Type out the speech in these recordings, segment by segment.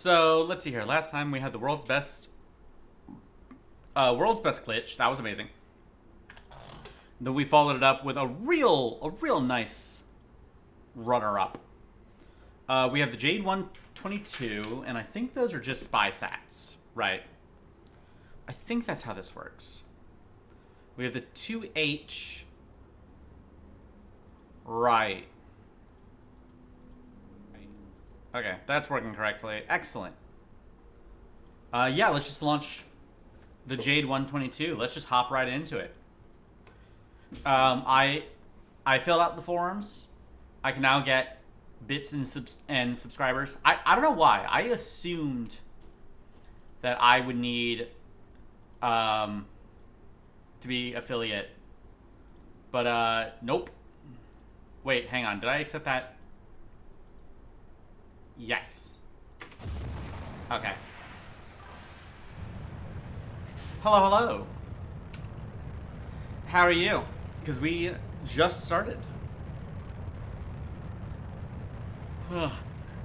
So let's see here. Last time we had the world's best glitch. That was amazing. Then we followed it up with a real nice runner-up. We have the Jade 122, and I think those are just spy sats, right? I think that's how this works. We have the 2H. Right. Okay, that's working correctly. Excellent. Yeah, let's just launch the Jade 122. Let's just hop right into it. I filled out the forums. I can now get bits and subscribers. I don't know why. I assumed that I would need to be affiliate. But nope. Wait, hang on. Did I accept that? Yes. Okay. Hello, hello. How are you? Because we just started.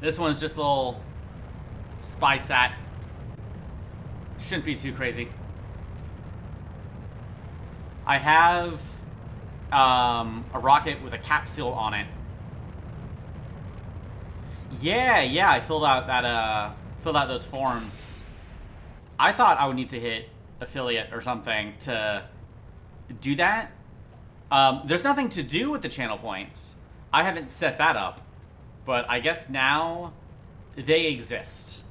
This one's just a little spy sat. Shouldn't be too crazy. I have a rocket with a capsule on it. Yeah, I filled out those forms. I thought I would need to hit affiliate or something to do that. There's nothing to do with the channel points. I haven't set that up, but I guess now they exist,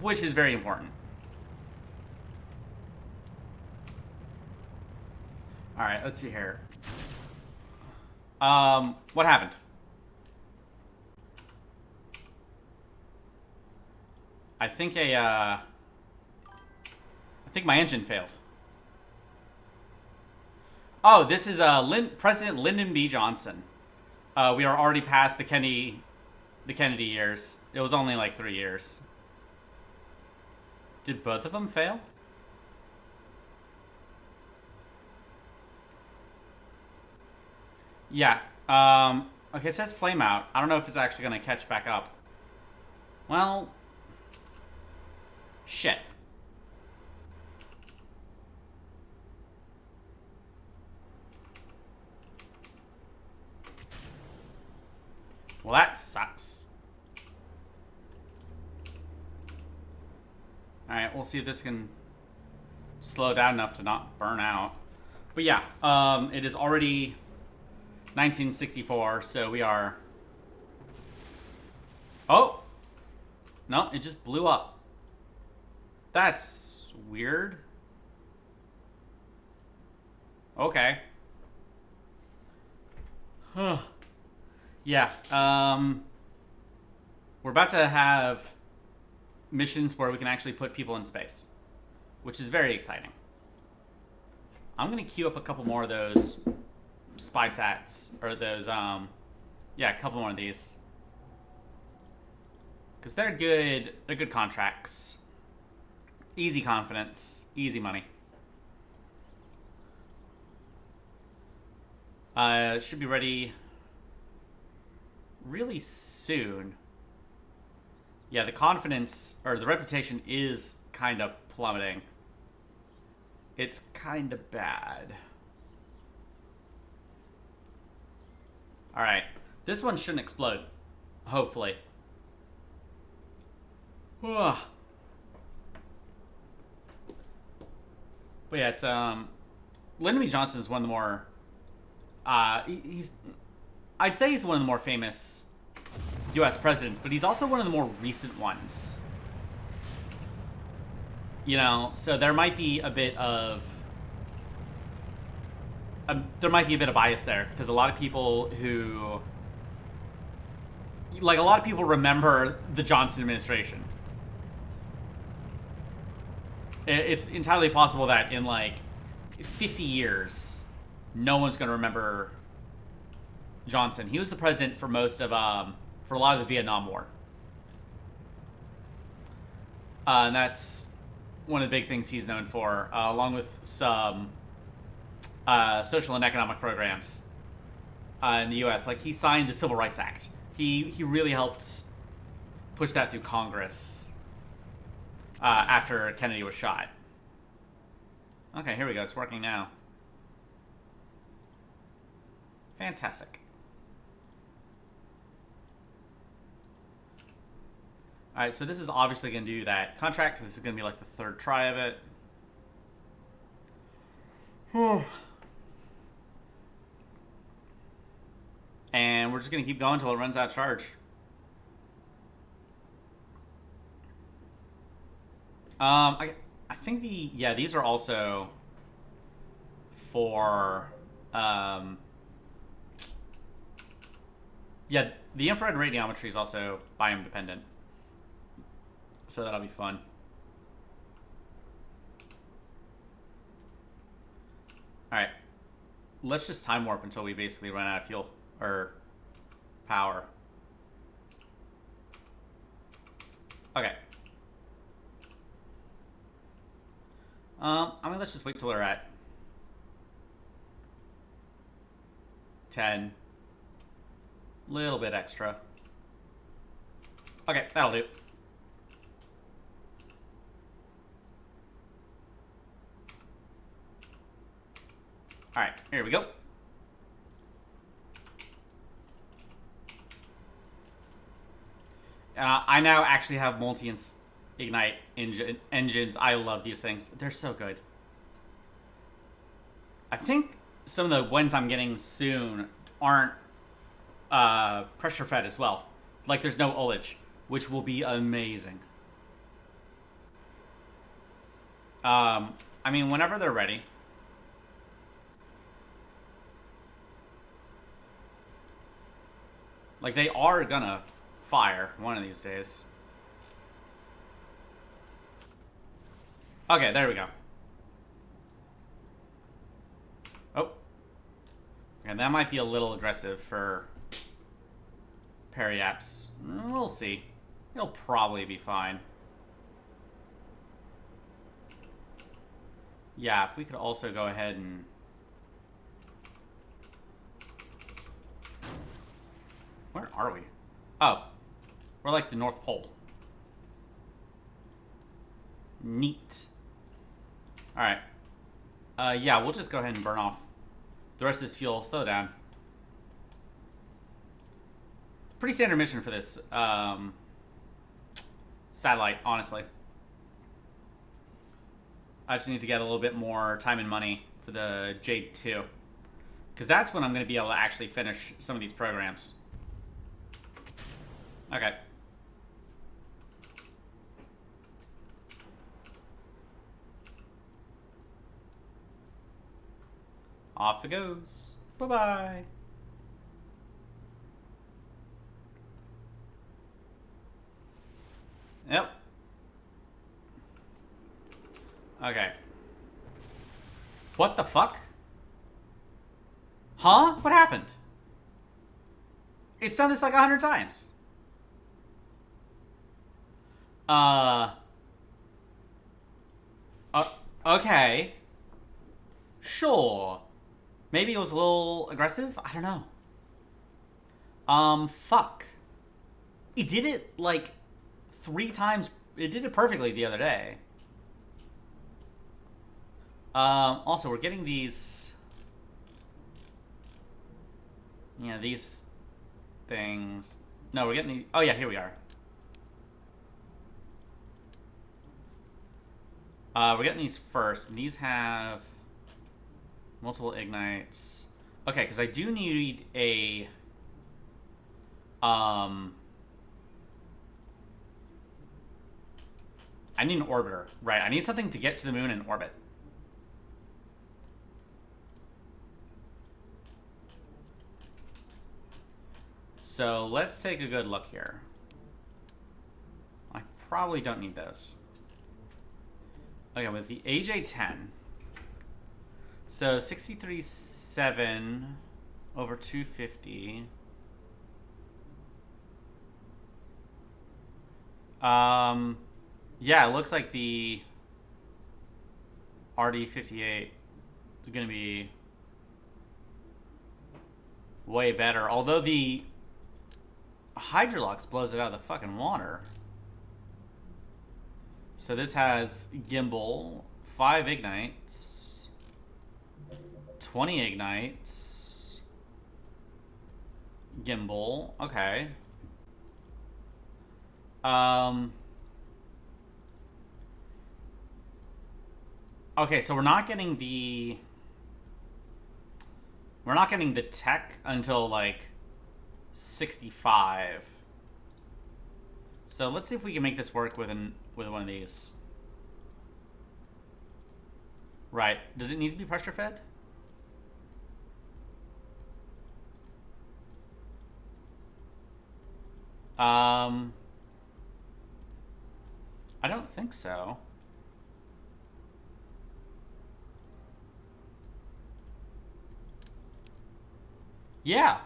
which is very important. All right, let's see here. What happened? I think I think my engine failed. Oh, this is President Lyndon B. Johnson. We are already past the Kennedy years. It was only like 3 years. Did both of them fail? Yeah. Okay, it says flame out. I don't know if it's actually going to catch back up. Well, shit. Well, that sucks. Alright, we'll see if this can slow down enough to not burn out. But yeah, it is already 1964, so we are... Oh! No, it just blew up. That's weird. Okay. Huh. Yeah, we're about to have missions where we can actually put people in space, which is very exciting. I'm going to queue up a couple more of those spy sats, or those, yeah, a couple more of these. Because they're good contracts. Easy confidence, easy money. Should be ready really soon. Yeah, the confidence, or the reputation is kind of plummeting. It's kind of bad. Alright. This one shouldn't explode. Hopefully. Ugh. But yeah, it's, Lyndon B. Johnson is one of the more, I'd say he's one of the more famous U.S. presidents, but he's also one of the more recent ones. You know, so there might be a bit of bias there, because a lot of people remember the Johnson administration. It's entirely possible that in like 50 years, no one's going to remember Johnson. He was the president for most of, for a lot of the Vietnam War. And that's one of the big things he's known for, along with some social and economic programs in the U.S. Like, he signed the Civil Rights Act. He really helped push that through Congress after Kennedy was shot. Okay, here we go. It's working now. Fantastic. Alright, so this is obviously going to do that contract, because this is going to be like the third try of it. And we're just going to keep going until it runs out of charge. I think these are also for, yeah, the infrared radiometry is also biome dependent. So that'll be fun. Alright. Let's just time warp until we basically run out of fuel. Or power. Okay. I mean, let's just wait till we're at 10. Little bit extra. Okay, that'll do. Alright, here we go. I now actually have multi-ignite engines. I love these things. They're so good. I think some of the ones I'm getting soon aren't pressure fed as well. Like there's no ullage, which will be amazing. I mean, whenever they're ready. Like, they are gonna fire one of these days. Okay, there we go. Oh. And that might be a little aggressive for Periaps. We'll see. It'll probably be fine. Yeah, if we could also go ahead and... Where are we? Oh. We're like the North Pole. Neat. Alright. Yeah, we'll just go ahead and burn off the rest of this fuel. Slow down. Pretty standard mission for this satellite, honestly. I just need to get a little bit more time and money for the Jade 2. Because that's when I'm going to be able to actually finish some of these programs. Okay. Off it goes. Bye-bye. Yep. Okay. What the fuck? Huh? What happened? It's done this like 100 times. Okay. Sure. Maybe it was a little aggressive? I don't know. Fuck. It did it, like, 3 times. It did it perfectly the other day. Also, we're getting these... Yeah, these things... No, we're getting the... Oh, yeah, here we are. We're getting these first. These have multiple ignites. Okay, because I do need a... I need an orbiter. Right, I need something to get to the moon and orbit. So let's take a good look here. I probably don't need those. Okay, with the AJ-10. So 63.7 over 250. Yeah, it looks like the RD-58 is going to be way better. Although the Hydrolux blows it out of the fucking water. So this has gimbal, 5 ignites, 20 ignites, gimbal. Okay. Okay, so we're not getting the tech until like 65. So let's see if we can make this work with one of these. Right. Does it need to be pressure fed? I don't think so. Yeah.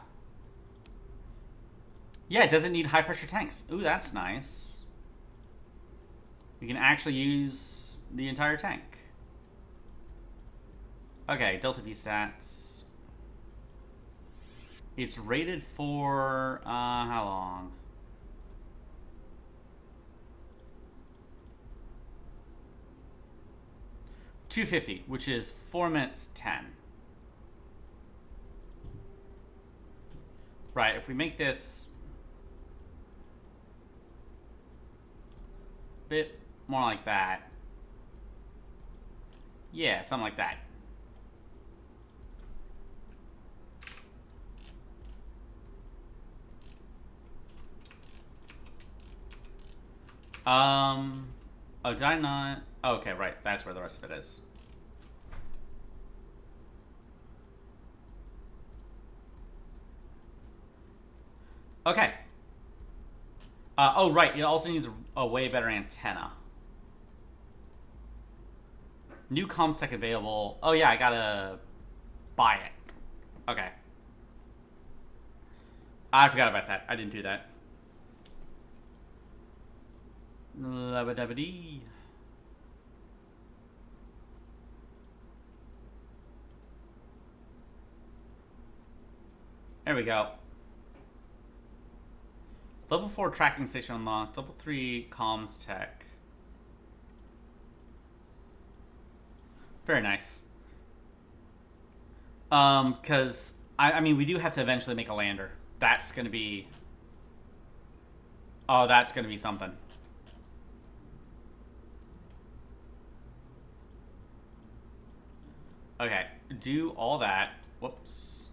Yeah, it doesn't need high pressure tanks. Ooh, that's nice. We can actually use the entire tank. Okay, Delta V stats. It's rated for, how long? $250, which is 4 minutes 10. Right, if we make this a bit more like that. Yeah, something like that. Oh, did I not? Oh, okay, right. That's where the rest of it is. Okay. Oh, right. It also needs a way better antenna. New comms tech available. Oh, yeah, I gotta buy it. Okay. I forgot about that. I didn't do that. Labba-dabba-dee. There we go. Level 4 tracking station unlocked. Level 3 comms tech. Very nice. Because, I mean, we do have to eventually make a lander. That's going to be... Oh, that's going to be something. Okay, do all that. Whoops.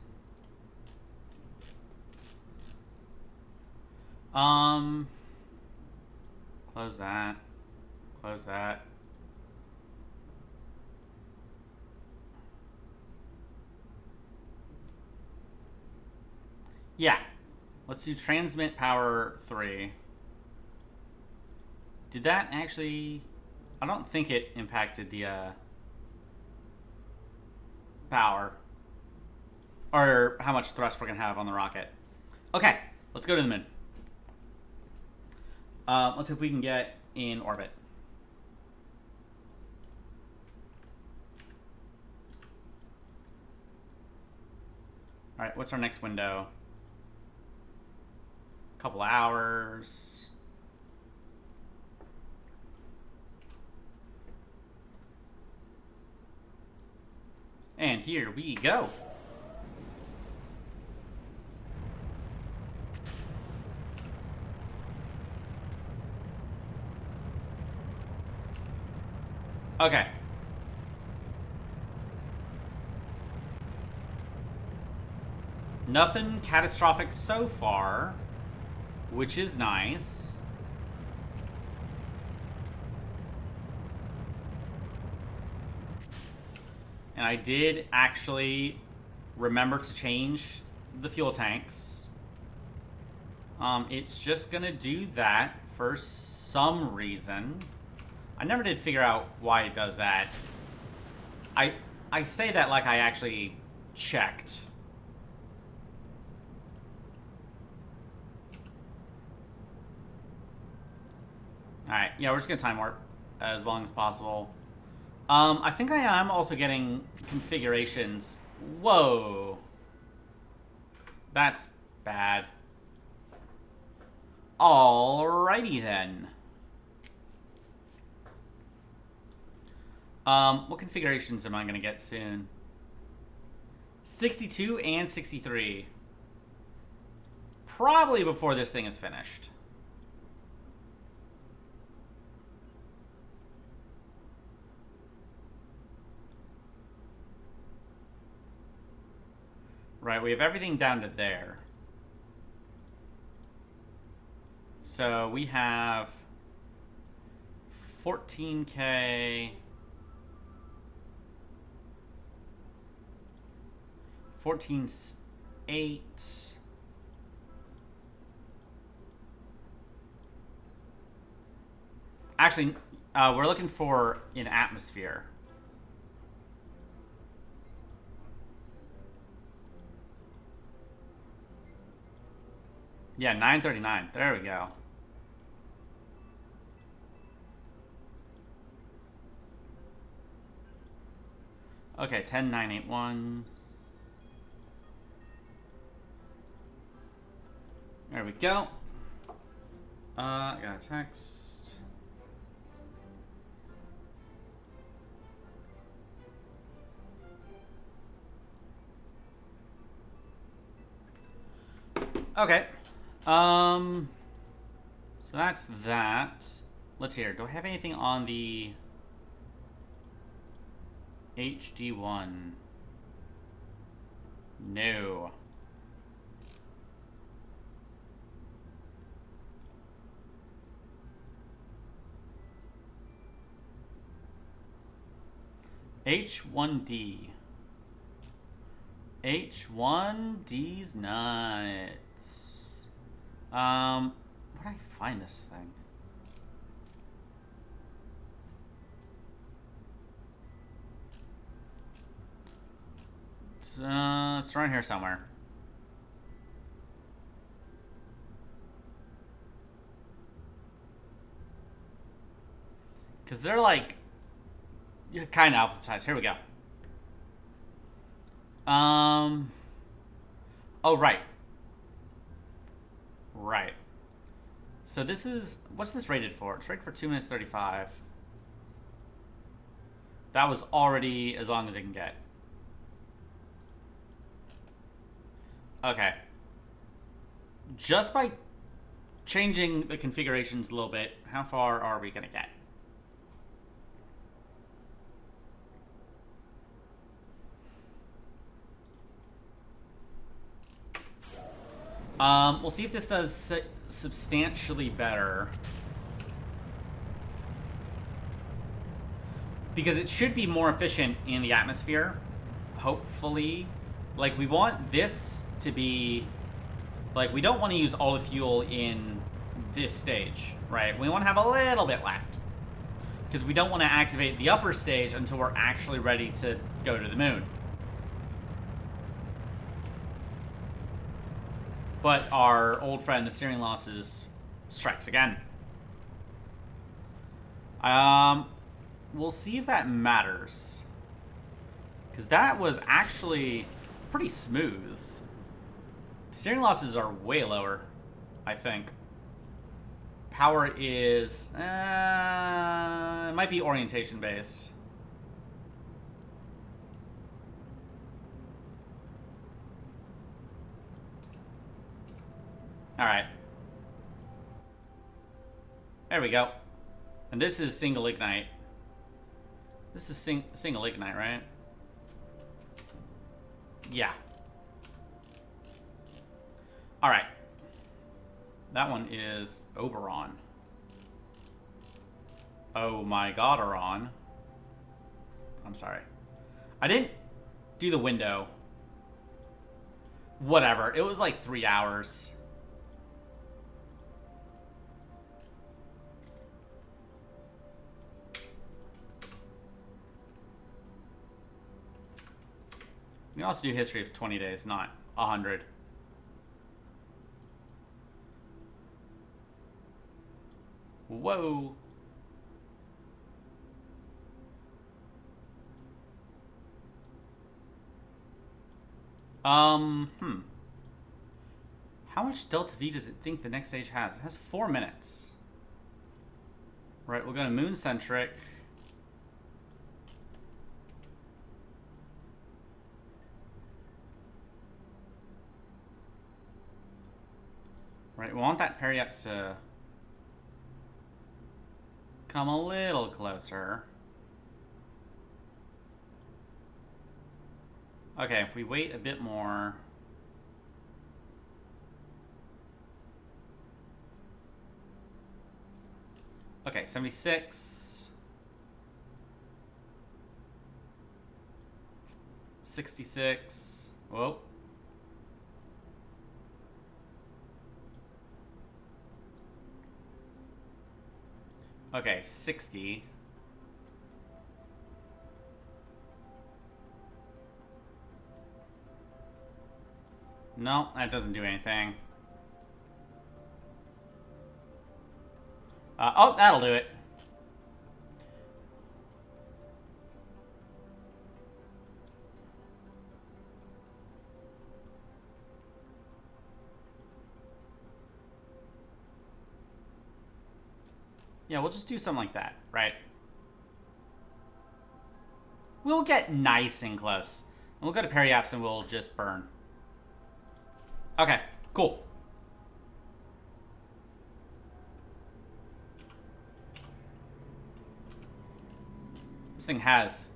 Close that. Close that. Yeah. Let's do transmit power 3. Did that actually... I don't think it impacted the, power. Or how much thrust we're going to have on the rocket. Okay, let's go to the moon. Let's see if we can get in orbit. Alright, what's our next window? Couple hours. And here we go. Okay. Nothing catastrophic so far, which is nice. And I did actually remember to change the fuel tanks. It's just gonna do that for some reason. I never did figure out why it does that. I say that like I actually checked. Alright, yeah, we're just gonna time warp as long as possible. I think I am also getting configurations. Whoa. That's bad. Alrighty then. What configurations am I going to get soon? 62 and 63. Probably before this thing is finished. Right, we have everything down to there. So we have 14K... 14.8. Actually, we're looking for an atmosphere. Yeah, 939. There we go. Okay, 10981. There we go. I got a text. Okay. So that's that. Let's hear. Do I have anything on the HD1? No. H1D. H1D's nuts. Where do I find this thing? It's around here somewhere. Because they're like kind of alphabetized. Here we go. Oh, right. Right. So this is... What's this rated for? It's rated for 2 minutes 35. That was already as long as it can get. Okay. Just by changing the configurations a little bit, how far are we going to get? We'll see if this does substantially better. Because it should be more efficient in the atmosphere, hopefully. Like, we want this to be... Like, we don't want to use all the fuel in this stage, right? We want to have a little bit left. Because we don't want to activate the upper stage until we're actually ready to go to the moon. But our old friend, the steering losses, strikes again. We'll see if that matters. Because that was actually pretty smooth. The steering losses are way lower, I think. Power is... it might be orientation based. Alright. There we go. And this is single ignite. This is single ignite, right? Yeah. Alright. That one is Oberon. Oh my god, Oberon. I'm sorry. I didn't do the window. Whatever. It was like 3 hours. We can also do history of 20 days, not 100. Whoa. How much delta V does it think the next stage has? It has 4 minutes. Right, we'll go to moon centric. Right, we want that periapse to come a little closer. Okay, if we wait a bit more. Okay, 76. 66. Whoa. Okay, 60. No, that doesn't do anything. Oh, that'll do it. Yeah, we'll just do something like that, right? We'll get nice and close. And we'll go to periapse and we'll just burn. Okay, cool. This thing has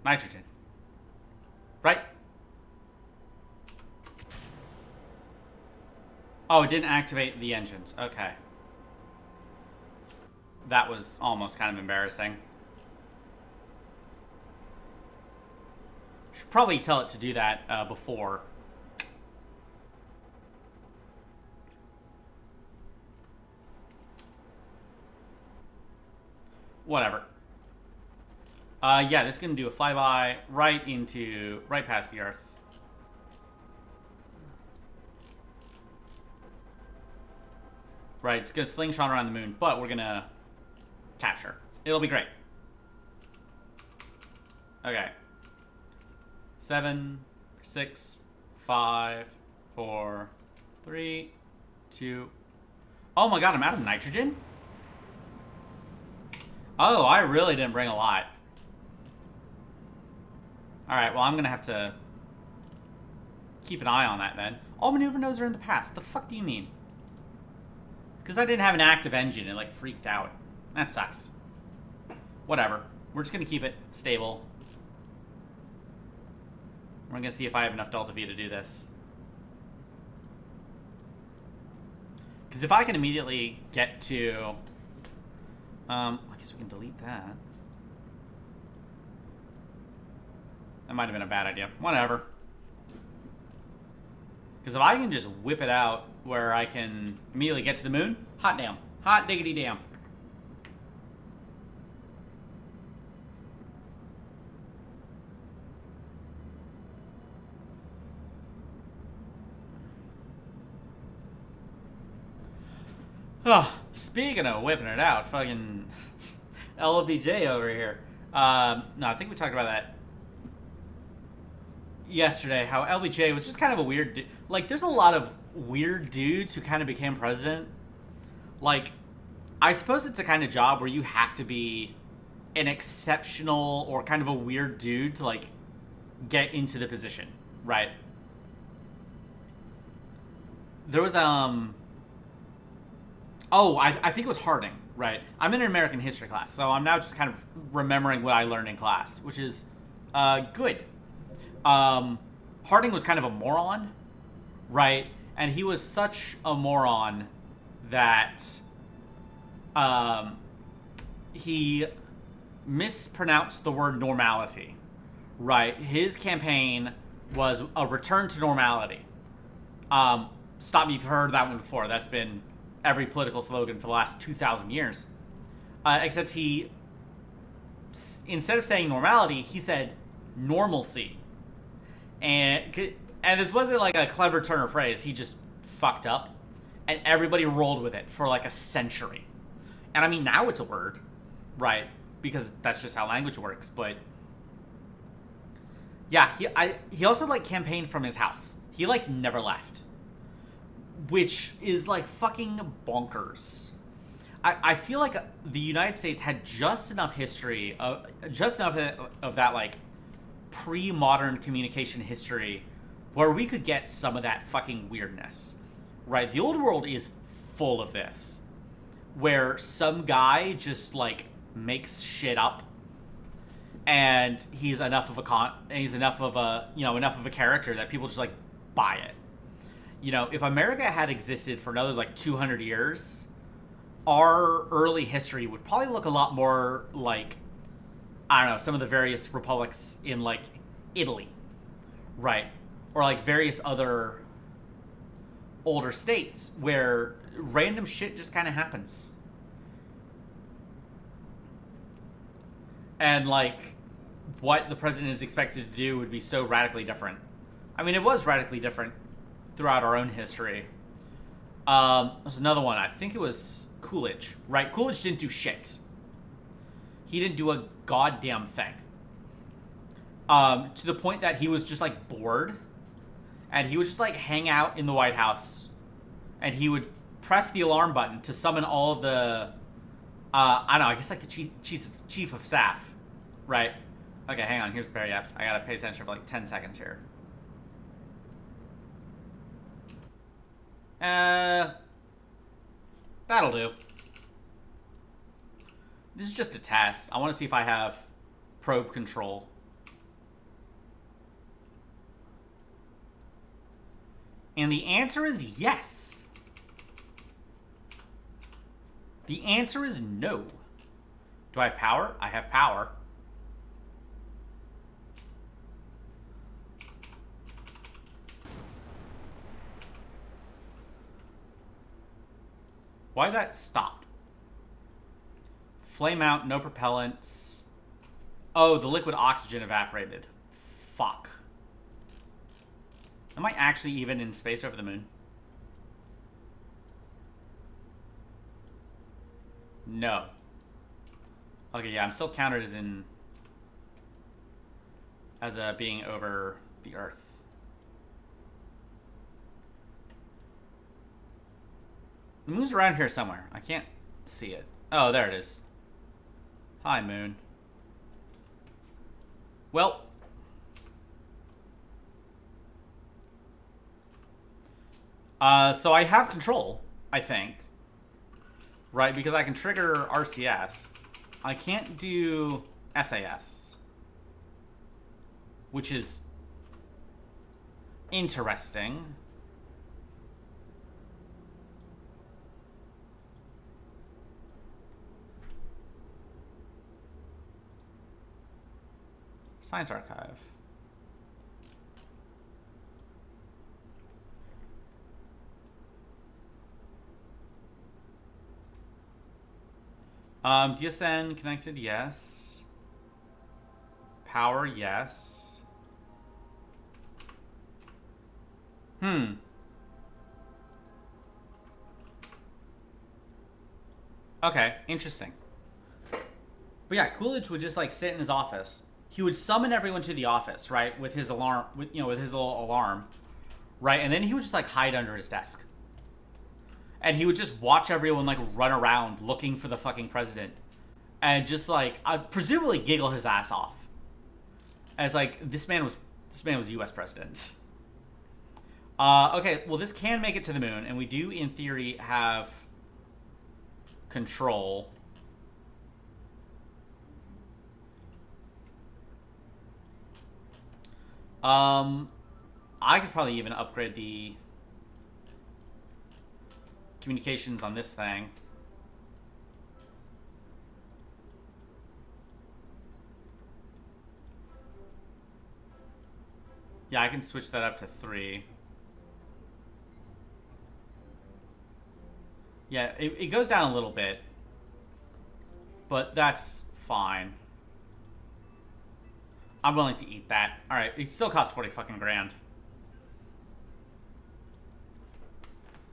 nitrogen, right? Oh, it didn't activate the engines. Okay. That was almost kind of embarrassing. Should probably tell it to do that before. Whatever. Yeah, this is going to do a flyby right past the Earth. Right, it's going to slingshot around the moon, but we're going to capture. It'll be great. Okay. 7, 6, 5, 4, 3, 2. Oh my god, I'm out of nitrogen? Oh, I really didn't bring a lot. Alright, well, I'm going to have to keep an eye on that then. All maneuver nodes are in the past. The fuck do you mean? Because I didn't have an active engine, it like freaked out. That sucks. Whatever. We're just going to keep it stable. We're going to see if I have enough delta V to do this. Because if I can immediately get to... I guess we can delete that. That might have been a bad idea. Whatever. Because if I can just whip it out where I can immediately get to the moon, hot damn. Hot diggity damn. Oh, speaking of whipping it out, fucking LBJ over here. No, I think we talked about that yesterday, how LBJ was just kind of a weird like, there's a lot of weird dudes who kind of became president. Like, I suppose it's a kind of job where you have to be an exceptional or kind of a weird dude to, like, get into the position, right? There was, oh, I think it was Harding, right? I'm in an American history class, so I'm now just kind of remembering what I learned in class, which is good. Harding was kind of a moron, right? And he was such a moron that he mispronounced the word normality, right? His campaign was a return to normality. Stop me if you've heard that one before. That's been every political slogan for the last 2,000 years. Except he, instead of saying normality, he said normalcy. And this wasn't like a clever turn of phrase. He just fucked up. And everybody rolled with it for like a century. And I mean, now it's a word, right? Because that's just how language works. But yeah, he also like campaigned from his house. He like never left. which is like fucking bonkers. I feel like the United States had just enough history, just enough of that like pre-modern communication history where we could get some of that fucking weirdness, right? The old world is full of this, where some guy just like makes shit up, and he's enough of a character that people just like buy it. You know, if America had existed for another like 200 years, our early history would probably look a lot more like, I don't know, some of the various republics in like Italy, right? Or like various other older states where random shit just kind of happens. And like what the president is expected to do would be so radically different. I mean, it was radically different throughout our own history. There's another one. I think it was Coolidge, right? Coolidge didn't do shit. He didn't do a goddamn thing. To the point that he was just like bored, and he would just like hang out in the White House, and he would press the alarm button to summon all of the, I don't know, I guess like the chief of staff, right? Okay, hang on. Here's the Perry apps. I gotta pay attention for like 10 seconds here. That'll do. This is just a test. I want to see if I have probe control. And the answer is yes. The answer is no. Do I have power? I have power. Why did that stop? Flame out, no propellants. Oh, the liquid oxygen evaporated. Fuck. Am I actually even in space over the moon? No. Okay, yeah, I'm still counted as being over the Earth. The moon's around here somewhere. I can't see it. Oh, there it is. Hi, moon. Well. So I have control, I think. Right, because I can trigger RCS. I can't do SAS. Which is interesting. Science Archive. DSN connected, yes. Power, yes. Okay, interesting. But yeah, Coolidge would just like sit in his office. He would summon everyone to the office, right, with his alarm, with his little alarm, right, and then he would just like hide under his desk, and he would just watch everyone like run around looking for the fucking president, and just like presumably giggle his ass off, as like this man was U.S. president. Okay, well this can make it to the moon, and we do in theory have control. I could probably even upgrade the communications on this thing. Yeah, I can switch that up to 3. Yeah, it goes down a little bit, but that's fine. I'm willing to eat that. Alright, it still costs 40 fucking grand.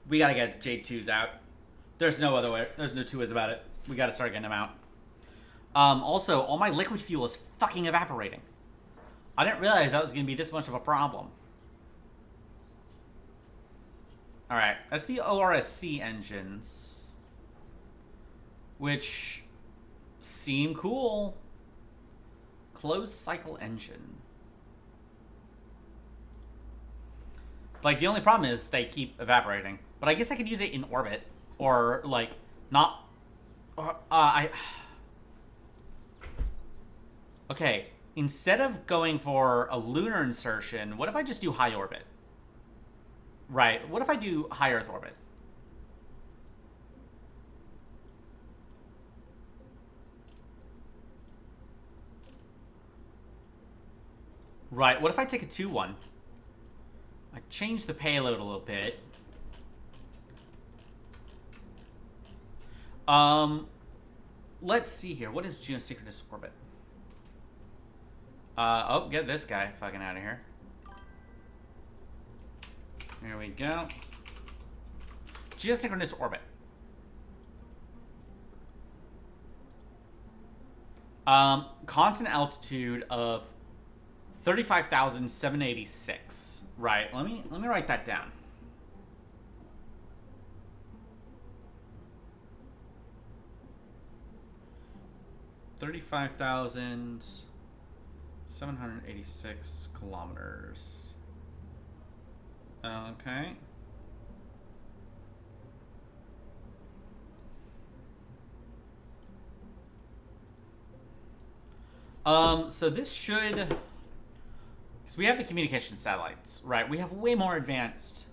We gotta get J2s out. There's no other way. There's no two ways about it. We gotta start getting them out. Also, all my liquid fuel is fucking evaporating. I didn't realize that was gonna be this much of a problem. Alright, that's the ORSC engines. Which seem cool. Closed cycle engine. Like, the only problem is they keep evaporating. But I guess I could use it in orbit. Or, like, not... Okay, instead of going for a lunar insertion, what if I just do high orbit? Right, what if I do high Earth orbit? Right, what if I take a 2-1? I change the payload a little bit. Let's see here. What is geosynchronous orbit? Oh, get this guy fucking out of here. Here we go. Geosynchronous orbit. Constant altitude of 35,786. Right. Let me write that down. $35,786 kilometers. Okay. So this should... Because we have the communication satellites, right? We have way more advanced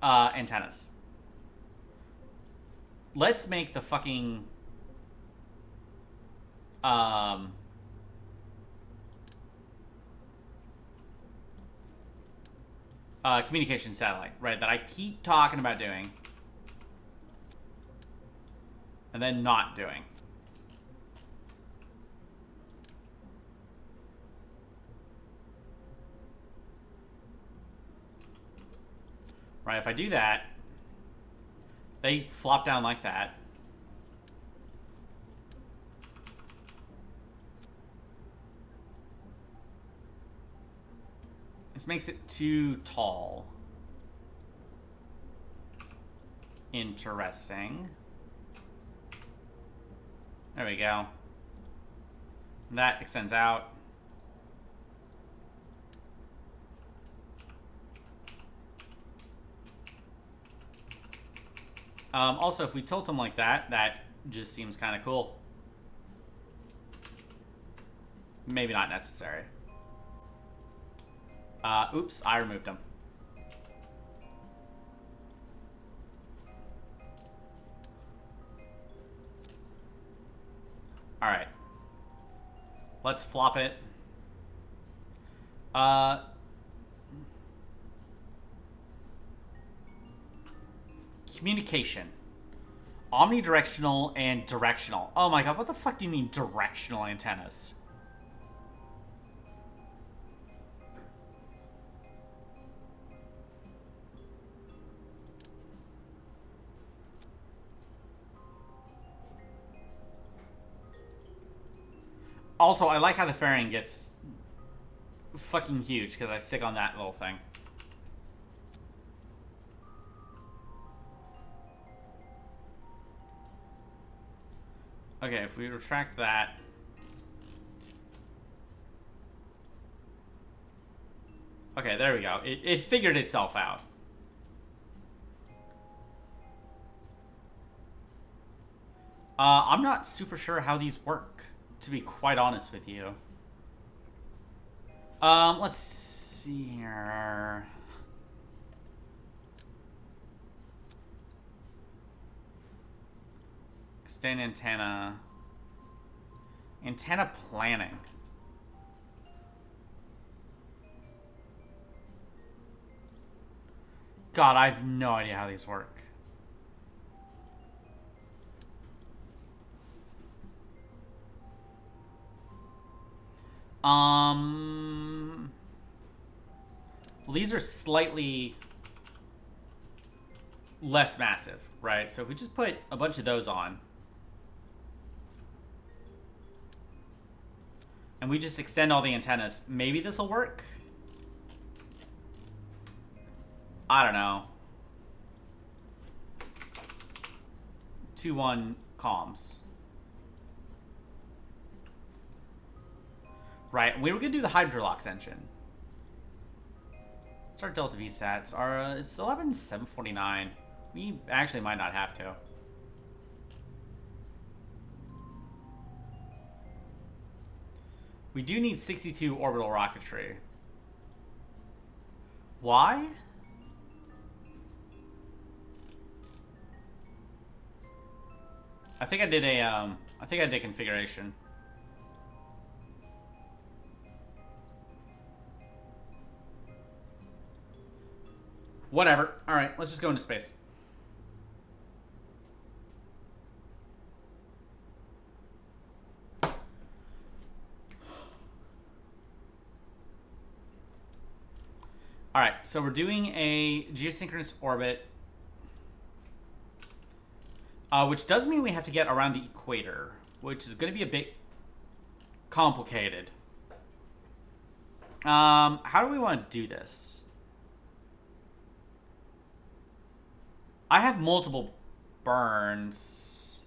antennas. Let's make the fucking... communication satellite, right? That I keep talking about doing. And then not doing. Right, if I do that, they flop down like that. This makes it too tall. Interesting. There we go. That extends out. Also, if we tilt them like that, that just seems kind of cool. Maybe not necessary. Oops, I removed them. Alright. Let's flop it. Communication. Omnidirectional and directional. Oh my god, what the fuck do you mean directional antennas? Also, I like how the fairing gets fucking huge because I stick on that little thing. Okay, if we retract that. Okay, there we go. It figured itself out. I'm not super sure how these work, to be quite honest with you. Let's see here. Extend antenna. Antenna planning. God, I have no idea how these work. Well, these are slightly less massive, right? So if we just put a bunch of those on, and we just extend all the antennas, maybe this will work. I don't know, 2-1 comms. Right, we were gonna do the Hydrolox engine. What's our Delta V stats? It's 11,749. We actually might not have to. We do need 62 orbital rocketry. Why? I think I did a configuration. Whatever. All right, let's just go into space. All right, so we're doing a geosynchronous orbit, which does mean we have to get around the equator, which is going to be a bit complicated. How do we want to do this? I have multiple burns.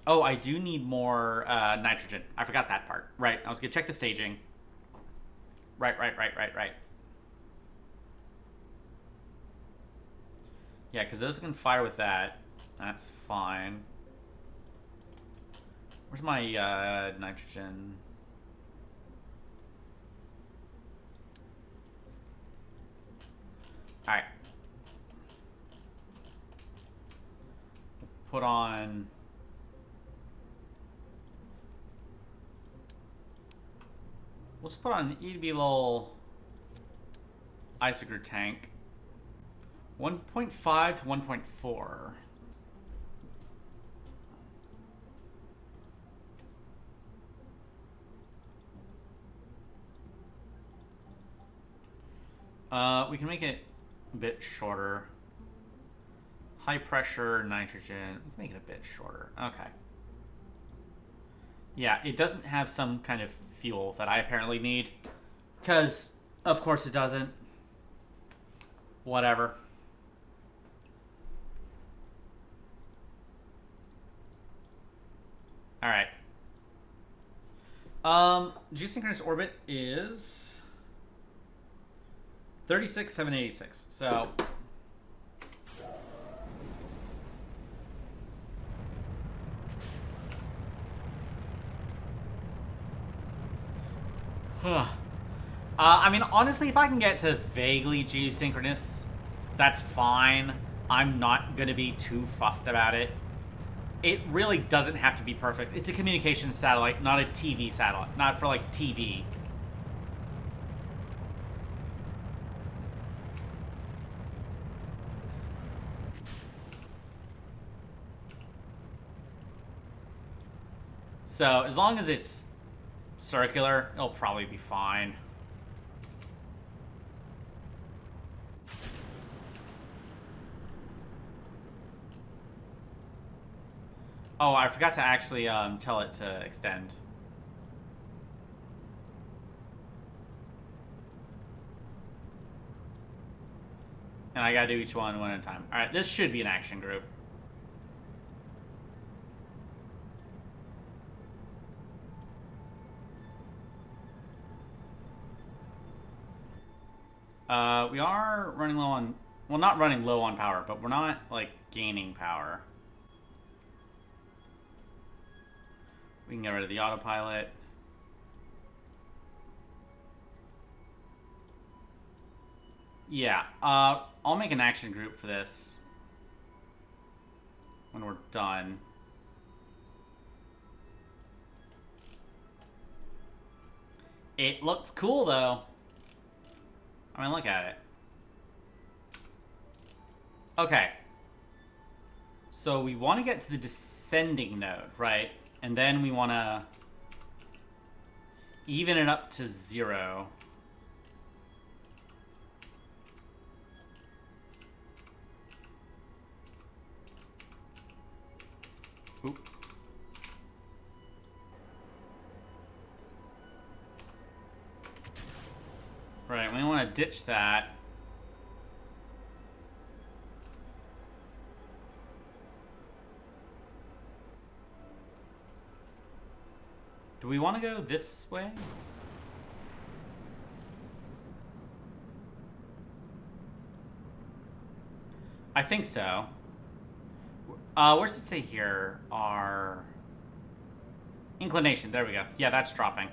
Oh, I do need more nitrogen. I forgot that part. Right, I was going to check the staging. Right. Yeah, because those can fire with that. That's fine. Where's my nitrogen? Alright. Put on... Let's put on an EDB little Isager tank. 1.5 to 1.4. We can make it a bit shorter. High pressure nitrogen. We can make it a bit shorter. Okay. Yeah, it doesn't have some kind of fuel that I apparently need. Because, of course it doesn't. Whatever. Alright. Geosynchronous orbit is 36,786. So... I mean, honestly, if I can get to vaguely geosynchronous, that's fine. I'm not going to be too fussed about it. It really doesn't have to be perfect. It's a communications satellite, not a TV satellite. Not for, like, TV. So, as long as it's circular, it'll probably be fine. Oh, I forgot to actually tell it to extend. And I gotta do each one at a time. Alright, this should be an action group. We are running low on... Well, not running low on power, but we're not, like, gaining power. We can get rid of the autopilot. Yeah, I'll make an action group for this when we're done. It looks cool, though. I mean, look at it. Okay. So we want to get to the descending node, right? And then we want to even it up to 0. Oop. to ditch that. Do we want to go this way? I think so. Where's it say here? Our inclination. There we go. Yeah, that's dropping.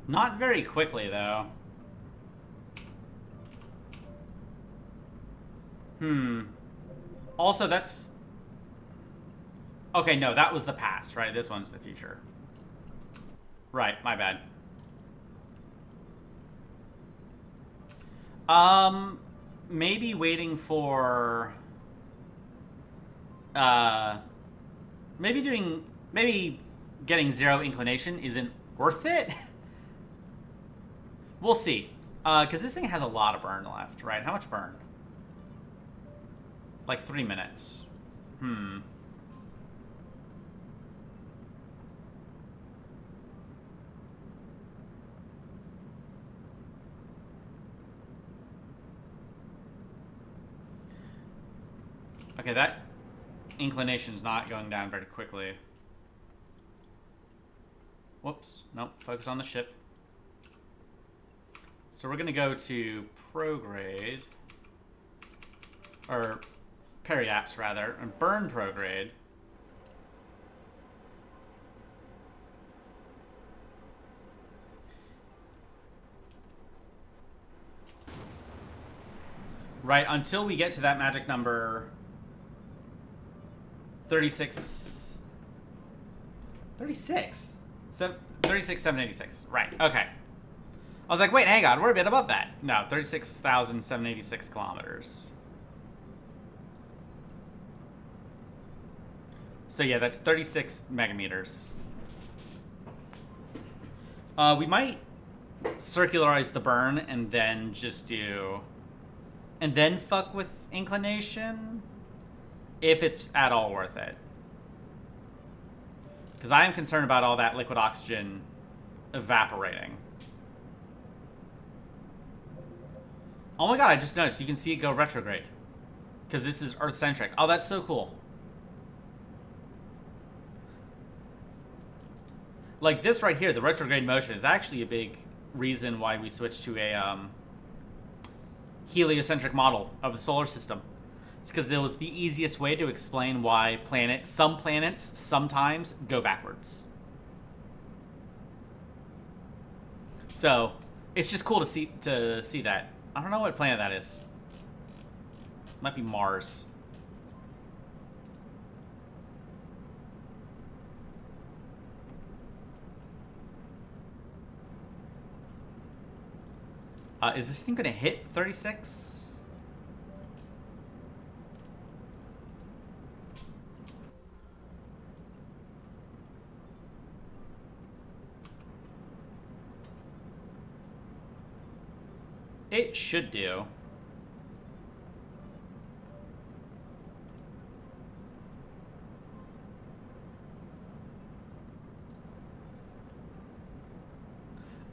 Not very quickly, though. Also, that's... Okay, no, that was the past, right? This one's the future. Right, my bad. Maybe waiting for... Maybe getting 0 inclination isn't worth it. We'll see. Because this thing has a lot of burn left, right? How much burn? Like 3 minutes. Okay, that inclination's not going down very quickly. Whoops. Nope. Focus on the ship. So we're going to go to prograde. Or periapts, rather. And burn prograde. Right, until we get to that magic number... 36... 36? 36,786. Right, okay. I was like, wait, hang on, we're a bit above that. No, 36,786 kilometers. So yeah, that's 36 megameters. We might circularize the burn and then just do... And then fuck with inclination? If it's at all worth it. Because I am concerned about all that liquid oxygen evaporating. Oh my god, I just noticed. You can see it go retrograde. Because this is Earth-centric. Oh, that's so cool. Like this right here, the retrograde motion is actually a big reason why we switched to a heliocentric model of the solar system. It's because it was the easiest way to explain why some planets sometimes go backwards. So it's just cool to see that. I don't know what planet that is. Might be Mars. Is this thing gonna hit 36? It should do.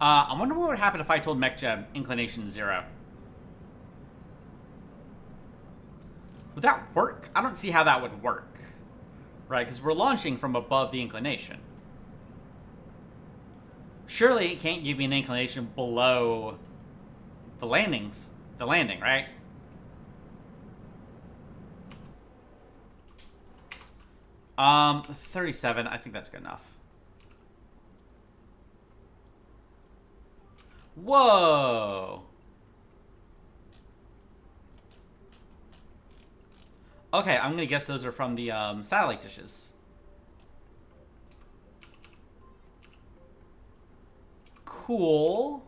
I wonder what would happen if I told MechJeb inclination 0. Would that work? I don't see how that would work. Right, because we're launching from above the inclination. Surely it can't give me an inclination below the landing, right? Um, 37, I think that's good enough. Whoa! Okay, I'm gonna guess those are from the satellite dishes. Cool.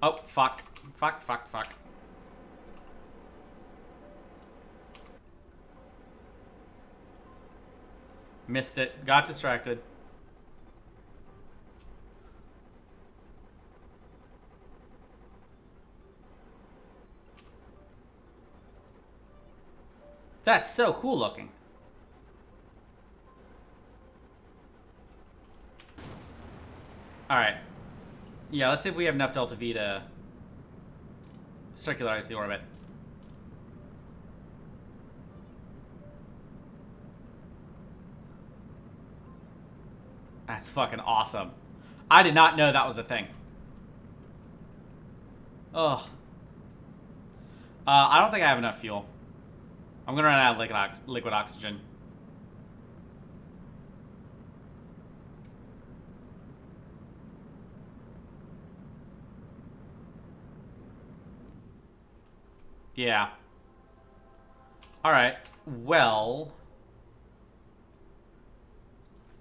Oh, fuck. Fuck, fuck, fuck. Missed it. Got distracted. That's so cool looking. Alright. Yeah, let's see if we have enough delta V to circularize the orbit. That's fucking awesome. I did not know that was a thing. Ugh. I don't think I have enough fuel. I'm gonna run out of liquid oxygen. Yeah. Alright. Well...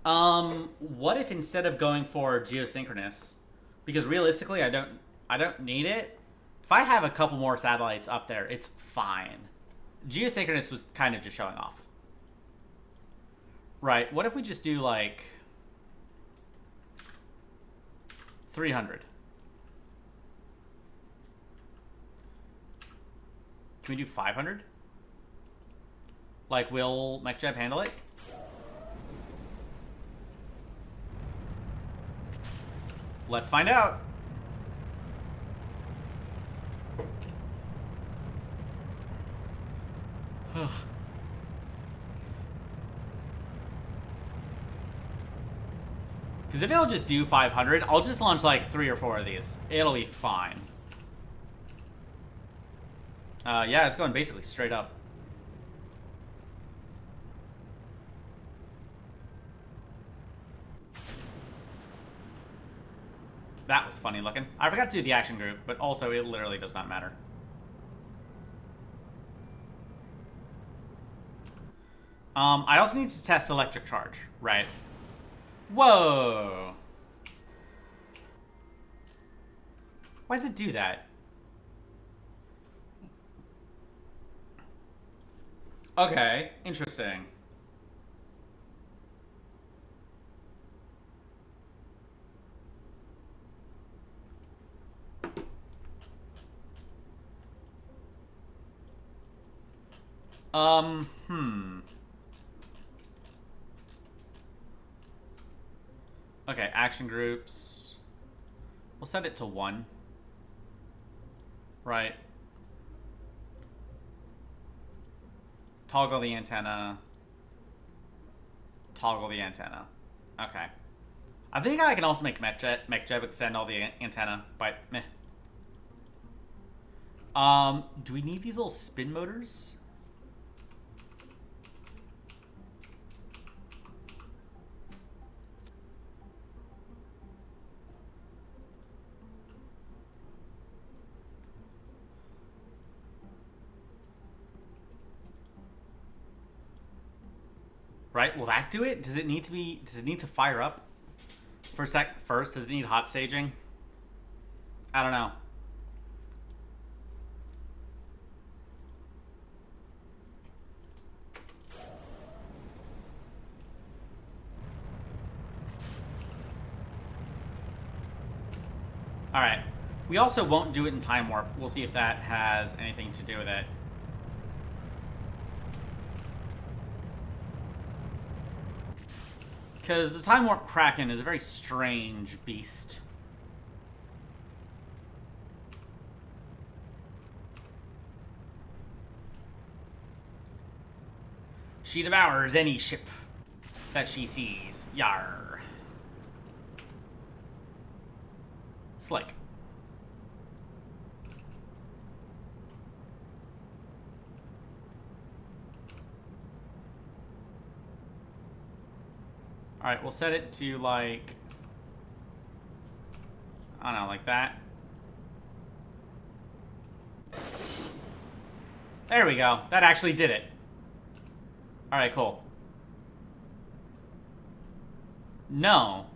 what if instead of going for geosynchronous, because realistically I don't need it. If I have a couple more satellites up there, it's fine. Geosynchronous was kind of just showing off. Right, what if we just do like 300? Can we do 500? Like, will MechJeb handle it? Let's find out. Because if it'll just do 500, I'll just launch like 3 or 4 of these. It'll be fine. Yeah, it's going basically straight up. That was funny looking. I forgot to do the action group, but also it literally does not matter. I also need to test electric charge, right? Whoa! Why does it do that? Okay, interesting. Okay, action groups. We'll set it to 1. Right. Toggle the antenna. Toggle the antenna. Okay. I think I can also make MechJeb extend all the antenna, but meh. Do we need these little spin motors? Right? Will that do it? Does it need to fire up for a sec first? Does it need hot staging? I don't know. Alright. We also won't do it in time warp. We'll see if that has anything to do with it. Because the time warp Kraken is a very strange beast. She devours any ship that she sees. Yar. Slick. Alright, we'll set it to like... I don't know, like that. There we go. That actually did it. Alright, cool. No.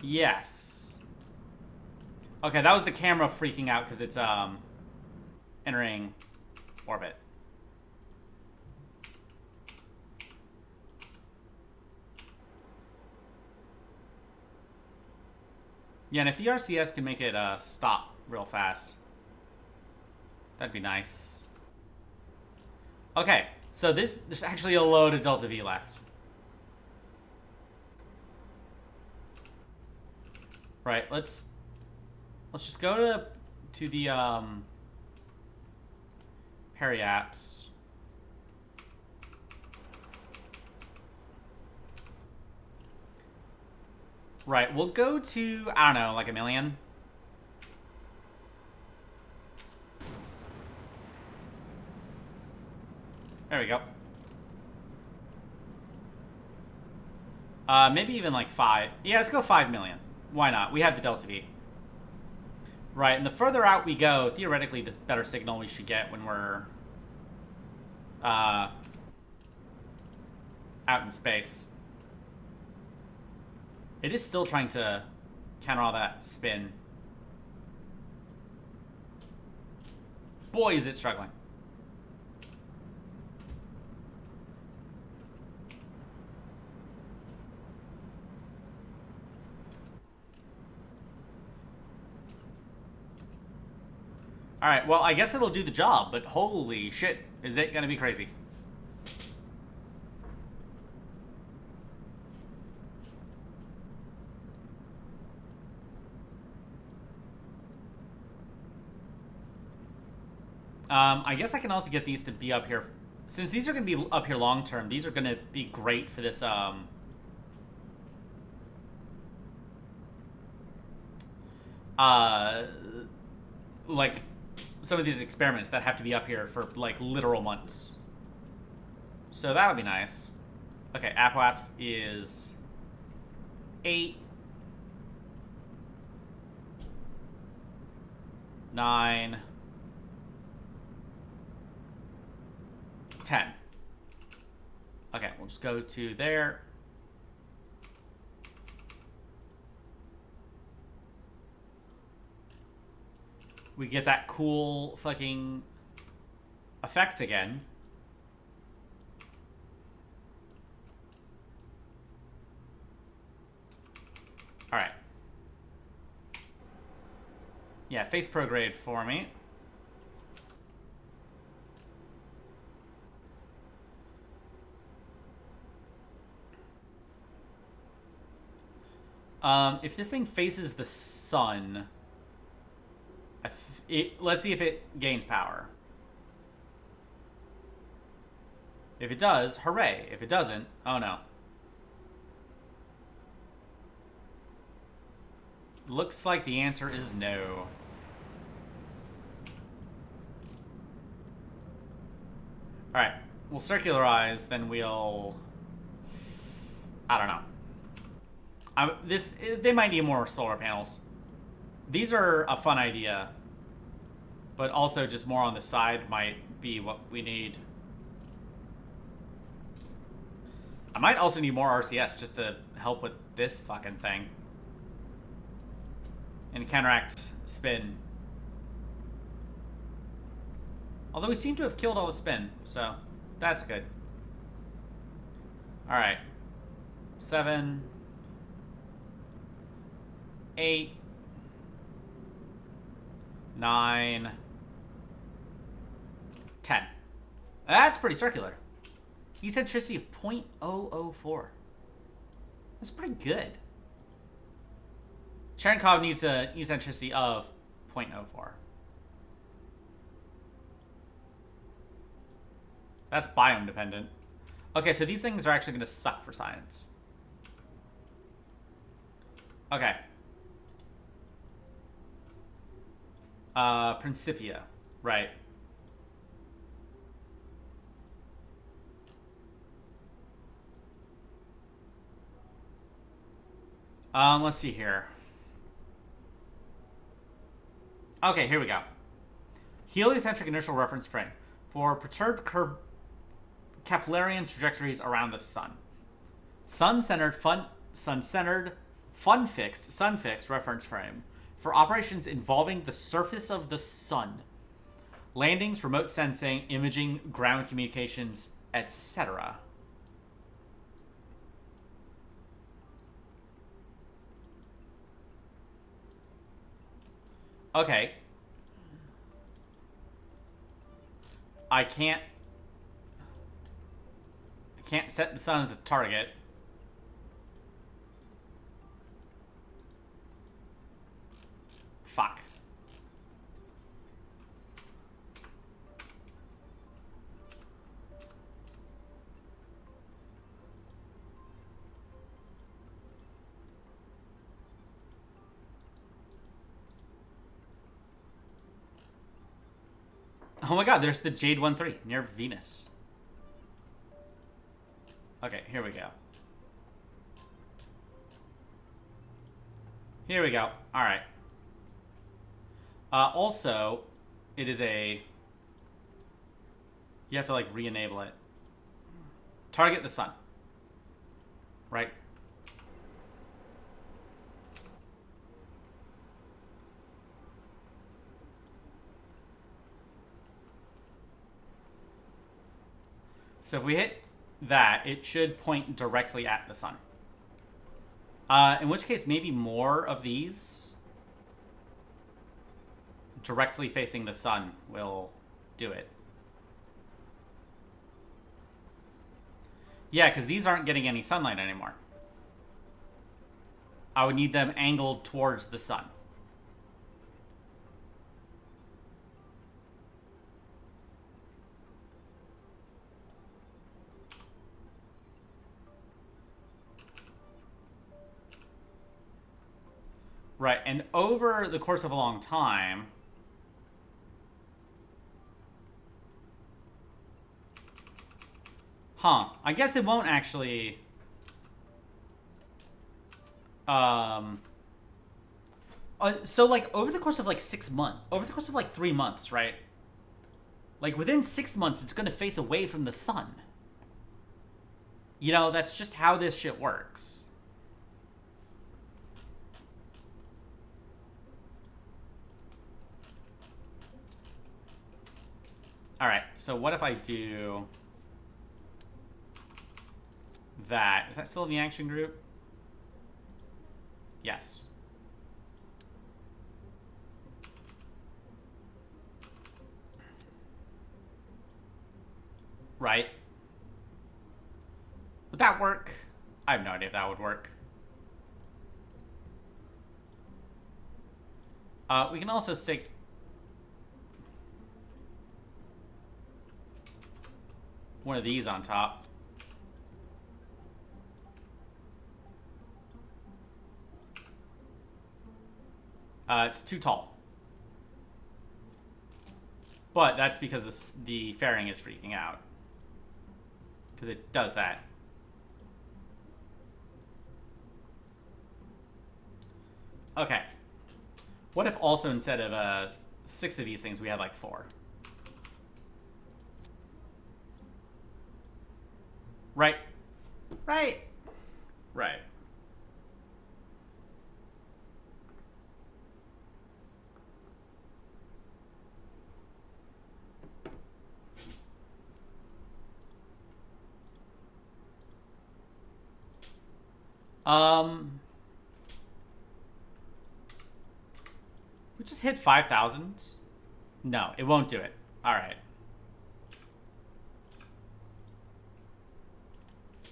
Yes. Okay, that was the camera freaking out because it's entering orbit. Yeah, and if the RCS can make it stop real fast. That'd be nice. Okay, so there's actually a load of Delta V left. Right, let's just go to the Periapts. Right, we'll go to, I don't know, like 1 million. There we go. Maybe even like 5. Yeah, let's go 5 million. Why not? We have the Delta V. Right, and the further out we go, theoretically, the better signal we should get when we're out in space. It is still trying to counter all that spin. Boy, is it struggling. Alright, well, I guess it'll do the job, but holy shit, is it gonna be crazy. I guess I can also get these to be up here. Since these are going to be up here long term, these are going to be great for this, like, some of these experiments that have to be up here for, like, literal months. So that'll be nice. Okay, Apoapps is 8. 9. 10. Okay, we'll just go to there. We get that cool fucking effect again. Alright. Yeah, face prograde for me. If this thing faces the sun, let's see if it gains power. If it does, hooray. If it doesn't, oh no. Looks like the answer is no. Alright, we'll circularize, then we'll... I don't know. They might need more solar panels. These are a fun idea, but also just more on the side might be what we need. I might also need more RCS just to help with this fucking thing. And counteract spin. Although we seem to have killed all the spin, so that's good. Alright. 7... 8, 9, 10. That's pretty circular. Eccentricity of 0.004. That's pretty good. Cherenkov needs an eccentricity of 0.04. That's biome dependent. Okay, so these things are actually going to suck for science. Okay. Principia. Right. Let's see here. Okay, here we go. Heliocentric inertial reference frame for perturbed Keplerian trajectories around the sun. Sun-centered, fun-fixed, sun-fixed reference frame for operations involving the surface of the sun. Landings, remote sensing, imaging, ground communications, etc. Okay. I can't set the sun as a target. Fuck. Oh my god, there's the Jade 1-3 near Venus. Okay, here we go. Here we go. Alright. Also, it is a... You have to, like, re-enable it. Target the sun. Right? So if we hit that, it should point directly at the sun. In which case, maybe more of these directly facing the sun will do it. Yeah, because these aren't getting any sunlight anymore. I would need them angled towards the sun. Right, and over the course of a long time... Huh. I guess it won't actually... so, like, over the course of, like, 6 months... Over the course of, like, 3 months, right? Like, within 6 months, it's gonna face away from the sun. You know, that's just how this shit works. Alright, so what if I do... that? Is that still in the action group? Yes. Right. Would that work? I have no idea if that would work. We can also stick... one of these on top. It's too tall. But that's because the fairing is freaking out. Because it does that. Okay. What if also instead of 6 of these things, we had like 4? Right. Right. Right. We just hit 5,000? No, it won't do it. Alright.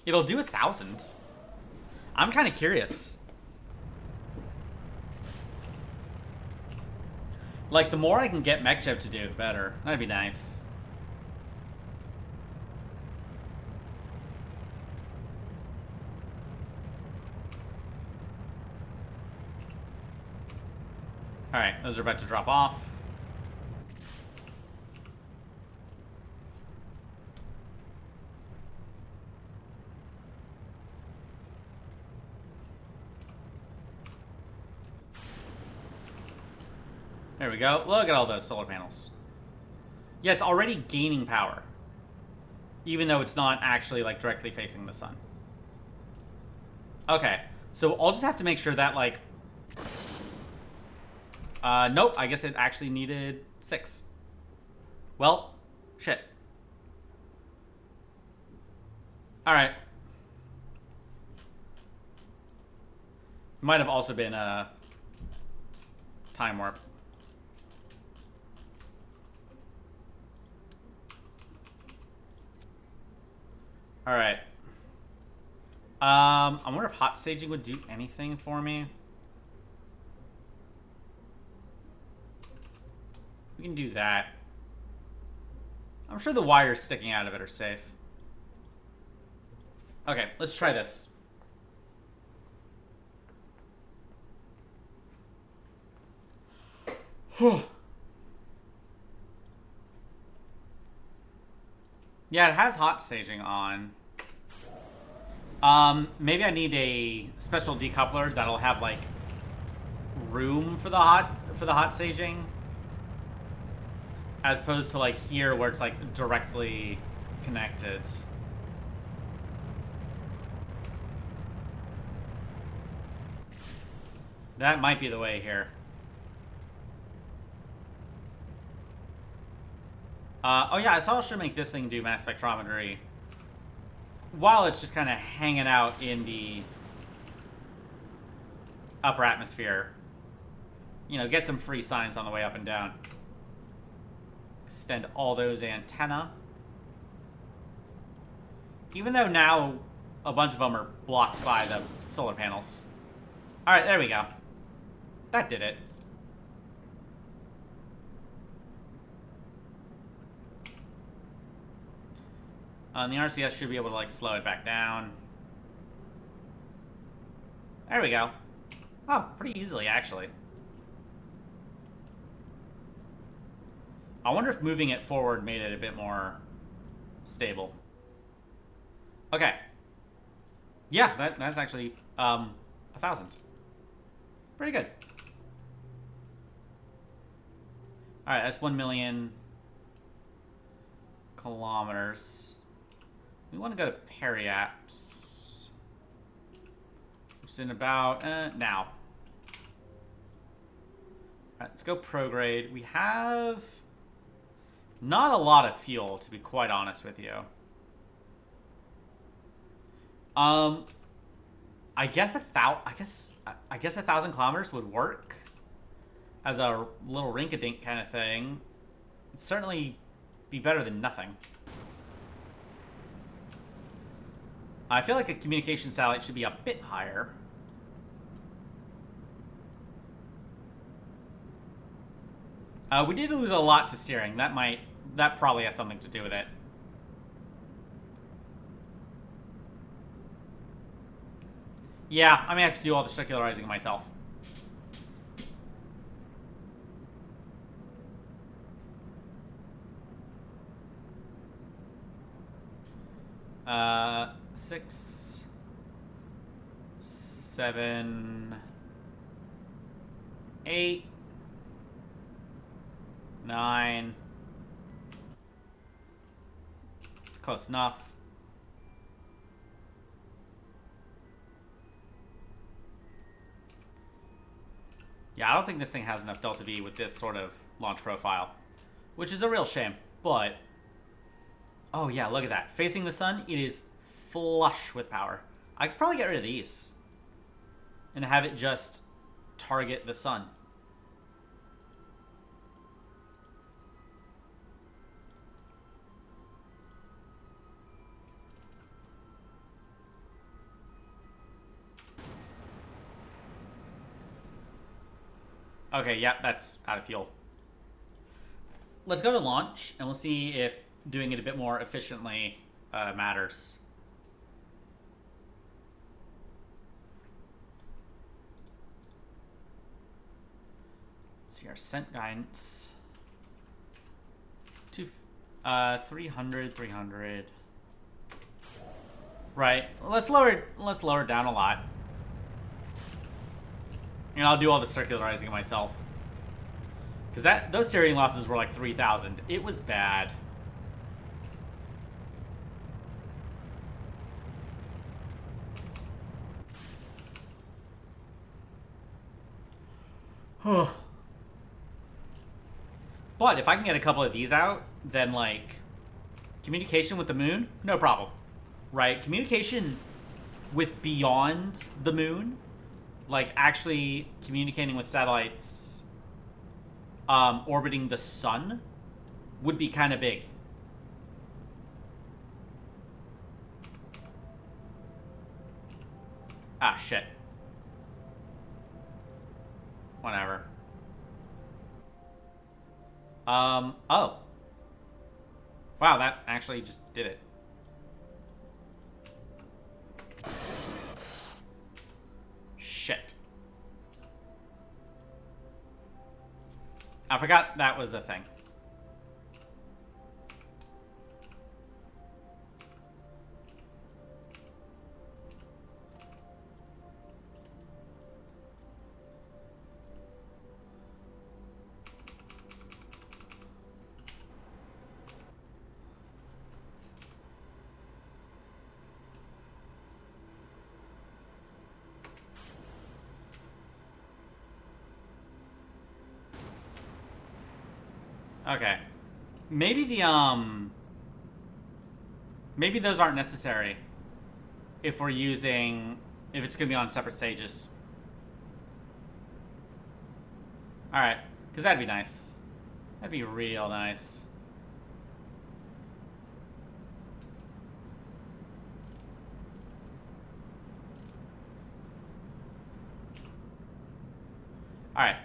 It'll do 1,000. I'm kind of curious. Like, the more I can get MechJeb to do, the better. That'd be nice. Alright, those are about to drop off. There we go. Look at all those solar panels. Yeah, it's already gaining power. Even though it's not actually, like, directly facing the sun. Okay. So I'll just have to make sure that, like... nope. I guess it actually needed 6. Well, shit. Alright. Might have also been a time warp. All right. I wonder if hot staging would do anything for me. We can do that. I'm sure the wires sticking out of it are safe. Okay, let's try this. Yeah, it has hot staging on. Maybe I need a special decoupler that'll have like room for the hot staging, as opposed to like here where it's like directly connected. That might be the way here. Oh yeah, I should make this thing do mass spectrometry while it's just kind of hanging out in the upper atmosphere. You know, get some free signs on the way up and down. Extend all those antenna. Even though now a bunch of them are blocked by the solar panels. Alright, there we go. That did it. The RCS should be able to like slow it back down. There we go. Oh, pretty easily actually. I wonder if moving it forward made it a bit more stable. Okay. Yeah, that's actually 1,000. Pretty good. Alright, that's 1 million kilometers. We want to go to periapse. Which is in about now. Alright, let's go prograde. We have not a lot of fuel, to be quite honest with you. I guess 1,000 kilometers would work as a little rink-a-dink kind of thing. It'd certainly be better than nothing. I feel like a communication satellite should be a bit higher. We did lose a lot to steering. That probably has something to do with it. Yeah, I may have to do all the circularizing myself. Uh, 6, 7, 8, 9. Close enough. Yeah, I don't think this thing has enough delta V with this sort of launch profile, which is a real shame, but... Oh yeah, look at that. Facing the sun, it is flush with power. I could probably get rid of these and have it just target the sun. Okay, yep, that's out of fuel. Let's go to launch, and we'll see if doing it a bit more efficiently matters. Let's see our scent guidance. 300, 300. Right. Let's lower it down a lot. And I'll do all the circularizing myself. Because those steering losses were like 3,000. It was bad. But if I can get a couple of these out, then like communication with the moon, no problem. Right? Communication with beyond the moon, like actually communicating with satellites orbiting the sun, would be kind of big. Ah, shit. Whatever. Oh. Wow, that actually just did it. Shit. I forgot that was a thing. Okay. Maybe maybe those aren't necessary if we're using, if it's gonna be on separate stages. Alright, because that'd be nice. That'd be real nice. Alright.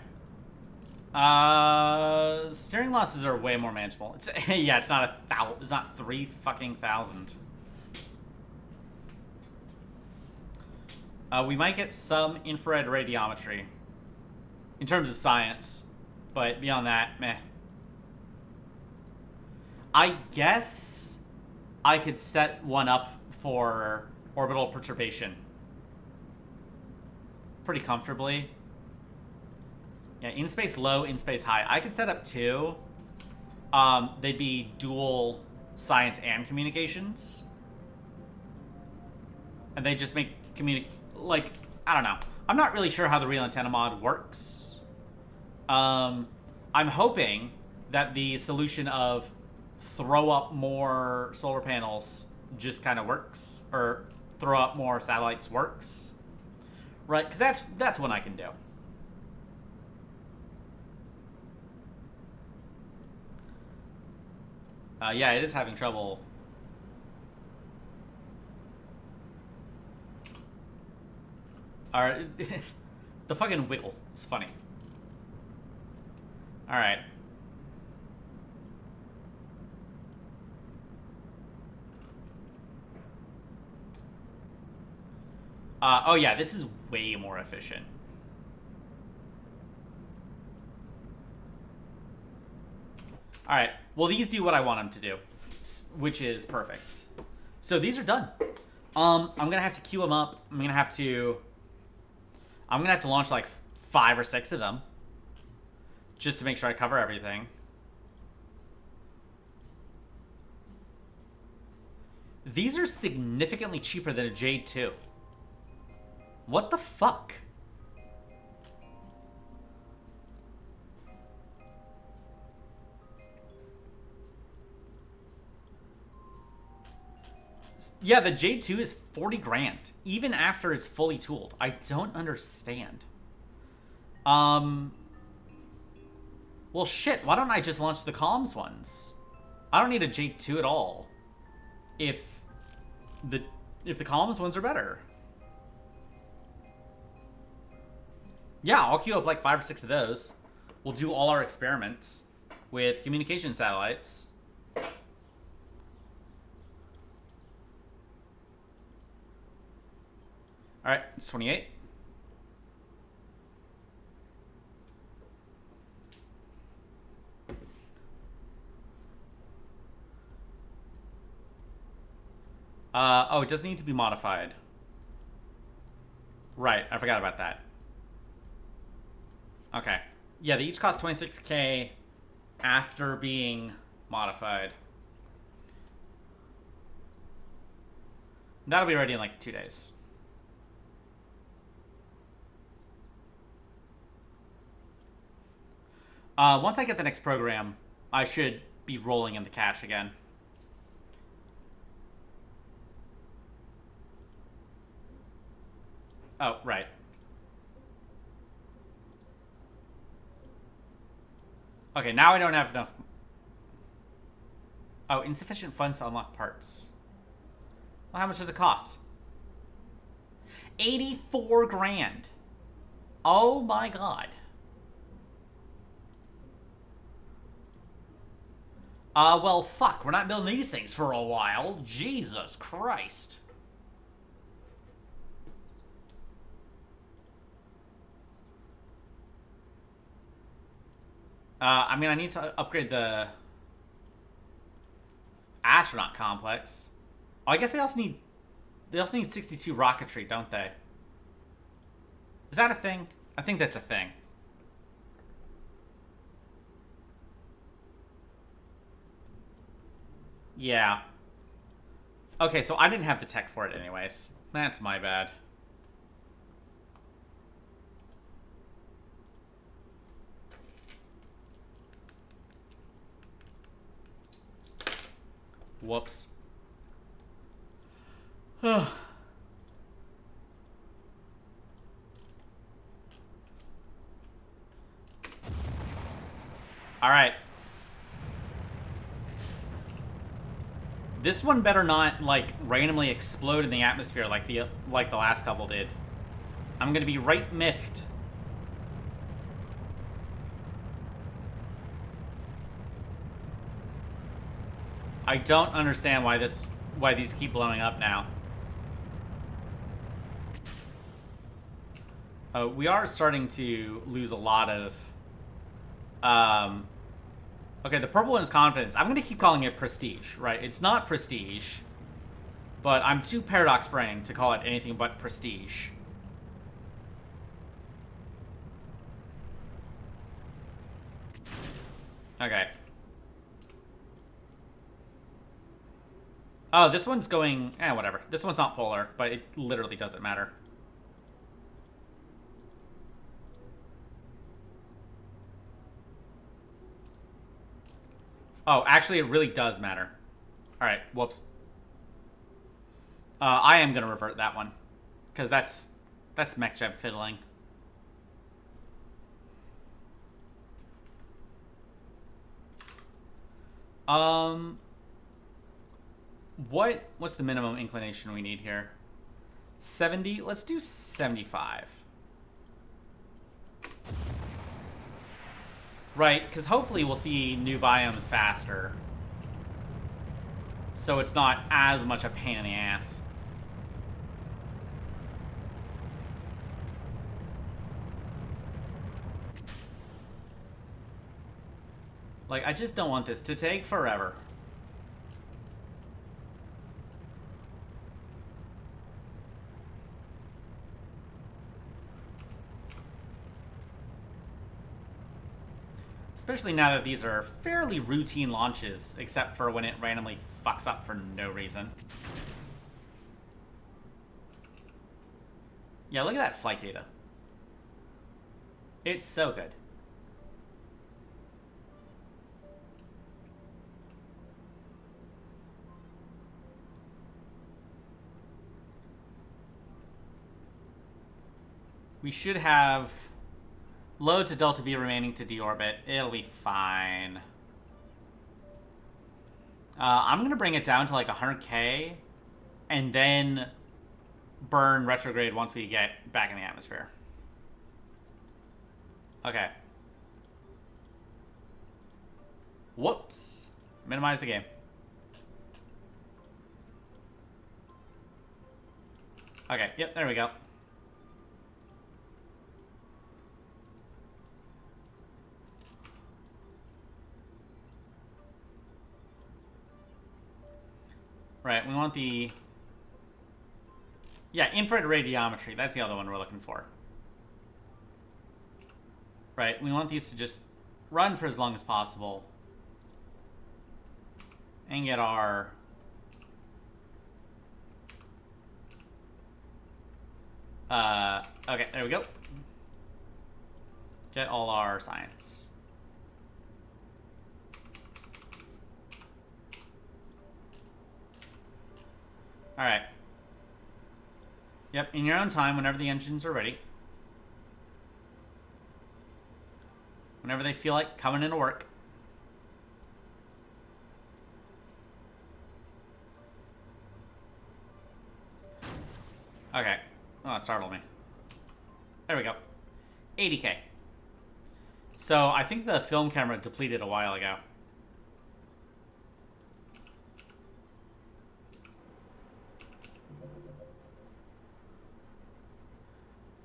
Steering losses are way more manageable. It's yeah, it's not it's not 3 fucking thousand. We might get some infrared radiometry in terms of science, but beyond that, meh. I guess I could set one up for orbital perturbation pretty comfortably. Yeah, in space low, in space high. I could set up 2. They'd be dual science and communications. And they just make like, I don't know. I'm not really sure how the real antenna mod works. I'm hoping that the solution of throw up more solar panels just kind of works, or throw up more satellites works, right? Because that's what I can do. Yeah, it is having trouble. Alright. The fucking wiggle. It's funny. Alright. Oh yeah, this is way more efficient. Alright. Well, these do what I want them to do, which is perfect. So these are done. I'm gonna have to queue them up. I'm gonna have to launch like 5 or 6 of them, just to make sure I cover everything. These are significantly cheaper than a Jade 2. What the fuck? Yeah, the Jade 2 is 40 grand, even after it's fully tooled. I don't understand. Well, shit, why don't I just launch the comms ones? I don't need a Jade 2 at all. If the comms ones are better. Yeah, I'll queue up like 5 or 6 of those. We'll do all our experiments with communication satellites. Alright, it's 28. Oh, it does need to be modified. Right, I forgot about that. Okay. Yeah, they each cost 26k after being modified. That'll be ready in like 2 days. Once I get the next program, I should be rolling in the cash again. Oh, right. Okay, now I don't have enough. Oh, insufficient funds to unlock parts. Well, how much does it cost? 84 grand. Oh my god. Well, fuck. We're not building these things for a while. Jesus Christ. I mean, I need to upgrade the astronaut complex. Oh, I guess they also need 62 rocketry, don't they? Is that a thing? I think that's a thing. Yeah. Okay, so I didn't have the tech for it anyways. That's my bad. Whoops. All right. This one better not, like, randomly explode in the atmosphere like the last couple did. I'm gonna be right miffed. I don't understand why these keep blowing up now. We are starting to lose a lot of... Okay, the purple one is confidence. I'm going to keep calling it prestige, right? It's not prestige, but I'm too paradox brain to call it anything but prestige. Okay. Oh, this one's going... whatever. This one's not polar, but it literally doesn't matter. Oh, actually, it really does matter. Alright, whoops. I am going to revert that one. Because that's MechJeb fiddling. What's the minimum inclination we need here? 70? Let's do 75. Right, because hopefully we'll see new biomes faster. So it's not as much a pain in the ass. Like, I just don't want this to take forever. Especially now that these are fairly routine launches, except for when it randomly fucks up for no reason. Yeah, look at that flight data. It's so good. We should have load to Delta V remaining to deorbit. It'll be fine. I'm going to bring it down to like 100k and then burn retrograde once we get back in the atmosphere. Okay. Whoops. Minimize the game. Okay, yep, there we go. Right, we want the... Yeah, infrared radiometry. That's the other one we're looking for. Right, we want these to just run for as long as possible. And get our... okay, there we go. Get all our science. Alright. Yep, in your own time, whenever the engines are ready. Whenever they feel like coming into work. Okay. Oh, it startled me. There we go. 80K. So I think the film camera depleted a while ago.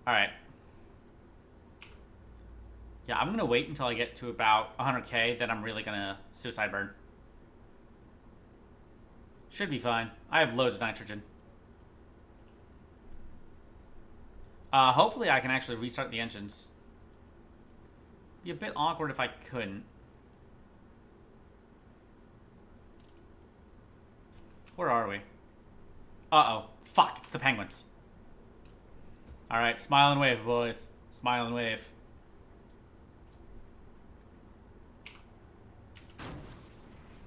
Alright. Yeah, I'm gonna wait until I get to about 100K, then I'm really gonna suicide burn. Should be fine. I have loads of nitrogen. Hopefully I can actually restart the engines. Be a bit awkward if I couldn't. Where are we? Uh-oh. Fuck, it's the penguins. Alright, smile and wave, boys. Smile and wave.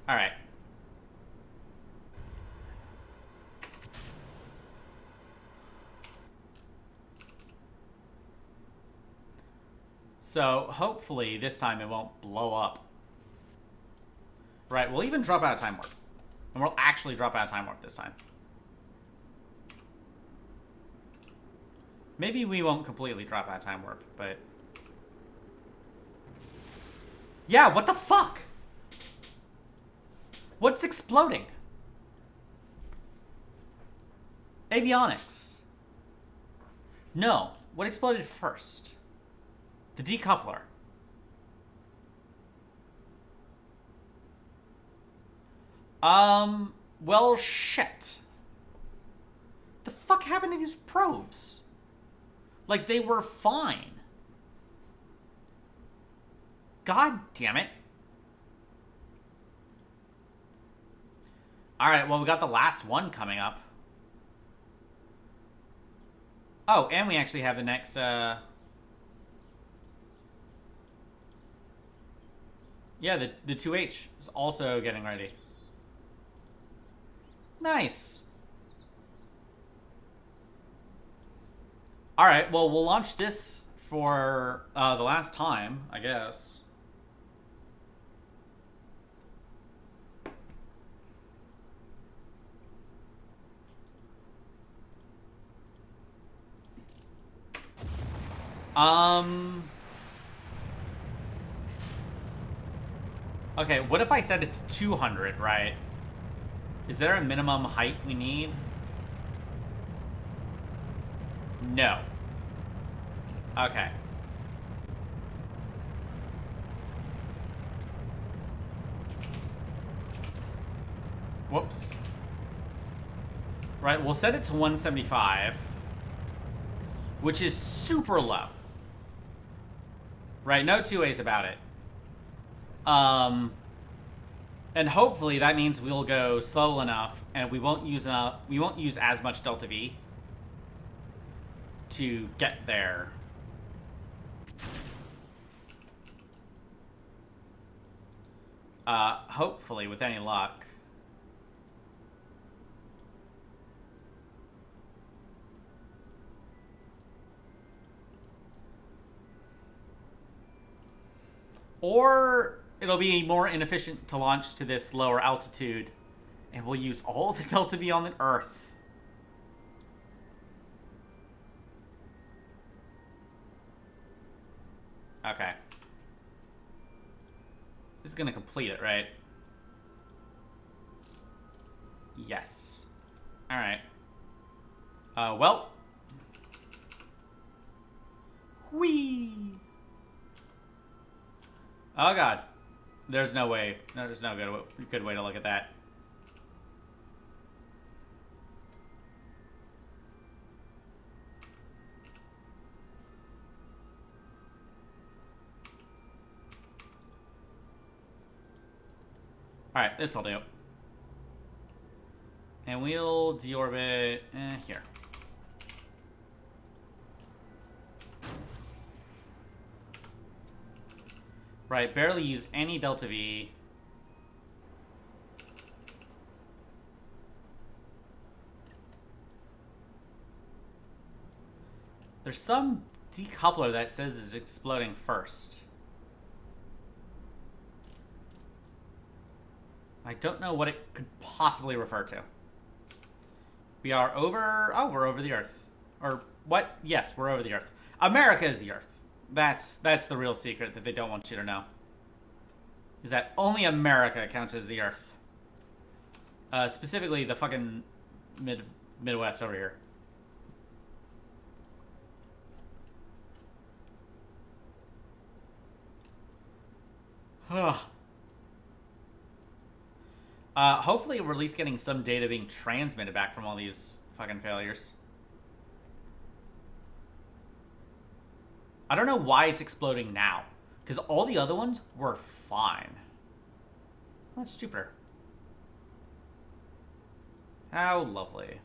Alright. So, hopefully, this time it won't blow up. Right, we'll even drop out of time warp. And we'll actually drop out of time warp this time. Maybe we won't completely drop out of time warp, but... Yeah, what the fuck? What's exploding? Avionics. No, what exploded first? The decoupler. Well, shit. The fuck happened to these probes? Like, they were fine. God damn it. Alright, well, we got the last one coming up. Oh, and we actually have the next, Yeah, the 2H is also getting ready. Nice. Alright, well, we'll launch this for the last time, I guess. Okay, what if I set it to 200, right? Is there a minimum height we need? No. Okay. Whoops. Right, we'll set it to 175, which is super low. Right, no two ways about it. And hopefully that means we'll go slow enough, and we won't use as much delta V to get there. Hopefully, with any luck. Or it'll be more inefficient to launch to this lower altitude, and we'll use all the delta V on the Earth. Okay. This is gonna complete it, right? Yes. Alright. Well. Whee! Oh god. There's no way. There's no good way to look at that. Alright, this'll do. And we'll deorbit here. Right, barely use any delta V. There's some decoupler that says is exploding first. I don't know what it could possibly refer to. We are over... Oh, we're over the Earth. Or What? Yes, we're over the Earth. America is the Earth. That's the real secret that they don't want you to know. Is that only America counts as the Earth. Specifically the fucking Midwest over here. Hopefully we're at least getting some data being transmitted back from all these fucking failures. I don't know why it's exploding now. Because all the other ones were fine. That's stupider. How lovely.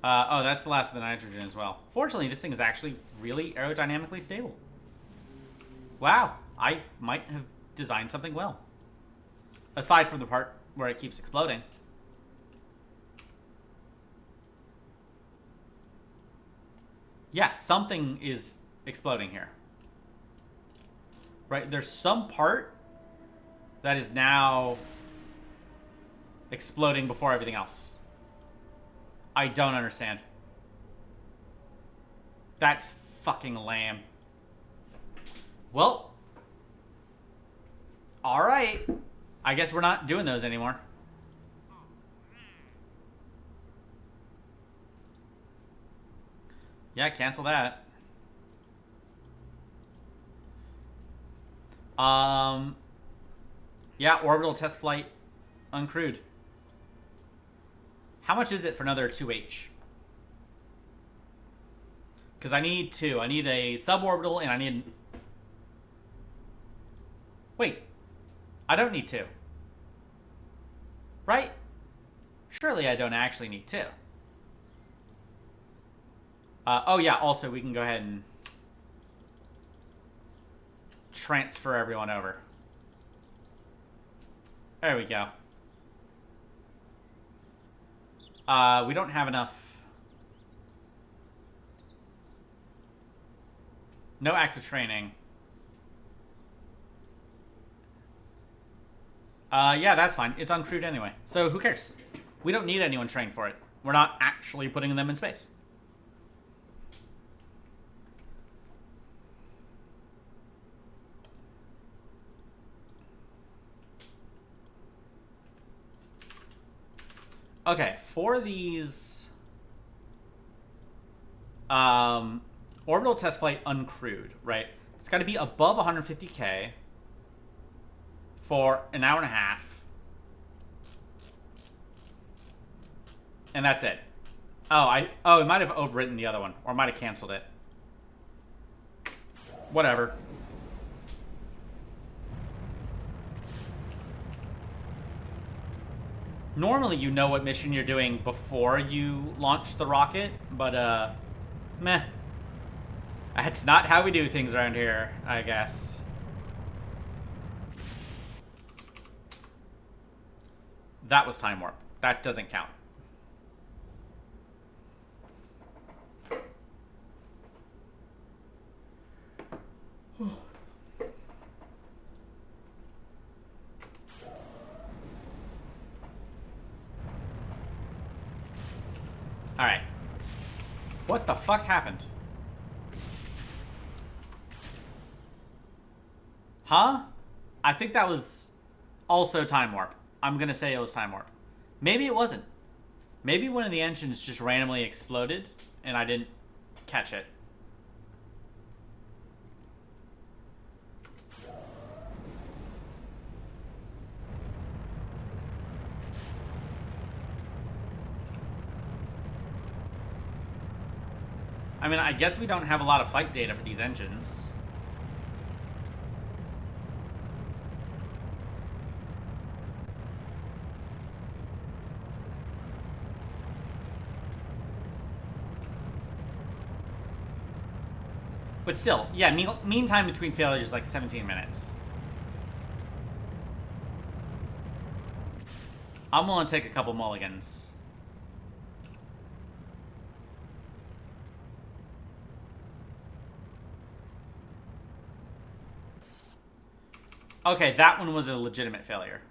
Oh, that's the last of the nitrogen as well. Fortunately, this thing is actually really aerodynamically stable. Wow, I might have designed something well. Aside from the part where it keeps exploding. Yes, something is exploding here. Right, there's some part that is now exploding before everything else. I don't understand. That's fucking lame. Well. Alright. I guess we're not doing those anymore. Yeah, cancel that. Yeah, orbital test flight uncrewed. How much is it for another 2H? Because I need two. I need a suborbital and I need... Wait. I don't need two. Right? Surely I don't actually need two. Oh yeah, also we can go ahead and transfer everyone over. There we go. We don't have enough. No active training. Yeah, that's fine. It's uncrewed anyway. So who cares? We don't need anyone trained for it. We're not actually putting them in space. Okay, for these orbital test flight uncrewed, right? It's got to be above 150K for an hour and a half. And that's it. Oh, we might have overwritten the other one, or might have canceled it. Whatever. Normally you know what mission you're doing before you launch the rocket, but meh. That's not how we do things around here, I guess. That was time warp. That doesn't count. Alright. What the fuck happened? Huh? I think that was also time warp. I'm gonna say it was time warp. Maybe it wasn't. Maybe one of the engines just randomly exploded and I didn't catch it. I mean, I guess we don't have a lot of flight data for these engines. But still, yeah, mean time between failures is like 17 minutes. I'm willing to take a couple mulligans. Okay, that one was a legitimate failure.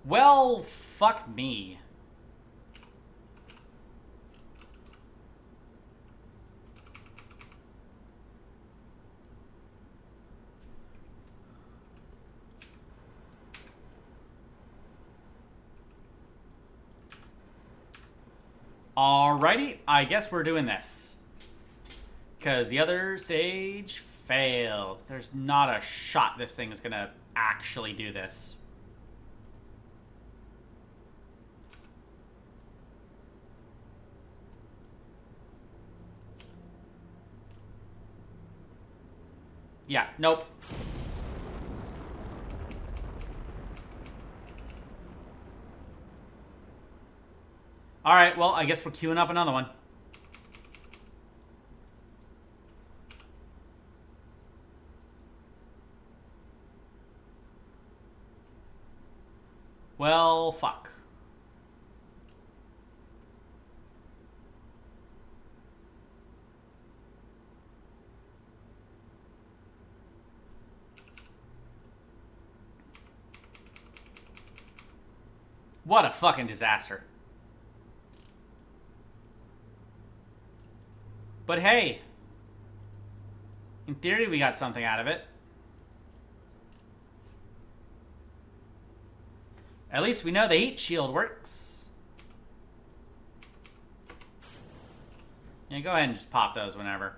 Well, fuck me. Alrighty, I guess we're doing this. Because the other stage failed. There's not a shot this thing is gonna actually do this. Yeah, nope. Alright, well, I guess we're queuing up another one. Well, fuck. What a fucking disaster. But hey, in theory, we got something out of it. At least we know the heat shield works. Yeah, go ahead and just pop those whenever.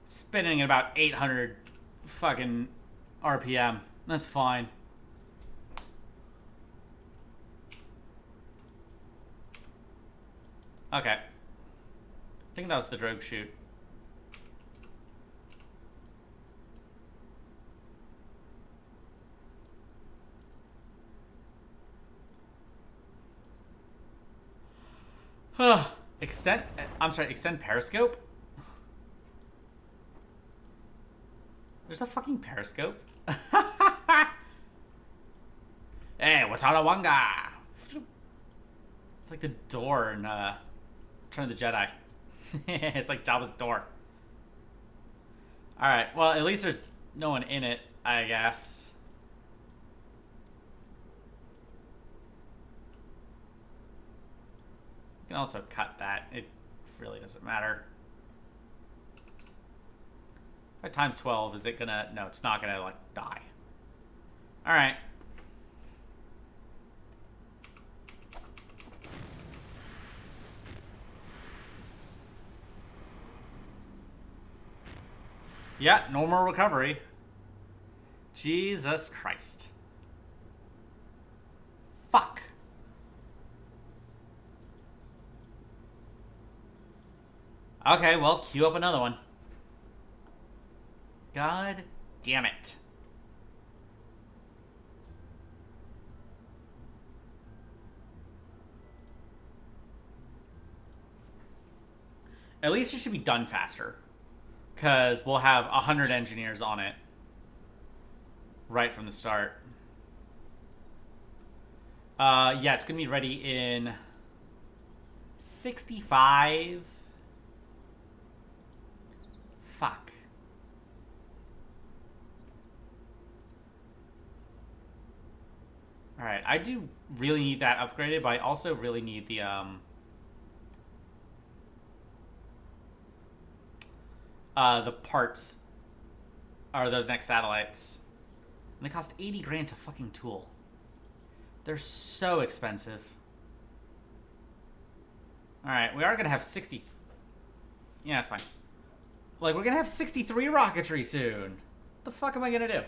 Spinning at about 800 fucking RPM. That's fine. Okay. I think that was the drogue chute. Extend periscope? There's a fucking periscope? Hey, what's on a wanga? It's like the door in Return of the Jedi. It's like Jabba's door. Alright, well, at least there's no one in it, I guess. You can also cut that. It really doesn't matter. At times 12, is it gonna... No, it's not gonna, like, die. Alright. Yeah, normal recovery. Jesus Christ. Fuck. Okay, well, queue up another one. God damn it. At least it should be done faster. Because we'll have 100 engineers on it. Right from the start. Yeah, it's going to be ready in 65. Fuck. Alright, I do really need that upgraded, but I also really need the parts are those next satellites. And they cost 80 grand to fucking tool. They're so expensive. Alright, we are going to have 60... Yeah, that's fine. Like, we're going to have 63 rocketry soon. What the fuck am I going to do?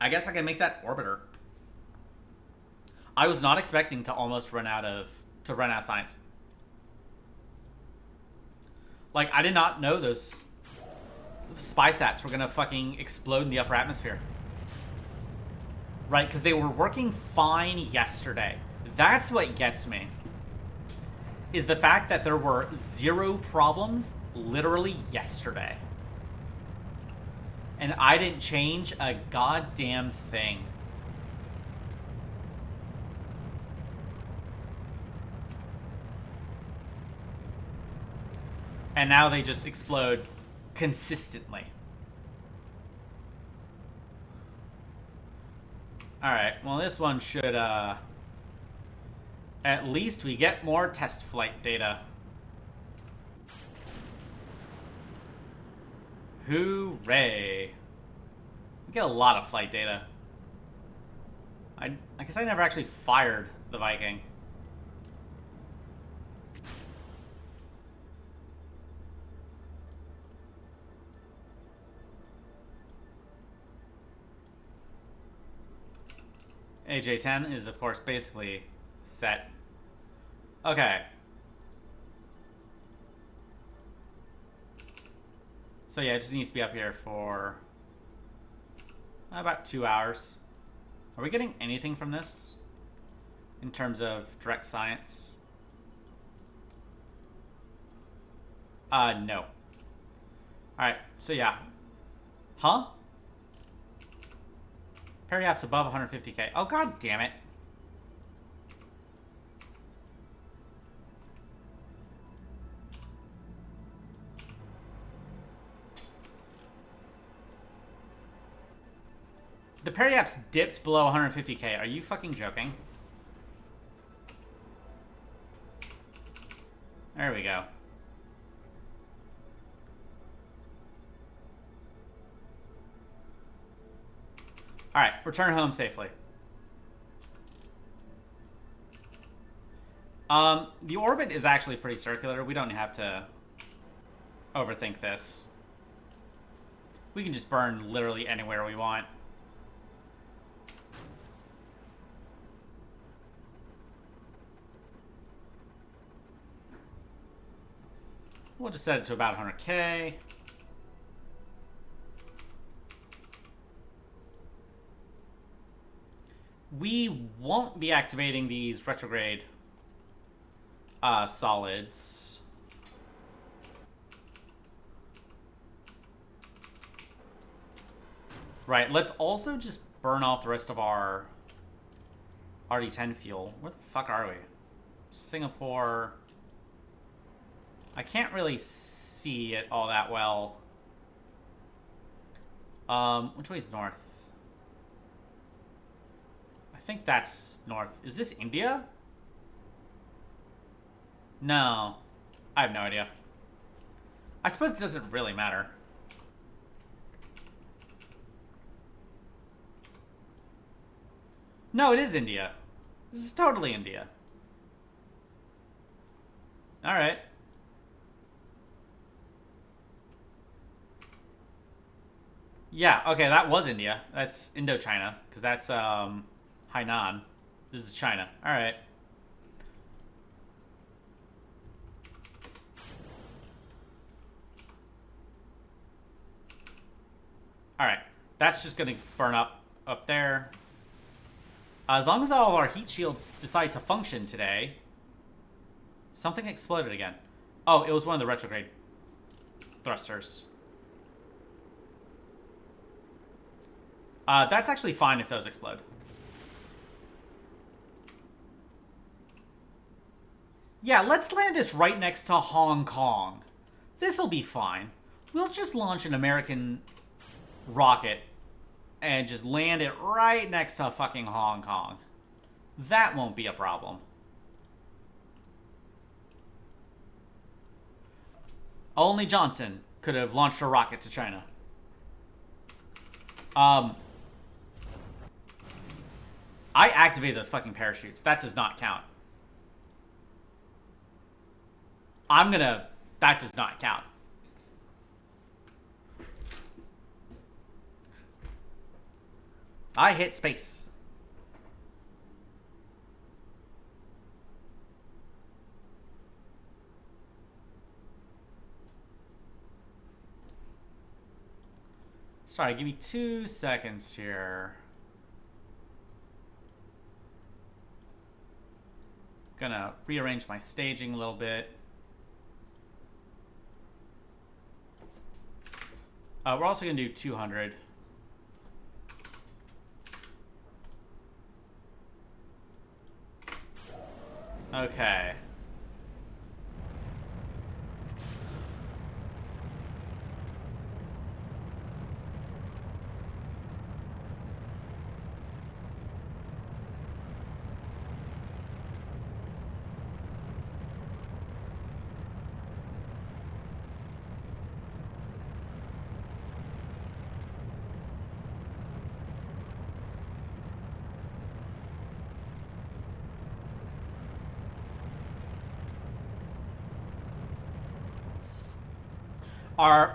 I guess I can make that orbiter. I was not expecting to almost run out of science. Like, I did not know those spy sats were gonna fucking explode in the upper atmosphere. Right, because they were working fine yesterday. That's what gets me. Is the fact that there were 0 problems literally yesterday. And I didn't change a goddamn thing. And now they just explode consistently. Alright, well this one should, at least we get more test flight data. Hooray. We get a lot of flight data. I guess I never actually fired the Viking. AJ-10 is, of course, basically set. Okay. So yeah, it just needs to be up here for about 2 hours. Are we getting anything from this in terms of direct science? No. Alright, so yeah. Huh? Periapt's above 150k. Oh, god damn it. The Periapt's dipped below 150k. Are you fucking joking? There we go. Alright, return home safely. The orbit is actually pretty circular. We don't have to overthink this. We can just burn literally anywhere we want. We'll just set it to about 100k. We won't be activating these retrograde solids. Right, let's also just burn off the rest of our RD-10 fuel. Where the fuck are we? Singapore. I can't really see it all that well. Which way is north? I think that's north. Is this India? No. I have no idea. I suppose it doesn't really matter. No, it is India. This is totally India. Alright. Yeah, okay, that was India. That's Indochina, because that's Hainan. This is China. Alright. Alright. That's just going to burn up there. As long as all of our heat shields decide to function today. Something exploded again. Oh, it was one of the retrograde thrusters. That's actually fine if those explode. Yeah, let's land this right next to Hong Kong. This'll be fine. We'll just launch an American rocket and just land it right next to fucking Hong Kong. That won't be a problem. Only Johnson could have launched a rocket to China. I activated those fucking parachutes. That does not count. That does not count. I hit space. Sorry, give me 2 seconds here. Gonna rearrange my staging a little bit. We're also going to do 200. Okay.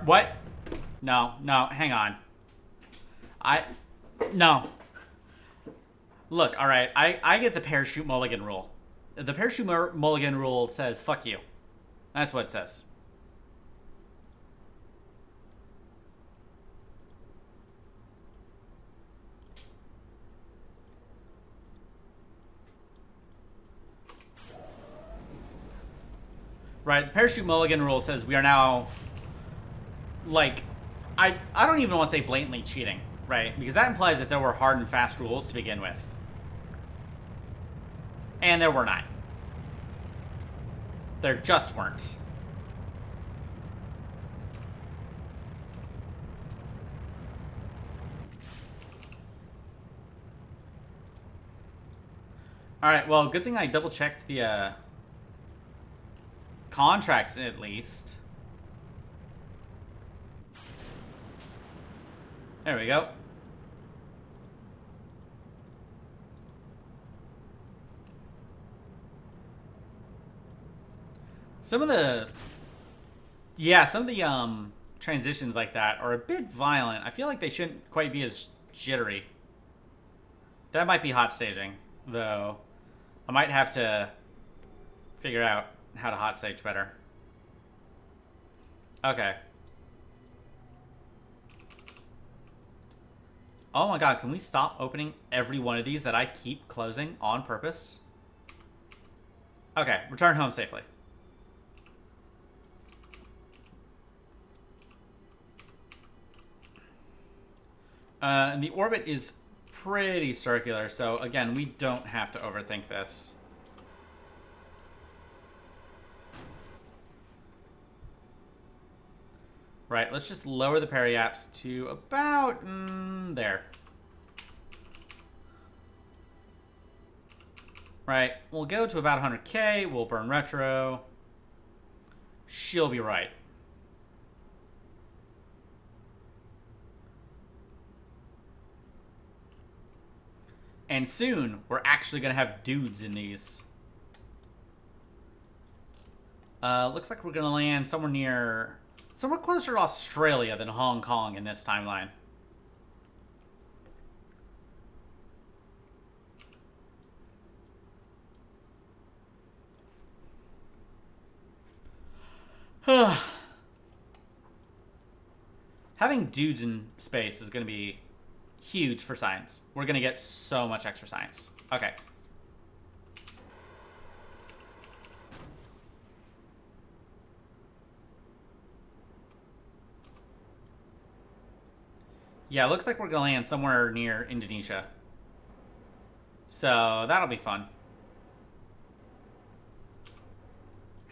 What? No, hang on. No. Look, alright, I get the parachute mulligan rule. The parachute mulligan rule says, fuck you. That's what it says. Right, the parachute mulligan rule says we are now, like, I don't even want to say blatantly cheating, right? Because that implies that there were hard and fast rules to begin with. And there were not. There just weren't. Alright, well, good thing I double-checked the, contracts, at least. There we go. Some of the transitions like that are a bit violent. I feel like they shouldn't quite be as jittery. That might be hot staging, though. I might have to figure out how to hot stage better. Okay. Oh my god, can we stop opening every one of these that I keep closing on purpose? Okay, return home safely. And the orbit is pretty circular, so again, we don't have to overthink this. Right, let's just lower the periaps to about there. Right, we'll go to about 100k, we'll burn retro. She'll be right. And soon, we're actually going to have dudes in these. Looks like we're going to land somewhere closer to Australia than Hong Kong in this timeline. Having dudes in space is going to be huge for science. We're going to get so much extra science. Okay. Yeah, looks like we're going to land somewhere near Indonesia. So, that'll be fun.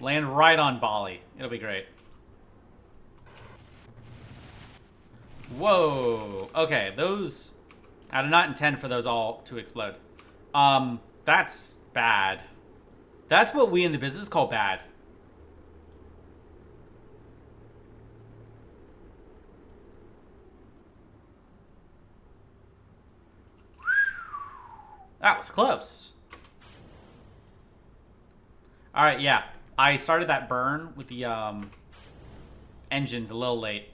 Land right on Bali. It'll be great. Whoa. Okay, those... I did not intend for those all to explode. That's bad. That's what we in the business call bad. That was close. Alright, yeah. I started that burn with the engines a little late.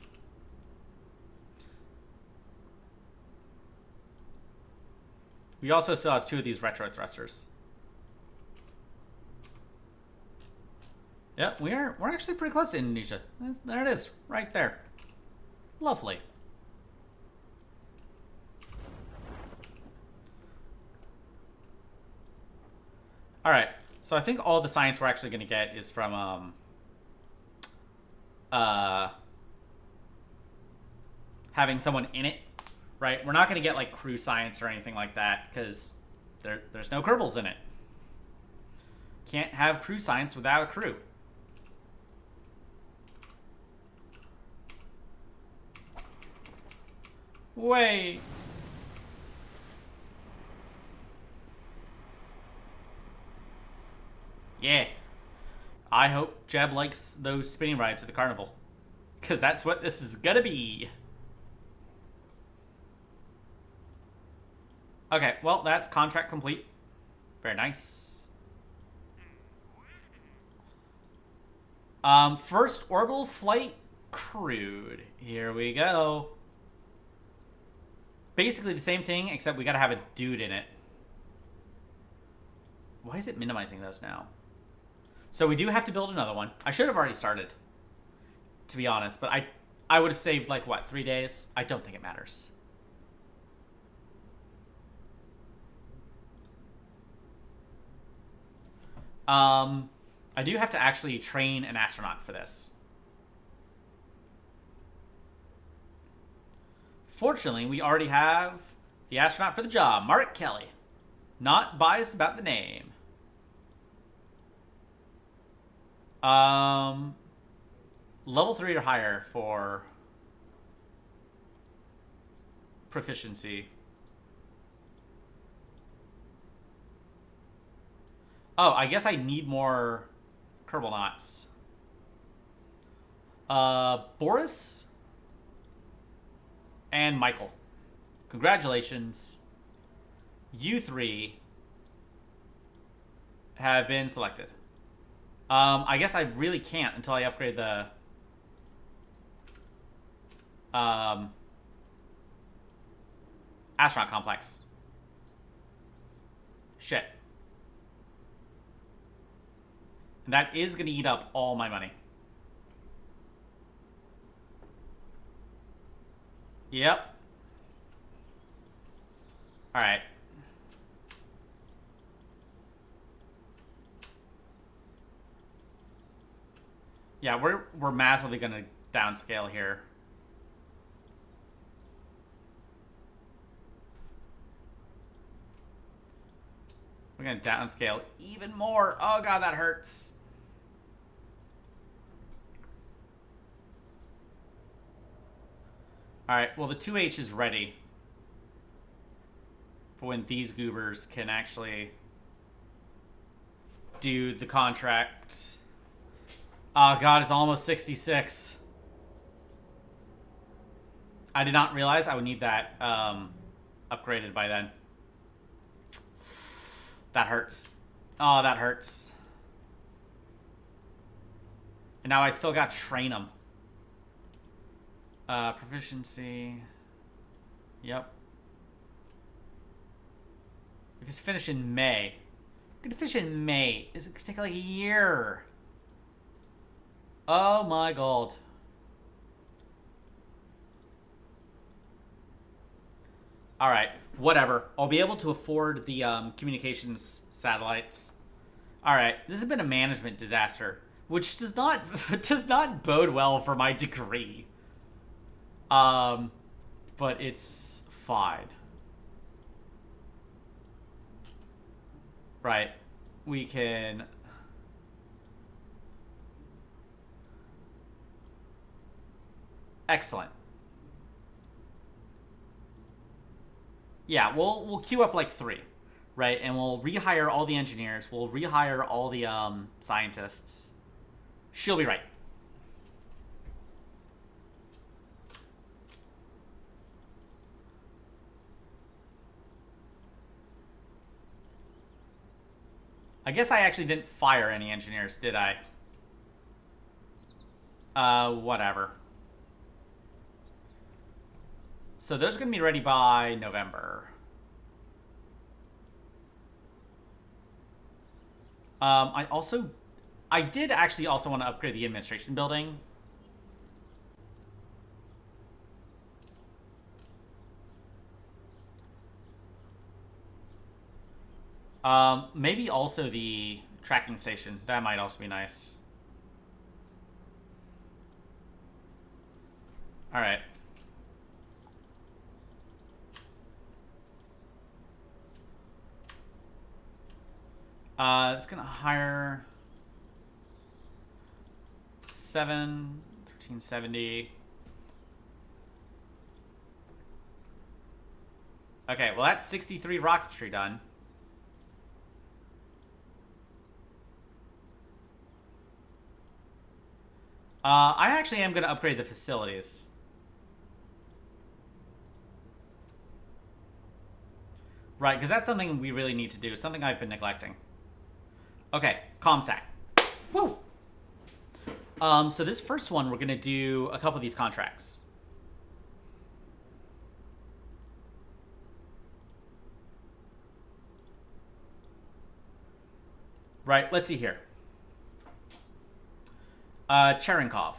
We also still have 2 of these retro thrusters. Yep, we're actually pretty close to Indonesia. There it is, right there. Lovely. Alright, so I think all the science we're actually going to get is from, having someone in it, right? We're not going to get like crew science or anything like that because there's no Kerbals in it. Can't have crew science without a crew. Wait. Yeah. I hope Jeb likes those spinning rides at the carnival. Because that's what this is gonna be. Okay, well, that's contract complete. Very nice. First orbital flight crewed. Here we go. Basically the same thing, except we gotta have a dude in it. Why is it minimizing those now? So we do have to build another one. I should have already started, to be honest, but I would have saved, like, what, 3 days? I don't think it matters. I do have to actually train an astronaut for this. Fortunately, we already have the astronaut for the job, Mark Kelly. Not biased about the name. Level 3 or higher for proficiency. Oh, I guess I need more Kerbal knots. Boris and Michael. Congratulations. You three have been selected. I guess I really can't until I upgrade the astronaut complex. Shit. And that is going to eat up all my money. Yep. Alright. Yeah, we're massively going to downscale here. We're going to downscale even more. Oh god, that hurts. Alright, well the 2H is ready for when these goobers can actually do the contract. Oh god, it's almost 66. I did not realize I would need that upgraded by then. That hurts. Oh, that hurts. And now I still got to train them. Proficiency. Yep. We can finish in May. We can finish in May. It's gonna take like a year. Oh my god. Alright, whatever. I'll be able to afford the communications satellites. Alright, this has been a management disaster, which does not does not bode well for my degree. But it's fine. Right. We can... Excellent. Yeah, we'll queue up like 3, right? And we'll rehire all the engineers. We'll rehire all the scientists. She'll be right. I guess I actually didn't fire any engineers, did I? Whatever. So those are going to be ready by November. I did actually also want to upgrade the administration building. Maybe also the tracking station. That might also be nice. Alright. It's gonna hire 1370. Okay, well that's 63 rocketry done. I actually am gonna upgrade the facilities. Right, because that's something we really need to do. It's something I've been neglecting. Okay, ComSat. Woo! So this first one, we're going to do a couple of these contracts. Right, let's see here. Cherenkov.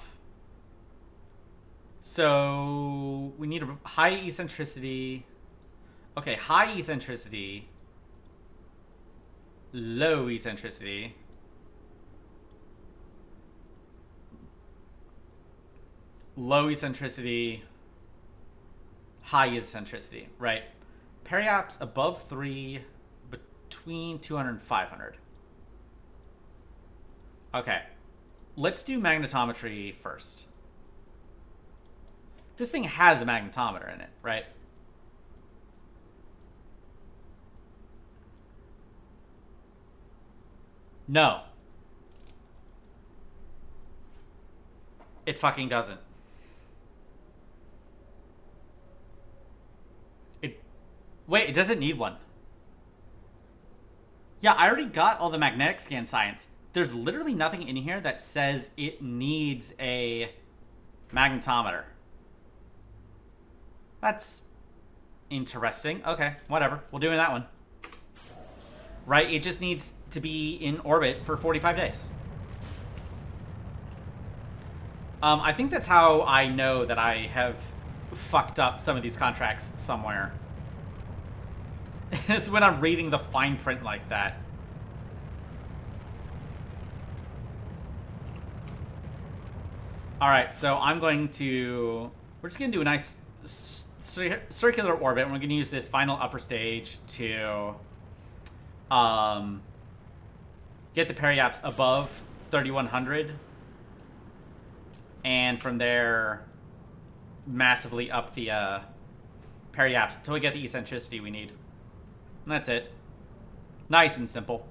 So we need a high eccentricity. Okay, high eccentricity. Low eccentricity. Low eccentricity. High eccentricity, right. Periaps above 3, between 200 and 500. Okay. Let's do magnetometry first. This thing has a magnetometer in it, right? No. It fucking doesn't. Wait, it doesn't need one. Yeah, I already got all the magnetic scan science. There's literally nothing in here that says it needs a magnetometer. That's interesting. Okay, whatever. We'll do that one. Right, it just needs to be in orbit for 45 days. I think that's how I know that I have fucked up some of these contracts somewhere. It's when I'm reading the fine print like that. Alright, so I'm going to... We're just going to do a nice circular orbit. And we're going to use this final upper stage to get the periaps above 3100. And from there, massively up the periaps until we get the eccentricity we need. And that's it. Nice and simple.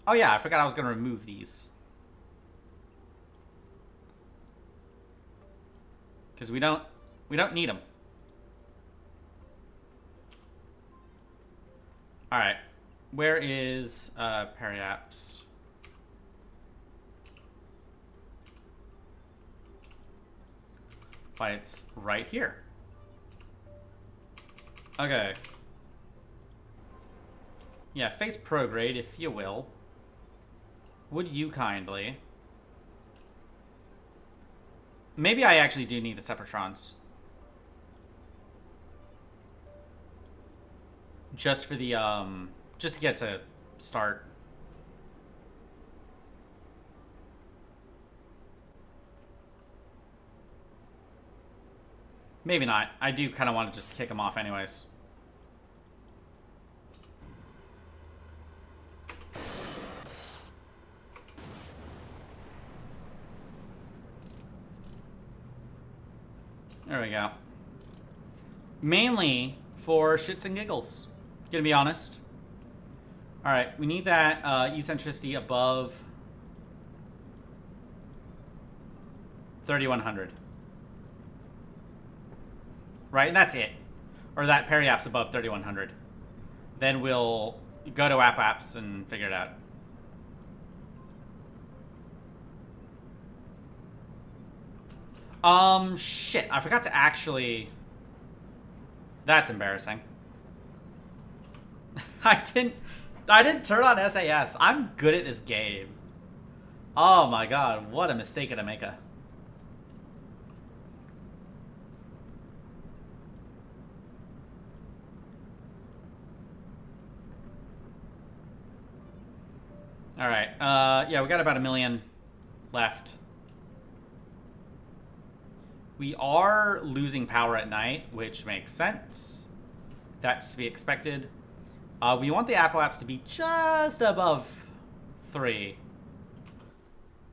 Oh yeah, I forgot I was going to remove these. Because we don't need them. Alright. Where is periaps? But it's right here. Okay. Yeah, face prograde, if you will. Would you kindly? Maybe I actually do need the Separatrons. Just for the, just to get to start. Maybe not. I do kind of want to just kick him off anyways. There we go. Mainly for shits and giggles. Gonna be honest. Alright, we need that eccentricity above 3100. Right, and that's it. Or that periaps above 3100. Then we'll go to apps and figure it out. Shit, I forgot to actually... That's embarrassing. I didn't turn on SAS. I'm good at this game. Oh my god, what a mistake to make a. Alright, yeah, we got about 1 million left. We are losing power at night, which makes sense. That's to be expected. We want the apoapse to be just above 3.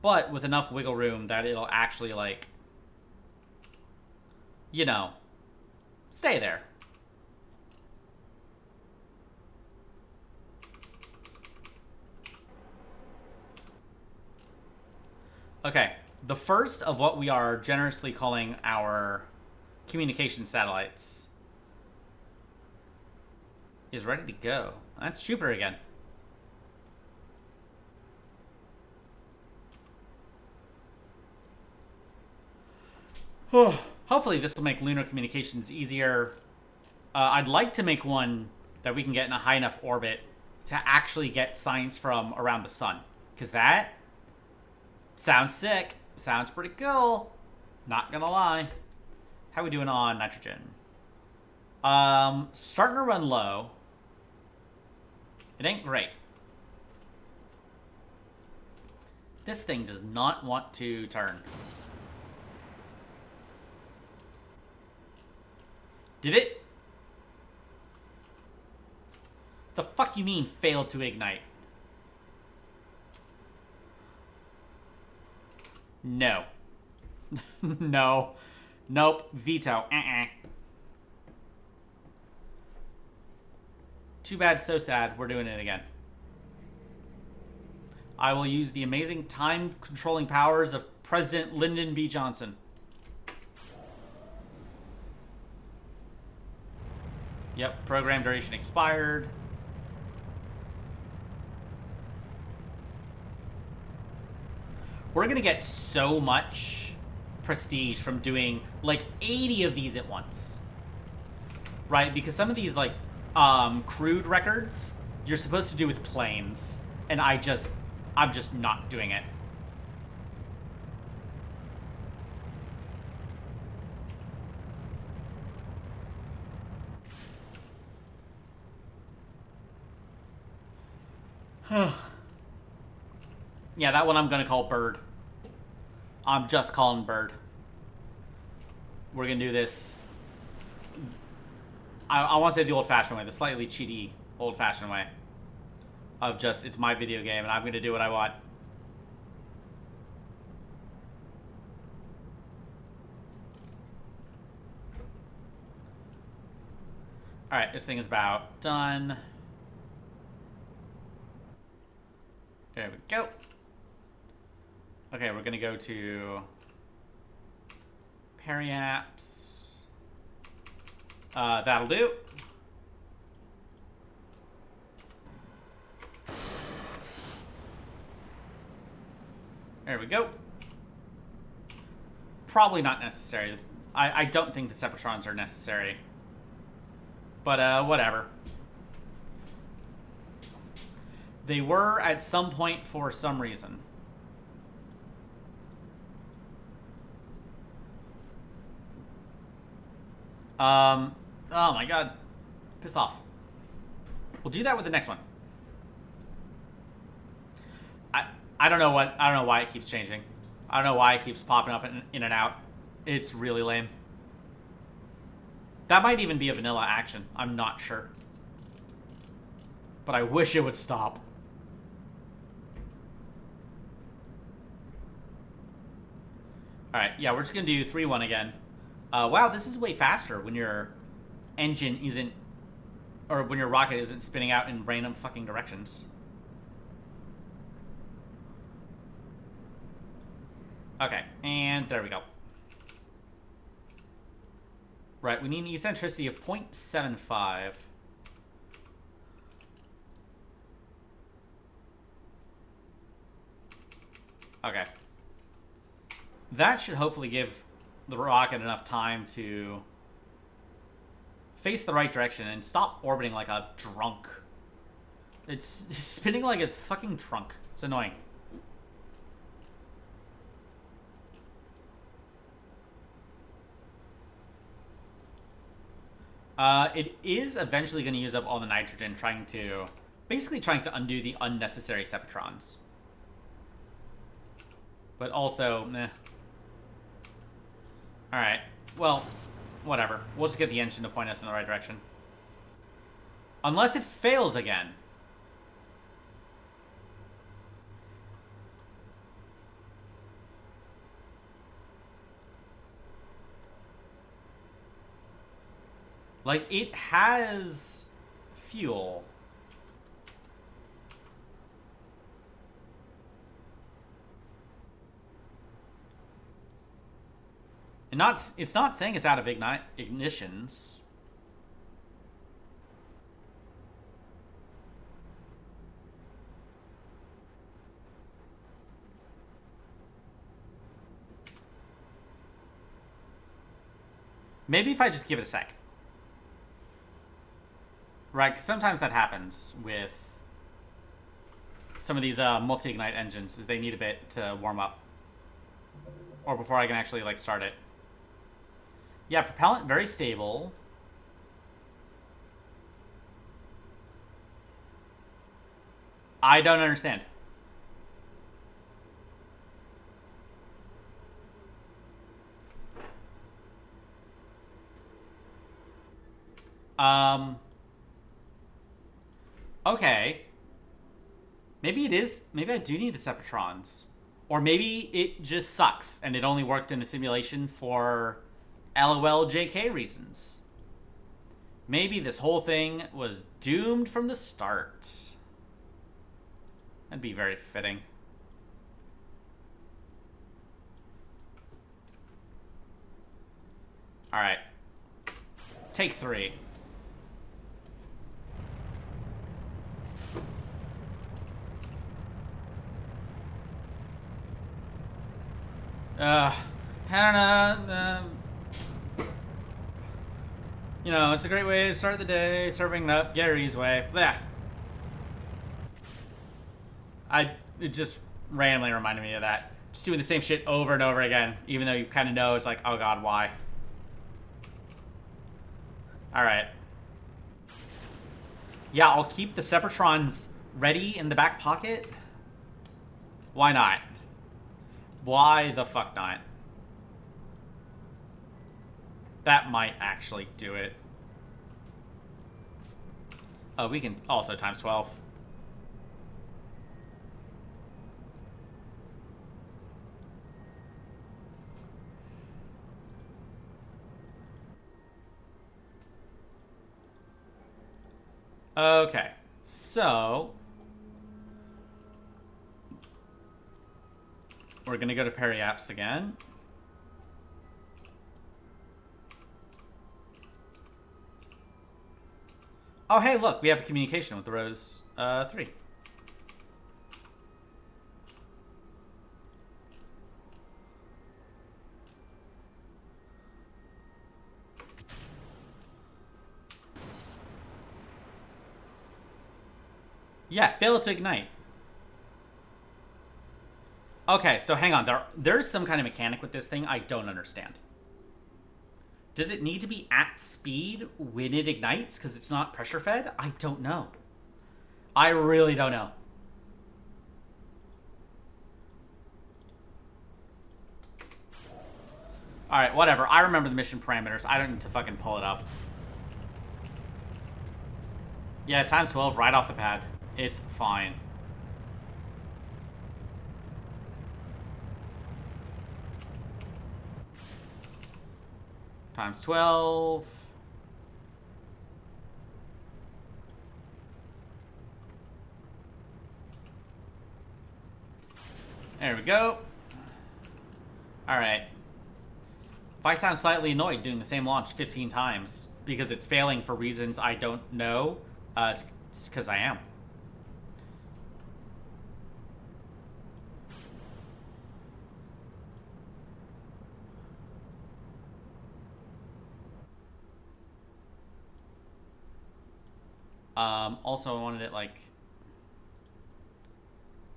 But with enough wiggle room that it'll actually, like, you know, stay there. Okay, the first of what we are generously calling our communication satellites is ready to go. That's Jupiter again. Hopefully this will make lunar communications easier. I'd like to make one that we can get in a high enough orbit to actually get science from around the sun. Because that sounds sick. Sounds pretty cool. Not gonna lie. How are we doing on nitrogen? Starting to run low. It ain't great. This thing does not want to turn. Did it? The fuck you mean failed to ignite? No. No. Nope. Veto. Too bad, so sad. We're doing it again. I will use the amazing time-controlling powers of President Lyndon B. Johnson. Yep, program duration expired. We're gonna get so much prestige from doing like 80 of these at once. Right? Because some of these like crude records you're supposed to do with planes, and I'm just not doing it. Yeah, that one I'm gonna call Bird. I'm just calling Bird. We're gonna do this. I want to say the old-fashioned way, the slightly cheaty old-fashioned way. Of just, it's my video game and I'm gonna do what I want. Alright, this thing is about done. There we go. Okay, we're gonna go to Periapps. That'll do. There we go. Probably not necessary. I don't think the Separatrons are necessary. But, whatever. They were at some point for some reason. Oh my god. Piss off. We'll do that with the next one. I don't know why it keeps changing. I don't know why it keeps popping up in and out. It's really lame. That might even be a vanilla action. I'm not sure. But I wish it would stop. Alright, yeah, we're just gonna do 3-1 again. Wow, this is way faster when your engine isn't... or when your rocket isn't spinning out in random fucking directions. Okay, and there we go. Right, we need an eccentricity of 0.75. Okay. That should hopefully give the rocket enough time to face the right direction and stop orbiting like a drunk. It's spinning like it's fucking drunk. It's annoying. It is eventually going to use up all the nitrogen, basically trying to undo the unnecessary Separatrons. But also, meh. Alright. Well, whatever. We'll just get the engine to point us in the right direction. Unless it fails again. Like, it has fuel. And it's not saying it's out of ignitions. Maybe if I just give it a sec. Right, because sometimes that happens with some of these multi-ignite engines, is they need a bit to warm up. Or before I can actually, like, start it. Yeah, propellant, very stable. I don't understand. Okay. Maybe it is. Maybe I do need the Separatrons. Or maybe it just sucks and it only worked in the simulation for LOL JK reasons. Maybe this whole thing was doomed from the start. That'd be very fitting. Alright. Take 3. I don't know. You know, it's a great way to start the day, serving up Gary's way. Blech. It just randomly reminded me of that. Just doing the same shit over and over again, even though you kind of know it's like, oh god, why? Alright. Yeah, I'll keep the Separatrons ready in the back pocket. Why not? Why the fuck not? That might actually do it. Oh, we can also times 12. Okay, so we're gonna go to Periapps again. Oh, hey, look, we have a communication with the Rose 3. Yeah, fail to ignite. Okay, so hang on. There's some kind of mechanic with this thing I don't understand. Does it need to be at speed when it ignites because it's not pressure fed? I don't know. I really don't know. Alright, whatever. I remember the mission parameters. I don't need to fucking pull it up. Yeah, times 12 right off the pad. It's fine. Times 12. There we go. Alright. If I sound slightly annoyed doing the same launch 15 times because it's failing for reasons I don't know, it's because I am. Also, I wanted it like...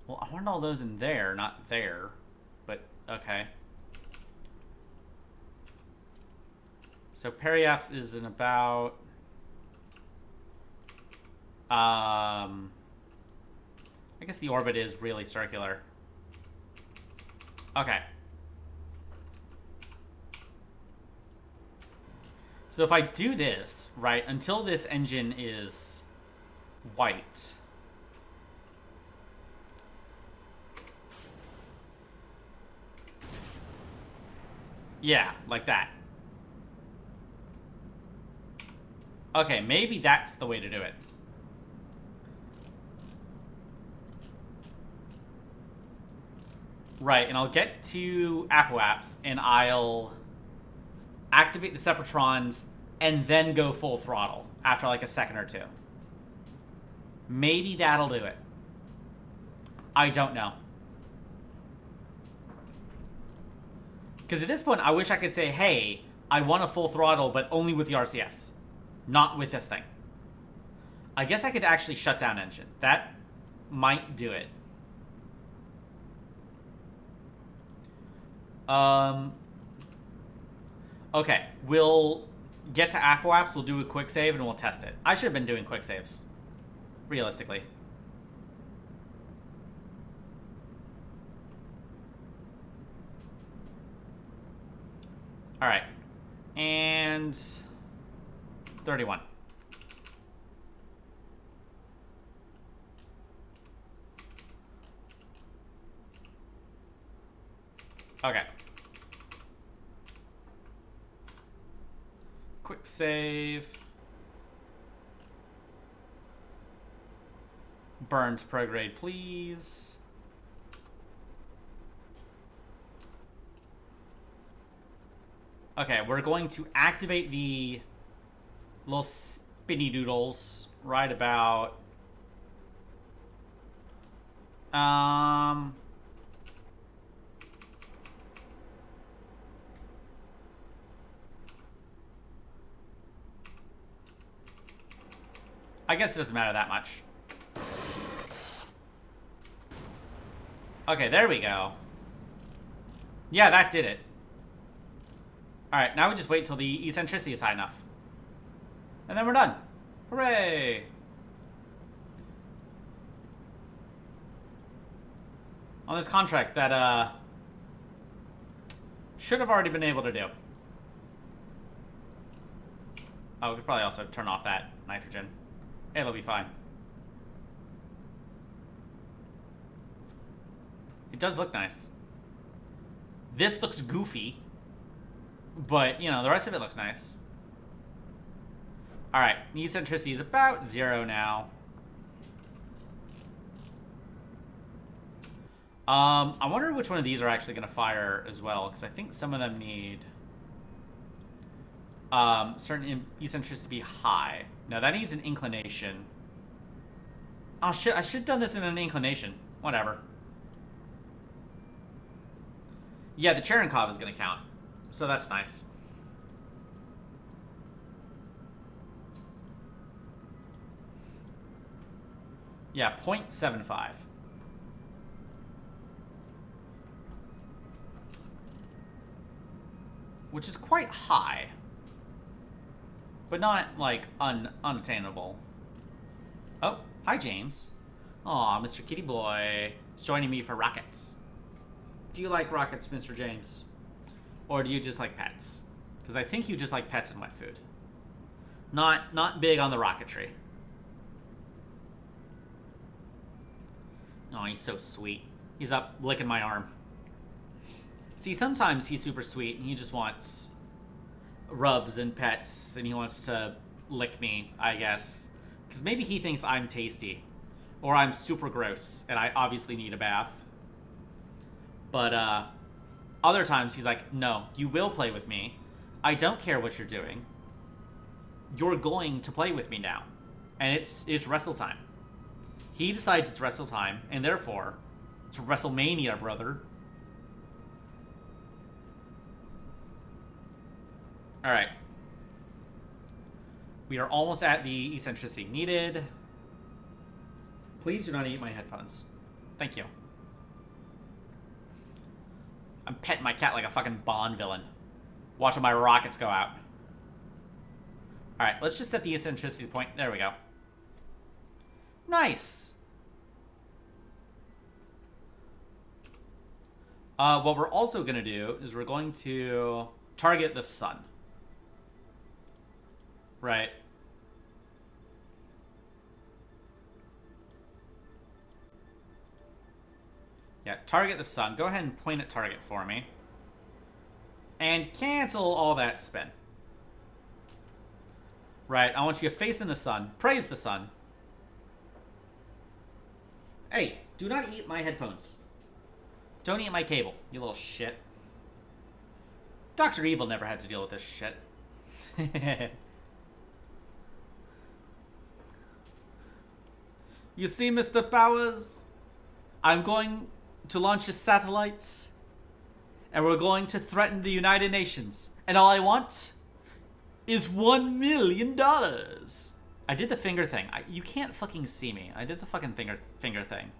Well, I wanted all those in there, not there. But, okay. So, Periapps is in about... I guess the orbit is really circular. Okay. So if I do this, right, until this engine is white. Yeah, like that. Okay, maybe that's the way to do it. Right, and I'll get to Apple and I'll activate the Separatrons and then go full throttle after like a second or two. Maybe that'll do it. I don't know. Because at this point, I wish I could say, hey, I want a full throttle, but only with the RCS. Not with this thing. I guess I could actually shut down engine. That might do it. Okay, we'll get to Apple Apps, we'll do a quick save, and we'll test it. I should have been doing quick saves, realistically. Alright. And 31. Okay. Quick save. Burns prograde, please. Okay, we're going to activate the little spinny doodles right about... I guess it doesn't matter that much. Okay, there we go. Yeah, that did it. Alright, now we just wait till the eccentricity is high enough. And then we're done. Hooray! On this contract that, should have already been able to do. Oh, we could probably also turn off that nitrogen. It'll be fine. It does look nice. This looks goofy. But, you know, the rest of it looks nice. Alright, eccentricity is about 0 now. I wonder which one of these are actually going to fire as well, because I think some of them need certain eccentricity to be high. No, that needs an inclination. Oh shit, I should have done this in an inclination. Whatever. Yeah, the Cherenkov is going to count. So that's nice. Yeah, 0.75. Which is quite high. But not, like, unattainable. Oh, hi, James. Aw, Mr. Kitty Boy is joining me for rockets. Do you like rockets, Mr. James? Or do you just like pets? Because I think you just like pets and wet food. Not big on the rocketry. Oh, he's so sweet. He's up licking my arm. See, sometimes he's super sweet and he just wants rubs and pets and he wants to lick me, I guess. Because maybe he thinks I'm tasty. Or I'm super gross and I obviously need a bath. But, other times he's like, no, you will play with me. I don't care what you're doing. You're going to play with me now. And it's wrestle time. He decides it's wrestle time, and therefore, it's WrestleMania, brother. Alright. We are almost at the eccentricity needed. Please do not eat my headphones. Thank you. I'm petting my cat like a fucking Bond villain. Watching my rockets go out. Alright, let's just set the eccentricity point. There we go. Nice! What we're also going to do is we're going to target the sun. Right. Yeah, target the sun. Go ahead and point at target for me. And cancel all that spin. Right, I want you to face in the sun. Praise the sun. Hey, do not eat my headphones. Don't eat my cable, you little shit. Dr. Evil never had to deal with this shit. You see, Mr. Powers? I'm going to launch a satellite. And we're going to threaten the United Nations. And all I want is $1 million. I did the finger thing. You can't fucking see me. I did the fucking finger thing.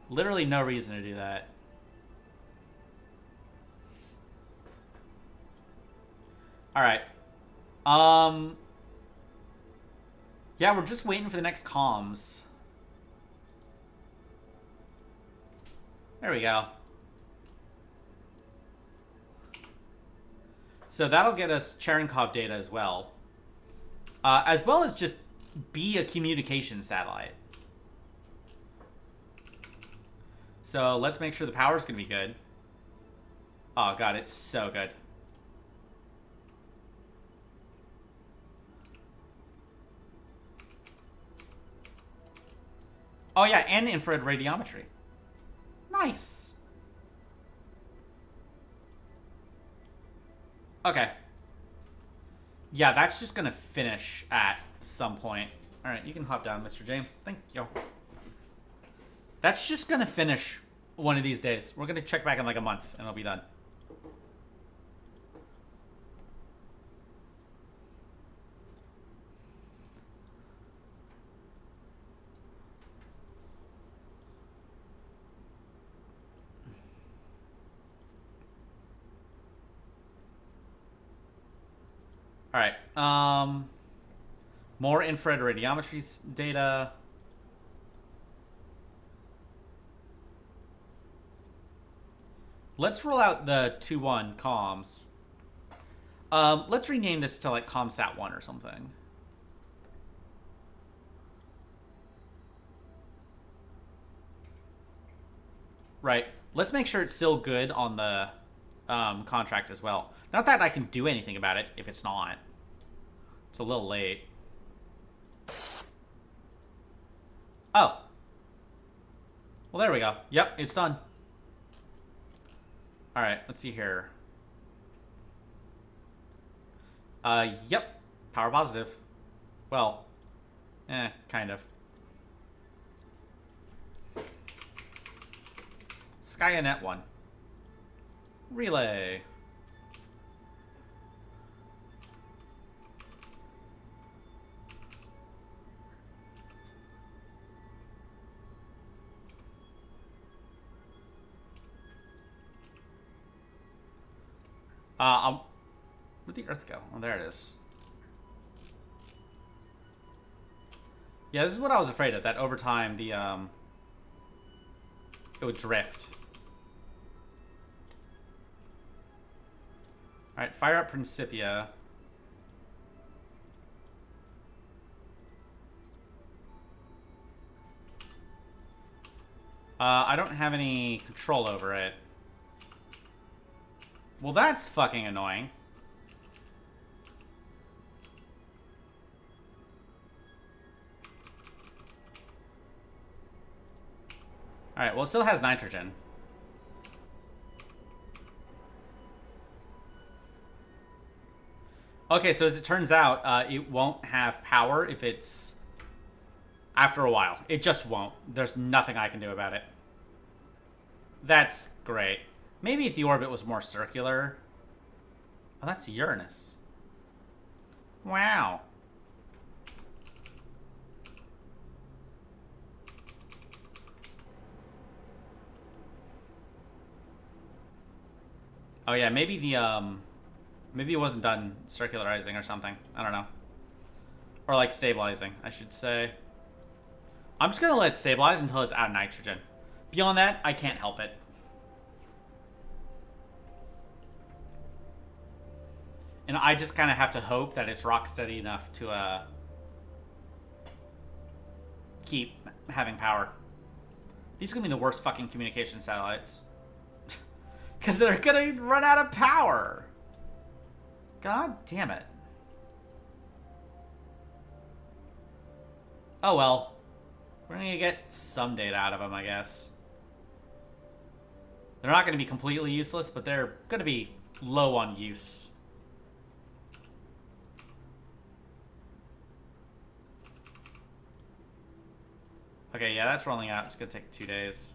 Literally no reason to do that. Alright. Yeah, we're just waiting for the next comms. There we go. So that'll get us Cherenkov data as well as just be a communication satellite. So let's make sure the power's gonna be good. Oh god, it's so good. Oh yeah, and infrared radiometry. Nice. Okay. Yeah, that's just gonna finish at some point. Alright, you can hop down, Mr. James. Thank you. That's just gonna finish one of these days. We're gonna check back in like a month, and it'll be done. Alright, more infrared radiometry data. Let's roll out the 2-1 comms. Let's rename this to like ComSat 1 or something. Right. Let's make sure it's still good on the contract as well. Not that I can do anything about it if it's not. It's a little late. Oh. Well, there we go. Yep, it's done. Alright, let's see here. Yep. Power positive. Well, kind of. Skynet 1. Relay. Where'd the Earth go? Oh, there it is. Yeah, this is what I was afraid of, that over time, the, it would drift. Alright, fire up Principia. I don't have any control over it. Well, that's fucking annoying. Alright, well, it still has nitrogen. Okay, so as it turns out, it won't have power if it's... After a while. It just won't. There's nothing I can do about it. That's great. Maybe if the orbit was more circular. Oh, that's Uranus. Wow. Oh yeah, maybe the maybe it wasn't done circularizing or something. I don't know. Or like stabilizing, I should say. I'm just gonna let it stabilize until it's out of nitrogen. Beyond that, I can't help it. And I just kind of have to hope that it's rock steady enough to keep having power. These are going to be the worst fucking communication satellites. Because they're going to run out of power. God damn it. Oh well. We're going to get some data out of them, I guess. They're not going to be completely useless, but they're going to be low on use. Okay, yeah, that's rolling out. It's going to take 2 days.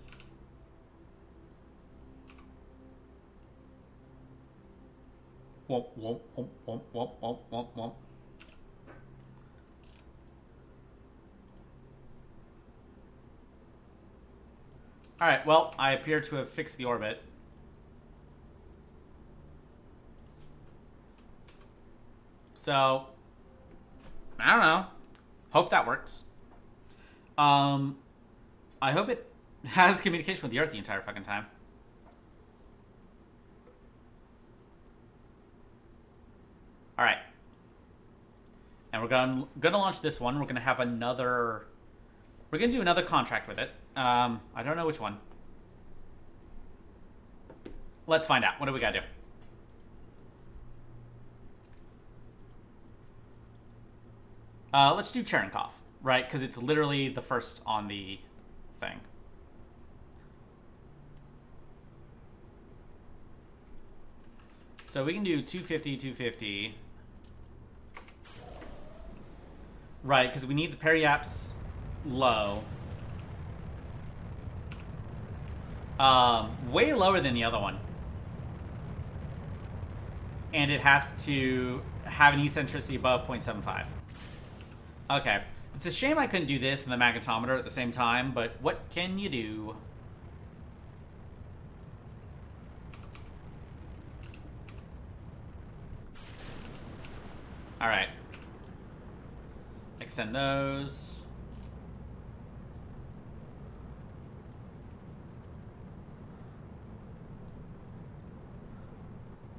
Womp, womp, womp, womp, womp, womp, womp, womp. Alright, well, I appear to have fixed the orbit. So, I don't know. Hope that works. I hope it has communication with the Earth the entire fucking time. Alright. And we're gonna launch this one. We're gonna have another... We're gonna do another contract with it. I don't know which one. Let's find out. What do we gotta do? Let's do Cherenkov, right? Because it's literally the first on the thing. So we can do 250, 250. Right, because we need the periaps low. Way lower than the other one. And it has to have an eccentricity above 0.75. Okay. It's a shame I couldn't do this and the magnetometer at the same time, but what can you do? Alright. Extend those.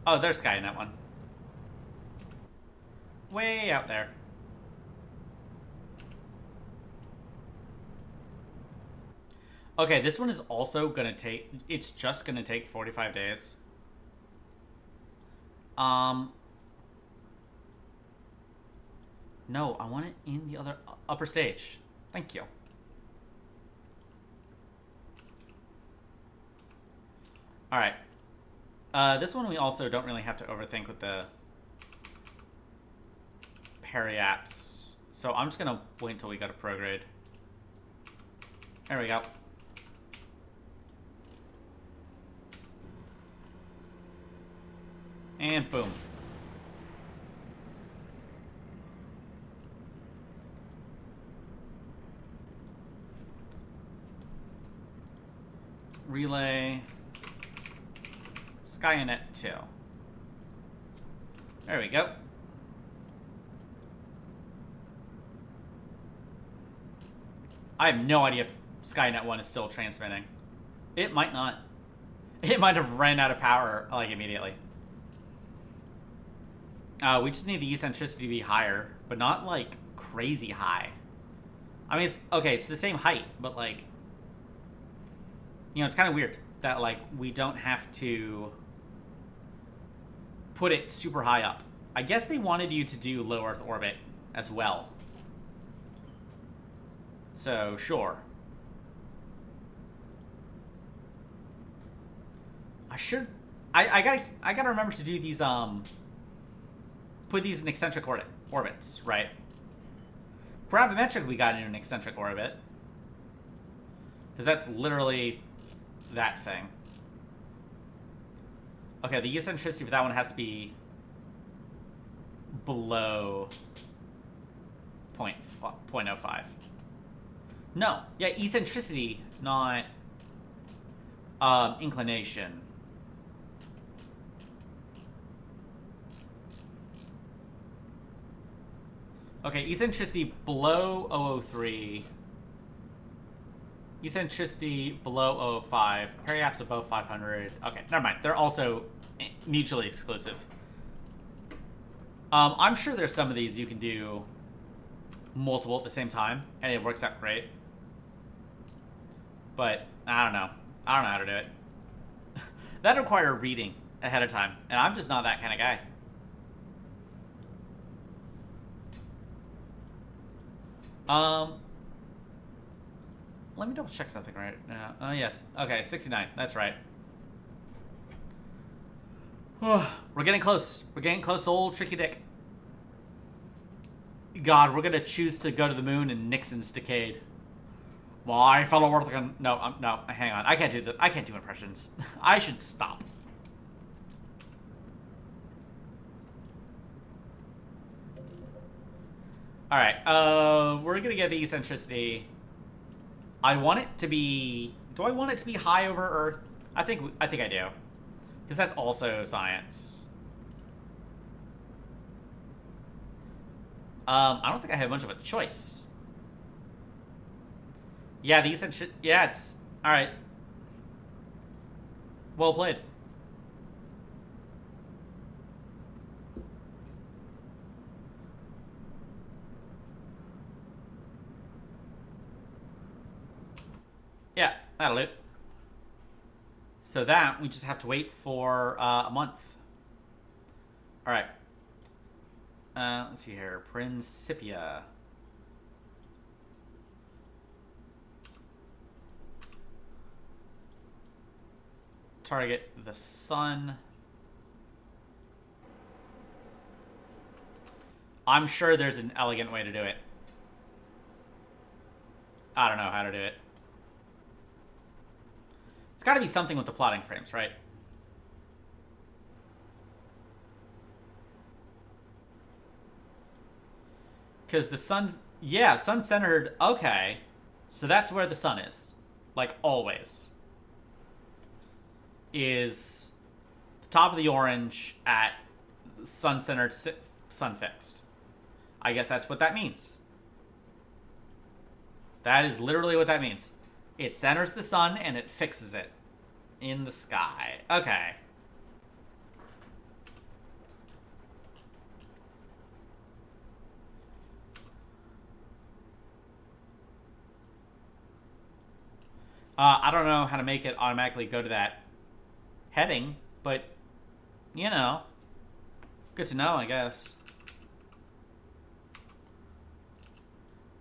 Oh, there's Skynet one. Way out there. Okay, this one is also gonna take... It's just gonna take 45 days. No, I want it in the other upper stage. Thank you. Alright. This one we also don't really have to overthink with the periaps. So I'm just gonna wait until we go to prograde. There we go. And boom. Relay. Skynet 2. There we go. I have no idea if Skynet 1 is still transmitting. It might not. It might have ran out of power, like, immediately. We just need the eccentricity to be higher, but not, like, crazy high. I mean, it's... Okay, it's the same height, but, like... You know, it's kind of weird that, like, we don't have to put it super high up. I guess they wanted you to do low Earth orbit as well. So, sure. I should... I gotta remember to do these, put these in eccentric orbits, right? Gravimetric we got in an eccentric orbit. Because that's literally that thing. Okay, the eccentricity for that one has to be below 0.05. No, yeah, eccentricity, not inclination. Okay, eccentricity below 003. Eccentricity below 005. Periaps above 500. Okay, never mind. They're also mutually exclusive. I'm sure there's some of these you can do multiple at the same time, and it works out great. But I don't know. I don't know how to do it. That require reading ahead of time, and I'm just not that kind of guy. Let me double check something right now. Oh, yes. Okay, 69. That's right. We're getting close. We're getting close, old Tricky Dick. God, we're gonna choose to go to the moon and Nixon's decayed. My fellow Earthers. No, no, hang on. I can't do that. I can't do impressions. I should stop. Alright, we're gonna get the eccentricity. I want it to be... Do I want it to be high over Earth? I think I do. Because that's also science. I don't think I have much of a choice. Yeah, the eccentricity... Yeah, it's... Alright. Well played. Yeah, that'll do. So that, we just have to wait for a month. Alright. Let's see here. Principia. Target the sun. I'm sure there's an elegant way to do it. I don't know how to do it. It's got to be something with the plotting frames, right? Because the sun... Yeah, sun-centered... Okay. So that's where the sun is. Like, always. Is the top of the orange at sun-centered, sun-fixed. I guess that's what that means. That is literally what that means. It centers the sun and it fixes it in the sky. Okay. I don't know how to make it automatically go to that heading, but, you know, good to know, I guess.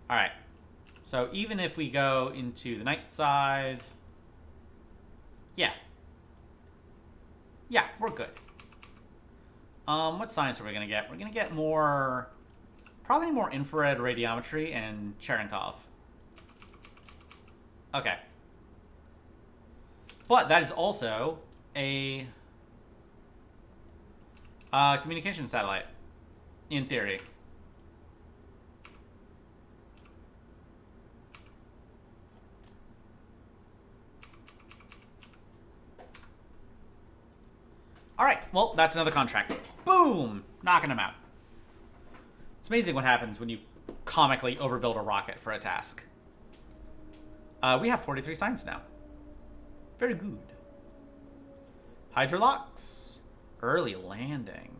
Alright. So even if we go into the night side... Yeah. Yeah, we're good. What science are we going to get? We're going to get more... Probably more infrared radiometry and Cherenkov. Okay. But that is also a communication satellite, in theory. Alright, well, that's another contract. Boom! Knocking them out. It's amazing what happens when you comically overbuild a rocket for a task. We have 43 science now. Very good. Hydrolocks. Early landing.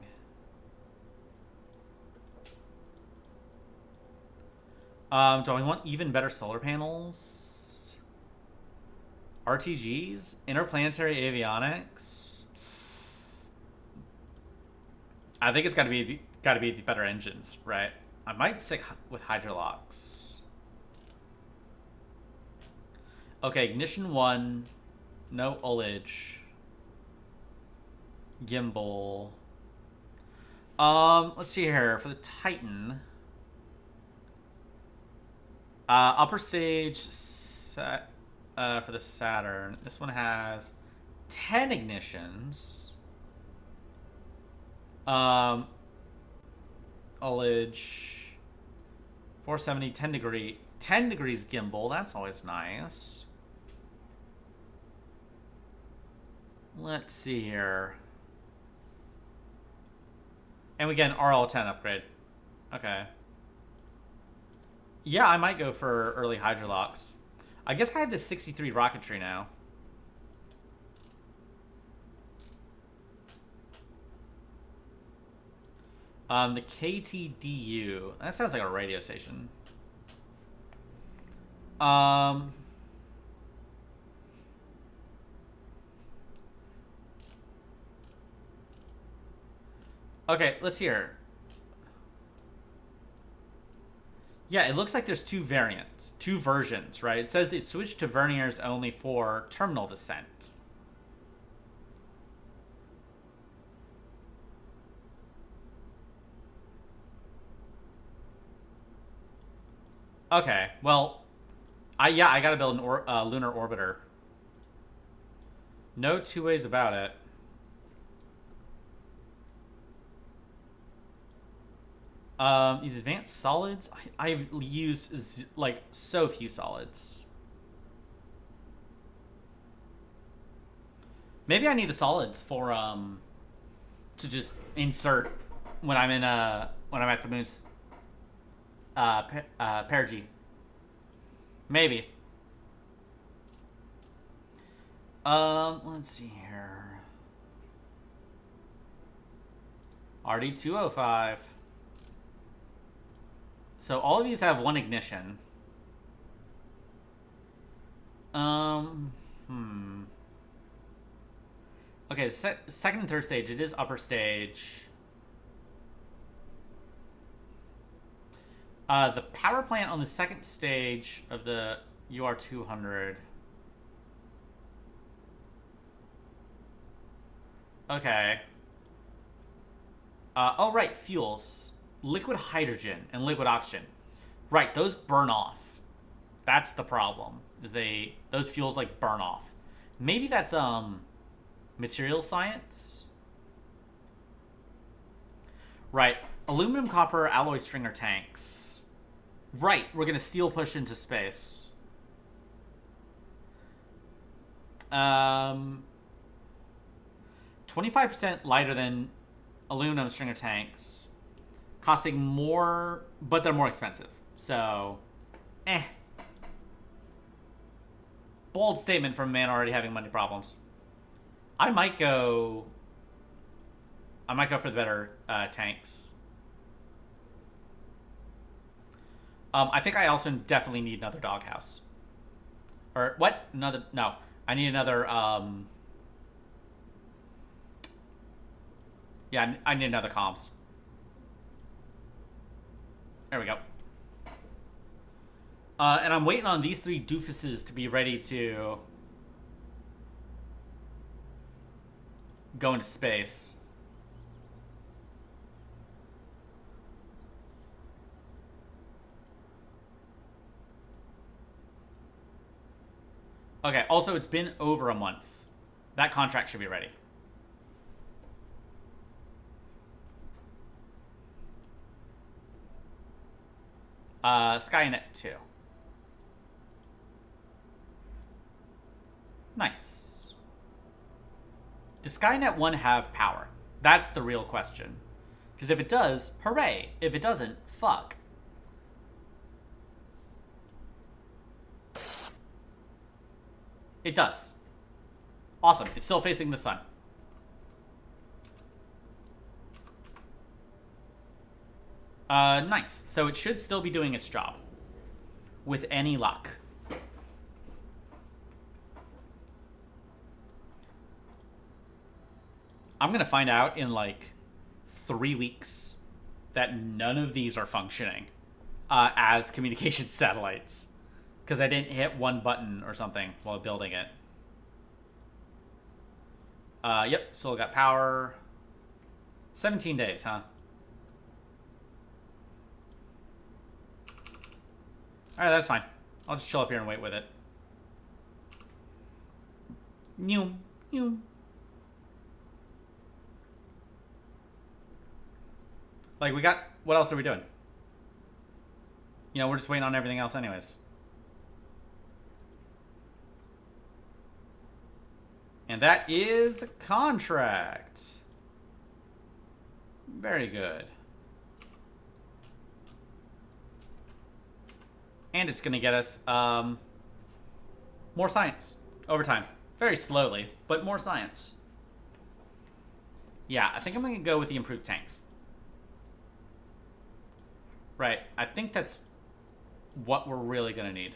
Do I want even better solar panels? RTGs? Interplanetary avionics? I think it's gotta be the better engines, right? I might stick with hydrolocks. Okay, ignition 1. No ullage. Gimbal. Let's see here. For the Titan. Upper stage for the Saturn. This one has 10 ignitions. Ullage. 470, 10 degrees gimbal. That's always nice. Let's see here. And we get an RL10 upgrade. Okay. Yeah, I might go for early hydrolocks. I guess I have this 63 rocketry now. The KTDU. That sounds like a radio station. Okay, let's hear. Yeah, it looks like there's two versions, right? It says it switched to verniers only for terminal descent. Okay, well, I gotta build a lunar orbiter. No two ways about it. These advanced solids, I've used like so few solids. Maybe I need the solids for to just insert when I'm in when I'm at the moon's perigee. Maybe. Let's see here. RD205. So all of these have one ignition. Okay, the second and third stage, it is upper stage. The power plant on the second stage of the UR200. Okay. Oh, right, fuels. Liquid hydrogen and liquid oxygen. Right, those burn off. That's the problem. Is those fuels like burn off. Maybe that's material science. Right, aluminum copper alloy stringer tanks. Right, we're gonna steel push into space. 25% lighter than aluminum stringer tanks. Costing more, but they're more expensive. So, Bold statement from a man already having money problems. I might go for the better tanks. I think I also definitely need another doghouse. Or what? No. I need another. Yeah, I need another comms. There we go. And I'm waiting on these three doofuses to be ready to go into space. Okay, also it's been over a month. That contract should be ready. Skynet 2. Nice. Does Skynet 1 have power? That's the real question. Because if it does, hooray. If it doesn't, fuck. It does. Awesome. It's still facing the sun. Nice. So it should still be doing its job. With any luck. I'm going to find out in like 3 weeks that none of these are functioning as communication satellites. Because I didn't hit one button or something while building it. Yep, still got power. 17 days, huh? Alright, that's fine. I'll just chill up here and wait with it. New. Like, we got... What else are we doing? You know, we're just waiting on everything else anyways. And that is the contract. Very good. And it's going to get us more science over time. Very slowly, but more science. Yeah, I think I'm going to go with the improved tanks. Right. I think that's what we're really going to need.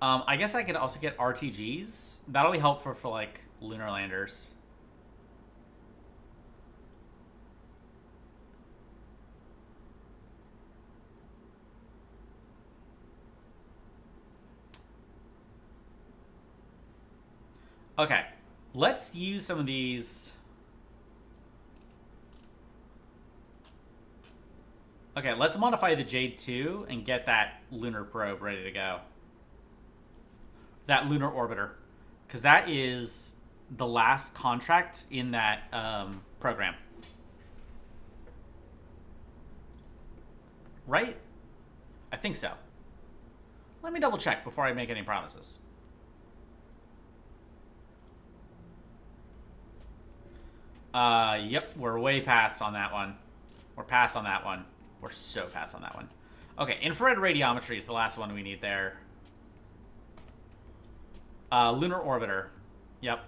I guess I could also get RTGs. That'll be helpful for like lunar landers. Okay, let's use some of these. Okay, let's modify the Jade 2 and get that lunar probe ready to go. That lunar orbiter. Because that is the last contract in that program. Right? I think so. Let me double check before I make any promises. Yep, we're way past on that one. We're past on that one. We're so past on that one. Okay, infrared radiometry is the last one we need there. Lunar orbiter. Yep.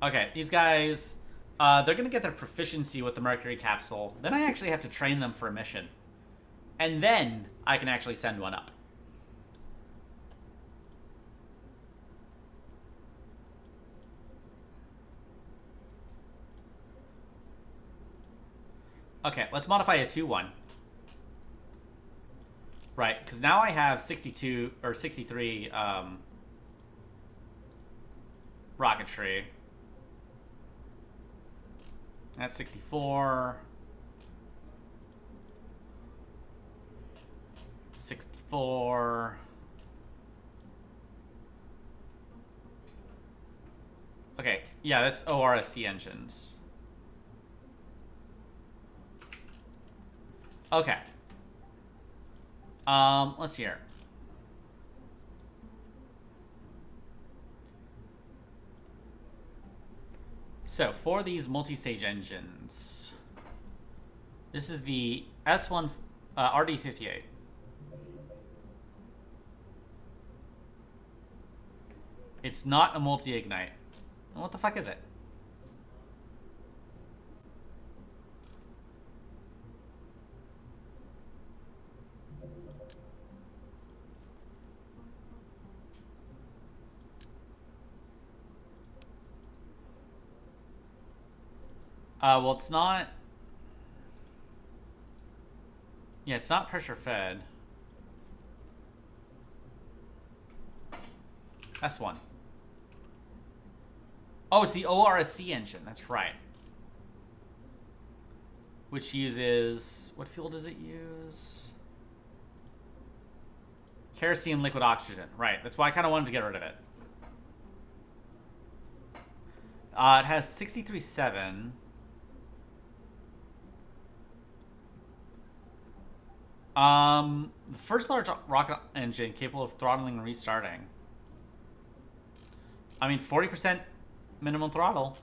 Okay, these guys, they're going to get their proficiency with the Mercury capsule. Then I actually have to train them for a mission. And then I can actually send one up. Okay, let's modify a 2-1. Right, because now I have 62 or 63 rocketry. That's 64. 64. Okay, yeah, that's ORSC engines. Okay. Let's hear. So, for these multi-stage engines, this is the S1 RD58. It's not a multi-ignite. What the fuck is it? Well, it's not... Yeah, it's not pressure fed. S1. Oh, it's the ORSC engine. That's right. Which uses... What fuel does it use? Kerosene liquid oxygen. Right. That's why I kind of wanted to get rid of it. It has 63.7. The first large rocket engine capable of throttling and restarting. I mean, 40% minimum throttle.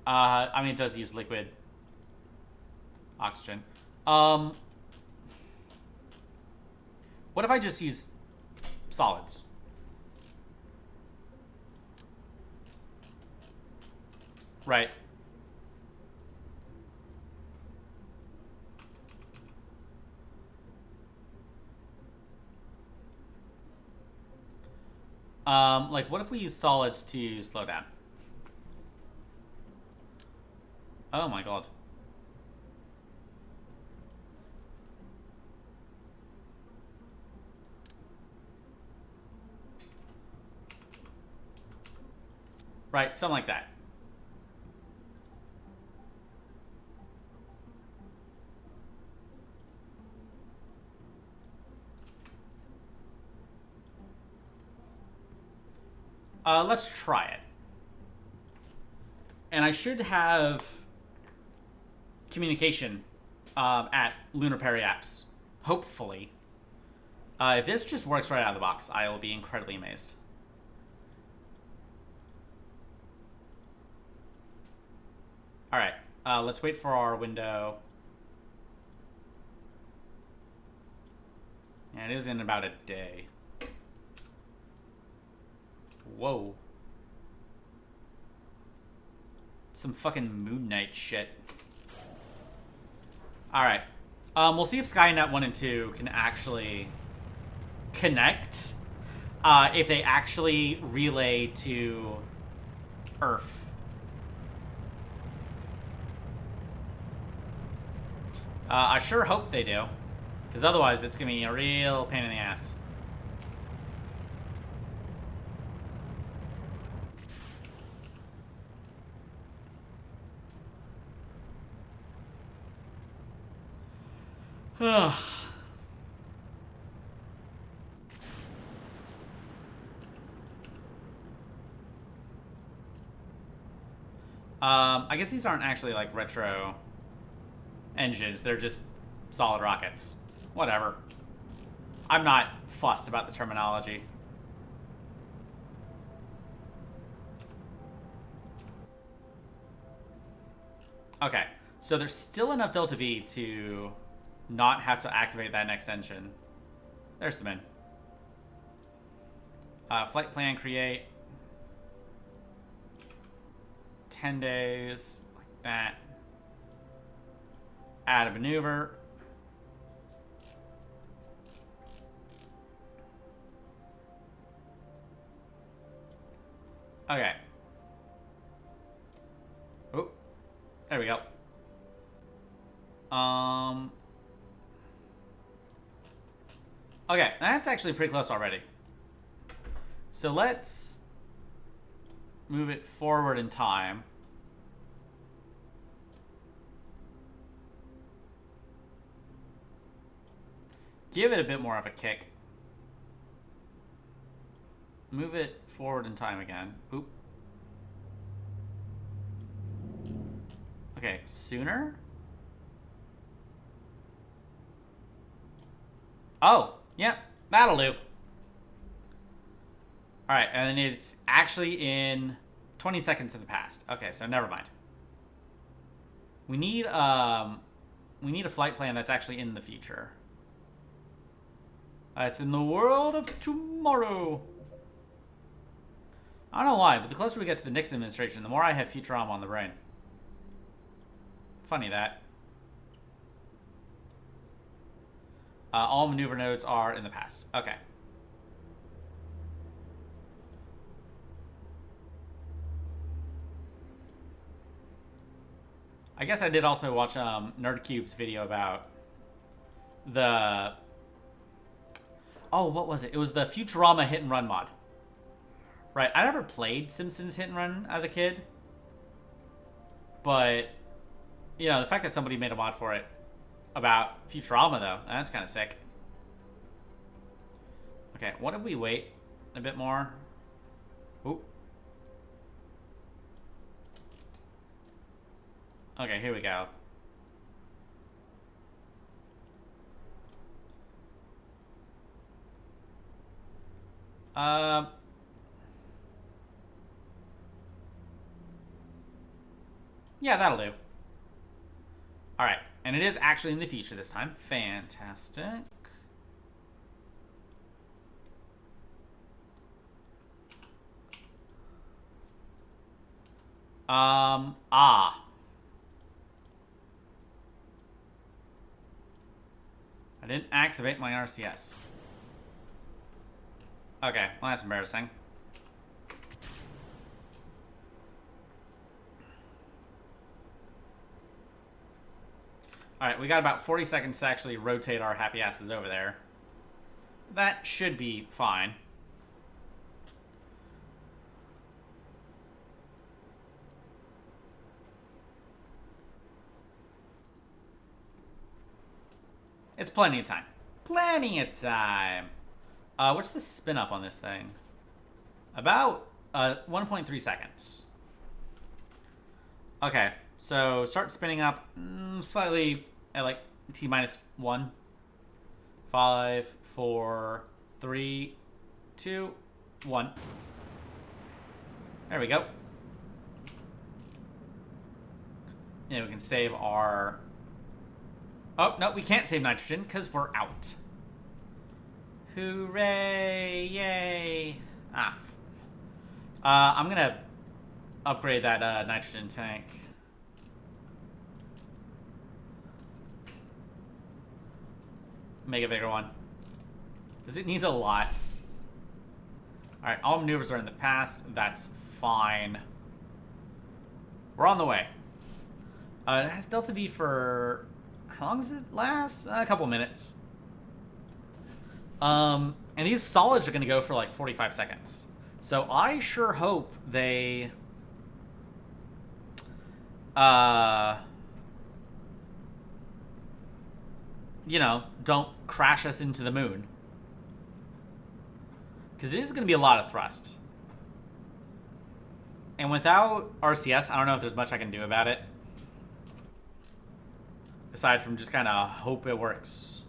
I mean, it does use liquid oxygen. What if I just use solids? Right. Like, what if we use solids to slow down? Oh my god. Right, something like that. Let's try it. And I should have communication at Lunar Periapps. Hopefully. If this just works right out of the box, I will be incredibly amazed. Let's wait for our window. Yeah, it is in about a day. Whoa. Some fucking Moon Knight shit. Alright. We'll see if Skynet 1 and 2 can actually connect. If they actually relay to Earth. I sure hope they do. Because otherwise it's going to be a real pain in the ass. I guess these aren't actually like retro engines. They're just solid rockets. Whatever. I'm not fussed about the terminology. Okay, so there's still enough Delta V to not have to activate that next engine. There's the min. Flight plan create. 10 days, like that. Add a maneuver. Okay. Oh, there we go. Okay, that's actually pretty close already. So let's move it forward in time. Give it a bit more of a kick. Move it forward in time again. Oop. Okay, sooner? Oh, yeah, that'll do. Alright, and then it's actually in 20 seconds in the past. Okay, so never mind. We need a flight plan that's actually in the future. It's in the world of tomorrow. I don't know why, but the closer we get to the Nixon administration, the more I have Futurama on the brain. Funny that. All maneuver nodes are in the past. Okay. I guess I did also watch NerdCube's video about the... Oh, what was it? It was the Futurama Hit and Run mod. Right, I never played Simpsons Hit and Run as a kid. But, you know, the fact that somebody made a mod for it about Futurama, though, that's kind of sick. Okay, what if we wait a bit more? Ooh. Okay, here we go. Yeah, that'll do. Alright, and it is actually in the future this time. Fantastic. I didn't activate my RCS. Okay, well that's embarrassing. Alright, we got about 40 seconds to actually rotate our happy asses over there. That should be fine. It's plenty of time. Plenty of time. What's the spin up on this thing? About 1.3 seconds. Okay, so start spinning up slightly at like T-1. 5, 4, 3, 2, 1. There we go. You know, we can save our... Oh, no, we can't save nitrogen because we're out. Hooray! Yay! Ah. I'm gonna upgrade that nitrogen tank. Make a bigger one. Because it needs a lot. Alright, all maneuvers are in the past. That's fine. We're on the way. It has Delta V for... How long does it last? A couple minutes. And these solids are going to go for like 45 seconds. So I sure hope they... you know, don't crash us into the moon. Because it is going to be a lot of thrust. And without RCS, I don't know if there's much I can do about it. Aside from just kind of hope it works.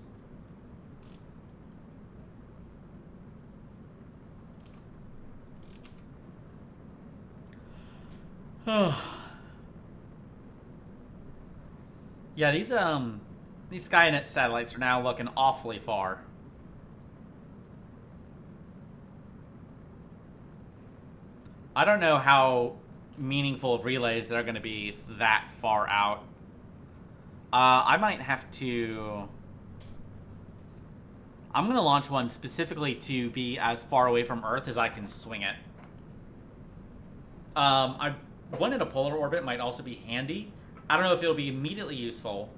Yeah, these Skynet satellites are now looking awfully far. I don't know how meaningful of relays that are going to be that far out. I might have to... I'm going to launch one specifically to be as far away from Earth as I can swing it. One in a polar orbit might also be handy. I don't know if it'll be immediately useful,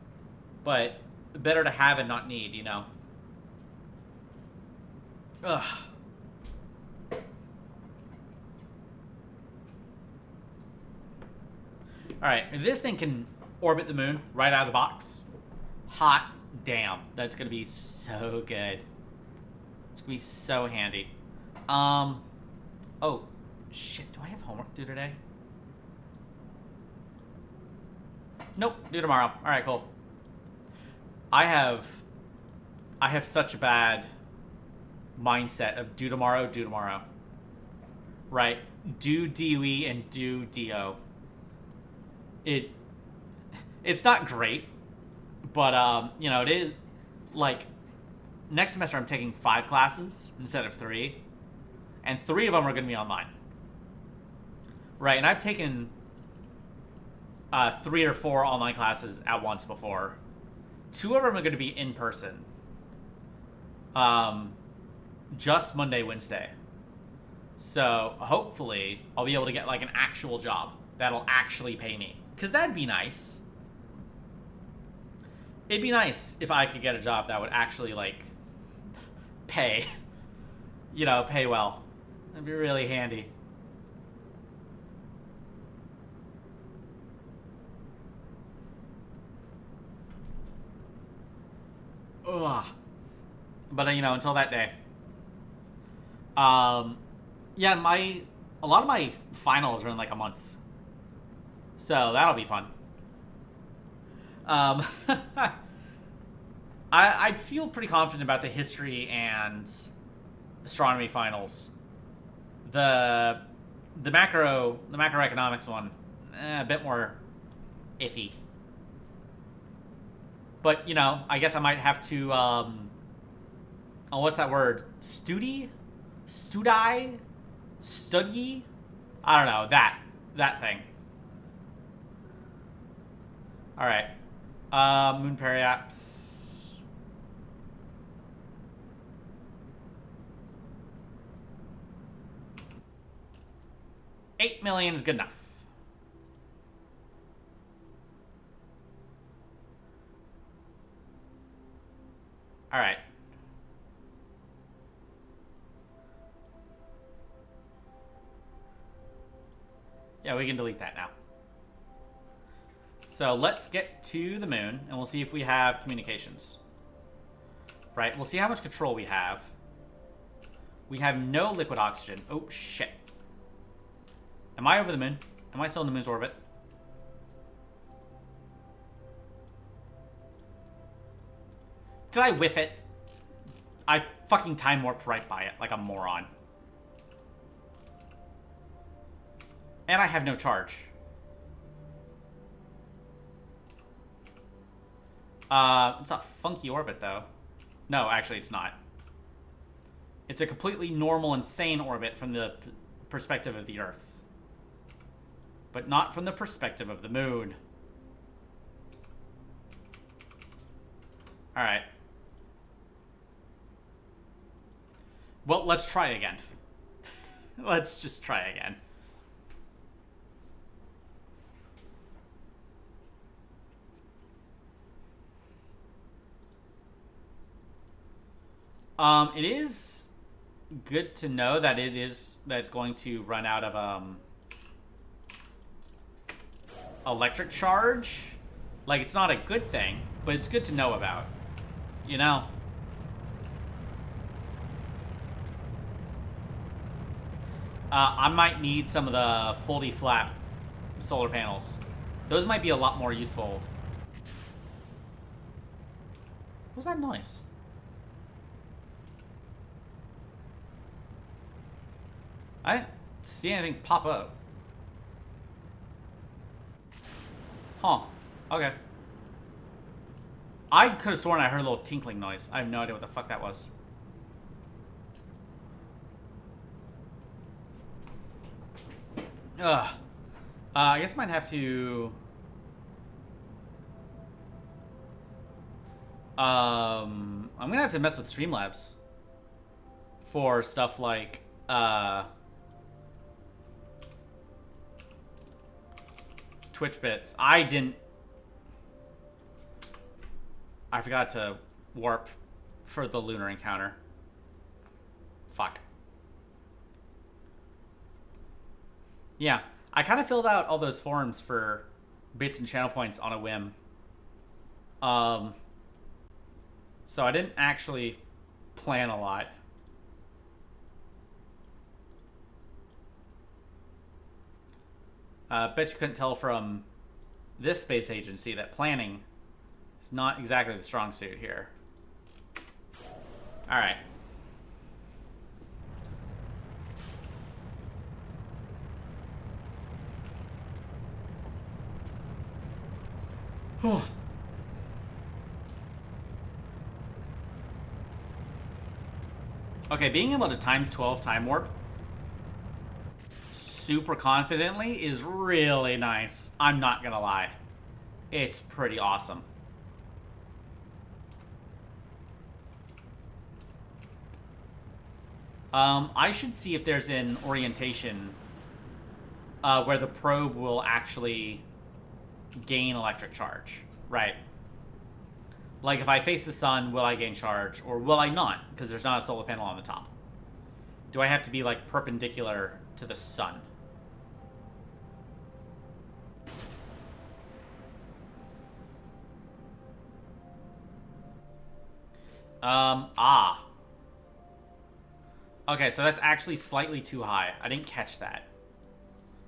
but better to have and not need, you know? Ugh. Alright, if this thing can orbit the moon right out of the box, hot damn. That's going to be so good. It's going to be so handy. Oh, shit. Do I have homework due today? Nope, due tomorrow. Alright, cool. I have such a bad mindset of do tomorrow, do tomorrow. Right. Do DOE and do DO. It's not great, but you know, it is like next semester I'm taking 5 classes instead of 3, and 3 of them are going to be online. Right, and I've taken 3 or 4 online classes at once before. 2 of them are going to be in person. Just Monday, Wednesday. So hopefully I'll be able to get like an actual job that'll actually pay me. Because that'd be nice. It'd be nice if I could get a job that would actually, like, pay. You know, pay well. That'd be really handy. Ugh. But, you know, until that day. Yeah, a lot of my finals are in, like, a month. So that'll be fun. I feel pretty confident about the history and astronomy finals. The macroeconomics one, a bit more iffy. But you know, I guess I might have to. Oh, what's that word? Study. I don't know that thing. All right, moon periaps. $8 million is good enough. All right. Yeah, we can delete that now. So let's get to the moon, and we'll see if we have communications. Right, we'll see how much control we have. We have no liquid oxygen. Oh, shit. Am I over the moon? Am I still in the moon's orbit? Did I whiff it? I fucking time warped right by it like a moron. And I have no charge. It's a funky orbit, though. No, actually, it's not. It's a completely normal, insane orbit from the perspective of the Earth. But not from the perspective of the moon. Alright. Well, let's try again. Let's just try again. It is good to know that it's going to run out of electric charge. Like, it's not a good thing, but it's good to know about. You know? I might need some of the foldy flap solar panels. Those might be a lot more useful. What was that noise? I didn't see anything pop up. Huh. Okay. I could have sworn I heard a little tinkling noise. I have no idea what the fuck that was. Ugh. I guess I might have to... I'm gonna have to mess with Streamlabs. For stuff like, Twitch bits. I forgot to warp for the lunar encounter. Fuck. Yeah, I kind of filled out all those forms for bits and channel points on a whim. So I didn't actually plan a lot. Bet you couldn't tell from this space agency that planning is not exactly the strong suit here. All right. Okay, being able to times 12 time warp super confidently is really nice. I'm not gonna lie. It's pretty awesome. I should see if there's an orientation where the probe will actually gain electric charge. Right. Like, if I face the sun, will I gain charge? Or will I not? Because there's not a solar panel on the top. Do I have to be, like, perpendicular to the sun? Okay, so that's actually slightly too high. I didn't catch that.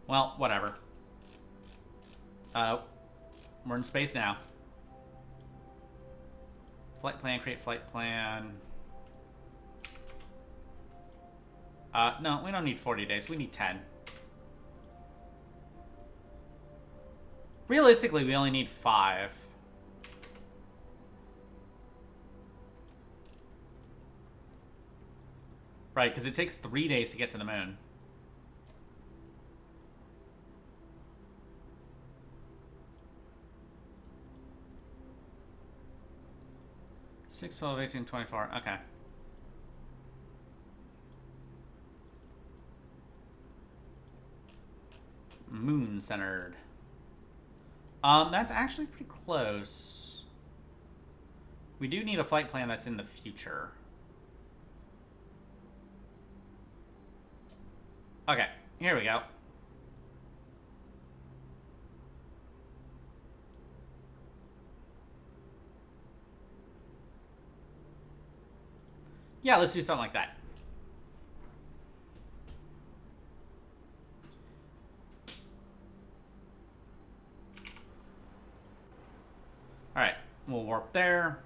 Well, whatever. We're in space now. Flight plan, create flight plan. No, we don't need 40 days. We need 10. Realistically, we only need 5. Right, because it takes 3 days to get to the moon. Six, 12, 18, 24. Okay. Moon-centered. That's actually pretty close. We do need a flight plan that's in the future. Okay, here we go. Yeah, let's do something like that. All right, we'll warp there.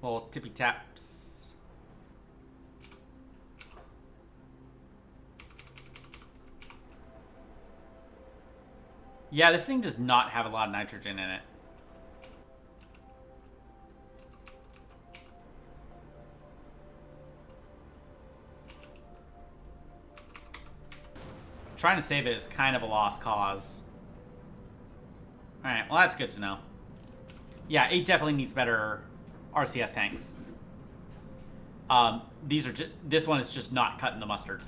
Little tippy taps. Yeah, this thing does not have a lot of nitrogen in it. Trying to save it is kind of a lost cause. Alright, well that's good to know. Yeah, it definitely needs better RCS tanks. These are just, this one is just not cutting the mustard.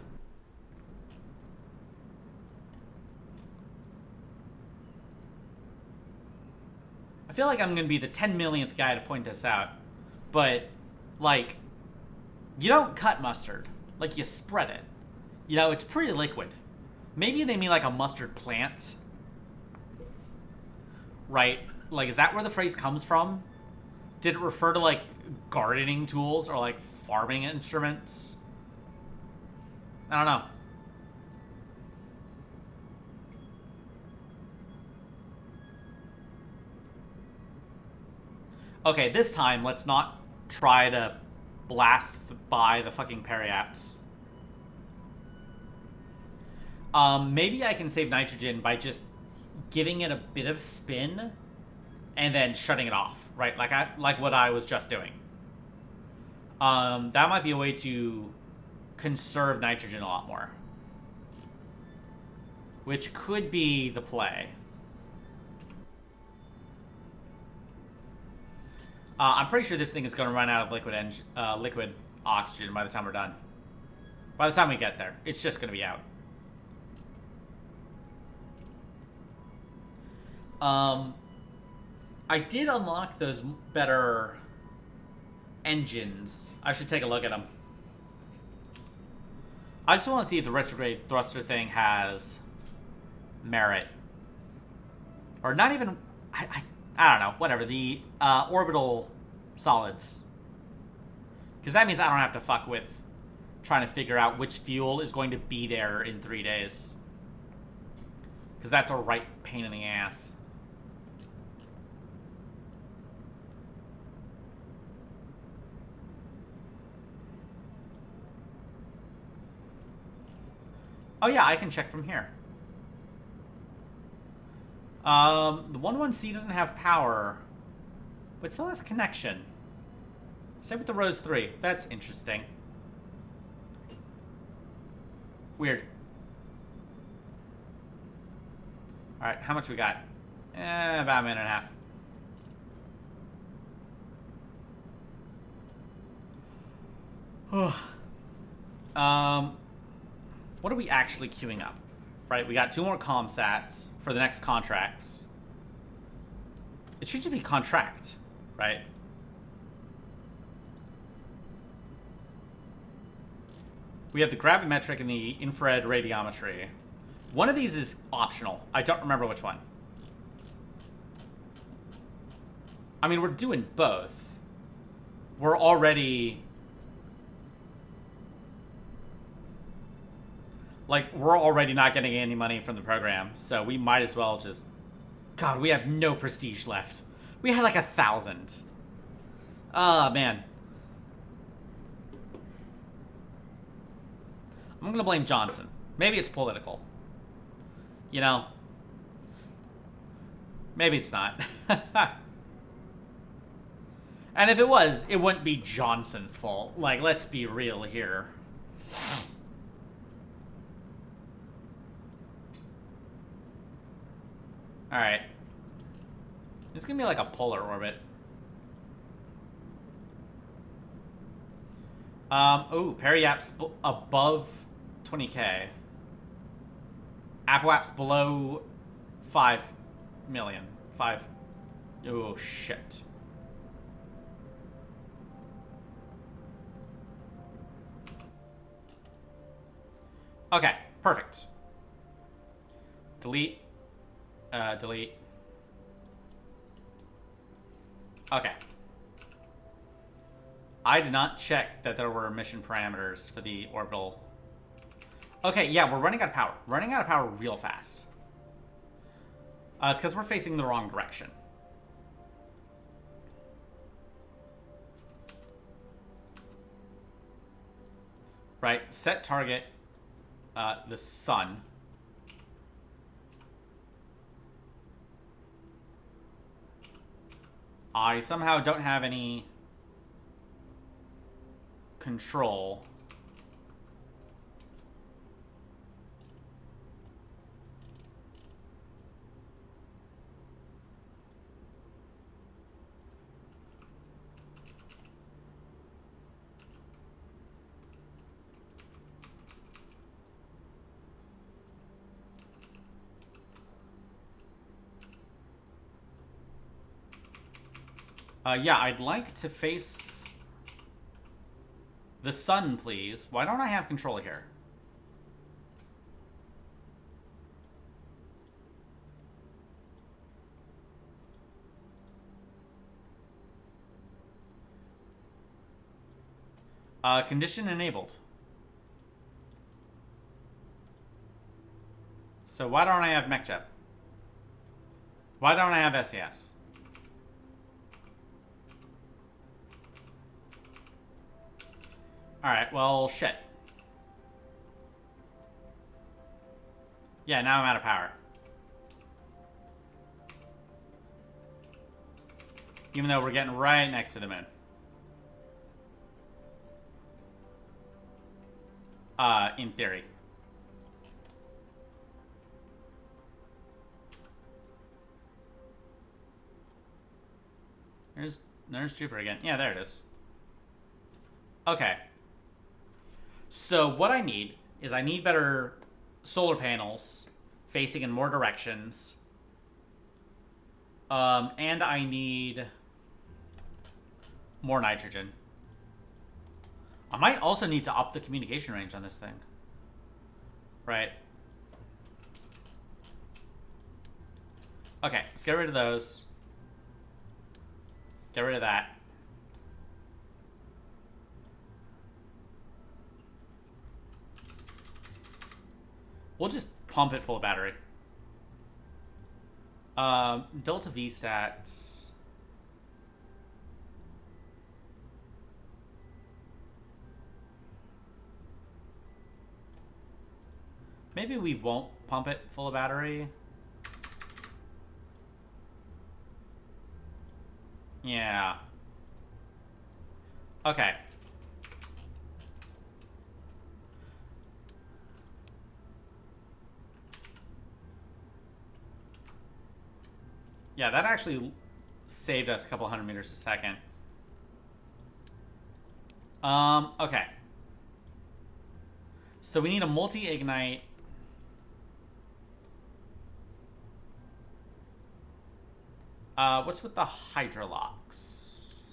I feel like I'm gonna be the 10 millionth guy to point this out, but like, you don't cut mustard, like you spread it. You know, it's pretty liquid. Maybe they mean like a mustard plant, right? Like, is that where the phrase comes from? Did it refer to like gardening tools or like farming instruments? I don't know. Okay, this time let's not try to blast by the fucking periaps. Maybe I can save nitrogen by just giving it a bit of spin and then shutting it off, right? Like what I was just doing. That might be a way to conserve nitrogen a lot more, which could be the play. I'm pretty sure this thing is going to run out of liquid oxygen by the time we're done. By the time we get there, it's just going to be out. I did unlock those better engines. I should take a look at them. I just want to see if the retrograde thruster thing has merit. Or not even... I don't know. Whatever. The orbital solids. Because that means I don't have to fuck with trying to figure out which fuel is going to be there in 3 days. Because that's a right pain in the ass. Oh yeah, I can check from here. The 11C doesn't have power, but still has connection. Same with the Rose 3. That's interesting. Weird. Alright, how much we got? About a minute and a half. What are we actually queuing up? Right, we got 2 more comsats for the next contracts. It should just be contract, right? We have the gravimetric and the infrared radiometry. One of these is optional. I don't remember which one. I mean, we're doing both. We're already... Like, we're already not getting any money from the program, so we might as well just... God, we have no prestige left. We had like 1,000. Ah, man. I'm gonna blame Johnson. Maybe it's political. You know? Maybe it's not. And if it was, it wouldn't be Johnson's fault. Like, let's be real here. Alright. This is gonna be like a polar orbit. Oh, periaps above 20k. Apoaps below 5 million. 5. Oh, shit. Okay, perfect. Delete. Delete. Okay. I did not check that there were mission parameters for the orbital. Okay, yeah, we're running out of power. Running out of power real fast. It's because we're facing the wrong direction. Right, set target, the sun. I somehow don't have any control. Yeah, I'd like to face the sun, please. Why don't I have control here? Condition enabled. So why don't I have MechJet? Why don't I have SES? Alright, well, shit. Yeah, now I'm out of power. Even though we're getting right next to the moon. In theory. There's Jupiter again. Yeah, there it is. Okay. So what I need is I need better solar panels facing in more directions. And I need more nitrogen. I might also need to up the communication range on this thing. Right. Okay, let's get rid of those. Get rid of that. We'll just pump it full of battery. Delta V stats. Maybe we won't pump it full of battery. Yeah. Okay. Yeah, that actually saved us a couple hundred meters a second. Okay. So we need a multi-ignite. What's with the hydrolocks?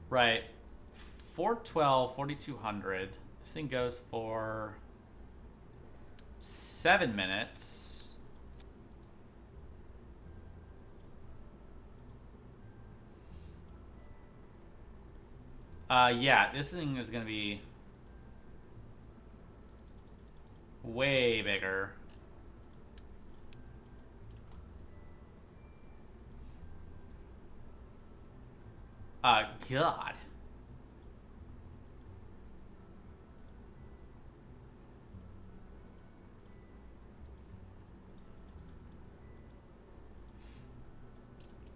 Right. 412, 4200. This thing goes for 7 minutes. Yeah, this thing is gonna be way bigger. God.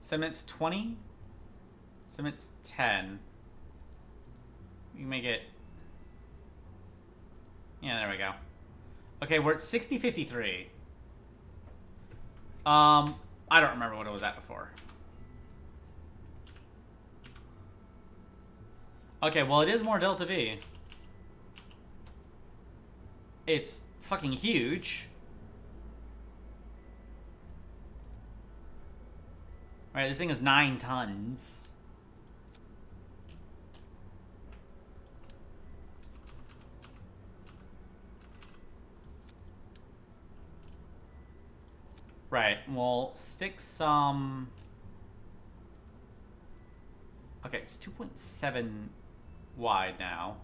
Cement's 20. Cement's 10. We can make it... Yeah, there we go. Okay, we're at 60-53. I don't remember what it was at before. Okay, well, it is more Delta V. It's fucking huge. Alright, this thing is 9 tons. Right, we'll stick some... Okay, it's 2.7 wide now.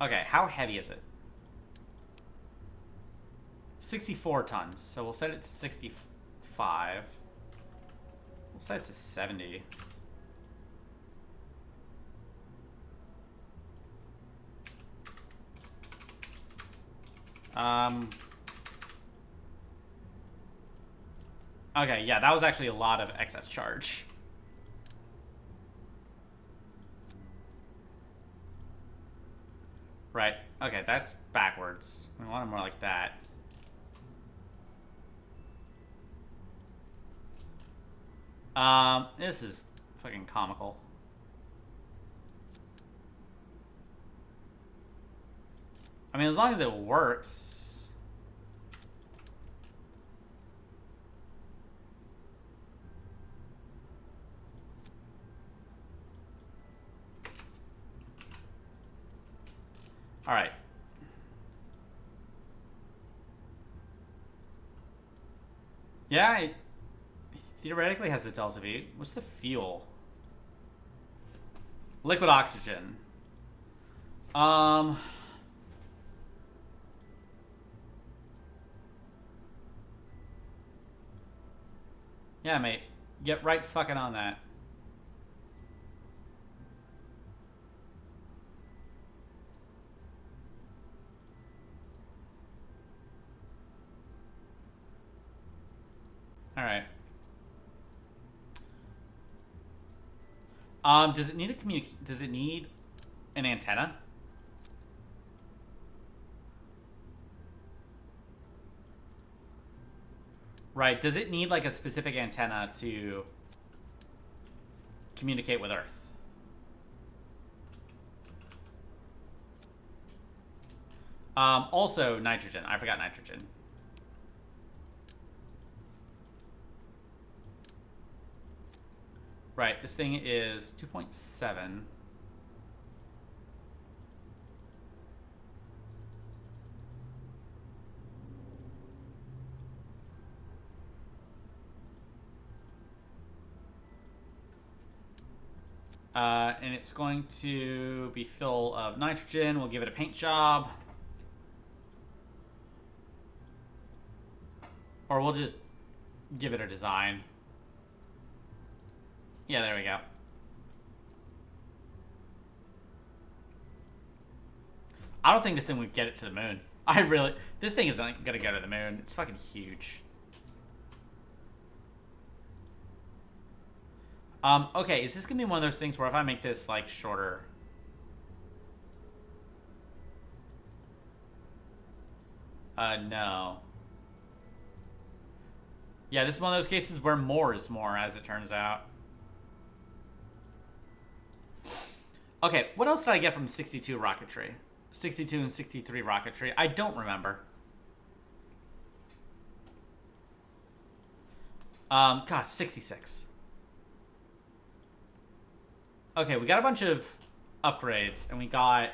Okay, how heavy is it? 64 tons, so we'll set it to 65. We'll set it to 70. Okay, yeah, that was actually a lot of excess charge. Right. Okay, that's backwards. We want it more like that. This is fucking comical. I mean, as long as it works. All right. Yeah, it theoretically has the Delta V. What's the fuel? Liquid oxygen. Yeah, mate. Get right fucking on that. All right. Does it need a Does it need an antenna? Right. Does it need like a specific antenna to communicate with Earth? Also nitrogen. I forgot nitrogen. Right. This thing is 2.7. And it's going to be full of nitrogen. We'll give it a paint job. Or we'll just give it a design. Yeah, there we go. I don't think this thing would get it to the moon. This thing isn't gonna go to the moon. It's fucking huge. Okay, is this gonna be one of those things where if I make this, like, shorter... no. Yeah, this is one of those cases where more is more, as it turns out. Okay, what else did I get from 62 rocketry? 62 and 63 rocketry. I don't remember. God, 66. Okay, we got a bunch of upgrades, and we got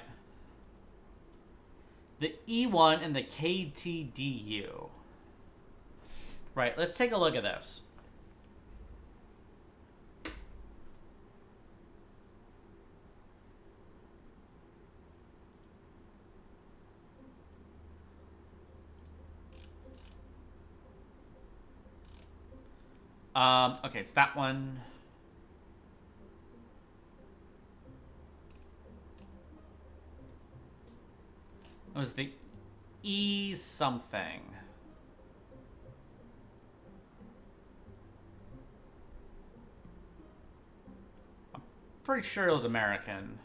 the E1 and the KTDU. Right, let's take a look at those. Okay, it's that one. It was the E something. I'm pretty sure it was American.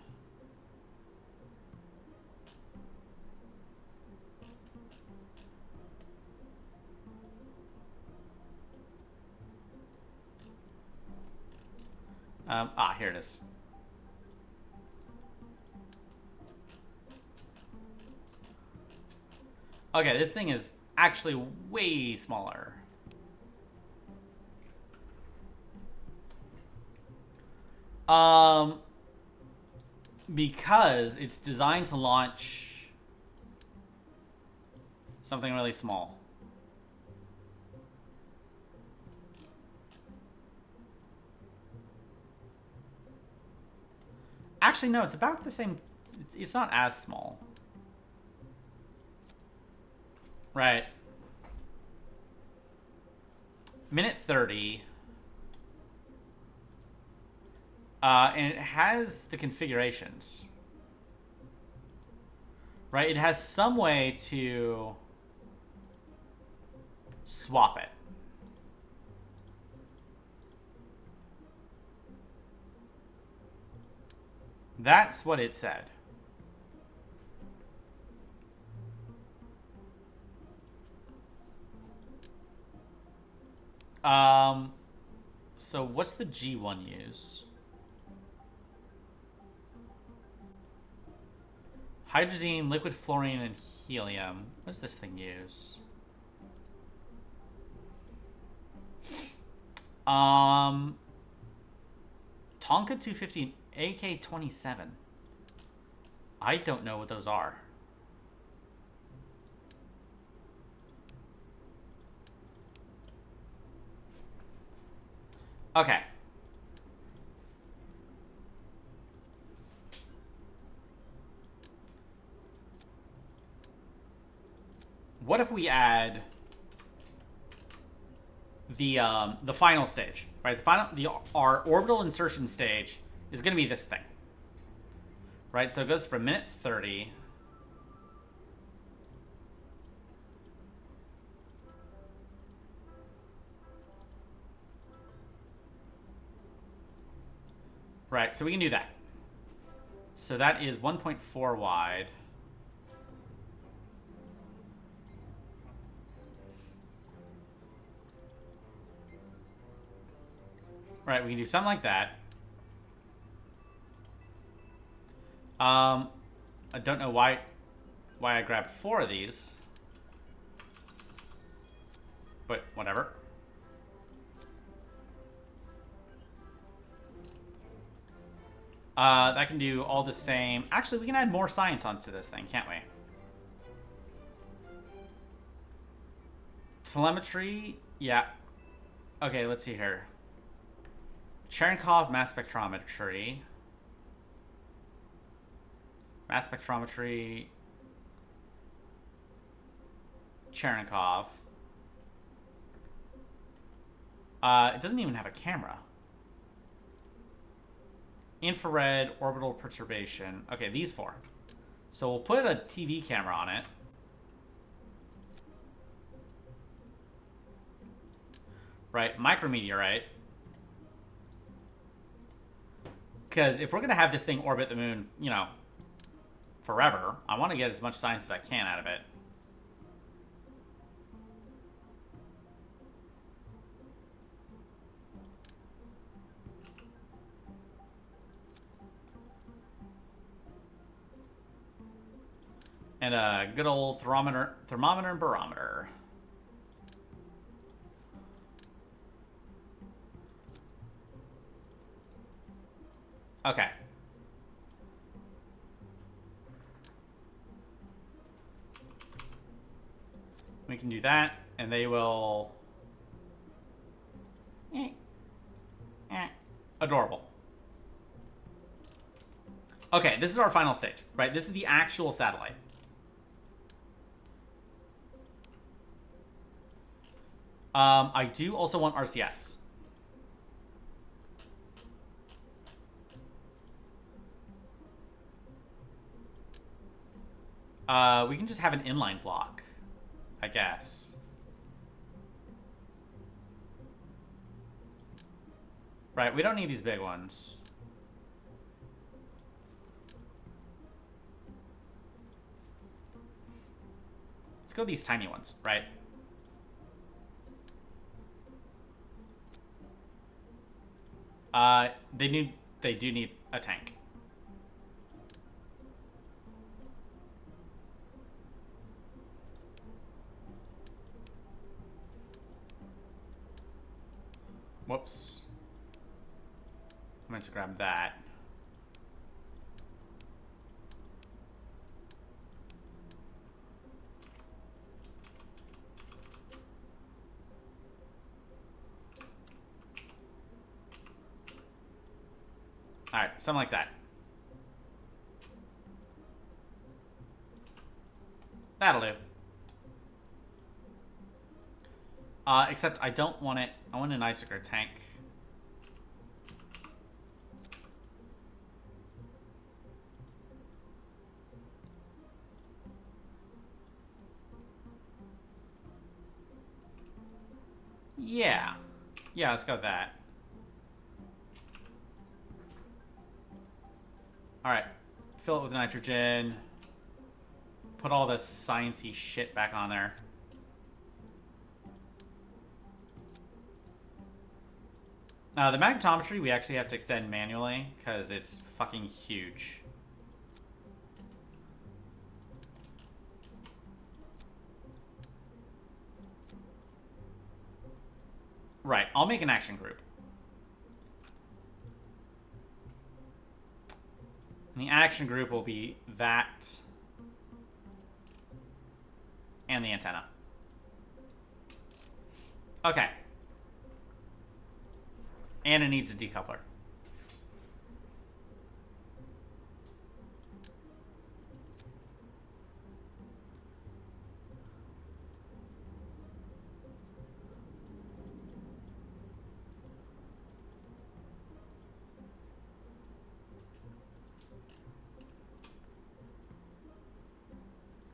Here it is. Okay, this thing is actually way smaller. Because it's designed to launch something really small. Actually, no, it's about the same. It's not as small. Right. Minute 30. And it has the configurations. Right? It has some way to swap it. That's what it said. So what's the G1 use? Hydrazine, liquid fluorine, and helium. What does this thing use? Tonka 250, AK-27. I don't know what those are. Okay. What if we add the final stage, right? Our orbital insertion stage is going to be this thing, right? So it goes for minute 30. Right, so we can do that. So that is 1.4 wide. Right, we can do something like that. I don't know why I grabbed 4 of these. But whatever. That can do all the same. Actually, we can add more science onto this thing, can't we? Telemetry, yeah. Okay, let's see here. Cherenkov mass spectrometry. Mass spectrometry. Cherenkov. It doesn't even have a camera. Infrared, orbital perturbation. Okay, these 4. So we'll put a TV camera on it. Right, micrometeorite. Because if we're going to have this thing orbit the moon, you know, forever, I want to get as much science as I can out of it. And a good old thermometer and barometer. Okay. We can do that, and they will... Adorable. Okay, this is our final stage, right? This is the actual satellite. I do also want RCS. We can just have an inline block, I guess. Right, we don't need these big ones. Let's go these tiny ones, right? They do need a tank. Whoops. I meant to grab that. Alright, something like that. That'll do. Except I don't want it. I want an Icicle tank. Yeah. Yeah, let's go with that. Alright. Fill it with nitrogen. Put all the sciencey shit back on there. The magnetometry we actually have to extend manually because it's fucking huge. Right, I'll make an action group. And the action group will be that and the antenna. Okay. And it needs a decoupler.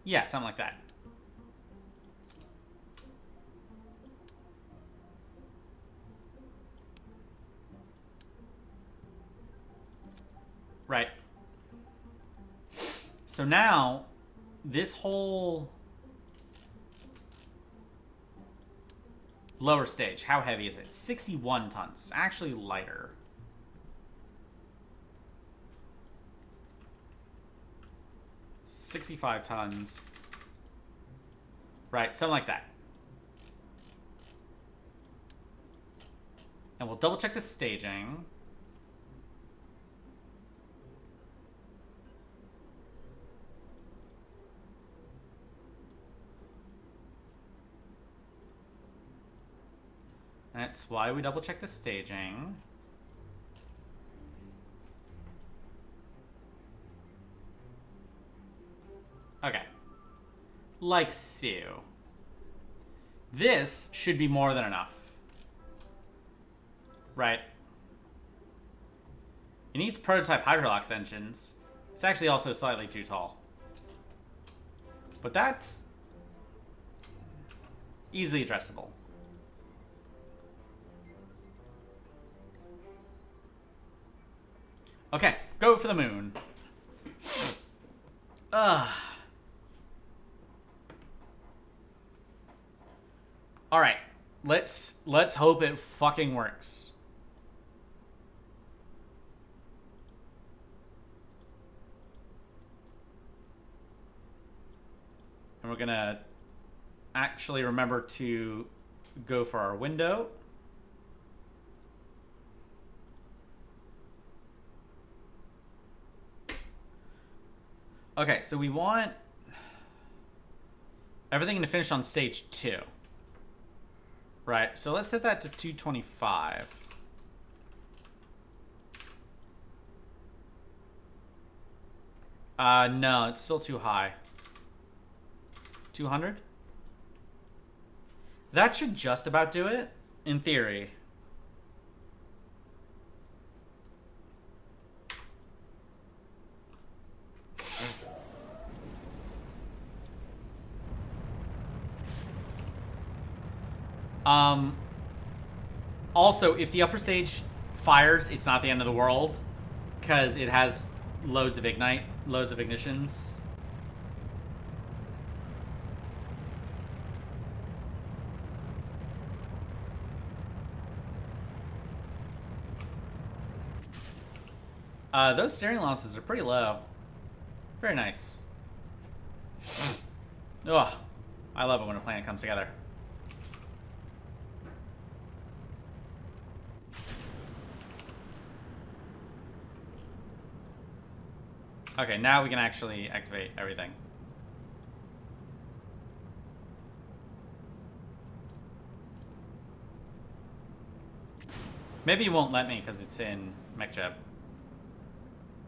Yeah, something like that. Right. So now, this whole lower stage, how heavy is it? 61 tons. It's actually lighter. $65 tons. Right, something like that. And we'll double check the staging. That's why we double check the staging. Okay. Like so. This should be more than enough. Right. It needs prototype hydrolox engines. It's actually also slightly too tall. But that's easily addressable. Okay, go for the moon. Ugh. All right, let's hope it fucking works. And we're gonna actually remember to go for our window. Okay, so we want everything to finish on stage 2. Right, so let's set that to 225. No, it's still too high. 200? That should just about do it, in theory. Also, if the upper stage fires, it's not the end of the world, because it has loads of ignitions. Those steering losses are pretty low. Very nice. Ugh, I love it when a plan comes together. Okay, now we can actually activate everything. Maybe it won't let me because it's in MechJeb.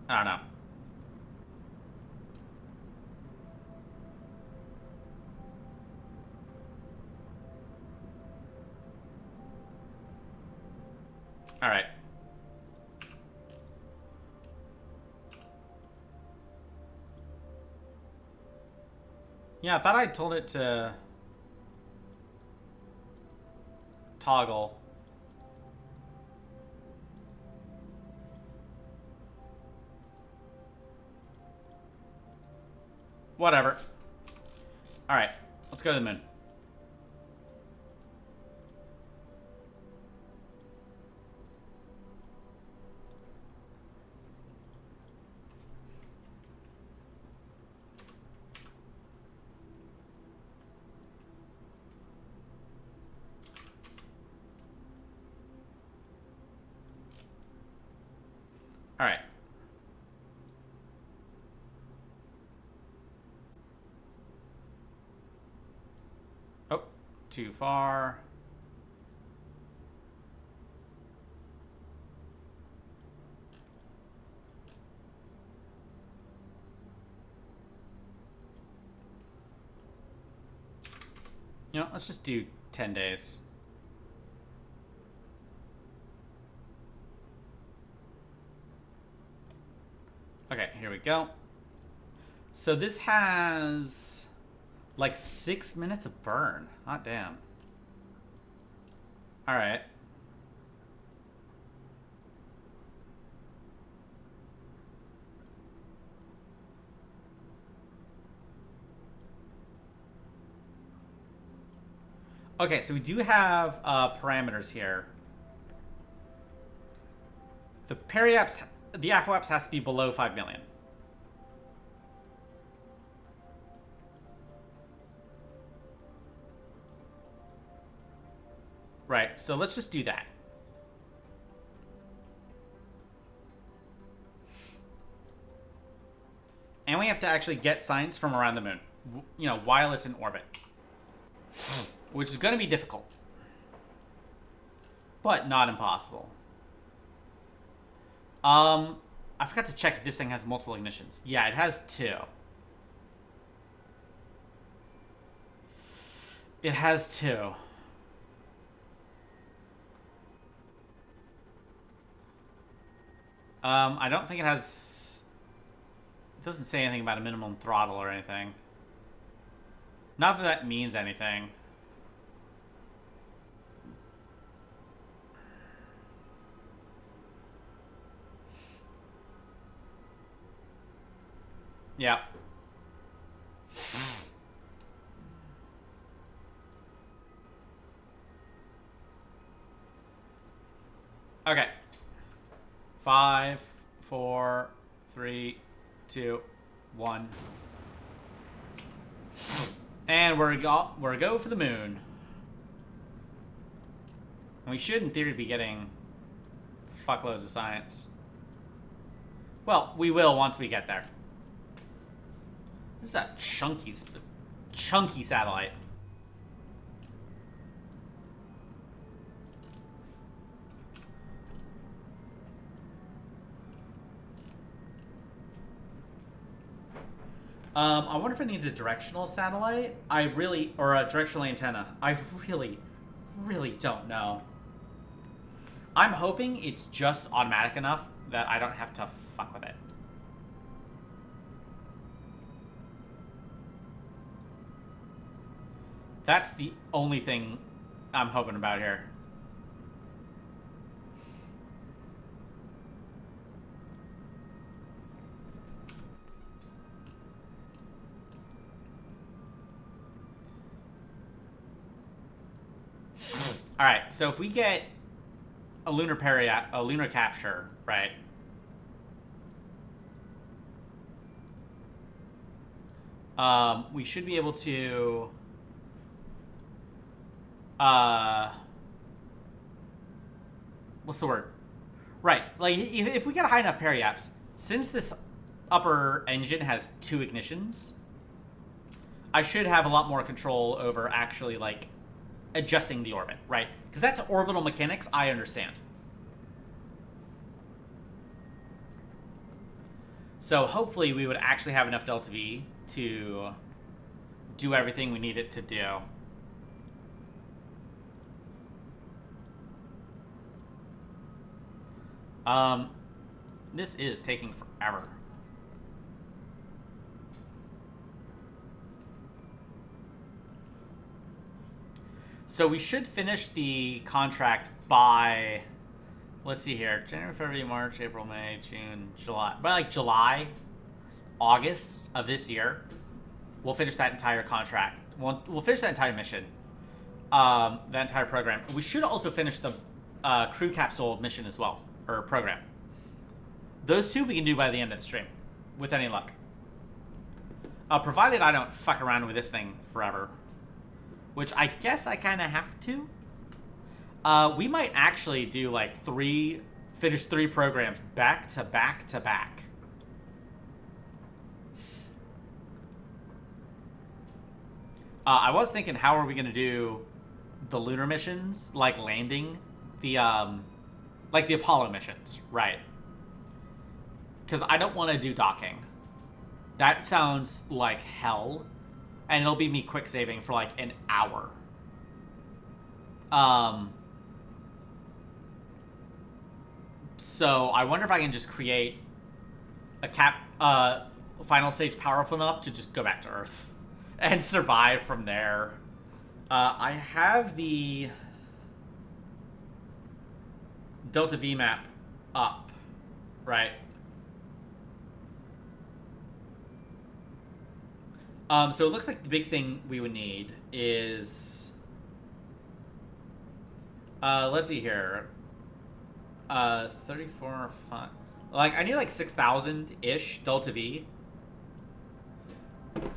I don't know. All right. Yeah, I thought I told it to toggle. Whatever. Alright, let's go to the moon. Alright. Oh, too far. You know, let's just do 10 days. Okay, here we go. So this has like 6 minutes of burn. Hot damn. Alright. Okay, so we do have parameters here. The periapse, the apoapse has to be below 5 million. Right, so let's just do that. And we have to actually get science from around the moon, you know, while it's in orbit. Which is going to be difficult. But not impossible. I forgot to check if this thing has multiple ignitions. Yeah, it has 2. It has 2. I don't think it has... It doesn't say anything about a minimum throttle or anything. Not that that means anything. Yeah. Okay. 5, 4, 3, 2, 1. And we're go for the moon. And we should, in theory, be getting fuckloads of science. Well, we will once we get there. This is a chunky satellite. I wonder if it needs a directional satellite. Or a directional antenna. I really don't know. I'm hoping it's just automatic enough that I don't have to fuck with it. That's the only thing I'm hoping about here. All right, so if we get a lunar capture, right? We should be able to. What's the word? Right, like if we get a high enough periapse, since this upper engine has 2 ignitions, I should have a lot more control over actually like adjusting the orbit, right? Because that's orbital mechanics, I understand. So hopefully we would actually have enough delta V to do everything we need it to do. This is taking forever. So we should finish the contract by, let's see here, January, February, March, April, May, June, July. By like July, August of this year, we'll finish that entire contract. We'll finish that entire mission, that entire program. We should also finish the crew capsule mission as well, or program. Those two we can do by the end of the stream, with any luck. Provided I don't fuck around with this thing forever. Which I guess I kind of have to. We might actually do like finish 3 programs back to back to back. I was thinking, how are we going to do the lunar missions, like landing the Apollo missions, right? Because I don't want to do docking. That sounds like hell. And it'll be me quick saving for like an hour. So I wonder if I can just create a final stage powerful enough to just go back to Earth and survive from there. I have the Delta V map up, right? So it looks like the big thing we would need is, let's see here, 34, 5, like, I need like 6,000-ish Delta V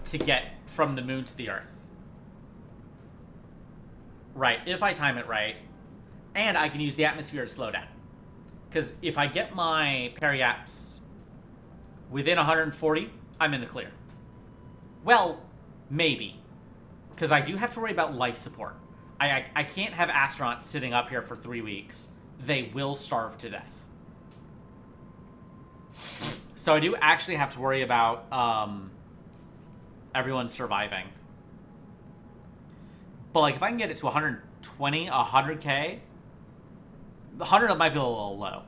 to get from the moon to the Earth. Right, if I time it right, and I can use the atmosphere to slow down. Because if I get my periaps within 140, I'm in the clear. Well, maybe. Because I do have to worry about life support. I can't have astronauts sitting up here for 3 weeks. They will starve to death. So I do actually have to worry about everyone surviving. But like, if I can get it to 120, 100k, 100 might be a little low.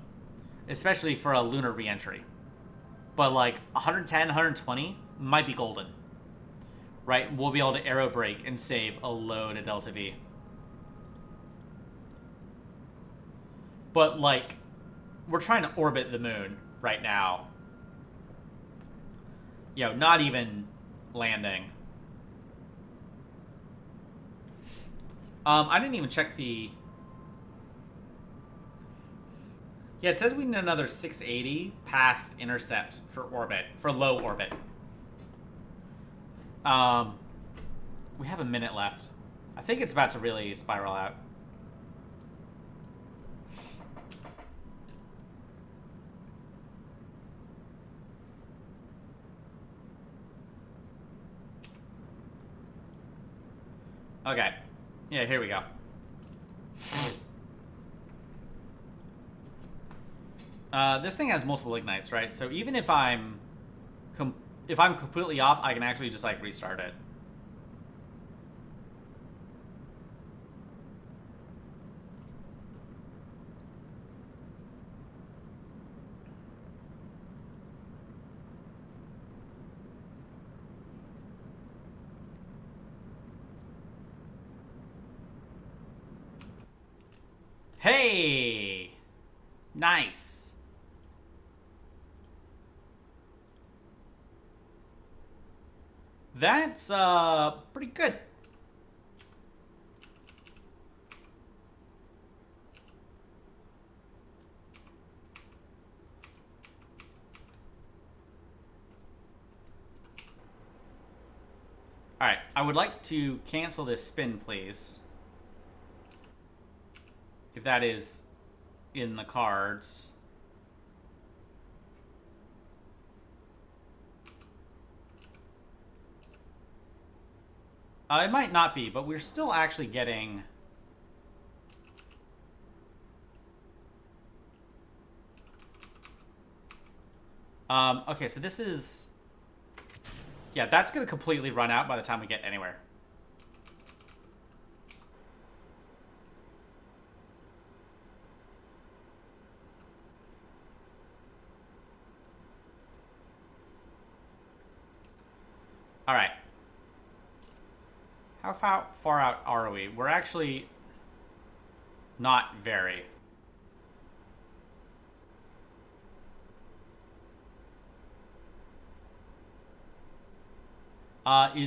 Especially for a lunar re-entry. But like, 110, 120 might be golden. Right? We'll be able to aero brake and save a load of Delta V. But, like, we're trying to orbit the moon right now. You know, not even landing. I didn't even check the... Yeah, it says we need another 680 past intercept for orbit, for low orbit. We have a minute left. I think it's about to really spiral out. Okay. Yeah, here we go. This thing has multiple ignites, right? So even if I'm completely off, I can actually just like restart it. Hey! Nice. That's pretty good. All right, I would like to cancel this spin, please. If that is in the cards. It might not be, but we're still actually getting... okay, so this is... Yeah, that's going to completely run out by the time we get anywhere. All right. How far out are we? We're actually not very.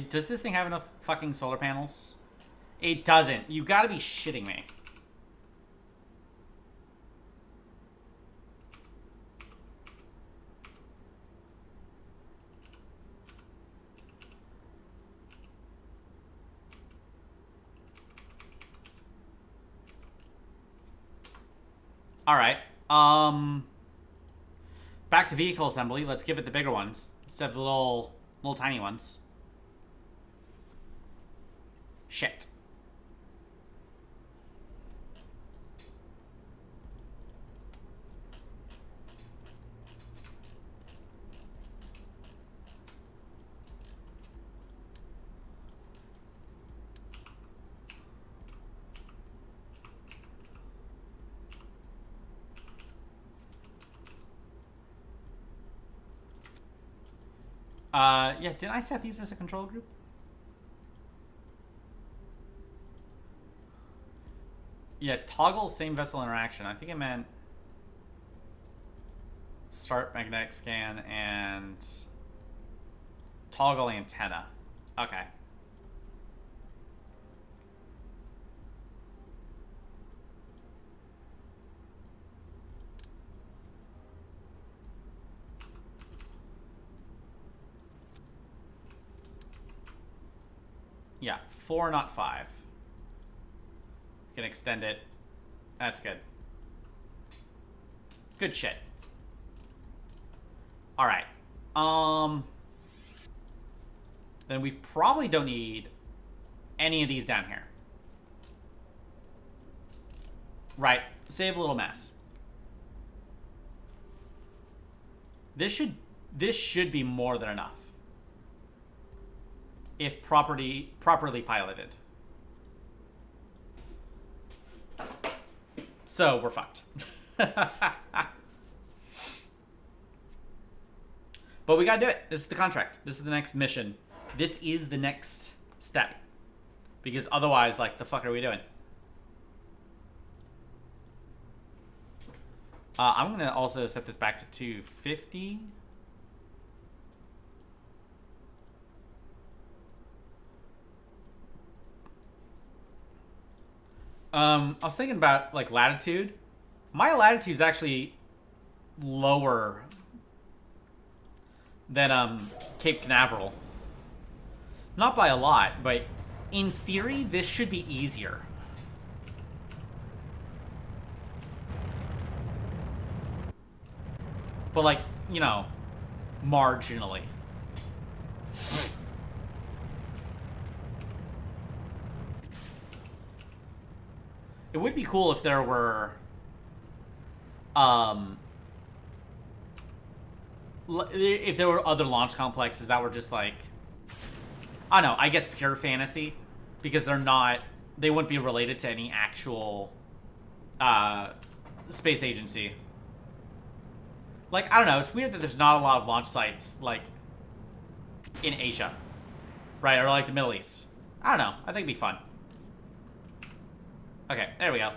Does this thing have enough fucking solar panels? It doesn't. You gotta be shitting me. Alright. Back to vehicle assembly. Let's give it the bigger ones instead of the little tiny ones. Shit. Yeah, didn't I set these as a control group? Yeah, toggle same vessel interaction. I think it meant start magnetic scan and toggle antenna. Okay. Yeah, 4, not 5. Can extend it. That's good. Good shit. Alright. Then we probably don't need any of these down here. Right. Save a little mess. This should be more than enough. If properly piloted. So we're fucked. But we gotta do it. This is the contract. This is the next mission. This is the next step. Because otherwise, like, the fuck are we doing? I'm gonna also set this back to 250. I was thinking about, like, latitude. My latitude is actually lower than Cape Canaveral. Not by a lot, but in theory, this should be easier. But, like, you know, marginally. It would be cool if there were, if there were other launch complexes that were just like, I don't know, I guess pure fantasy, because they wouldn't be related to any actual, space agency. Like, I don't know, it's weird that there's not a lot of launch sites, like, in Asia, right, or like the Middle East. I don't know, I think it'd be fun. Okay, there we go.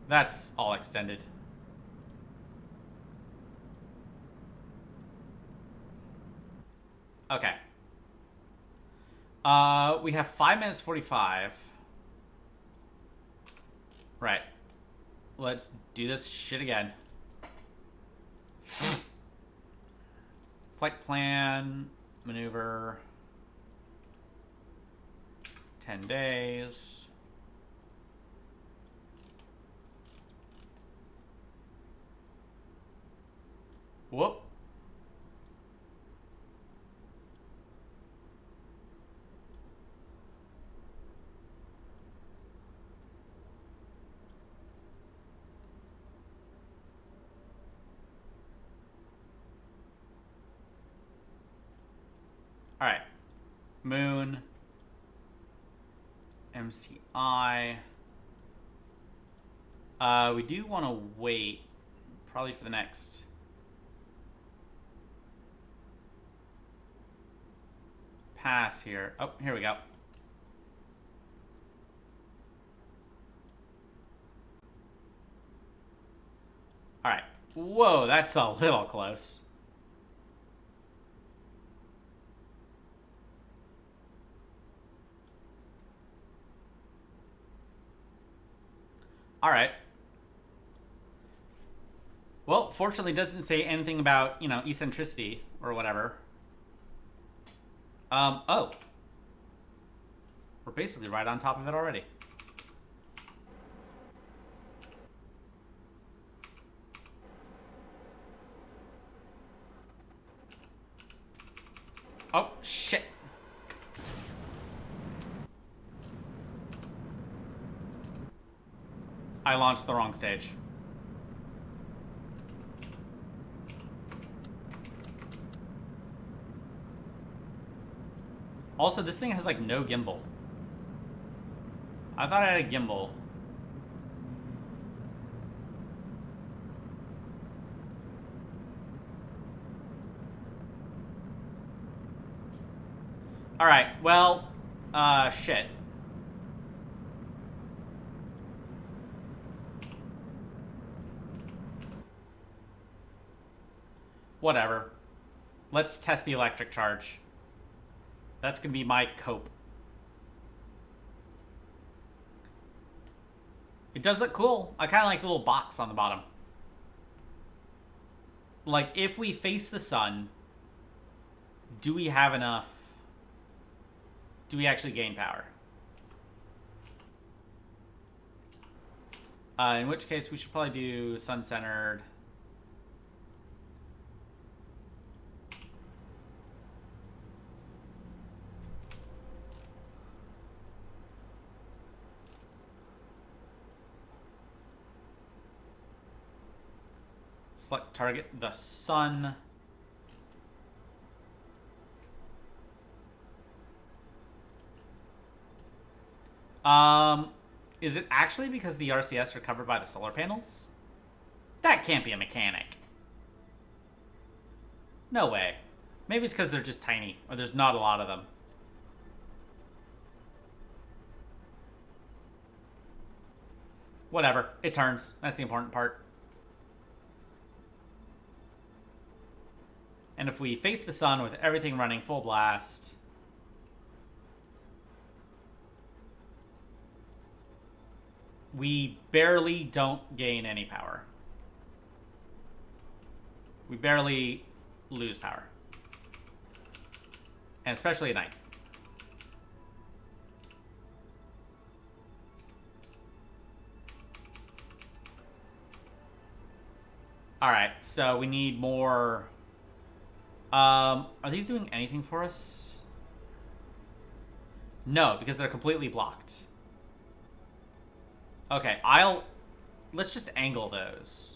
That's all extended. Okay. We have 5 minutes 45. Right. Let's do this shit again. Flight plan, maneuver, 10 days. Whoop. All right. Moon. MCI. We do want to wait probably for the next. pass here. Oh, here we go. All right. Whoa, that's a little close. All right. Well, fortunately, it doesn't say anything about, you know, eccentricity or whatever. Oh. We're basically right on top of it already. Oh, shit. I launched the wrong stage. Also, this thing has, like, no gimbal. I thought I had a gimbal. Alright, well, shit. Whatever. Let's test the electric charge. That's gonna be my cope. It does look cool. I kind of like the little box on the bottom. Like, if we face the sun, do we have enough? Do we actually gain power? In which case, we should probably do sun-centered. Select target the sun. Is it actually because the RCS are covered by the solar panels? That can't be a mechanic. No way. Maybe it's because they're just tiny, or there's not a lot of them. Whatever. It turns. That's the important part. And if we face the sun with everything running full blast, we barely don't gain any power. We barely lose power. And especially at night. Alright, so we need more... are these doing anything for us? No, because they're completely blocked. Okay, let's just angle those.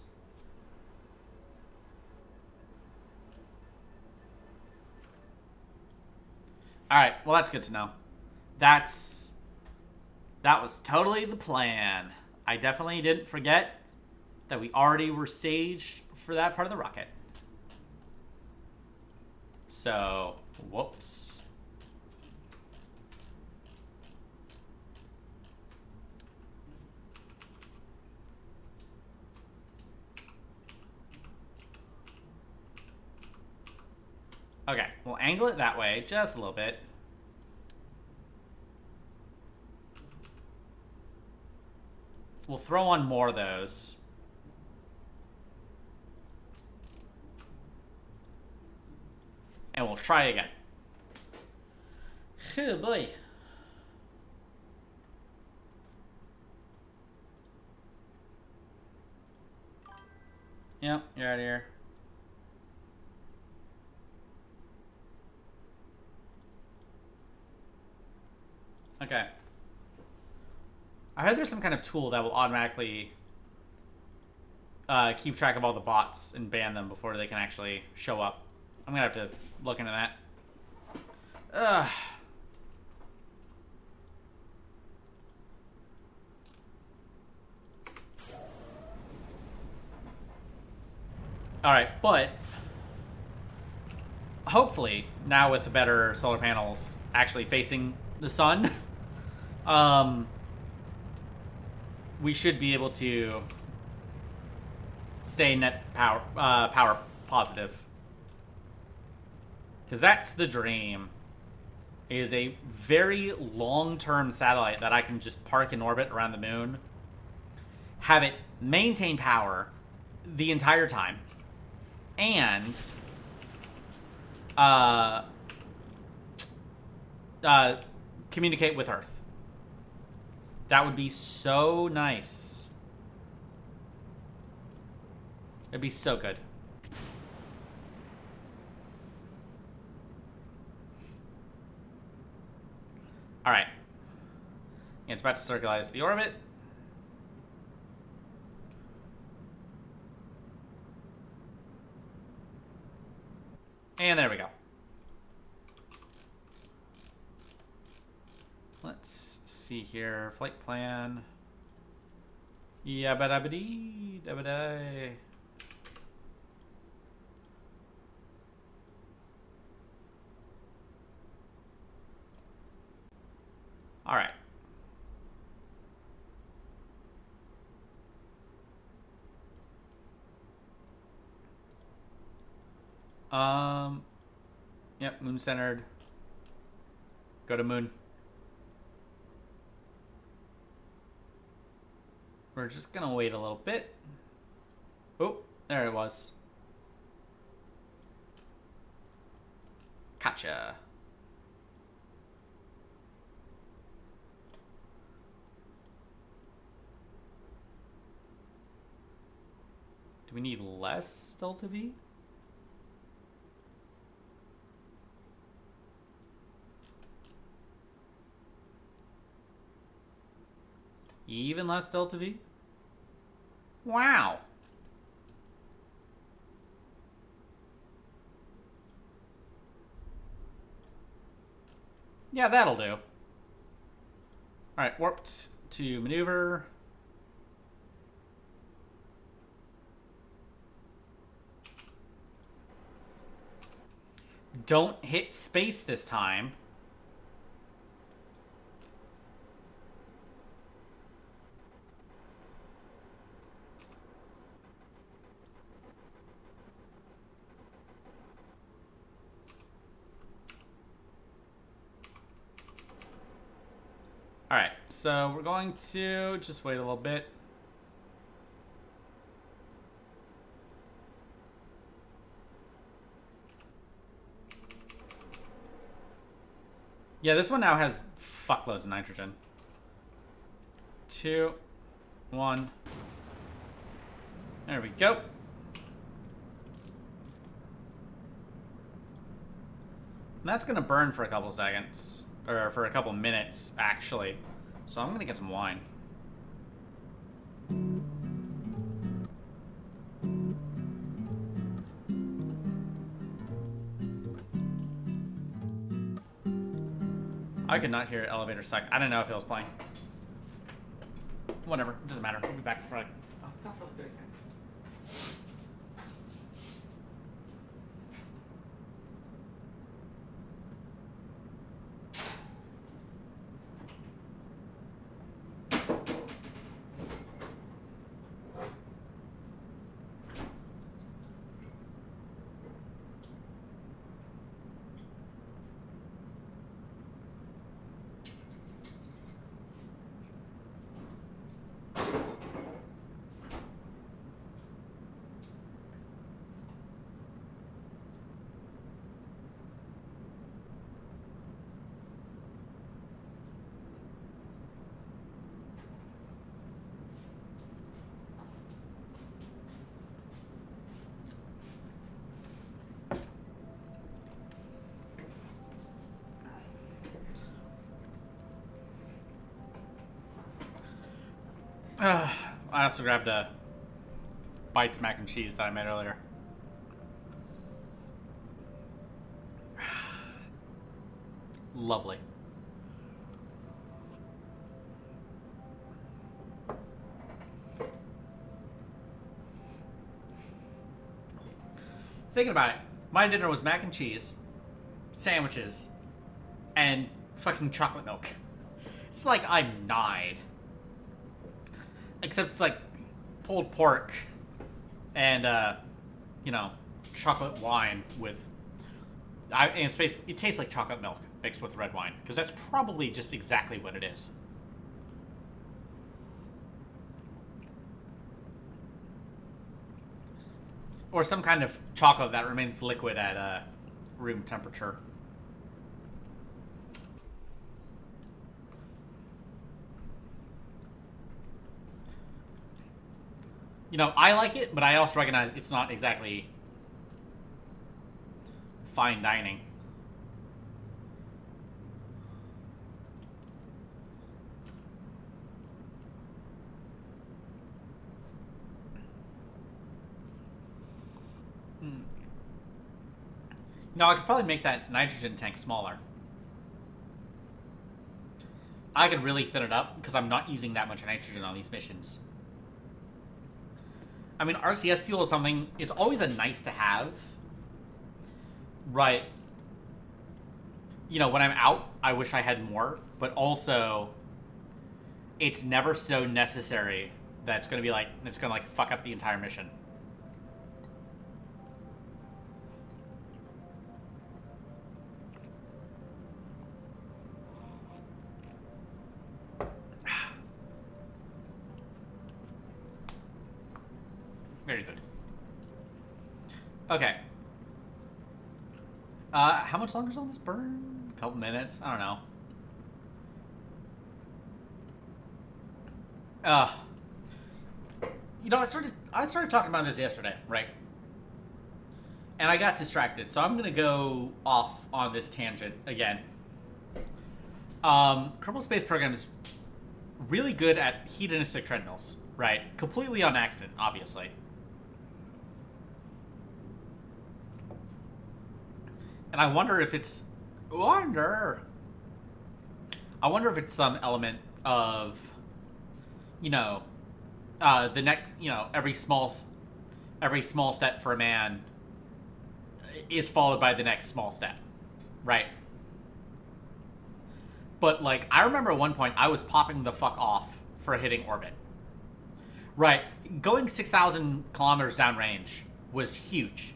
Alright, well that's good to know. That was totally the plan. I definitely didn't forget that we already were staged for that part of the rocket. So, whoops. Okay, we'll angle it that way just a little bit. We'll throw on more of those. And we'll try again. Oh boy. Yep, you're out of here. Okay. I heard there's some kind of tool that will automatically keep track of all the bots and ban them before they can actually show up. I'm gonna have to look into that. Ugh. Alright, but... hopefully, now with the better solar panels actually facing the sun, we should be able to stay net power positive. Because that's the dream. Is a very long-term satellite that I can just park in orbit around the moon, have it maintain power the entire time, and communicate with Earth. That would be so nice. It'd be so good. All right. And it's about to circularize the orbit. And there we go. Let's see here. Flight plan. Yabba-dabba-dee, dabba-day. All right. Yep, moon centered. Go to moon. We're just gonna wait a little bit. Oh, there it was. Gotcha. Do we need less delta V? Even less delta V? Wow. Yeah, that'll do. Alright, warped to maneuver. Don't hit space this time. Alright, so we're going to just wait a little bit. Yeah, this one now has fuckloads of nitrogen. 2, 1. There we go. And that's gonna burn for a couple seconds. Or for a couple minutes, actually. So I'm gonna get some wine. I could not hear elevator suck. I don't know if it was playing. Whatever, it doesn't matter. We'll be back for like, not for like 30 seconds. I also grabbed a Bites mac and cheese that I made earlier. Lovely. Thinking about it, My dinner was mac and cheese, sandwiches, and fucking chocolate milk. It's like I'm 9. Except it's like pulled pork and, you know, chocolate wine with... and it tastes like chocolate milk mixed with red wine. Because that's probably just exactly what it is. Or some kind of chocolate that remains liquid at room temperature. You know, I like it, but I also recognize it's not exactly fine dining. No, I could probably make that nitrogen tank smaller. I could really thin it up because I'm not using that much nitrogen on these missions. I mean, RCS fuel is something, it's always a nice to have. Right. You know, when I'm out, I wish I had more, but also, it's never so necessary that it's gonna be like, it's gonna like fuck up the entire mission. Very good. Okay. How much longer is on this burn? A couple minutes? I don't know. You know, I started talking about this yesterday, right? And I got distracted, so I'm gonna go off on this tangent again. Kerbal Space Program is really good at hedonistic treadmills, right? Completely on accident, obviously. And I wonder if it's... I wonder if it's some element of, you know, the next, you know, every small step for a man is followed by the next small step, right? But, like, I remember at one point I was popping the fuck off for hitting orbit. Right. Going 6,000 kilometers downrange was huge.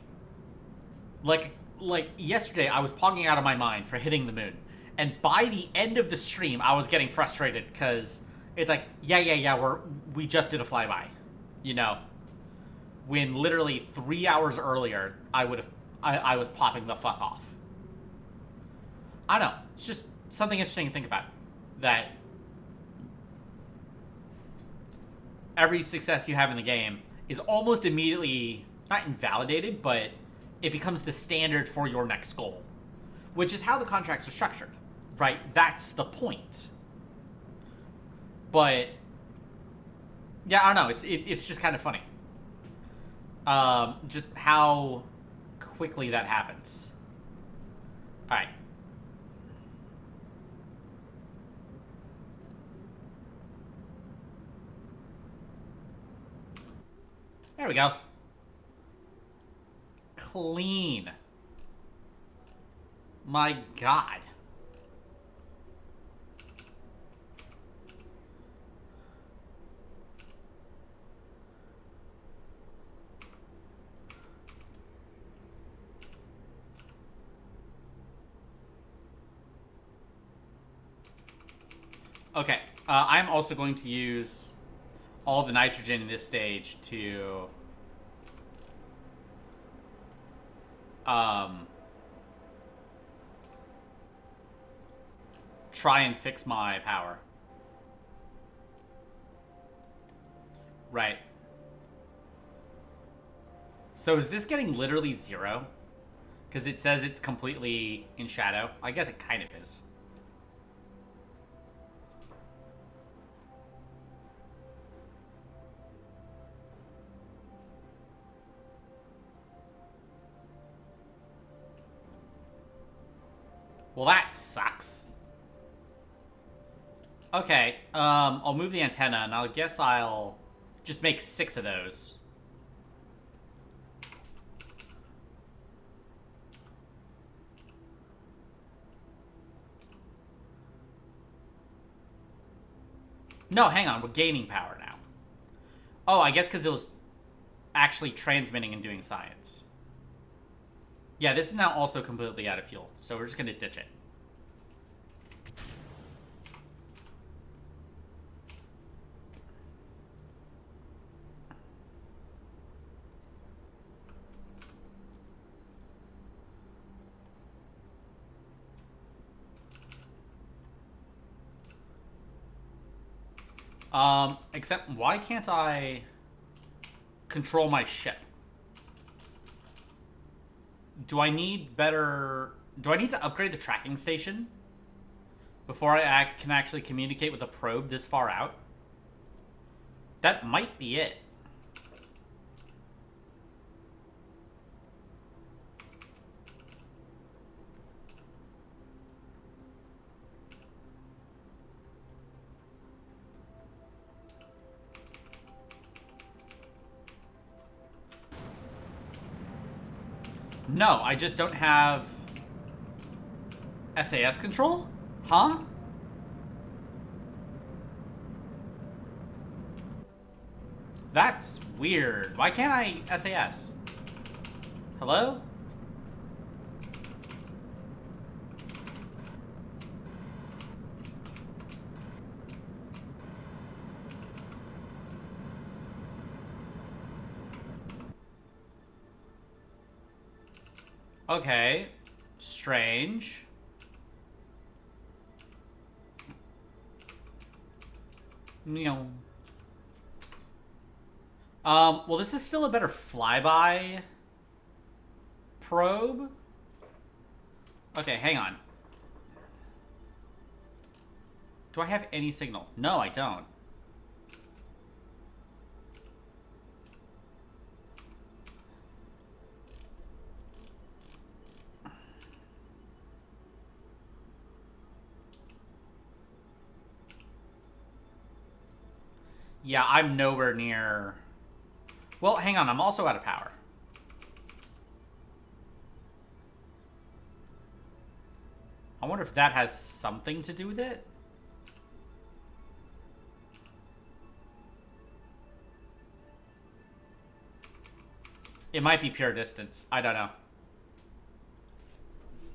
Like yesterday, I was pogging out of my mind for hitting the moon. And by the end of the stream, I was getting frustrated because it's like, yeah, we just did a flyby. You know? When literally 3 hours earlier, I was popping the fuck off. I don't know. It's just something interesting to think about. That every success you have in the game is almost immediately, not invalidated, but it becomes the standard for your next goal. Which is how the contracts are structured, right? That's the point. But, yeah, I don't know. It's just kind of funny. Just how quickly that happens. Alright. There we go. Clean. My God. Okay, I'm also going to use all the nitrogen in this stage to try and fix my power. Right. So is this getting literally 0? Because it says it's completely in shadow. I guess it kind of is. Well, that sucks. Okay, I'll move the antenna, and I guess I'll just make 6 of those. No, hang on. We're gaining power now. Oh, I guess because it was actually transmitting and doing science. Yeah, this is now also completely out of fuel, so we're just going to ditch it. Except, why can't I control my ship? Do I need better... Do I need to upgrade the tracking station before I can actually communicate with a probe this far out? That might be it. No, I just don't have SAS control? Huh? That's weird. Why can't I SAS? Hello? Okay. Strange. No. Well, this is still a better flyby probe. Okay, hang on. Do I have any signal? No, I don't. Yeah, I'm nowhere near... Well, hang on, I'm also out of power. I wonder if that has something to do with it? It might be pure distance. I don't know.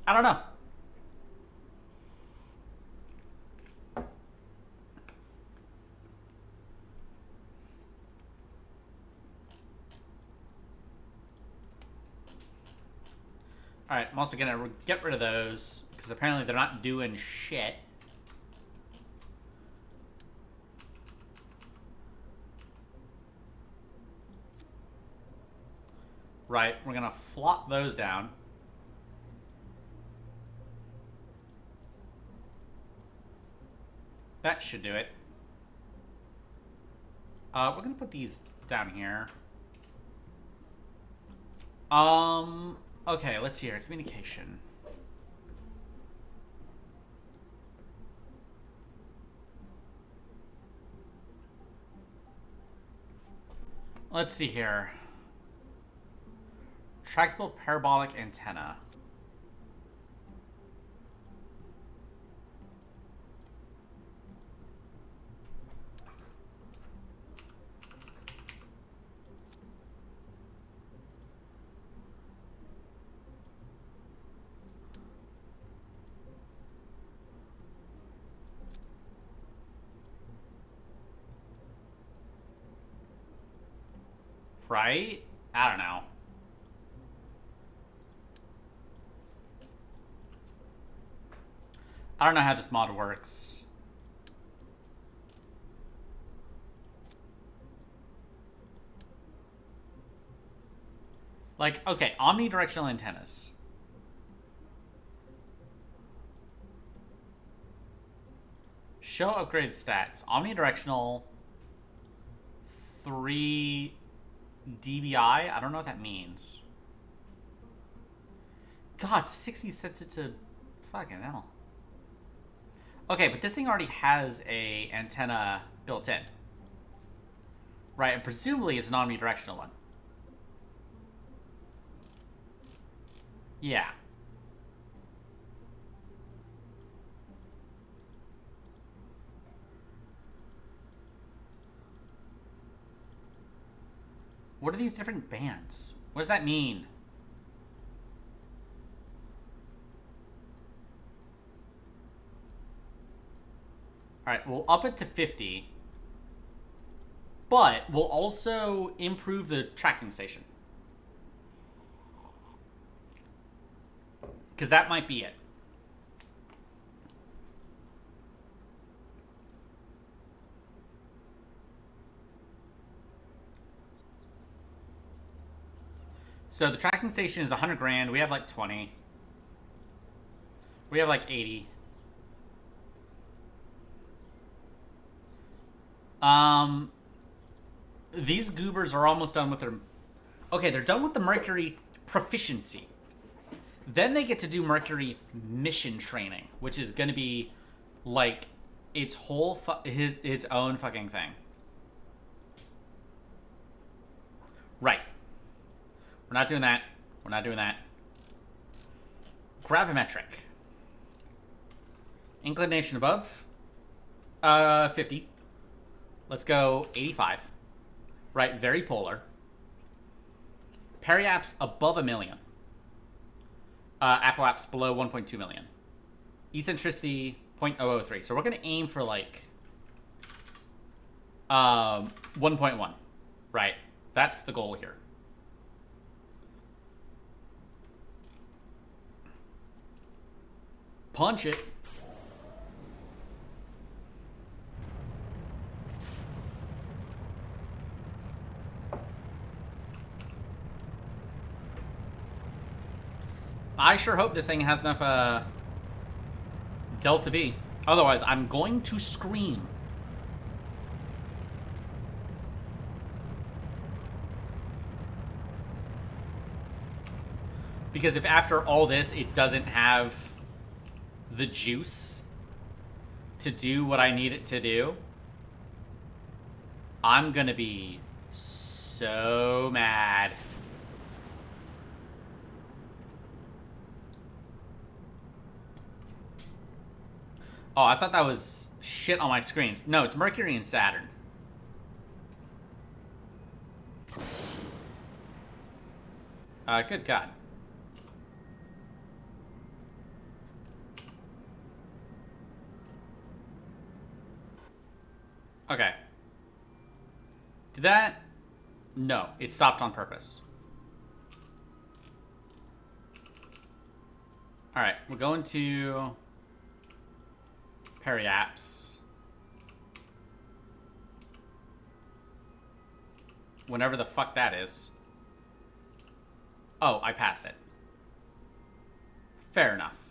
I don't know. Alright, I'm also gonna get rid of those, because apparently they're not doing shit. Right, we're gonna flop those down. That should do it. We're gonna put these down here. Okay, let's see here. Communication. Let's see here. Trackable parabolic antenna. Right? I don't know. I don't know how this mod works. Like, okay, omnidirectional antennas. Show upgraded stats. Omnidirectional 3 dBi? I don't know what that means. God, 60 sets it to fucking hell. Okay, but this thing already has a antenna built in. Right, and presumably it's an omnidirectional one. Yeah. what are these different bands? What does that mean? Alright, we'll up it to 50. But we'll also improve the tracking station. Because that might be it. So the tracking station is 100 grand. We have like 20. We have like 80. These goobers are almost done with their... Okay, they're done with the Mercury proficiency. Then they get to do Mercury mission training, which is going to be like its whole its own fucking thing. Right. We're not doing that. We're not doing that. Gravimetric. Inclination above. 50. Let's go 85. Right, very polar. Periaps above 1 million. Apoaps below 1.2 million. Eccentricity 0.003. So we're going to aim for like 1.1. Right. That's the goal here. Punch it. I sure hope this thing has enough Delta V. Otherwise, I'm going to scream. Because if after all this, it doesn't have the juice to do what I need it to do, I'm gonna be so mad. Oh, I thought that was shit on my screens. No, it's Mercury and Saturn. Good God. Okay. Did that? No, it stopped on purpose. Alright, we're going to Periaps. Whenever the fuck that is. Oh, I passed it. Fair enough.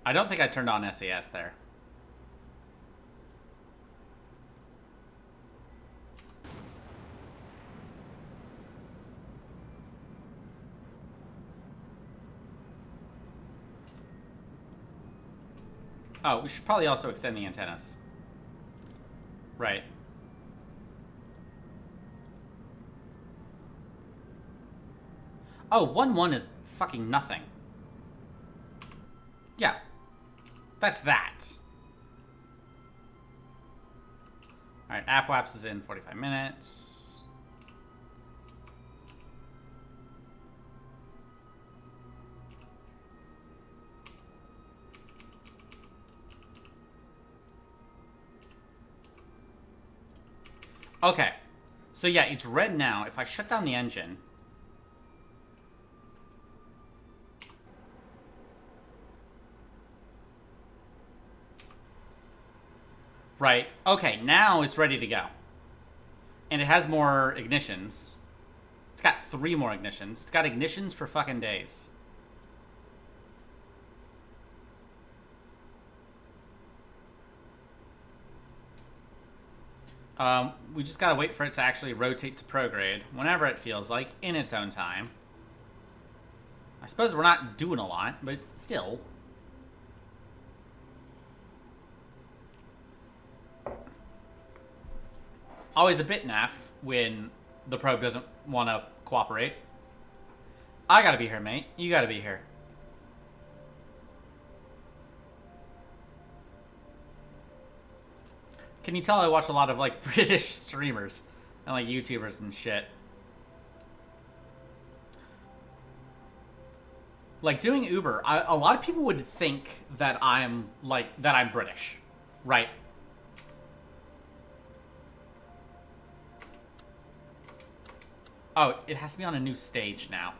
I don't think I turned on SAS there. Oh, we should probably also extend the antennas. Right. Oh, 1-1 is fucking nothing. Yeah. That's that. Alright, Apoaps is in 45 minutes. Okay. So yeah, it's red now. If I shut down the engine... Right. Okay, now it's ready to go. And it has more ignitions. It's got 3 more ignitions. It's got ignitions for fucking days. We just gotta wait for it to actually rotate to prograde whenever it feels like, in its own time. I suppose we're not doing a lot, but still. Always a bit naff when the probe doesn't want to cooperate. I gotta be here, mate. You gotta be here. Can you tell I watch a lot of, like, British streamers and, like, YouTubers and shit? Like, doing Uber, a lot of people would think that I'm British, right? Oh, it has to be on a new stage now.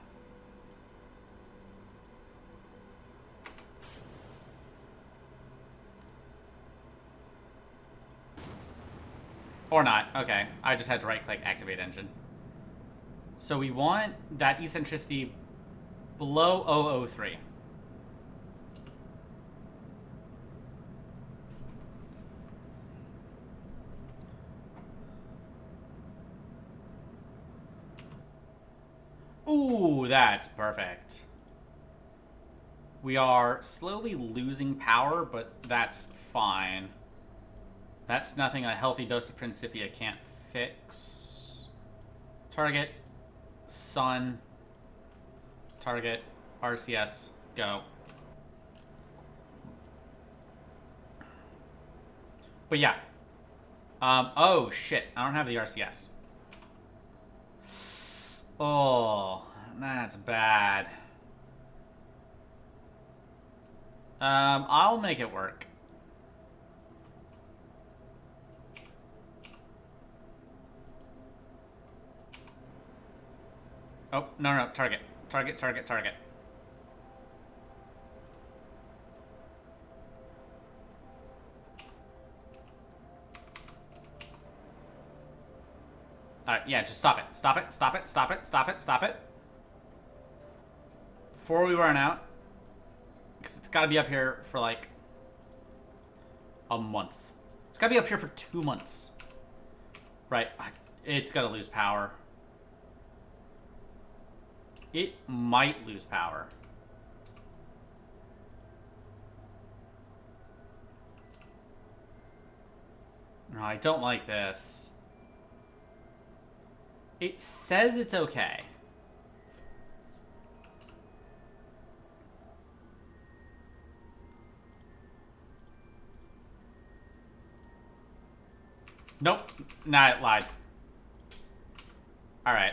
Or not. Okay. I just had to right-click activate engine. So we want that eccentricity below 003. Ooh, that's perfect. We are slowly losing power, but that's fine. That's nothing a healthy dose of Principia can't fix. Target, sun, target, RCS, go. But yeah. Oh shit, I don't have the RCS. Oh, that's bad. I'll make it work. Oh, no, target. Target. Alright, yeah, just stop it. Stop it. Before we run out. Because it's gotta be up here for like a month. It's gotta be up here for 2 months. Right, it's gotta lose power. It might lose power. No, I don't like this. It says it's okay. Nope. Nah, it lied. Alright.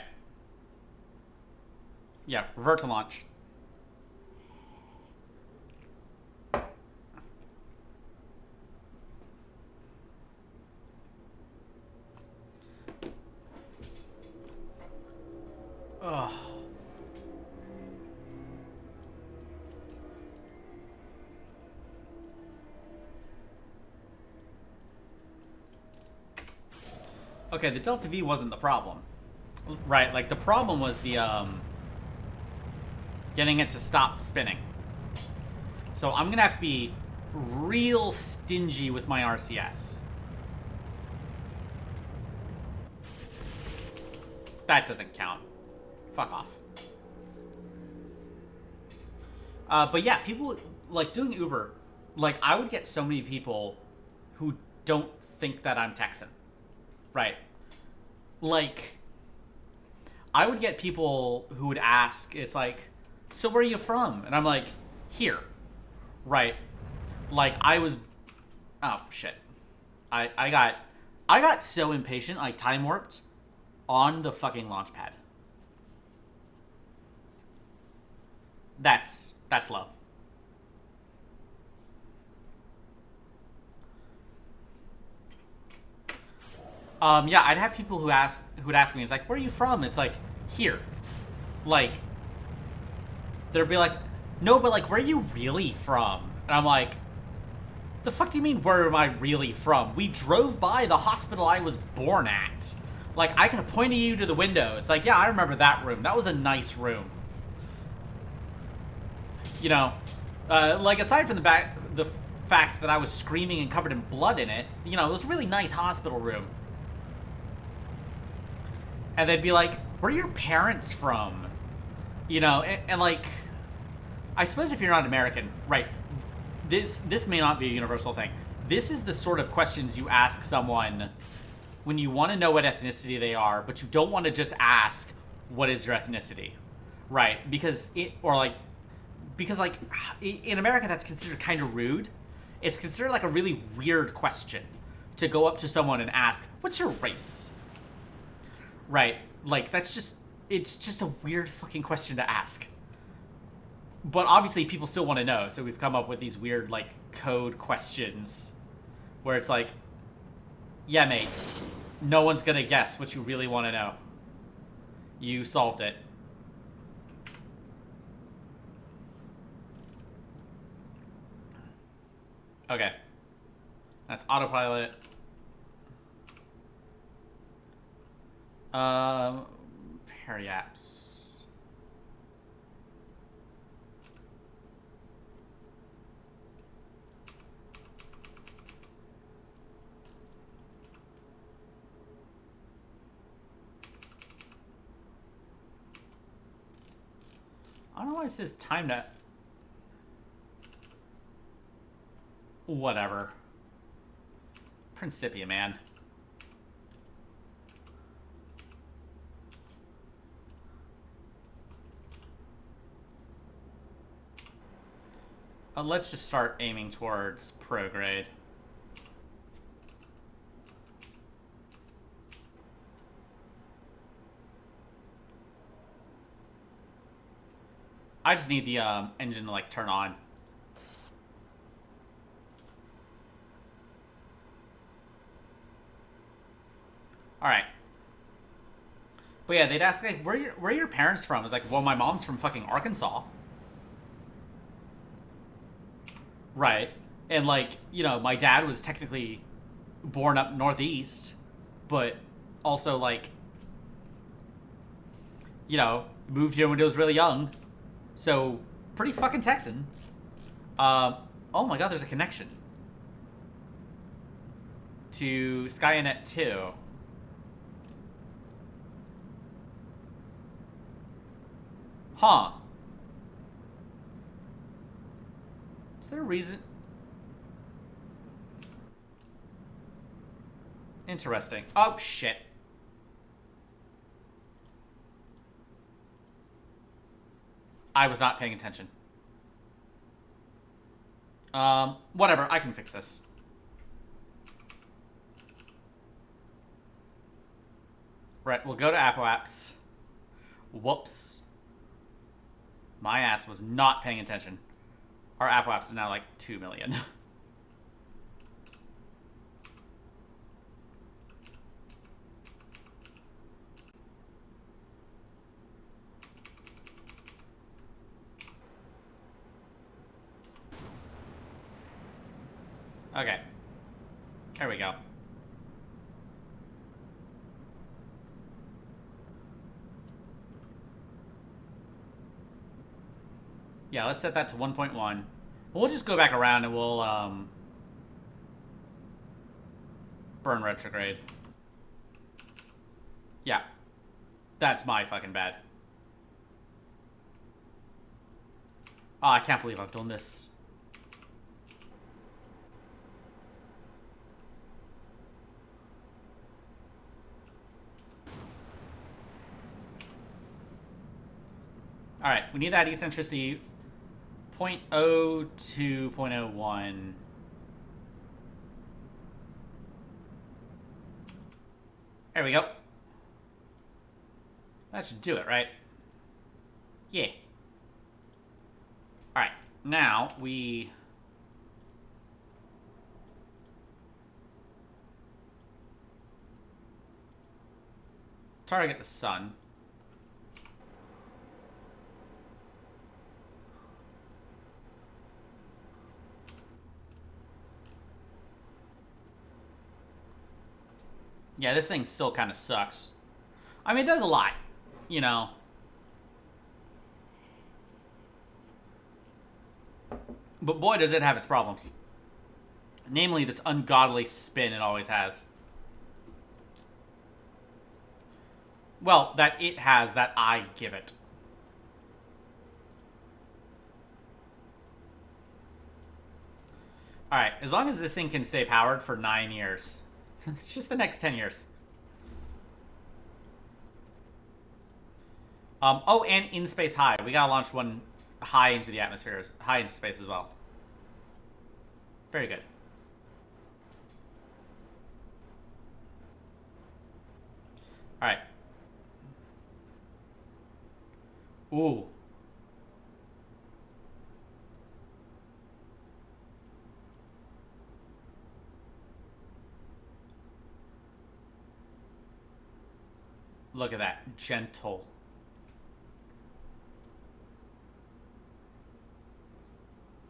Yeah, revert to launch. Ugh. Okay, the Delta V wasn't the problem. Right, like the problem was the getting it to stop spinning. So I'm gonna have to be real stingy with my RCS. That doesn't count. Fuck off. But yeah, people, like, doing Uber, like, I would get so many people who don't think that I'm Texan. Right. Like, I would get people who would ask, it's like, so where are you from? And I'm like, here. Right. Like, I was... Oh, shit. I got so impatient, I time warped on the fucking launch pad. That's low. Yeah, I'd have people who would ask me, it's like, where are you from? It's like, here. Like, they'd be like, no, but like, where are you really from? And I'm like, the fuck do you mean, where am I really from? We drove by the hospital I was born at. Like, I could have pointed you to the window. It's like, yeah, I remember that room. That was a nice room. You know, like, aside from the fact that I was screaming and covered in blood in it, you know, it was a really nice hospital room. And they'd be like, where are your parents from? You know, and like, I suppose if you're not American, right, this may not be a universal thing. This is the sort of questions you ask someone when you want to know what ethnicity they are, but you don't want to just ask, what is your ethnicity? Right, because in America that's considered kind of rude. It's considered like a really weird question to go up to someone and ask, what's your race? Right? Like, that's just... It's just a weird fucking question to ask. But obviously people still want to know, so we've come up with these weird, like, code questions. Where it's like, yeah, mate, no one's gonna guess what you really want to know. You solved it. Okay. That's autopilot. Periapps. I don't know why it says time to... Whatever. Principia, man. Let's just start aiming towards pro grade. I just need the engine to, like, turn on. Alright. But yeah, they'd ask, like, where are your parents from? It's like, well, my mom's from fucking Arkansas. Right. And, like, you know, my dad was technically born up northeast, but also, like, you know, moved here when he was really young. So, pretty fucking Texan. Oh my god, there's a connection to Skynet 2. Huh. Is there a reason? Interesting. Oh, shit. I was not paying attention. Whatever. I can fix this. Right, we'll go to Apple Apps. Whoops. My ass was not paying attention. Our Apple Apps is now like 2 million. Okay. There we go. Yeah, let's set that to 1.1. We'll just go back around and we'll burn retrograde. Yeah. That's my fucking bad. Oh, I can't believe I've done this. Alright, we need that eccentricity 0.02, 0.01. There we go. That should do it, right? Yeah. Alright, now we... target the sun. Yeah, this thing still kind of sucks. I mean, it does a lot, you know. But boy, does it have its problems. Namely, this ungodly spin it always has. Well, that it has, that I give it. Alright, as long as this thing can stay powered for 9 years. It's just the next 10 years. Oh, and in space high. We gotta launch one high into the atmosphere, high into space as well. Very good. Alright. Ooh. Look at that. Gentle.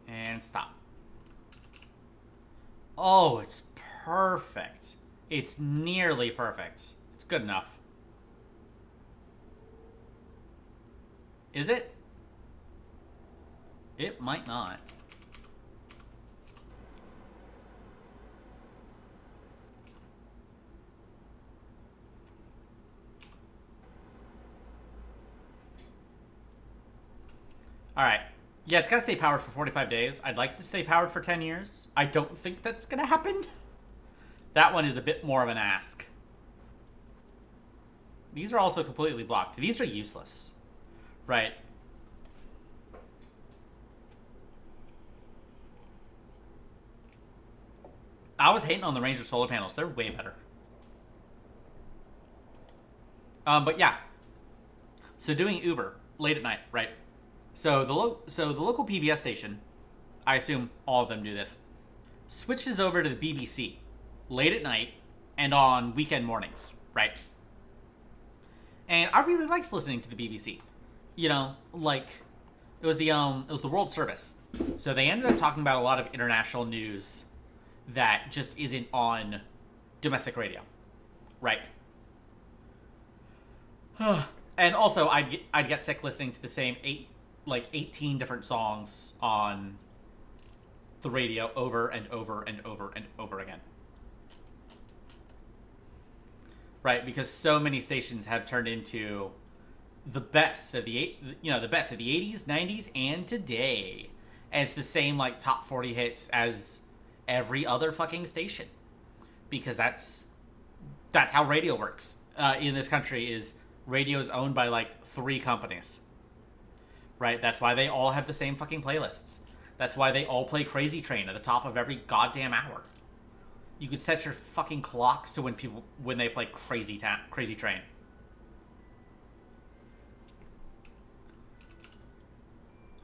And stop. Oh, it's perfect. It's nearly perfect. It's good enough. Is it? It might not. Alright. Yeah, it's gotta stay powered for 45 days. I'd like to stay powered for 10 years. I don't think that's gonna happen. That one is a bit more of an ask. These are also completely blocked. These are useless. Right. I was hating on the Ranger solar panels. They're way better. But yeah. So doing Uber late at night, right? So the local PBS station, I assume all of them do this, switches over to the BBC late at night and on weekend mornings, right? And I really liked listening to the BBC. You know, like it was the World Service. So they ended up talking about a lot of international news that just isn't on domestic radio, right? And also, I'd get sick listening to the same 18 different songs on the radio over and over and over and over again. Right, because so many stations have turned into the best of the 80s, 90s, and today. And it's the same like top 40 hits as every other fucking station. Because that's how radio works in this country. Is radio is owned by like 3 companies. Right? That's why they all have the same fucking playlists. That's why they all play Crazy Train at the top of every goddamn hour. You could set your fucking clocks to when they play Crazy Train.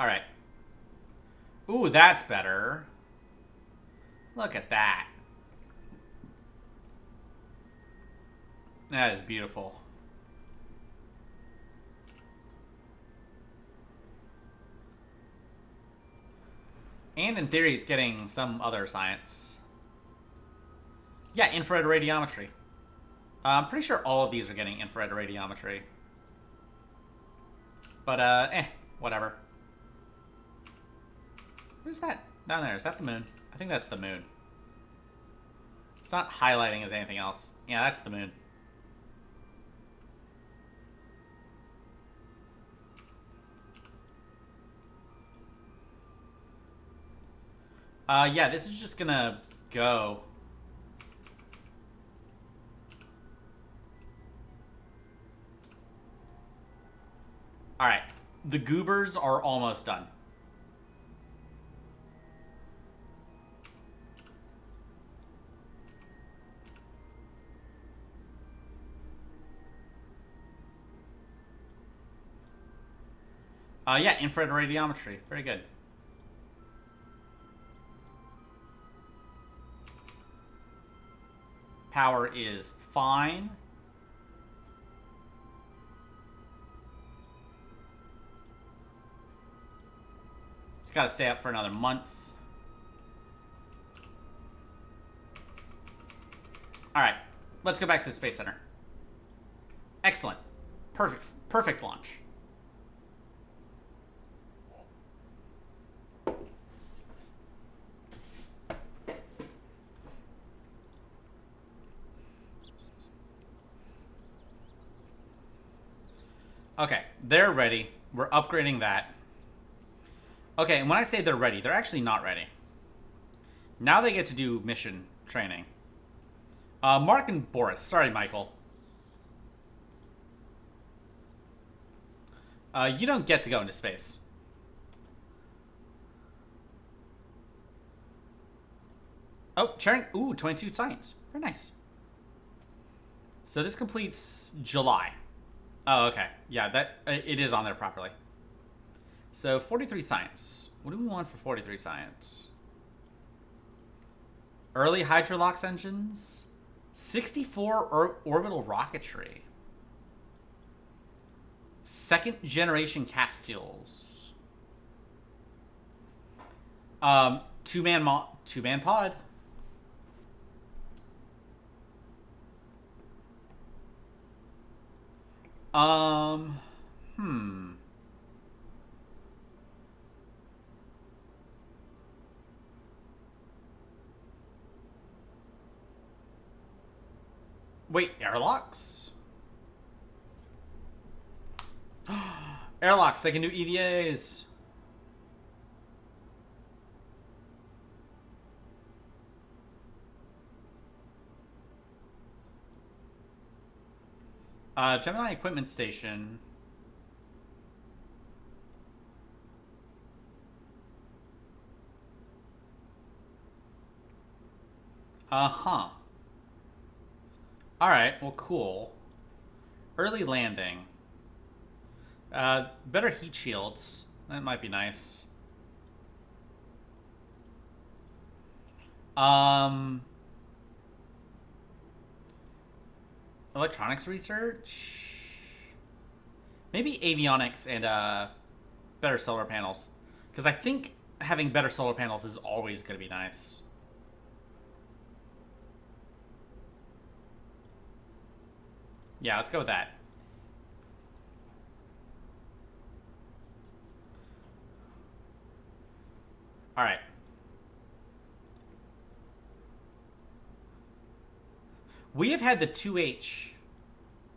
Alright. Ooh, that's better. Look at that. That is beautiful. And in theory, it's getting some other science. Yeah, infrared radiometry. I'm pretty sure all of these are getting infrared radiometry. But, whatever. Who's that down there? Is that the moon? I think that's the moon. It's not highlighting as anything else. Yeah, that's the moon. Yeah, this is just gonna go. Alright. The goobers are almost done. Yeah, infrared radiometry. Very good. Power is fine. It's got to stay up for another month. Alright, let's go back to the Space Center. Excellent. Perfect launch. Okay, they're ready. We're upgrading that. Okay, and when I say they're ready, they're actually not ready. Now they get to do mission training. Mark and Boris. Sorry, Michael. You don't get to go into space. Oh, sharing. Ooh, 22 science. Very nice. So this completes July. Oh, okay. Yeah, that it is on there properly. So 43 science. What do we want for 43 science? Early hydrolox engines. 64 orbital rocketry. Second generation capsules. Two-man pod. Hmm. Wait, airlocks? Airlocks, they can do EVAs. Gemini Equipment Station. Uh-huh. Alright, well, cool. Early landing. Better heat shields. That might be nice. Electronics research? Maybe avionics and, better solar panels. Because I think having better solar panels is always going to be nice. Yeah, let's go with that. Alright. We have had the 2H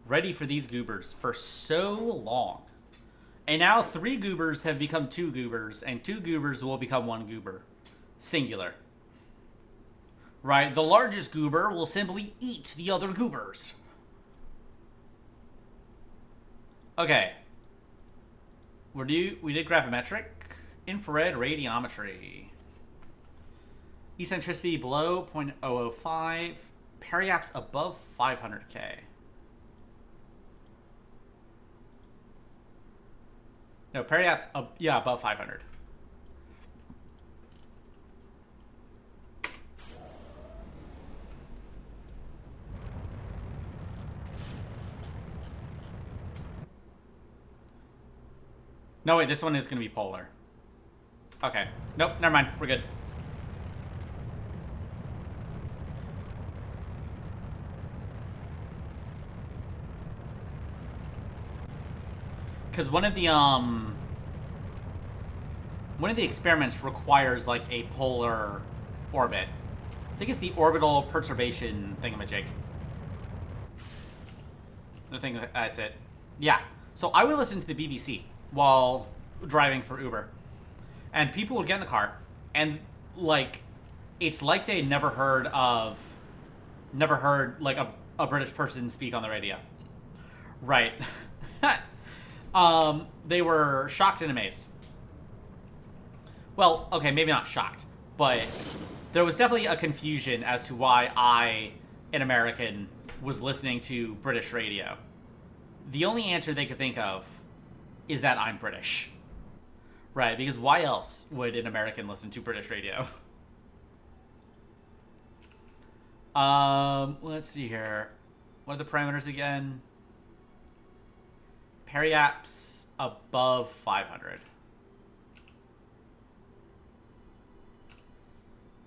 ready for these goobers for so long. And now 3 goobers have become 2 goobers, and 2 goobers will become 1 goober. Singular. Right, the largest goober will simply eat the other goobers. Okay. We did gravimetric. Infrared radiometry. Eccentricity below 0.005. Periaps above 500k. No, periaps, yeah, above 500. No, wait, this one is going to be polar. Okay. Nope, never mind. We're good. Because one of the experiments requires, like, a polar orbit. I think it's the orbital perturbation thingamajig. I think that's it. Yeah. So I would listen to the BBC while driving for Uber. And people would get in the car, and, like, it's like they never heard, like, a British person speak on the radio. Right. They were shocked and amazed. Well, okay, maybe not shocked, but there was definitely a confusion as to why I, an American, was listening to British radio. The only answer they could think of is that I'm British. Right, because why else would an American listen to British radio? Let's see here. What are the parameters again? Periaps above 500.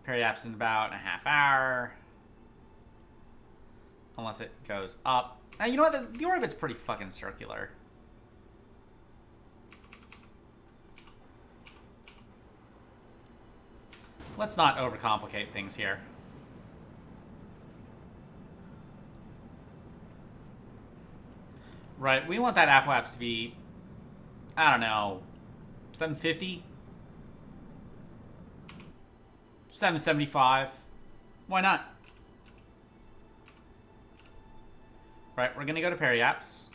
Periaps in about a half hour. Unless it goes up. You know what? The orbit's pretty fucking circular. Let's not overcomplicate things here. Right, we want that apoapse to be, I don't know, 750? 775? Why not? Right, we're gonna go to periaps.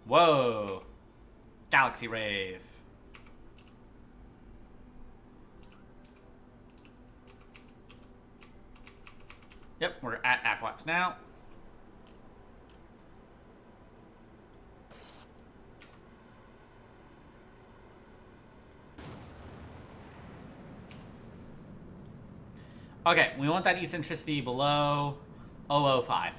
Whoa. Galaxy Rave. Yep, we're at apoapse now. Okay, we want that eccentricity below 005.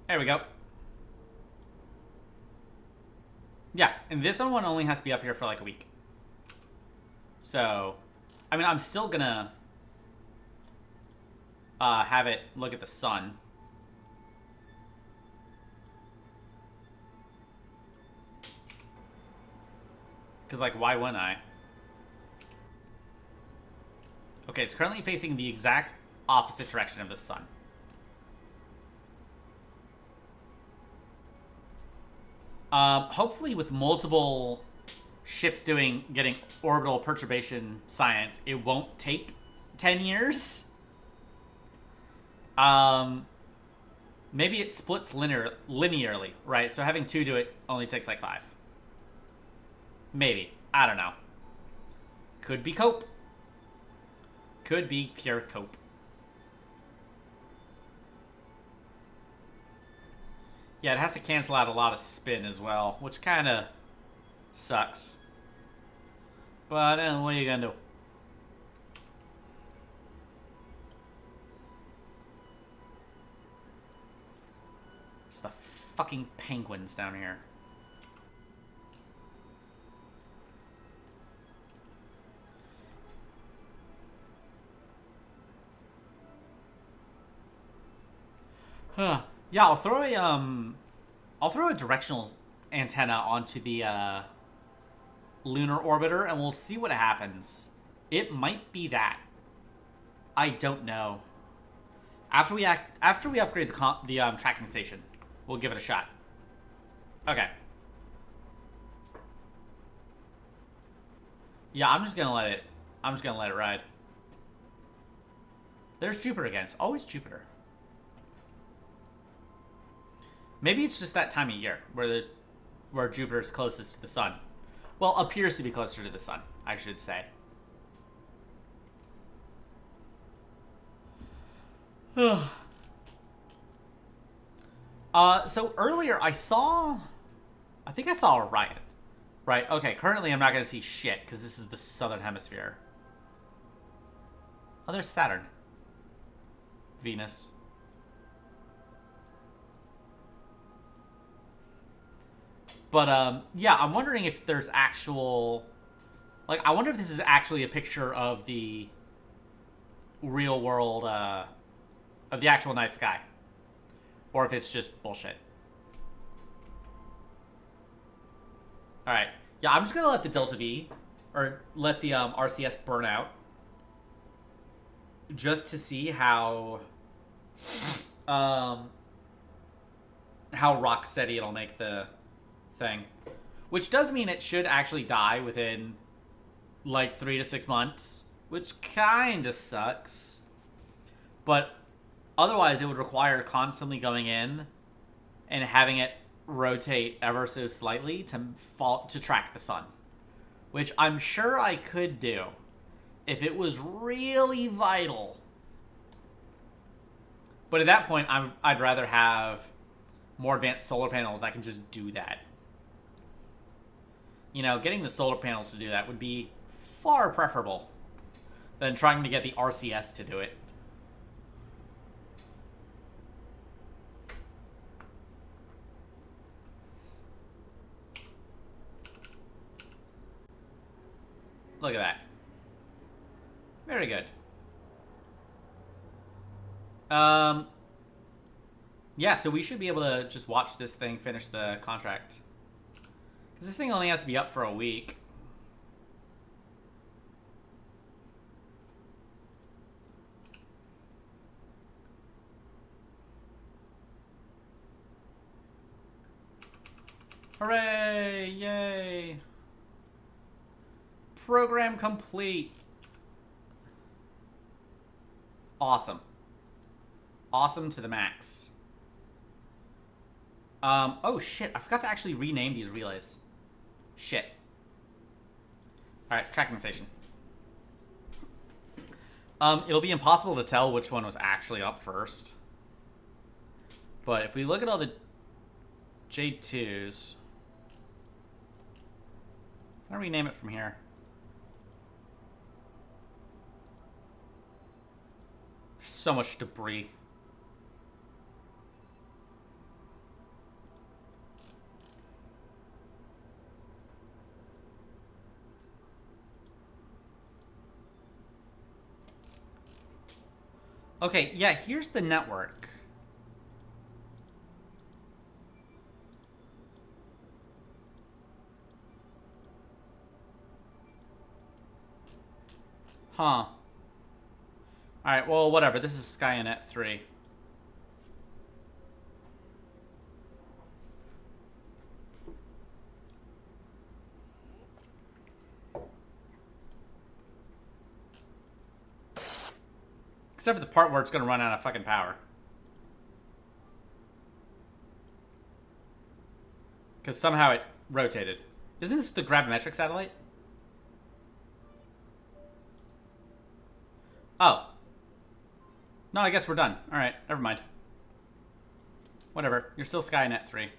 There we go. Yeah, and this one only has to be up here for like a week. So, I mean, I'm still gonna have it look at the sun. Because, like, why wouldn't I? Okay, it's currently facing the exact opposite direction of the sun. Hopefully with multiple ships getting orbital perturbation science, it won't take 10 years. Maybe it splits linearly, right? So having 2 do it only takes like 5. Maybe. I don't know. Could be cope. Could be pure cope. Yeah, it has to cancel out a lot of spin as well, which kind of sucks. But what are you gonna do? It's the fucking penguins down here. Huh. Yeah, I'll throw a directional antenna onto the lunar orbiter, and we'll see what happens. It might be that. I don't know. After we upgrade the tracking station, we'll give it a shot. Okay. Yeah, I'm just gonna let it ride. There's Jupiter again. It's always Jupiter. Maybe it's just that time of year where Jupiter is closest to the sun. Well, appears to be closer to the sun, I should say. So earlier I think I saw Orion. Right, okay, currently I'm not going to see shit because this is the southern hemisphere. Oh, there's Saturn. Venus. But, yeah, I'm wondering if there's actual... Like, I wonder if this is actually a picture of the real world, of the actual night sky. Or if it's just bullshit. Alright. Yeah, I'm just gonna let the Delta V, or let the RCS burn out. Just to see how rock steady it'll make the thing. Which does mean it should actually die within like 3 to 6 months. Which kinda sucks. But otherwise it would require constantly going in and having it rotate ever so slightly to track the sun. Which I'm sure I could do if it was really vital. But at that point, I'd rather have more advanced solar panels that can just do that. You know, getting the solar panels to do that would be far preferable than trying to get the RCS to do it. Look at that. Very good. Yeah, so we should be able to just watch this thing finish the contract. Because this thing only has to be up for a week. Hooray! Yay! Program complete. Awesome. Awesome to the max. Oh shit, I forgot to actually rename these relays. Shit. Alright, tracking station. It'll be impossible to tell which one was actually up first. But if we look at all the J2s... Can I rename it from here? There's so much debris. Okay, yeah, here's the network. Huh. Alright, well, whatever. This is Skynet 3. Except for the part where it's going to run out of fucking power. Because somehow it rotated. Isn't this the gravimetric satellite? Oh. No, I guess we're done. Alright, never mind. Whatever. You're still Skynet 3.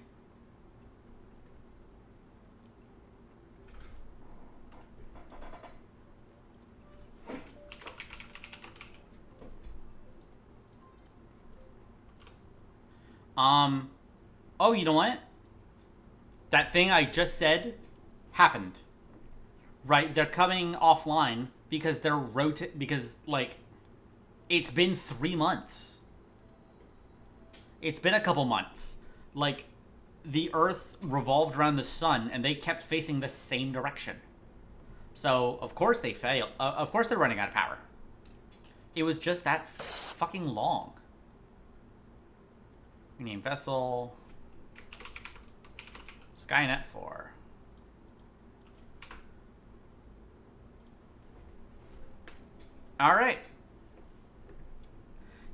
Oh, you know what? That thing I just said happened. Right? They're coming offline because they're because, like, it's been 3 months. It's been a couple months. Like, the Earth revolved around the sun and they kept facing the same direction. So, of course they fail. Of course they're running out of power. It was just that fucking long. Rename vessel. Skynet 4. Alright.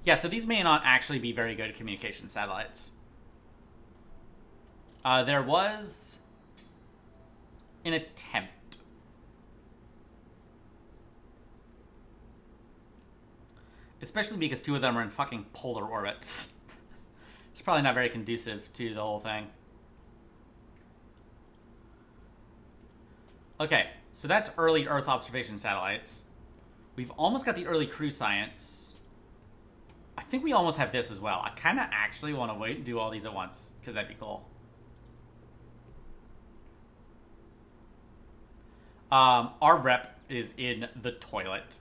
Yeah, so these may not actually be very good communication satellites. There was an attempt. Especially because 2 of them are in fucking polar orbits. It's probably not very conducive to the whole thing. Okay, so that's early Earth observation satellites. We've almost got the early crew science. I think we almost have this as well. I kind of actually want to wait and do all these at once, because that'd be cool. Our rep is in the toilet.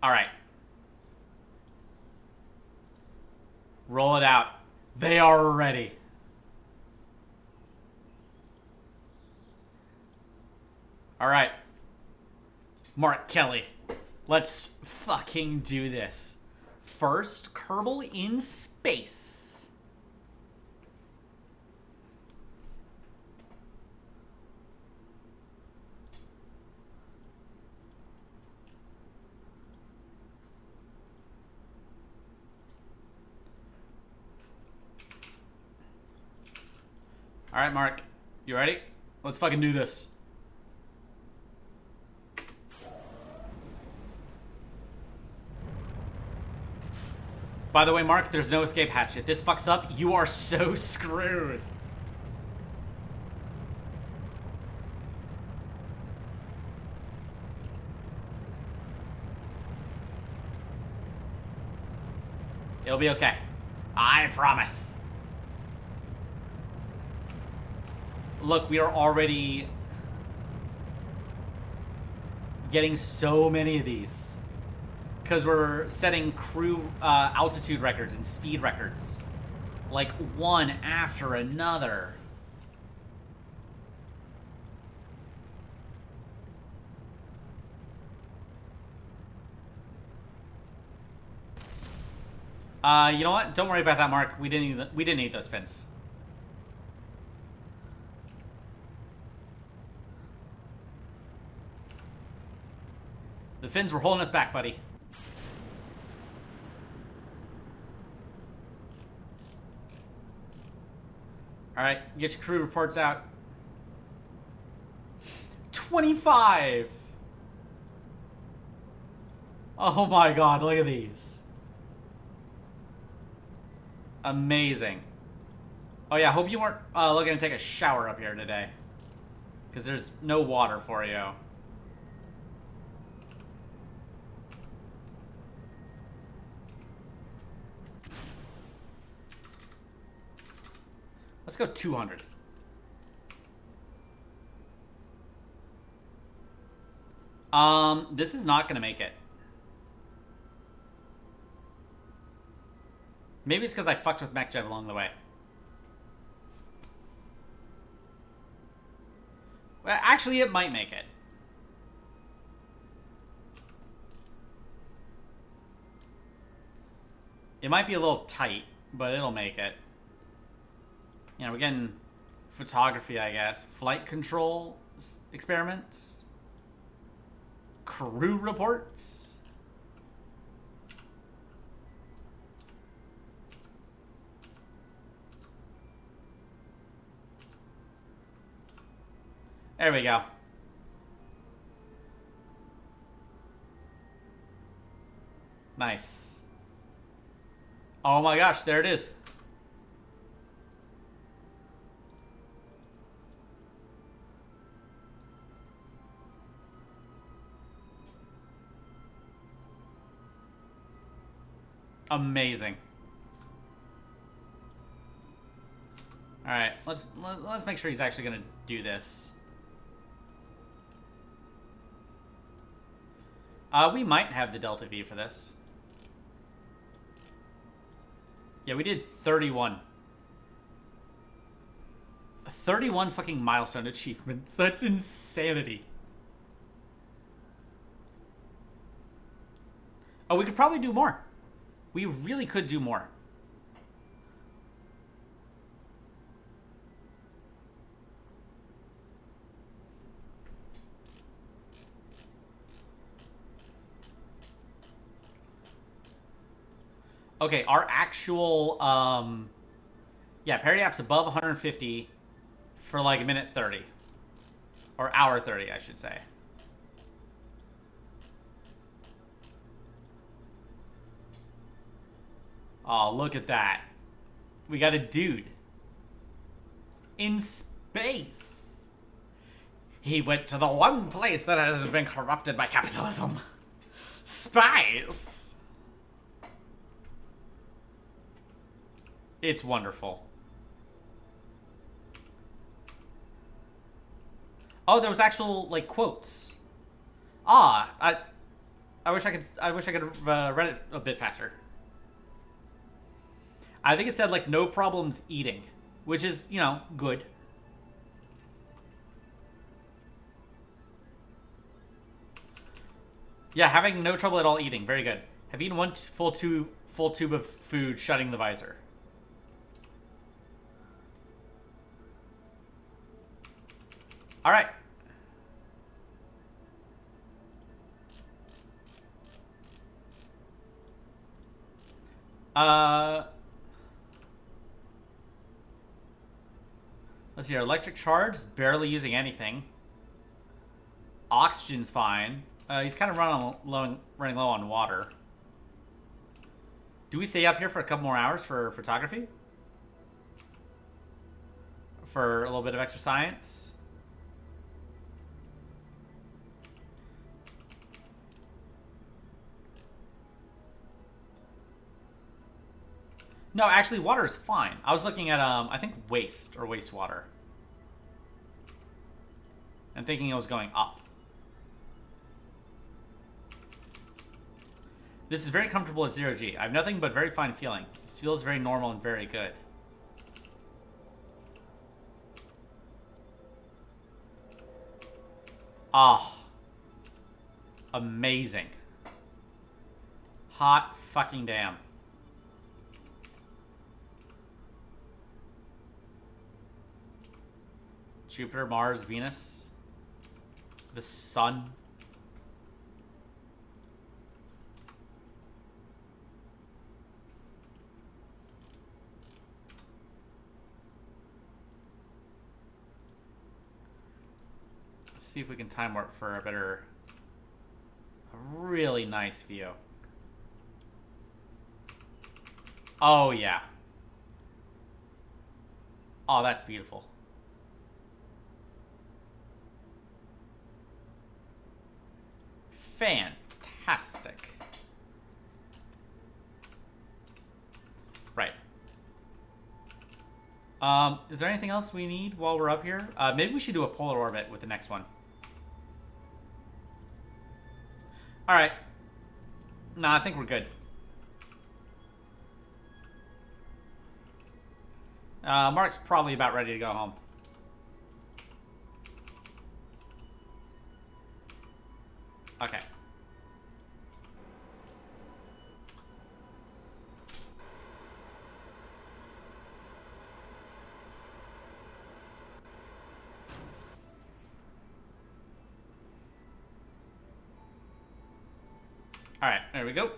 Alright. Roll it out. They are ready. Alright. Mark Kelly. Let's fucking do this. First Kerbal in space. Alright, Mark. You ready? Let's fucking do this. By the way, Mark, there's no escape hatch. If this fucks up, you are so screwed. It'll be okay. I promise. Look, we are already getting so many of these. Because we're setting crew altitude records and speed records. Like, one after another. You know what? Don't worry about that, Mark. We didn't need those fins. The fins were holding us back, buddy. Alright, get your crew reports out. 25! Oh my god, look at these. Amazing. Oh yeah, hope you weren't looking to take a shower up here today. Because there's no water for you. Let's go 200. This is not gonna make it. Maybe it's because I fucked with MechJev along the way. Well, actually, it might make it. It might be a little tight, but it'll make it. You know, we're getting photography, I guess. Flight control experiments. Crew reports. There we go. Nice. Oh my gosh, there it is. Amazing. All right, let's make sure he's actually gonna do this. We might have the Delta V for this. Yeah, we did 31. 31 fucking milestone achievements. That's insanity. Oh, we could probably do more. We really could do more. Okay, our actual, yeah, parry app's above 150 for like a minute 30. Or hour 30, I should say. Oh, look at that. We got a dude. In space. He went to the one place that hasn't been corrupted by capitalism. Space. It's wonderful. Oh, there was actual like quotes. I wish I could have read it a bit faster. I think it said like no problems eating, which is, you know, good. Yeah, having no trouble at all eating, very good. Have eaten one full tube of food, shutting the visor. All right. Let's see here. Electric charge, barely using anything. Oxygen's fine. He's kind of running low on water. Do we stay up here for a couple more hours for photography? For a little bit of extra science? No, actually, water is fine. I was looking at, I think waste or wastewater. And thinking it was going up. This is very comfortable at 0G. I have nothing but very fine feeling. It feels very normal and very good. Ah. Amazing. Hot fucking damn. Jupiter, Mars, Venus. The sun. Let's see if we can time warp for a really nice view. Oh, yeah. Oh, that's beautiful. Fantastic. Right. Is there anything else we need while we're up here? Maybe we should do a polar orbit with the next one. Alright. Nah, I think we're good. Mark's probably about ready to go home. Okay. Alright, there we go.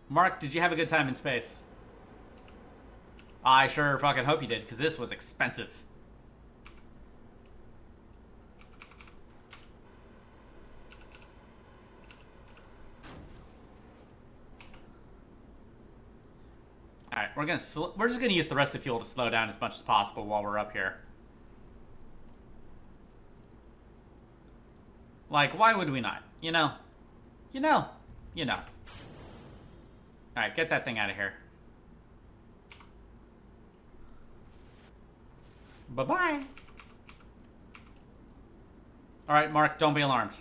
Mark, did you have a good time in space? I sure fucking hope you did, because this was expensive. Alright, we're just gonna use the rest of the fuel to slow down as much as possible while we're up here. Like, why would we not? You know? You know? You know. Alright, get that thing out of here. Bye-bye. Alright, Mark, don't be alarmed.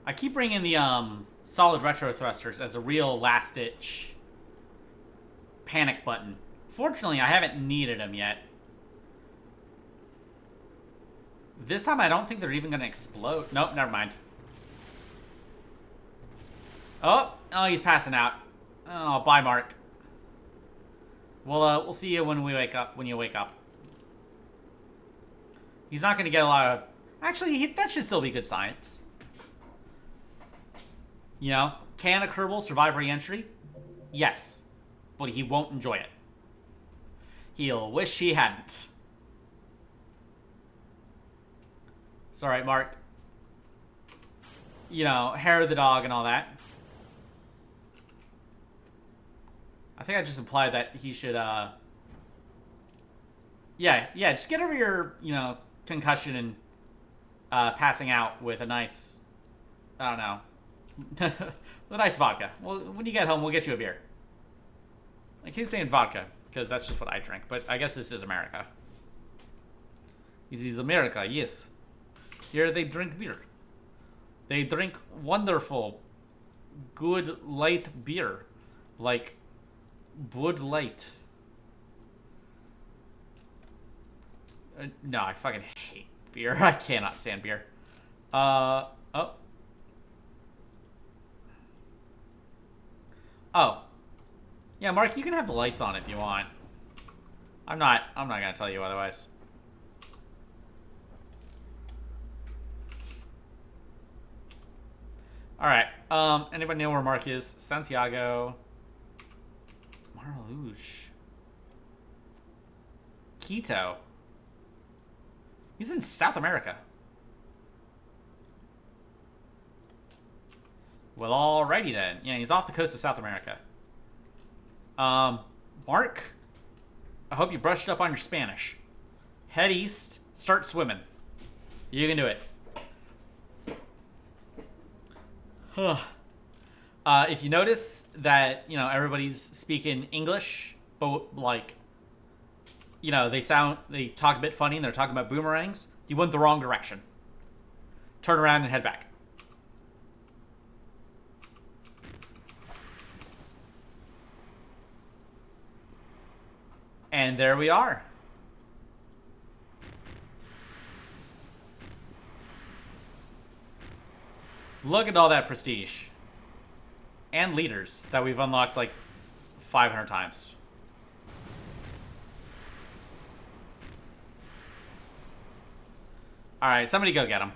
I keep bringing the solid retro thrusters as a real last-ditch panic button. Fortunately, I haven't needed them yet. This time, I don't think they're even going to explode. Nope, never mind. Oh, he's passing out. Oh, bye, Mark. We'll see you when we wake up. When you wake up, he's not going to get a lot of. Actually, that should still be good science. You know, can a Kerbal survive re-entry? Yes, but he won't enjoy it. He'll wish he hadn't. It's alright, Mark. You know, hair of the dog and all that. I think I just implied that he should, yeah, just get over your, you know, concussion and, passing out with a nice, I don't know, a nice vodka. Well, when you get home, we'll get you a beer. I keep saying vodka, because that's just what I drink, but I guess this is America. This is America, yes. Here they drink beer. They drink wonderful, good, light beer. Like Bud Light. No, I fucking hate beer. I cannot stand beer. Oh. Oh. Yeah, Mark, you can have the lights on if you want. I'm not gonna tell you otherwise. Alright, anybody know where Mark is? Santiago. Marluge. Quito. He's in South America. Well, alrighty then. Yeah, he's off the coast of South America. Mark, I hope you brushed up on your Spanish. Head east, start swimming. You can do it. If you notice that, you know, everybody's speaking English, but like, you know, they talk a bit funny and they're talking about boomerangs, you went the wrong direction. Turn around and head back. And there we are. Look at all that prestige. And leaders that we've unlocked like 500 times. Alright, somebody go get him.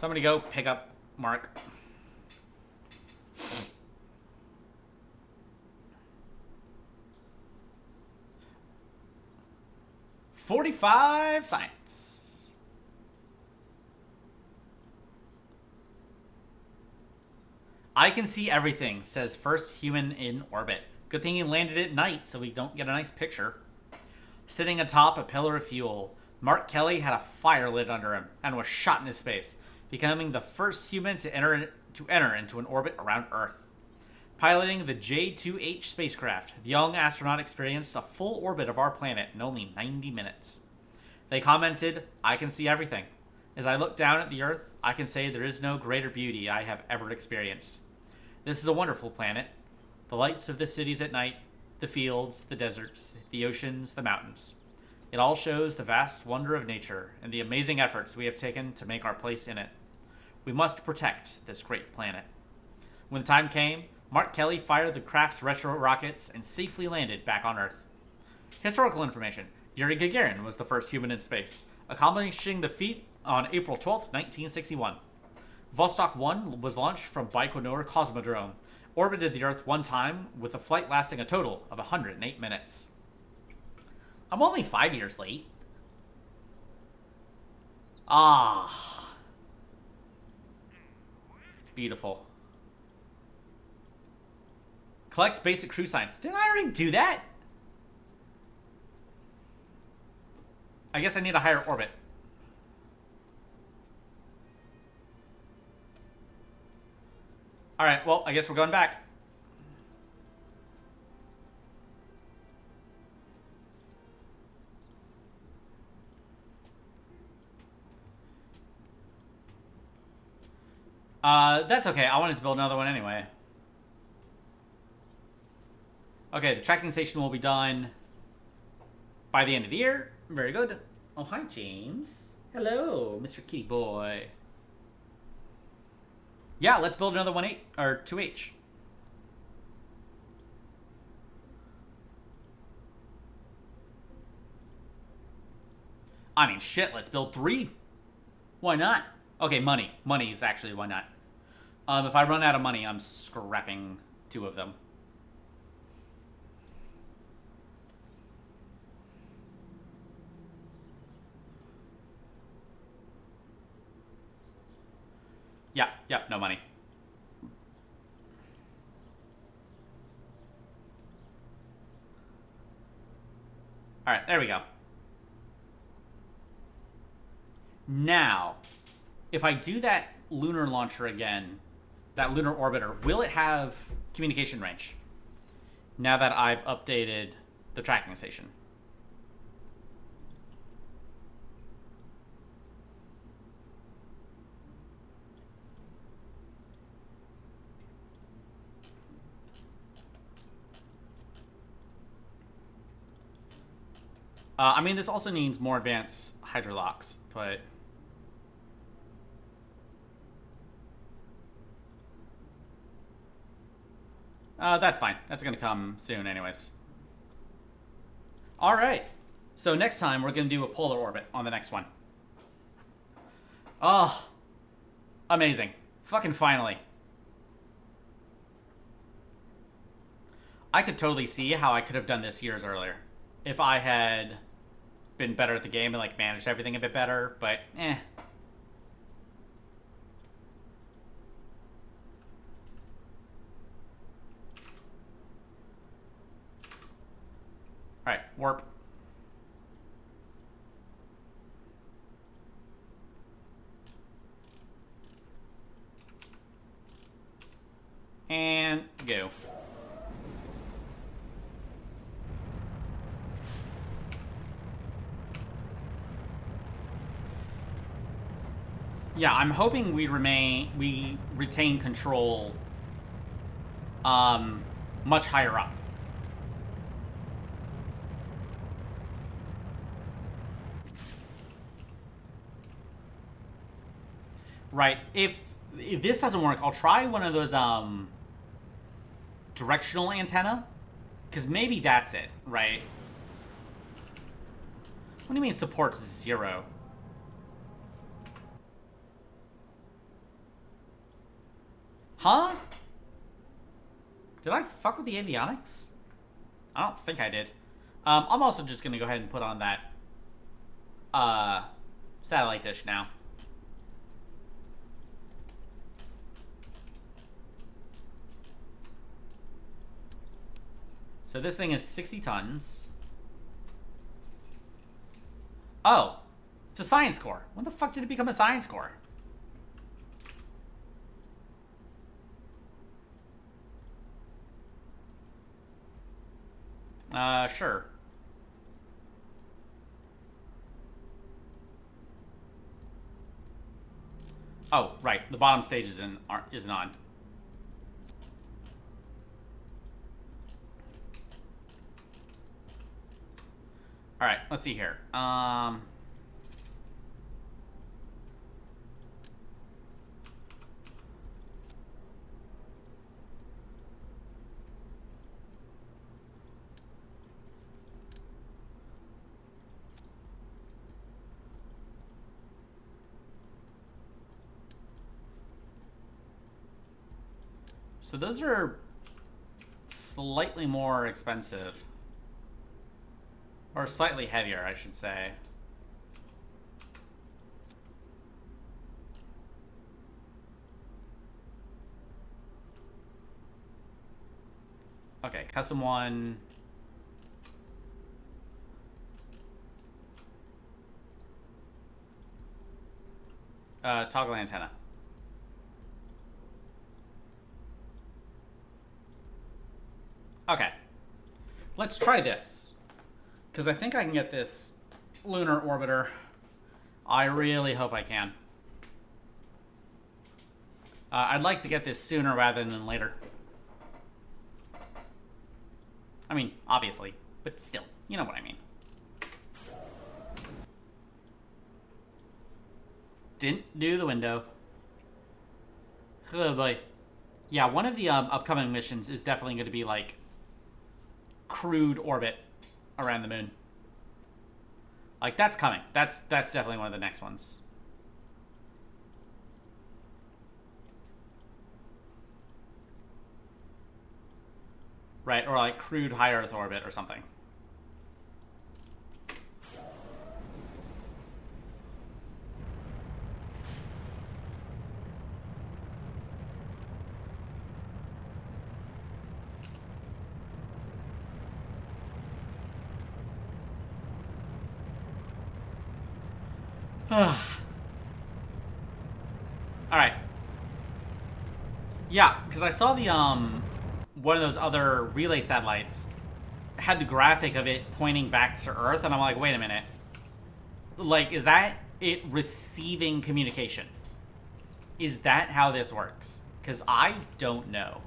Somebody go pick up Mark. $45 science. I can see everything, says first human in orbit. Good thing he landed at night so we don't get a nice picture. Sitting atop a pillar of fuel, Mark Kelly had a fire lit under him and was shot in his face, becoming the first human to enter into an orbit around Earth. Piloting the J-2H spacecraft, the young astronaut experienced a full orbit of our planet in only 90 minutes. They commented, "I can see everything. As I look down at the Earth, I can say there is no greater beauty I have ever experienced. This is a wonderful planet. The lights of the cities at night, the fields, the deserts, the oceans, the mountains. It all shows the vast wonder of nature and the amazing efforts we have taken to make our place in it. We must protect this great planet." When the time came, Mark Kelly fired the craft's retro rockets and safely landed back on Earth. Historical information. Yuri Gagarin was the first human in space, accomplishing the feat on April 12, 1961. Vostok 1 was launched from Baikonur Cosmodrome, orbited the Earth one time with a flight lasting a total of 108 minutes. I'm only 5 years late. Ah. It's beautiful. Collect basic crew science. Didn't I already do that? I guess I need a higher orbit. Alright, well, I guess we're going back. That's okay. I wanted to build another one anyway. Okay, the tracking station will be done by the end of the year. Very good. Oh, hi, James. Hello, Mr. Kitty Boy. Yeah, let's build another 1H or 2H. I mean, shit, let's build 3. Why not? Okay, money. Money is actually why not. If I run out of money, I'm scrapping 2 of them. Yeah, no money. Alright, there we go. Now, if I do that lunar launcher again, that lunar orbiter, will it have communication range? Now that I've updated the tracking station. I mean, this also needs more advanced hydrolocks, but... that's fine. That's going to come soon anyways. Alright. So next time, we're going to do a polar orbit on the next one. Oh. Amazing. Fucking finally. I could totally see how I could have done this years earlier. If I had been better at the game and like managed everything a bit better, but Alright, warp. And go. Yeah, I'm hoping we retain control much higher up. Right. If this doesn't work, I'll try one of those directional antenna, because maybe that's it, right? What do you mean supports 0? Huh? Did I fuck with the avionics? I don't think I did. I'm also just gonna go ahead and put on that satellite dish now. So this thing is 60 tons. Oh, it's a science core. When the fuck did it become a science core? Sure. Oh, right. The bottom stage isn't on. All right, let's see here. So those are slightly more expensive. Or slightly heavier, I should say. Okay, custom one. Toggle antenna. Okay. Let's try this. Because I think I can get this lunar orbiter. I really hope I can. I'd like to get this sooner rather than later. I mean, obviously, but still, you know what I mean. Didn't do the window. Oh boy. Yeah, one of the upcoming missions is definitely going to be like crude orbit around the moon. Like, that's coming. That's definitely one of the next ones. Right, or like crude high Earth orbit or something. Alright. Yeah, because I saw the, one of those other relay satellites had the graphic of it pointing back to Earth, and I'm like, wait a minute. Like, is that it receiving communication? Is that how this works? Because I don't know.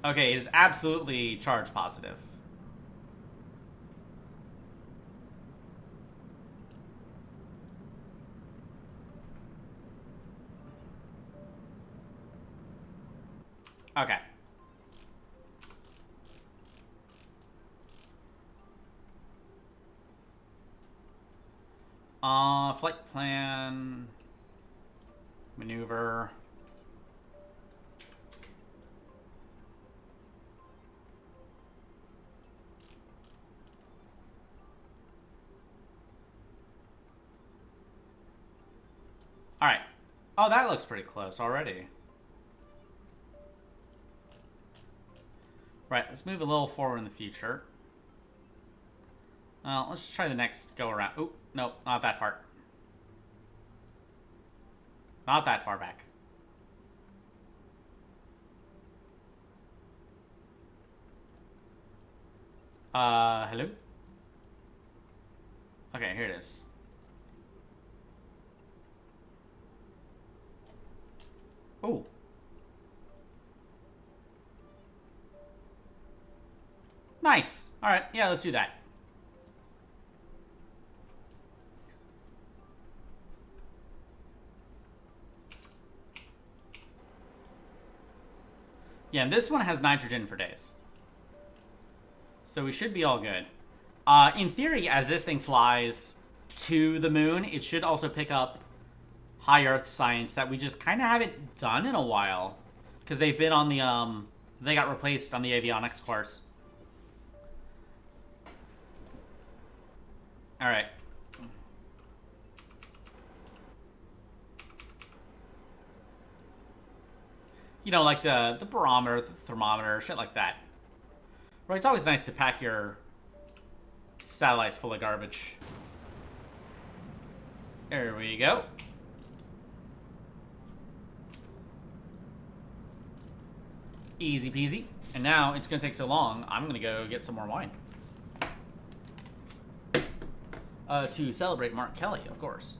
Okay, it is absolutely charge positive. Okay. Flight plan, maneuver. All right. Oh, that looks pretty close already. Right, let's move a little forward in the future. Let's try the next go around. Oop, nope, not that far. Not that far back. Hello? Okay, here it is. Oh. Nice. All right, yeah, let's do that. Yeah, and this one has nitrogen for days. So we should be all good. In theory, as this thing flies to the moon, it should also pick up high Earth science that we just kind of haven't done in a while. Because they've been on the, they got replaced on the avionics course. Alright. You know, like the barometer, the thermometer, shit like that. Right, it's always nice to pack your satellites full of garbage. There we go. Easy peasy. And now it's going to take so long, I'm going to go get some more wine. To celebrate Mark Kelly, of course.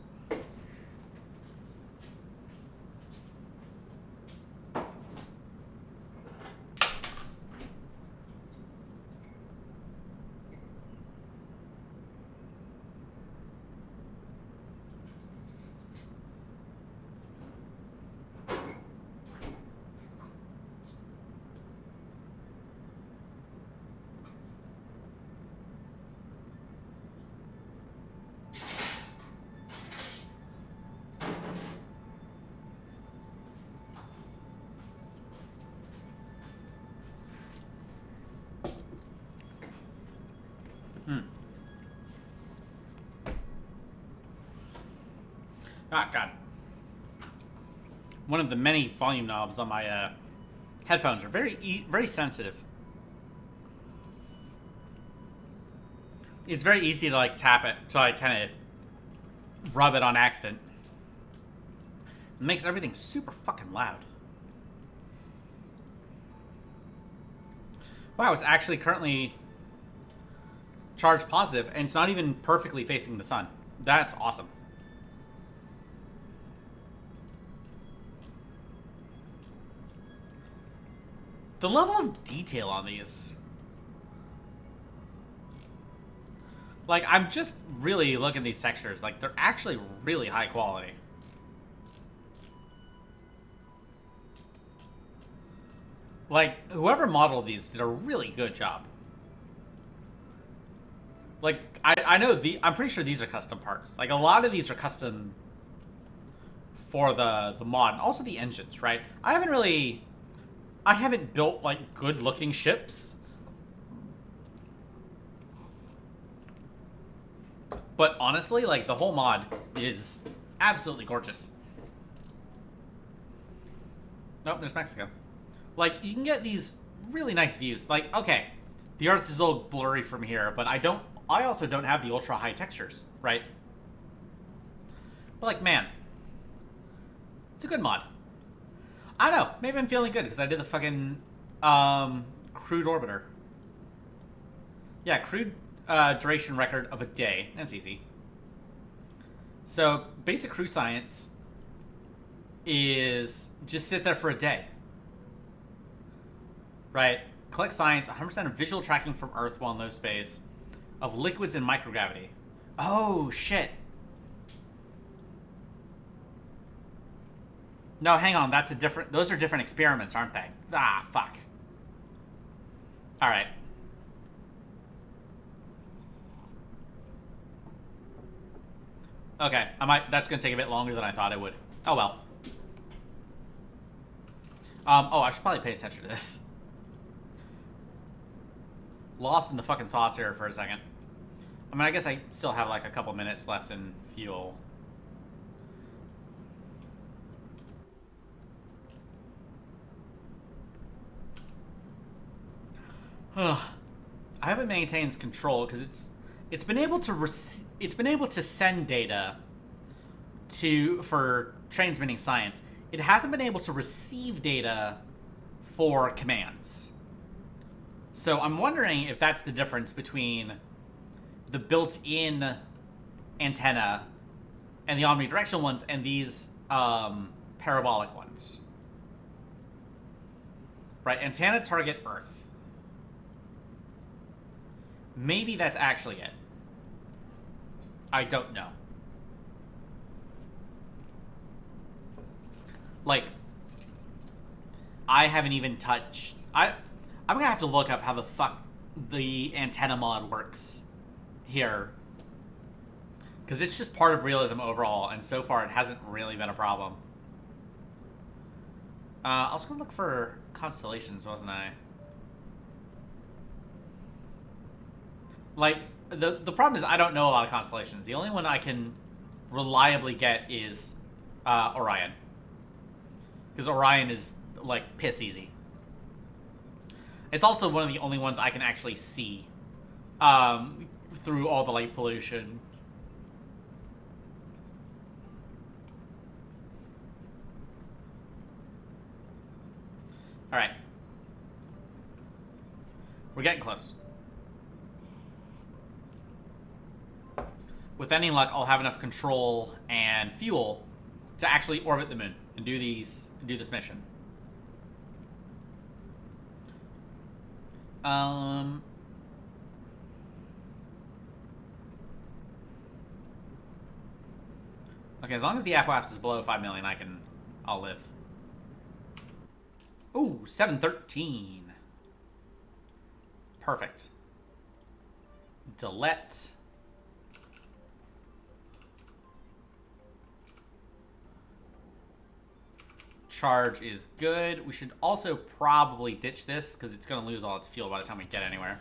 Ah, God. One of the many volume knobs on my headphones are very sensitive. It's very easy to like tap it, so I kind of rub it on accident. It makes everything super fucking loud. Wow, it's actually currently charged positive, and it's not even perfectly facing the sun. That's awesome. The level of detail on these. Like, I'm just really looking at these textures. Like, they're actually really high quality. Like, whoever modeled these did a really good job. Like, I know I'm pretty sure these are custom parts. Like, a lot of these are custom for the mod. And also the engines, right? I haven't built, like, good-looking ships. But honestly, like, the whole mod is absolutely gorgeous. Nope, there's Mexico. Like, you can get these really nice views. Like, okay, the Earth is a little blurry from here, but I also don't have the ultra-high textures, right? But, like, man, it's a good mod. I don't know. Maybe I'm feeling good because I did the fucking crude orbiter. Yeah, crude duration record of a day. That's easy. So basic crew science is just sit there for a day. Right? Collect science, 100% of visual tracking from Earth while in low space, of liquids and microgravity. Oh, shit. No, hang on. Those are different experiments, aren't they? Ah, fuck. All right. Okay, that's gonna take a bit longer than I thought it would. Oh well. Oh, I should probably pay attention to this. Lost in the fucking sauce here for a second. I mean, I guess I still have like a couple minutes left in fuel. I hope it maintains control because it's been able to send data for transmitting science. It hasn't been able to receive data for commands. So I'm wondering if that's the difference between the built-in antenna and the omnidirectional ones and these parabolic ones. Right, antenna target Earth. Maybe that's actually it. I don't know. Like, I haven't even touched... I'm gonna have to look up how the fuck the antenna mod works here. Because it's just part of Realism Overhaul, and so far it hasn't really been a problem. I was gonna look for constellations, wasn't I? Like, the problem is I don't know a lot of constellations. The only one I can reliably get is Orion. Because Orion is, like, piss easy. It's also one of the only ones I can actually see through all the light pollution. Alright. We're getting close. With any luck, I'll have enough control and fuel to actually orbit the moon and do this mission. Okay, as long as the apoapsis is below 5 million, I'll live. Ooh, 713. Perfect. Delete. Charge is good. We should also probably ditch this because it's going to lose all its fuel by the time we get anywhere.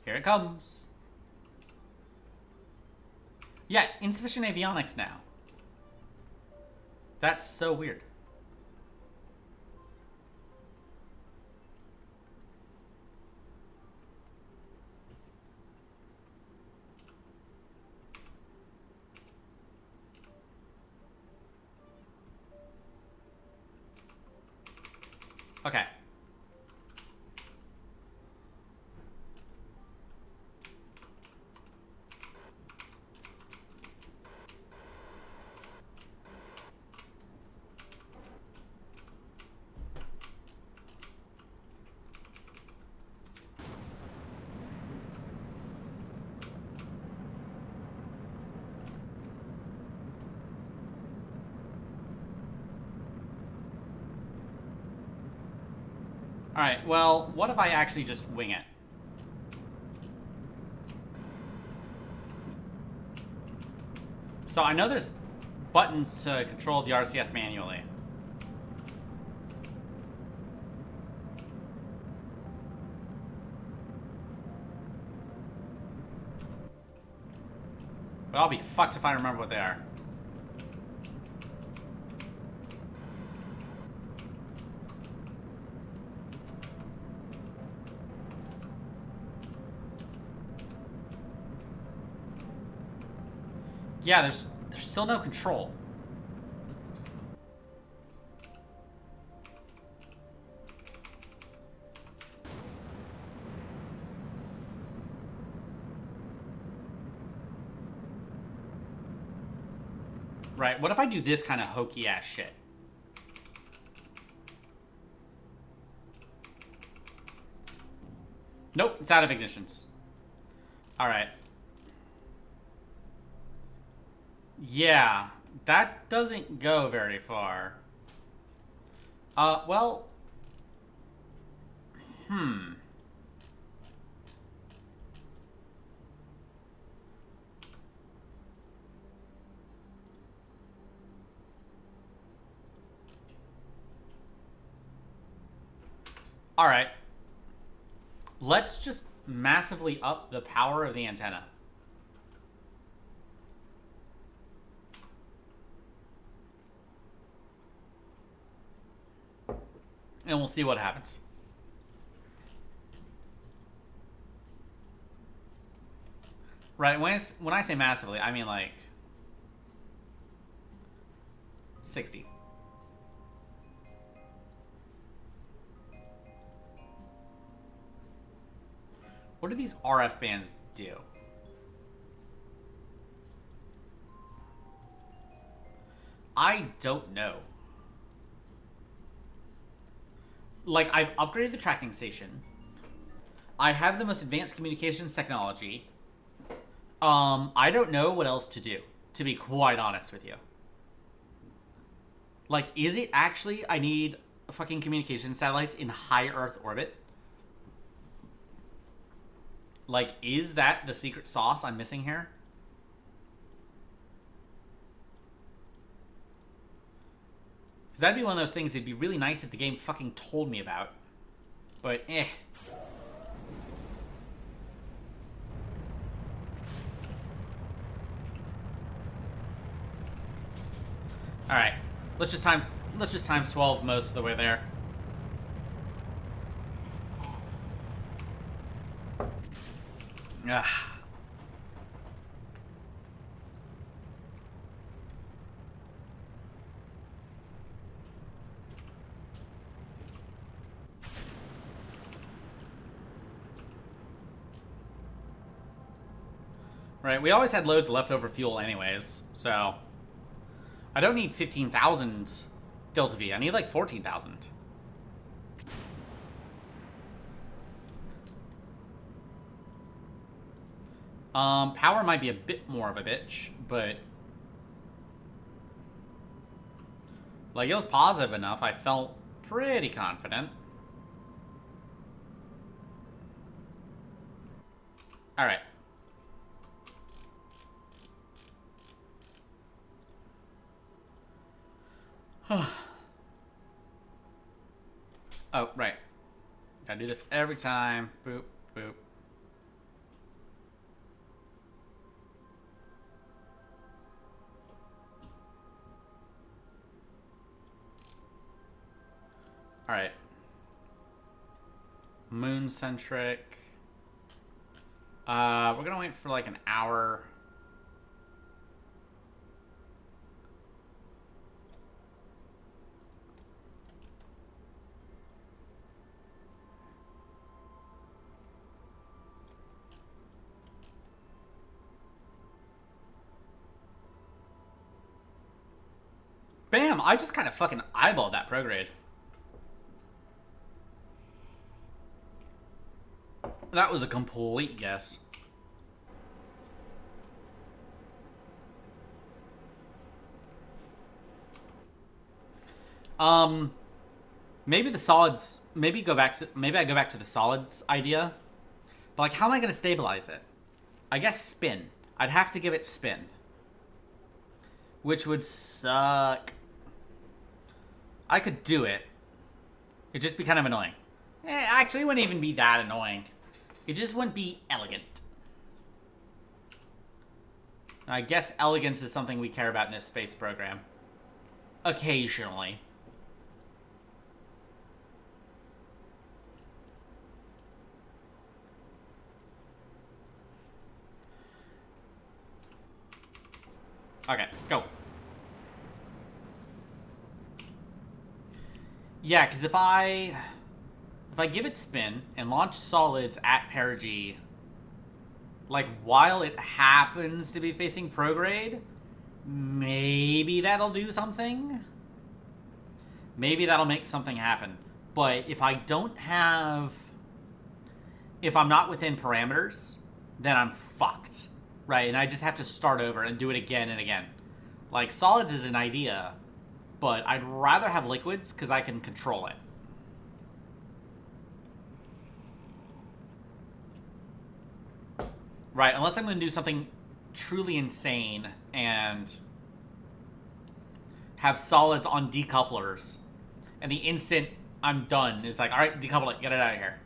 Here it comes. Yeah, insufficient avionics now. That's so weird. Okay. Alright, well, what if I actually just wing it? So I know there's buttons to control the RCS manually. But I'll be fucked if I remember what they are. Yeah, there's still no control. Right, what if I do this kind of hokey ass shit? Nope, it's out of ignitions. Alright. Yeah, that doesn't go very far. Well... Alright. Let's just massively up the power of the antenna. And we'll see what happens. Right, when I say massively, I mean like 60. What do these RF bands do? I don't know. Like, I've upgraded the tracking station. I have the most advanced communications technology. I don't know what else to do, to be quite honest with you. Like, is it actually I need fucking communication satellites in high Earth orbit? Like, is that the secret sauce I'm missing here? Because that'd be one of those things it'd be really nice if the game fucking told me about. But, eh. Alright. Let's just times 12 most of the way there. Ugh. Right, we always had loads of leftover fuel anyways, so... I don't need 15,000 Delta V, I need like 14,000. Power might be a bit more of a bitch, but... Like, it was positive enough, I felt pretty confident. Alright. Oh, right. Gotta do this every time. Boop, boop. Alright. Moon-centric. We're gonna wait for like an hour. Bam! I just kind of fucking eyeballed that prograde. That was a complete guess. Maybe the solids. Maybe I go back to the solids idea. But like, how am I gonna stabilize it? I guess spin. I'd have to give it spin, which would suck. I could do it. It'd just be kind of annoying. Actually, it wouldn't even be that annoying. It just wouldn't be elegant. I guess elegance is something we care about in this space program. Occasionally. Okay, go. Yeah, because if I give it spin and launch solids at perigee, like while it happens to be facing prograde, maybe that'll do something. Maybe that'll make something happen. But if I'm not within parameters, then I'm fucked. Right, and I just have to start over and do it again and again. Like, solids is an idea, but I'd rather have liquids because I can control it. Right, unless I'm going to do something truly insane and have solids on decouplers, and the instant I'm done, it's like, alright, decouple it, get it out of here.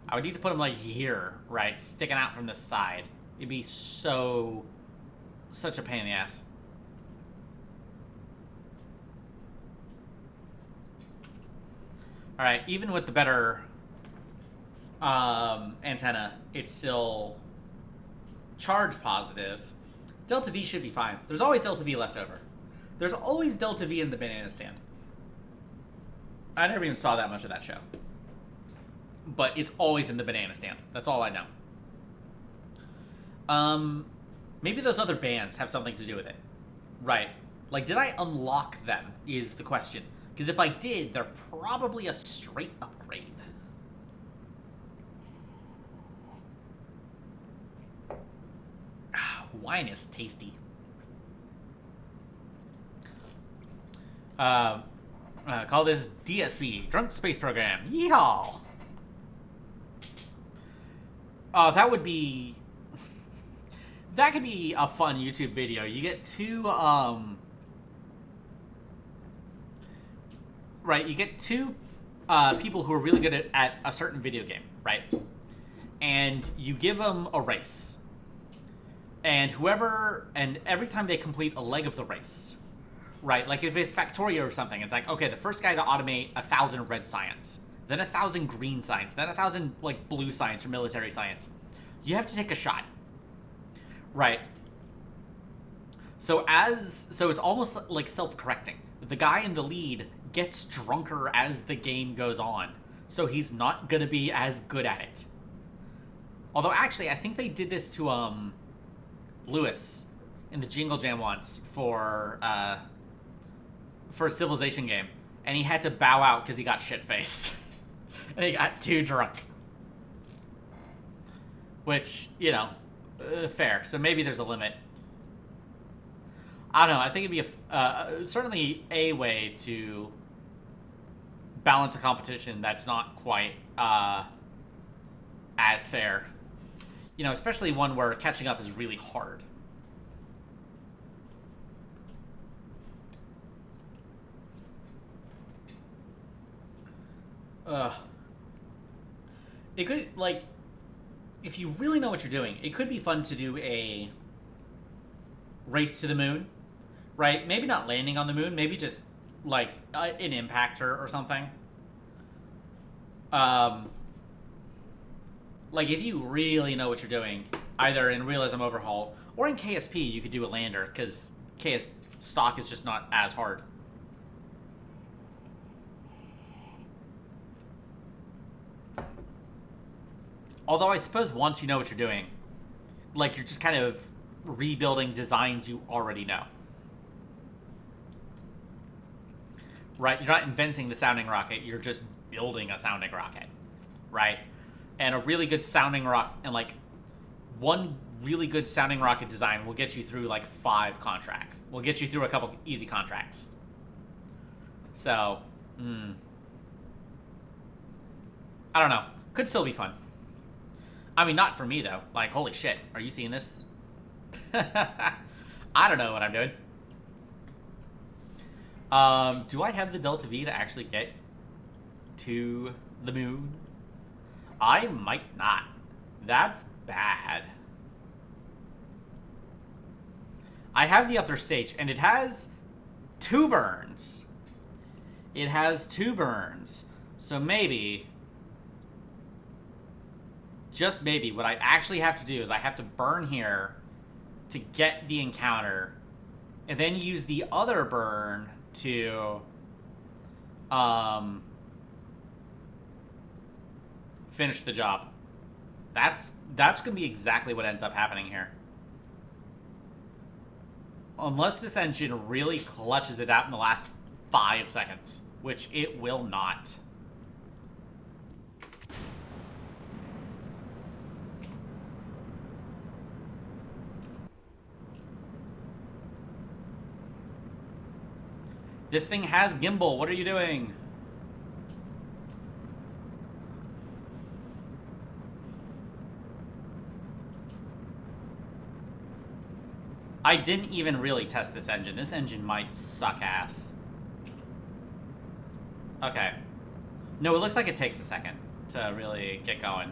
I would need to put them, like, here, right, sticking out from the side. It'd be such a pain in the ass. Alright, even with the better antenna, it's still charge positive. Delta V should be fine. There's always Delta V left over. There's always Delta V in the banana stand. I never even saw that much of that show. But it's always in the banana stand. That's all I know. Maybe those other bands have something to do with it. Right. Like, did I unlock them is the question. Because if I did, they're probably a straight upgrade. wine is tasty. Call this DSP, Drunk Space Program. Yeehaw! That would be... That could be a fun YouTube video. You get two, right, you get two people who are really good at a certain video game, right? And you give them a race. And every time they complete a leg of the race, right? Like if it's Factorio or something, it's like, okay, the first guy to automate 1,000 red science, then 1,000 green science, then 1,000 like blue science or military science. You have to take a shot, right? So it's almost like self-correcting. The guy in the lead gets drunker as the game goes on, so he's not gonna be as good at it. Although actually, I think they did this to Lewis in the Jingle Jam once for a Civilization game, and he had to bow out because he got shit-faced. And he got too drunk. Which, you know, fair. So maybe there's a limit. I don't know. I think it'd be certainly a way to balance a competition that's not quite as fair. You know, especially one where catching up is really hard. It could, like, if you really know what you're doing, it could be fun to do a race to the moon, right? Maybe not landing on the moon, maybe just, like, an impactor or something. Like, if you really know what you're doing, either in Realism Overhaul or in KSP, you could do a lander, because KS stock is just not as hard. Although I suppose once you know what you're doing, like, you're just kind of rebuilding designs you already know. Right? You're not inventing the sounding rocket, you're just building a sounding rocket. Right? And a really good sounding rocket, and like, one really good sounding rocket design will get you through like 5 contracts. Will get you through a couple easy contracts. So, I don't know. Could still be fun. I mean, not for me, though. Like, holy shit. Are you seeing this? I don't know what I'm doing. Do I have the Delta V to actually get to the moon? I might not. That's bad. I have the upper stage, and it has 2 burns. It has 2 burns. So maybe... just maybe, what I actually have to do is I have to burn here to get the encounter, and then use the other burn to finish the job. That's going to be exactly what ends up happening here. Unless this engine really clutches it out in the last 5 seconds, which it will not. This thing has gimbal. What are you doing? I didn't even really test this engine. This engine might suck ass. Okay. No, it looks like it takes a second to really get going.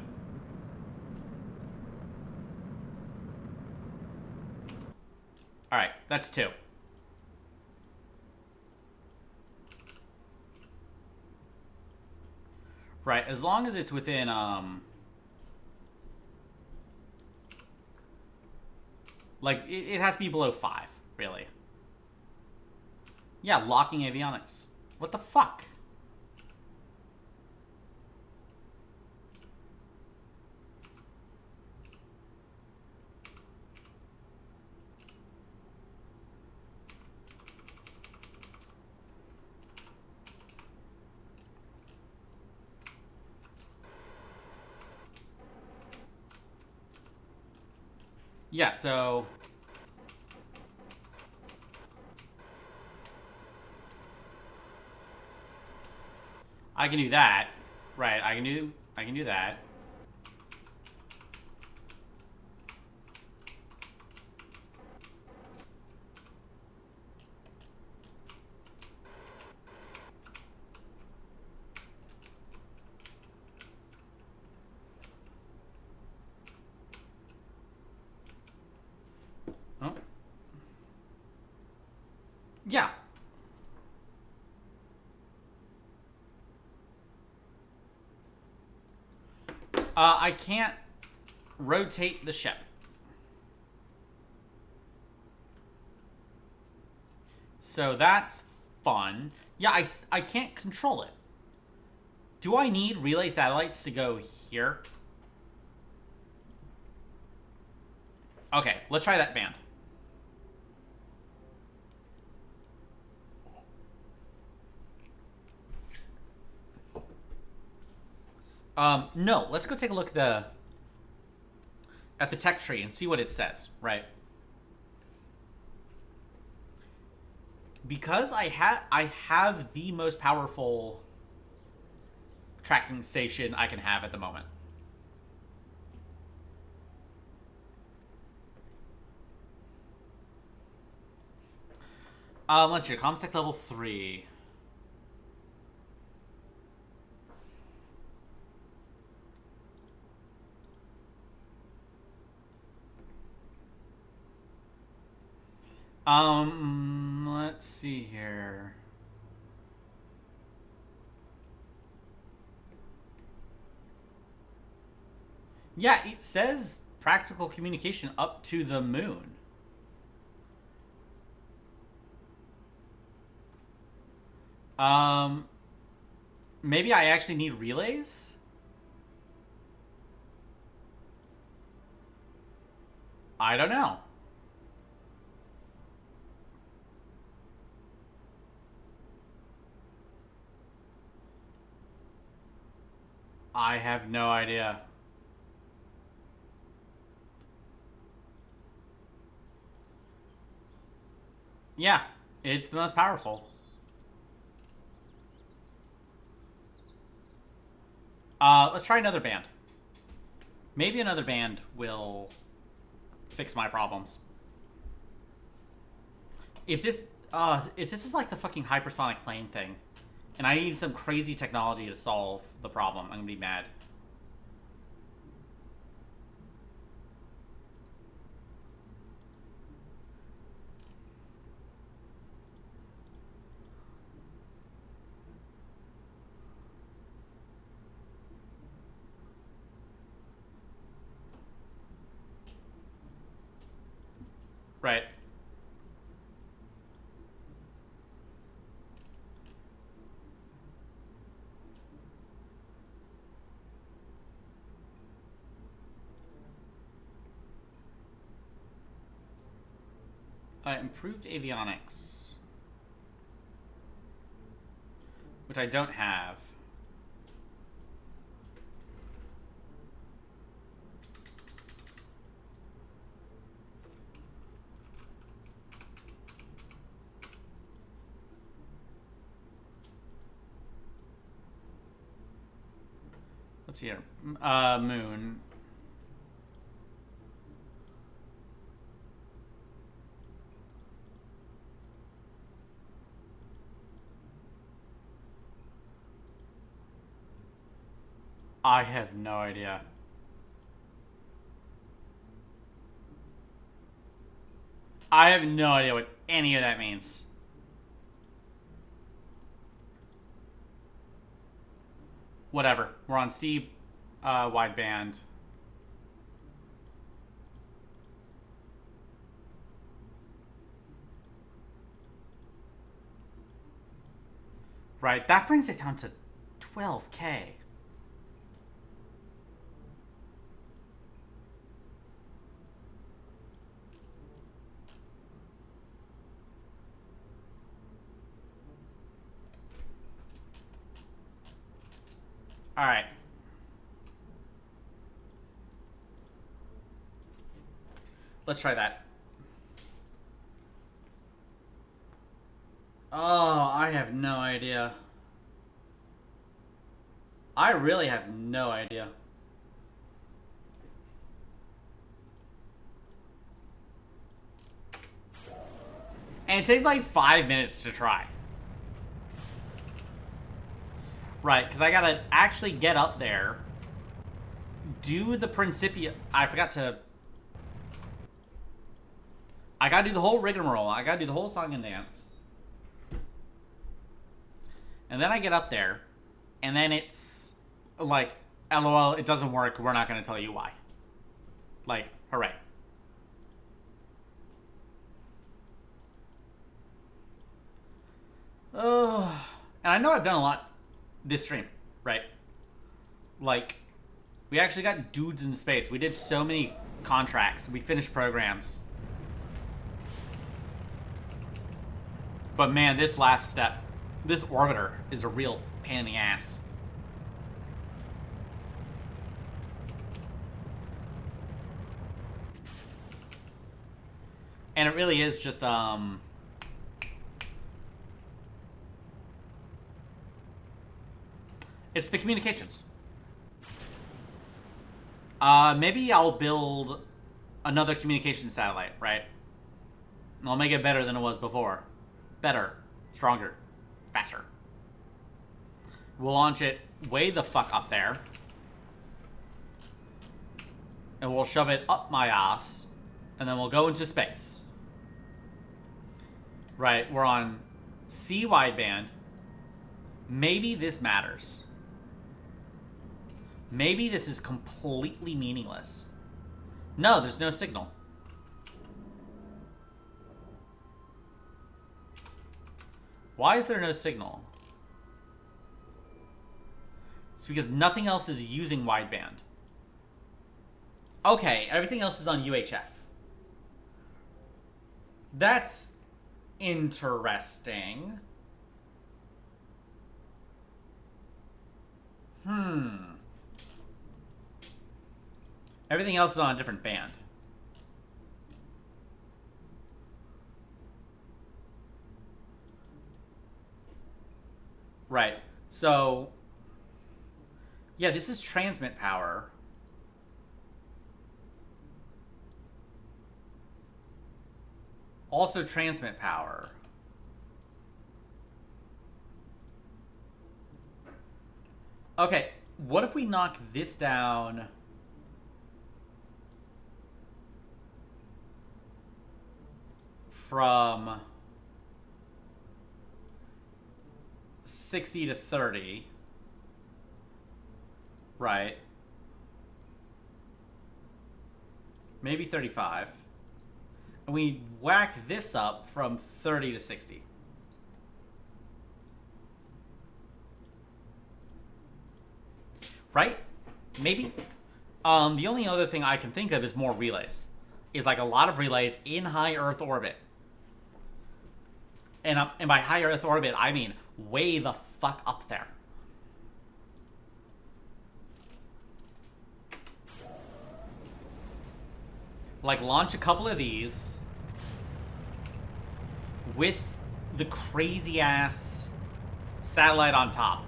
Alright, that's 2. Right, as long as it's within, like, it has to be below 5, really. Yeah, locking avionics. What the fuck? Yeah, so I can do that. Right, I can do that. Oh. Yeah. I can't rotate the ship. So that's fun. Yeah, I can't control it. Do I need relay satellites to go here? Okay, let's try that band. No, let's go take a look at the tech tree and see what it says, right? Because I have the most powerful tracking station I can have at the moment. Let's see, Comsec level 3. Let's see here. Yeah, it says practical communication up to the moon. Maybe I actually need relays? I don't know. I have no idea. Yeah, it's the most powerful. Let's try another band. Maybe another band will fix my problems. If this is like the fucking hypersonic plane thing, and I need some crazy technology to solve the problem, I'm gonna be mad. Right. Improved avionics, which I don't have. Let's see here. Moon. I have no idea. I have no idea what any of that means. Whatever. We're on C wideband. Right, that brings it down to 12K. All right. Let's try that. Oh, I have no idea. I really have no idea. And it takes like 5 minutes to try. Right, because I gotta actually get up there, do the Principia. I forgot to. I gotta do the whole rigmarole. I gotta do the whole song and dance. And then I get up there, and then it's like, LOL, it doesn't work. We're not gonna tell you why. Like, hooray. Oh, and I know I've done a lot this stream, right? Like, we actually got dudes in space. We did so many contracts. We finished programs. But man, this last step, this orbiter is a real pain in the ass. And it really is just, it's the communications. Maybe I'll build another communication satellite, right? I'll make it better than it was before. Better, stronger, faster. We'll launch it way the fuck up there. And we'll shove it up my ass. And then we'll go into space. Right, we're on C wideband. Maybe this matters. Maybe this is completely meaningless. No, there's no signal. Why is there no signal? It's because nothing else is using wideband. Okay, everything else is on UHF. That's interesting. Everything else is on a different band. Right. So, yeah, this is transmit power. Also transmit power. Okay, what if we knock this down from 60 to 30? Right. Maybe 35. And we whack this up from 30 to 60. Right? Maybe. The only other thing I can think of is more relays. Is like a lot of relays in high Earth orbit. And by high Earth orbit, I mean way the fuck up there. Like, launch a couple of these with the crazy-ass satellite on top.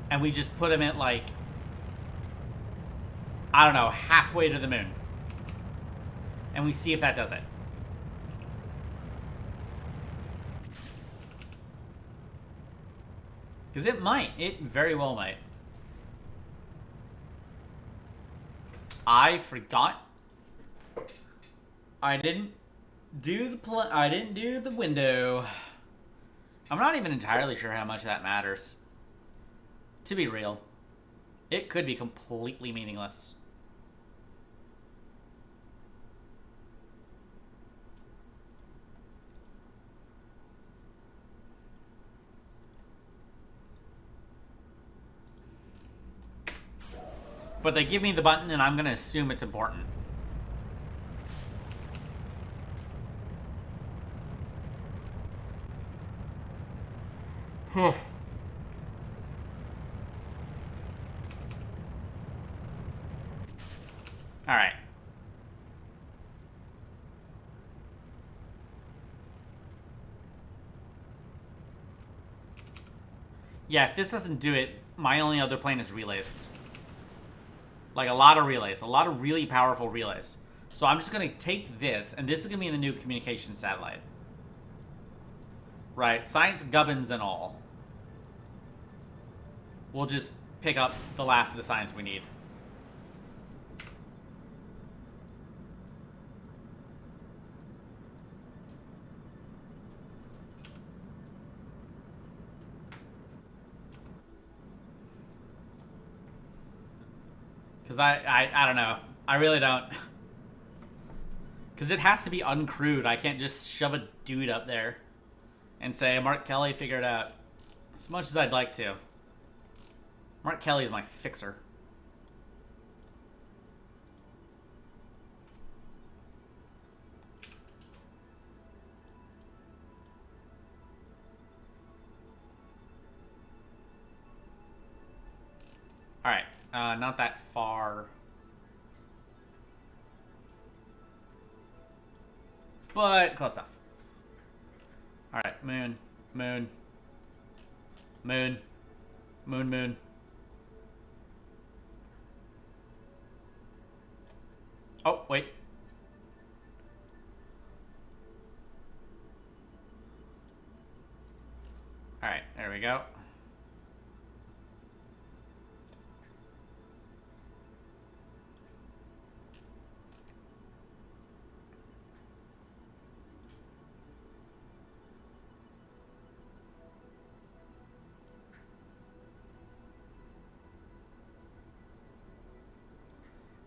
And we just put them at, like, I don't know, halfway to the moon. And we see if that does it. Because it might. It very well might. I forgot. I didn't do the window. I'm not even entirely sure how much that matters. To be real, it could be completely meaningless. But they give me the button and I'm gonna assume it's important. All right. Yeah, if this doesn't do it, my only other plan is relays. Like, a lot of relays. A lot of really powerful relays. So I'm just going to take this, and this is going to be the new communication satellite. Right, science gubbins and all. We'll just pick up the last of the science we need. Because I don't know. I really don't. Because it has to be uncrewed. I can't just shove a dude up there and say, Mark Kelly, figure it out. As much as I'd like to. Mark Kelly is my fixer. Alright, not that far. But close enough. Alright, moon, moon, moon, moon, moon. Oh, wait. Alright, there we go.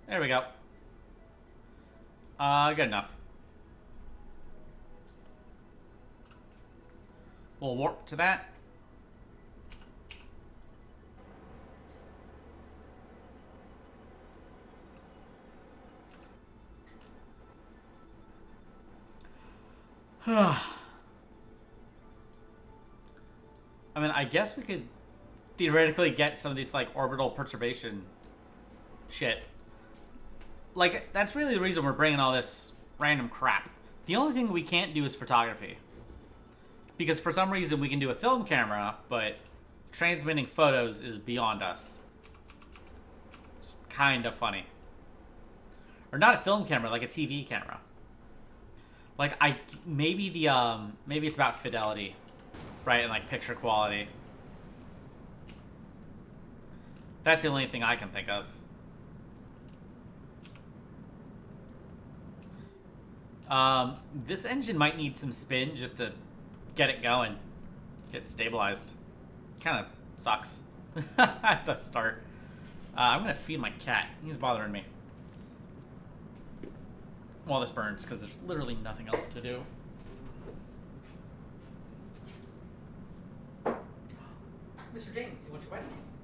There we go. Good enough. We'll warp to that. I mean, I guess we could theoretically get some of these, like, orbital perturbation shit. Like, that's really the reason we're bringing all this random crap. The only thing we can't do is photography. Because for some reason we can do a film camera, but transmitting photos is beyond us. It's kind of funny. Or not a film camera, like a TV camera. Like, maybe it's about fidelity, right, and like picture quality. That's the only thing I can think of. This engine might need some spin just to get it going, get it stabilized. Kind of sucks at the start. I'm gonna feed my cat. He's bothering me while this burns because there's literally nothing else to do. Mr. James, do you want your bites?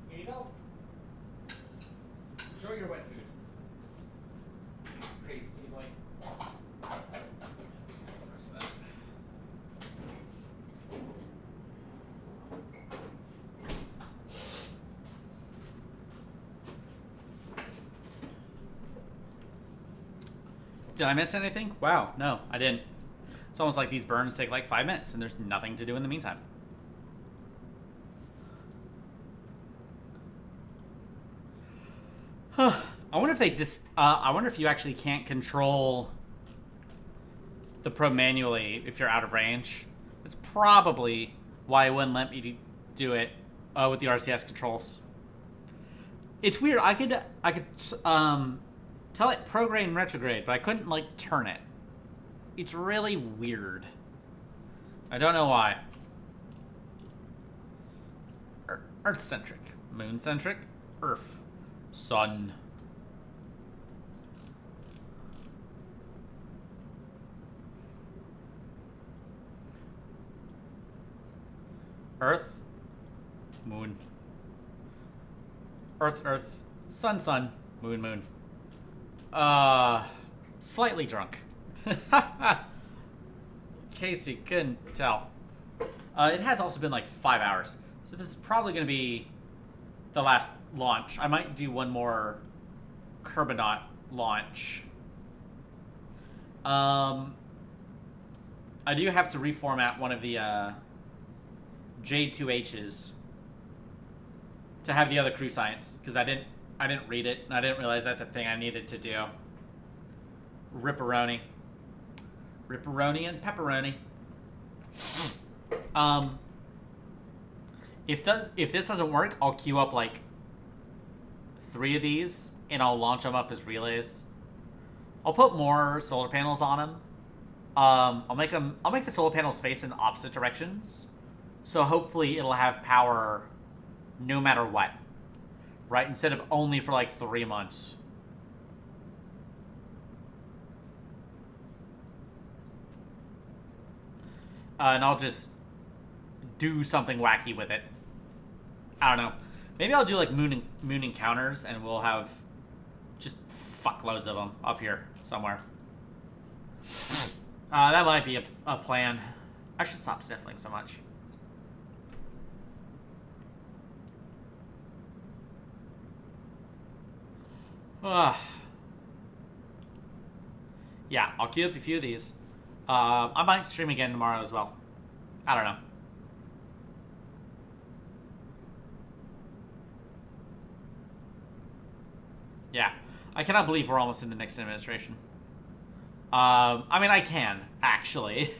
Here you go. Enjoy your wet food. Crazy kitty boy. Did I miss anything? Wow, no, I didn't. It's almost like these burns take like 5 minutes and there's nothing to do in the meantime. I wonder if they I wonder if you actually can't control the probe manually if you're out of range. It's probably why it wouldn't let me do it with the RCS controls. It's weird. I could tell it prograde and retrograde, but I couldn't like turn it. It's really weird. I don't know why. Earth-centric, moon-centric, Earth. Sun. Earth. Moon. Earth, Earth. Sun, Sun. Moon, Moon. Slightly drunk. Casey couldn't tell. It has also been like 5 hours. So this is probably going to be the last launch. I might do one more Kerbonaut launch. I do have to reformat one of the J2Hs to have the other crew science because I didn't read it and I didn't realize that's a thing I needed to do. Ripperoni and pepperoni. If this doesn't work, I'll queue up like 3 of these and I'll launch them up as relays. I'll put more solar panels on them. I'll make the solar panels face in opposite directions, so hopefully it'll have power no matter what, right? Instead of only for like 3 months. And I'll just do something wacky with it. I don't know. Maybe I'll do like moon encounters, and we'll have just fuckloads of them up here somewhere. That might be a plan. I should stop sniffling so much. Yeah, I'll queue up a few of these. I might stream again tomorrow as well. I don't know. Yeah. I cannot believe we're almost in the next administration. I mean, I can, actually.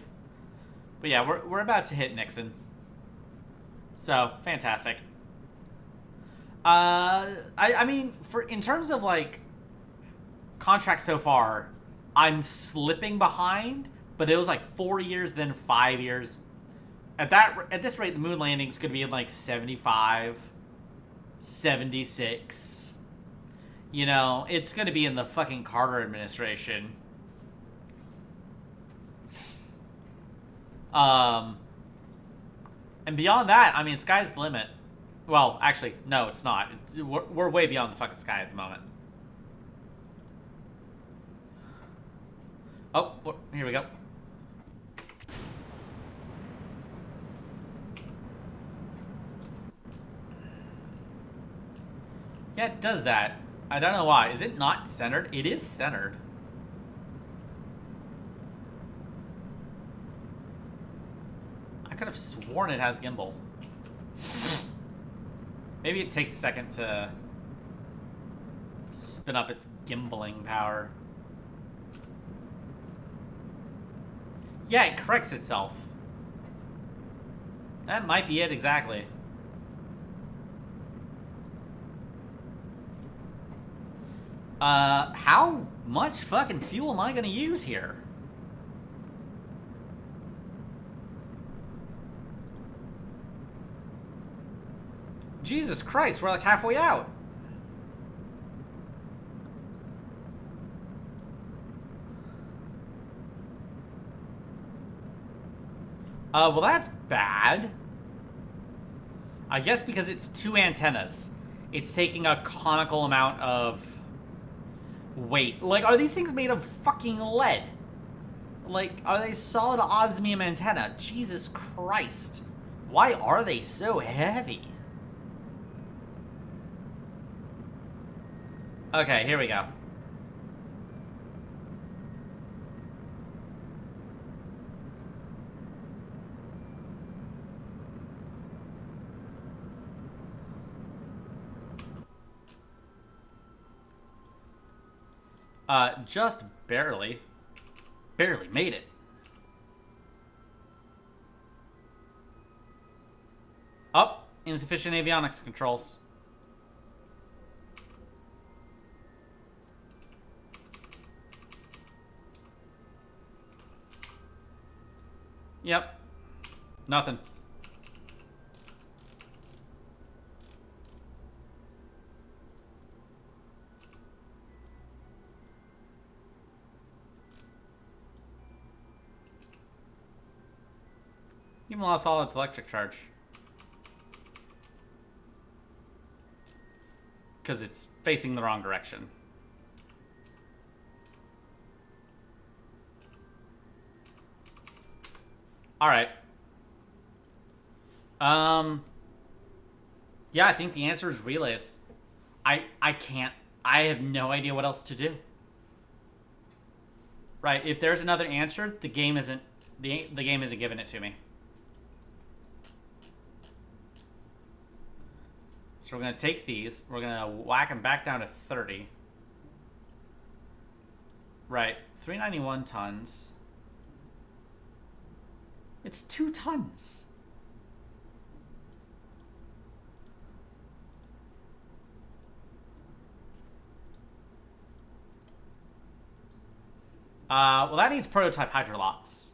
But yeah, we're about to hit Nixon. So, fantastic. I mean, in terms of, like, contracts so far, I'm slipping behind, but it was like 4 years, then 5 years. At this rate, the moon landing is going to be in like 75, 76. You know, it's going to be in the fucking Carter administration. And beyond that, I mean, sky's the limit. Well, actually, no, it's not. We're way beyond the fucking sky at the moment. Oh, here we go. Yeah, it does that. I don't know why. Is it not centered? It is centered. I could have sworn it has gimbal. Maybe it takes a second to spin up its gimbaling power. Yeah, it corrects itself. That might be it exactly. How much fucking fuel am I gonna use here? Jesus Christ, we're like halfway out. Well, that's bad. I guess because it's 2 antennas. It's taking a conical amount of weight. Like, are these things made of fucking lead? Like, are they solid osmium antenna? Jesus Christ. Why are they so heavy? Okay, here we go. Just barely. Barely made it. Oh, insufficient avionics controls. Yep. Nothing. Even lost all its electric charge. Because it's facing the wrong direction. Alright. Yeah, Yeah, I think the answer is relays. I can't. I have no idea what else to do. Right? If there's another answer, the game isn't giving it to me. So we're gonna take these. We're gonna whack them back down to 30. Right. 391 tons. It's 2 tons. Well, that needs prototype hydrolocks.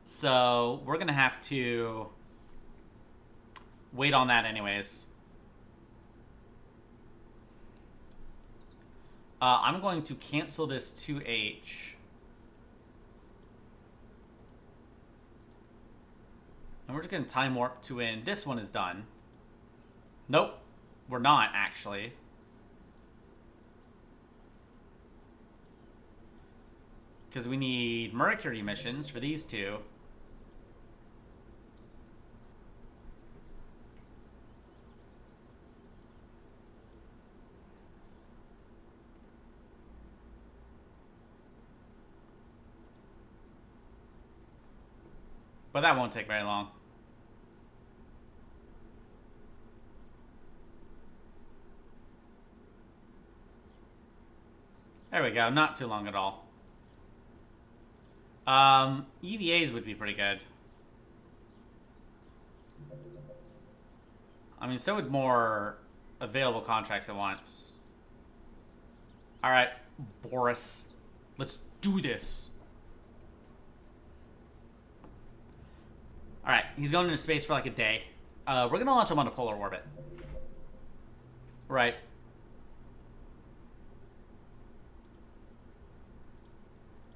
So we're going to have to wait on that anyways. I'm going to cancel this 2H. And we're just going to time warp to when this one is done. Nope. We're not, actually. Because we need mercury emissions for these two. But that won't take very long. There we go. Not too long at all. EVAs would be pretty good. I mean, so would more available contracts at once. Alright, Boris. Let's do this. Alright, he's going into space for like a day. We're going to launch him on a polar orbit. Right.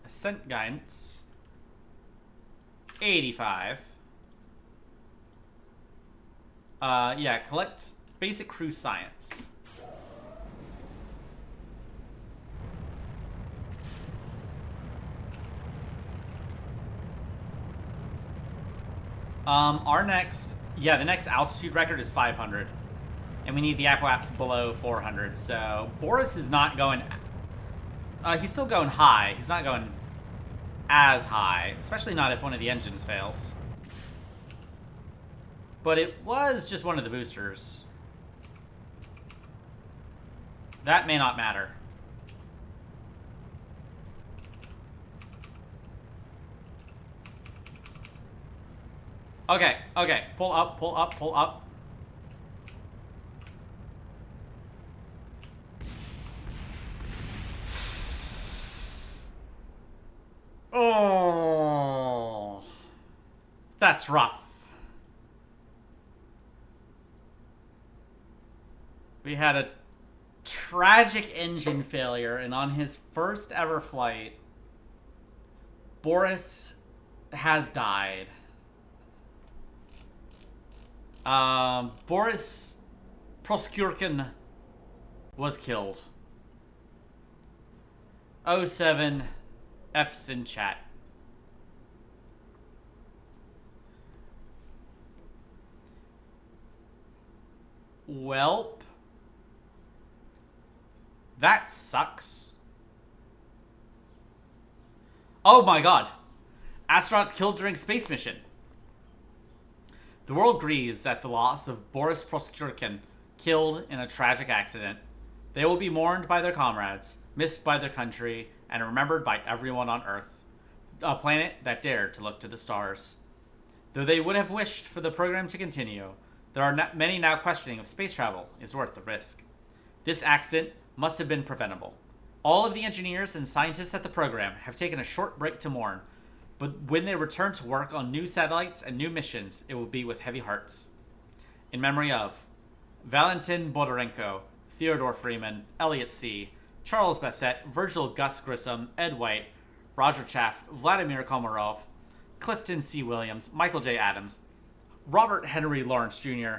Ascent guidance. 85. Yeah, collect basic crew science. Our next, yeah, the next altitude record is 500. And we need the apoaps below 400. So Boris is not going, he's still going high. He's not going as high, especially not if one of the engines fails. But it was just one of the boosters. That may not matter. Okay, okay. Pull up, pull up, pull up. Oh. That's rough. We had a tragic engine failure, and on his first ever flight, Boris has died. Boris Proskurkin was killed. 07 F's in chat. Welp. That sucks. Oh my god. Astronauts killed during space mission. The world grieves at the loss of Boris Proskurkin, killed in a tragic accident. They will be mourned by their comrades, missed by their country, and remembered by everyone on Earth, a planet that dared to look to the stars. Though they would have wished for the program to continue, there are many now questioning if space travel is worth the risk. This accident must have been preventable. All of the engineers and scientists at the program have taken a short break to mourn, but when they return to work on new satellites and new missions, it will be with heavy hearts. In memory of Valentin Bodorenko, Theodore Freeman, Elliot C., Charles Bassett, Virgil Gus Grissom, Ed White, Roger Chaff, Vladimir Komarov, Clifton C. Williams, Michael J. Adams, Robert Henry Lawrence Jr.,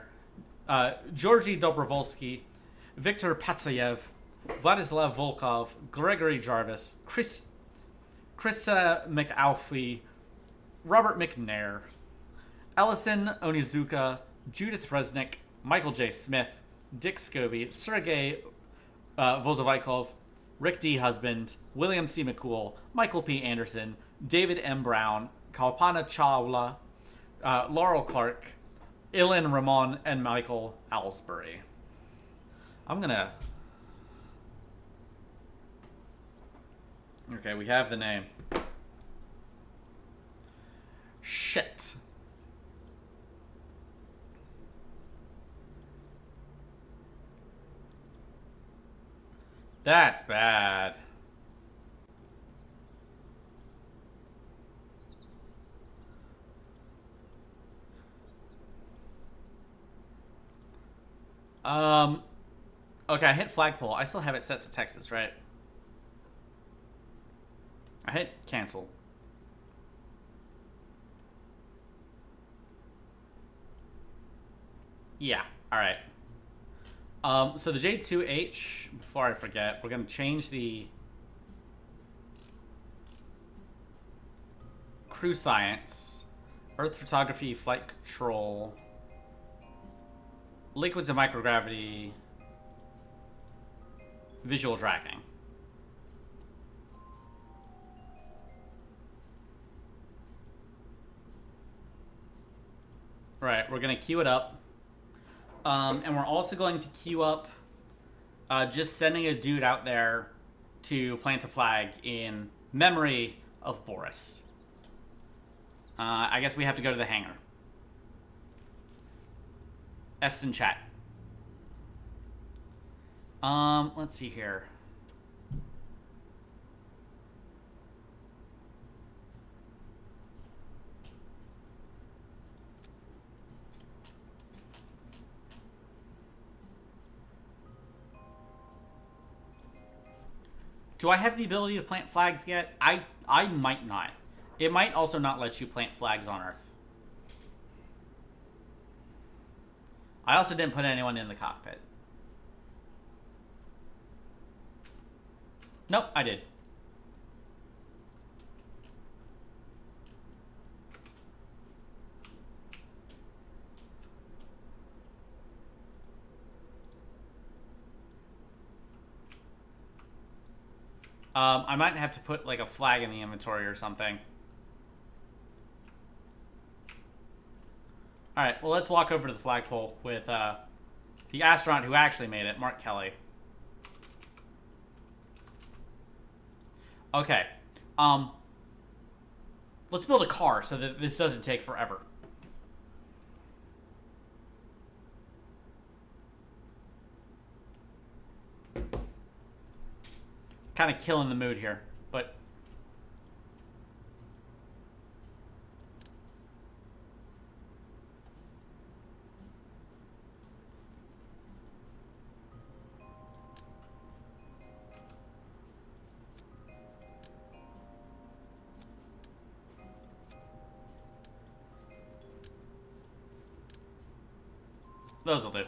Georgy Dobrovolsky, Viktor Patsayev, Vladislav Volkov, Gregory Jarvis, Krista McAuliffe, Robert McNair, Ellison Onizuka, Judith Resnick, Michael J. Smith, Dick Scobie, Sergei Vozovikov, Rick D. Husband, William C. McCool, Michael P. Anderson, David M. Brown, Kalpana Chawla, Laurel Clark, Ilan Ramon, and Michael Ellsbury. I'm gonna... Okay, we have the name. Shit. That's bad. Okay, I hit flagpole. I still have it set to Texas, right? I hit cancel. Yeah, alright. So the J2H, before I forget, we're going to change the crew science, earth photography, flight control, liquids and microgravity, visual tracking. Right, we're going to queue it up. And we're also going to queue up just sending a dude out there to plant a flag in memory of Boris. I guess we have to go to the hangar. F's in chat. Let's see here. Do I have the ability to plant flags yet? I might not. It might also not let you plant flags on Earth. I also didn't put anyone in the cockpit. Nope, I did. I might have to put like a flag in the inventory or something. Alright, well let's walk over to the flagpole with the astronaut who actually made it, Mark Kelly. Okay. Let's build a car so that this doesn't take forever. Kind of killing the mood here, but those will do.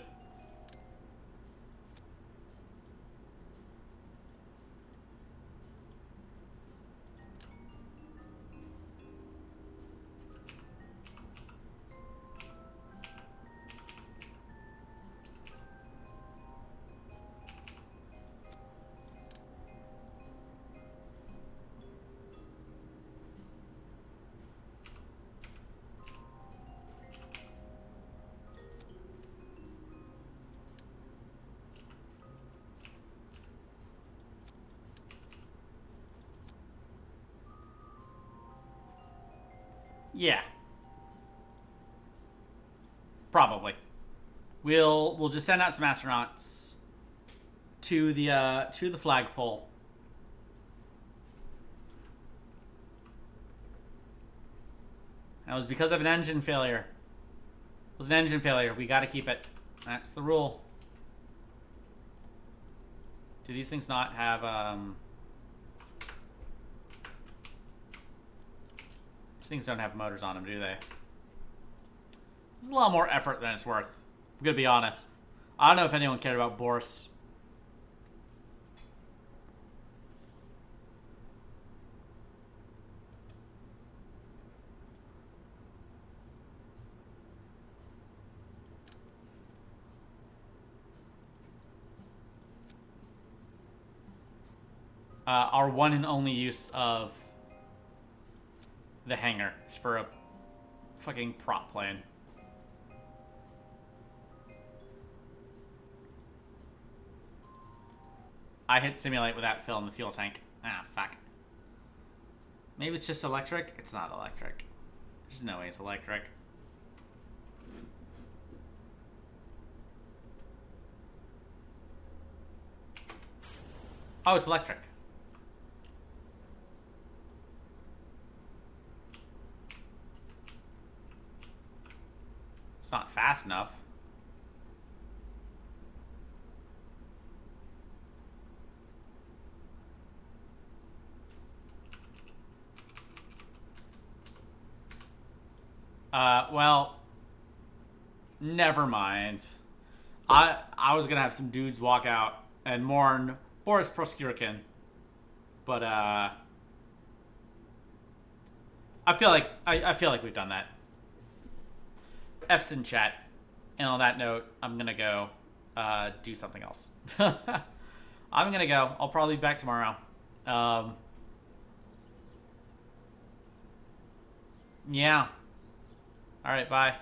Yeah. Probably. We'll just send out some astronauts to the flagpole. That was because of an engine failure. It was an engine failure. We gotta keep it. That's the rule. Do these things not have these things don't have motors on them, do they? It's a lot more effort than it's worth. I'm gonna be honest. I don't know if anyone cared about Boris. our one and only use of the hangar is for a fucking prop plane. I hit simulate without filling the fuel tank. Ah, fuck. Maybe it's just electric? It's not electric. There's no way it's electric. Oh, it's electric. It's not fast enough. Well, never mind. I was gonna have some dudes walk out and mourn Boris Proskurikin, but I feel like I feel like we've done that. F's in chat, and on that note, I'm gonna go do something else. I'm gonna go. I'll probably be back tomorrow. Yeah. All right. Bye.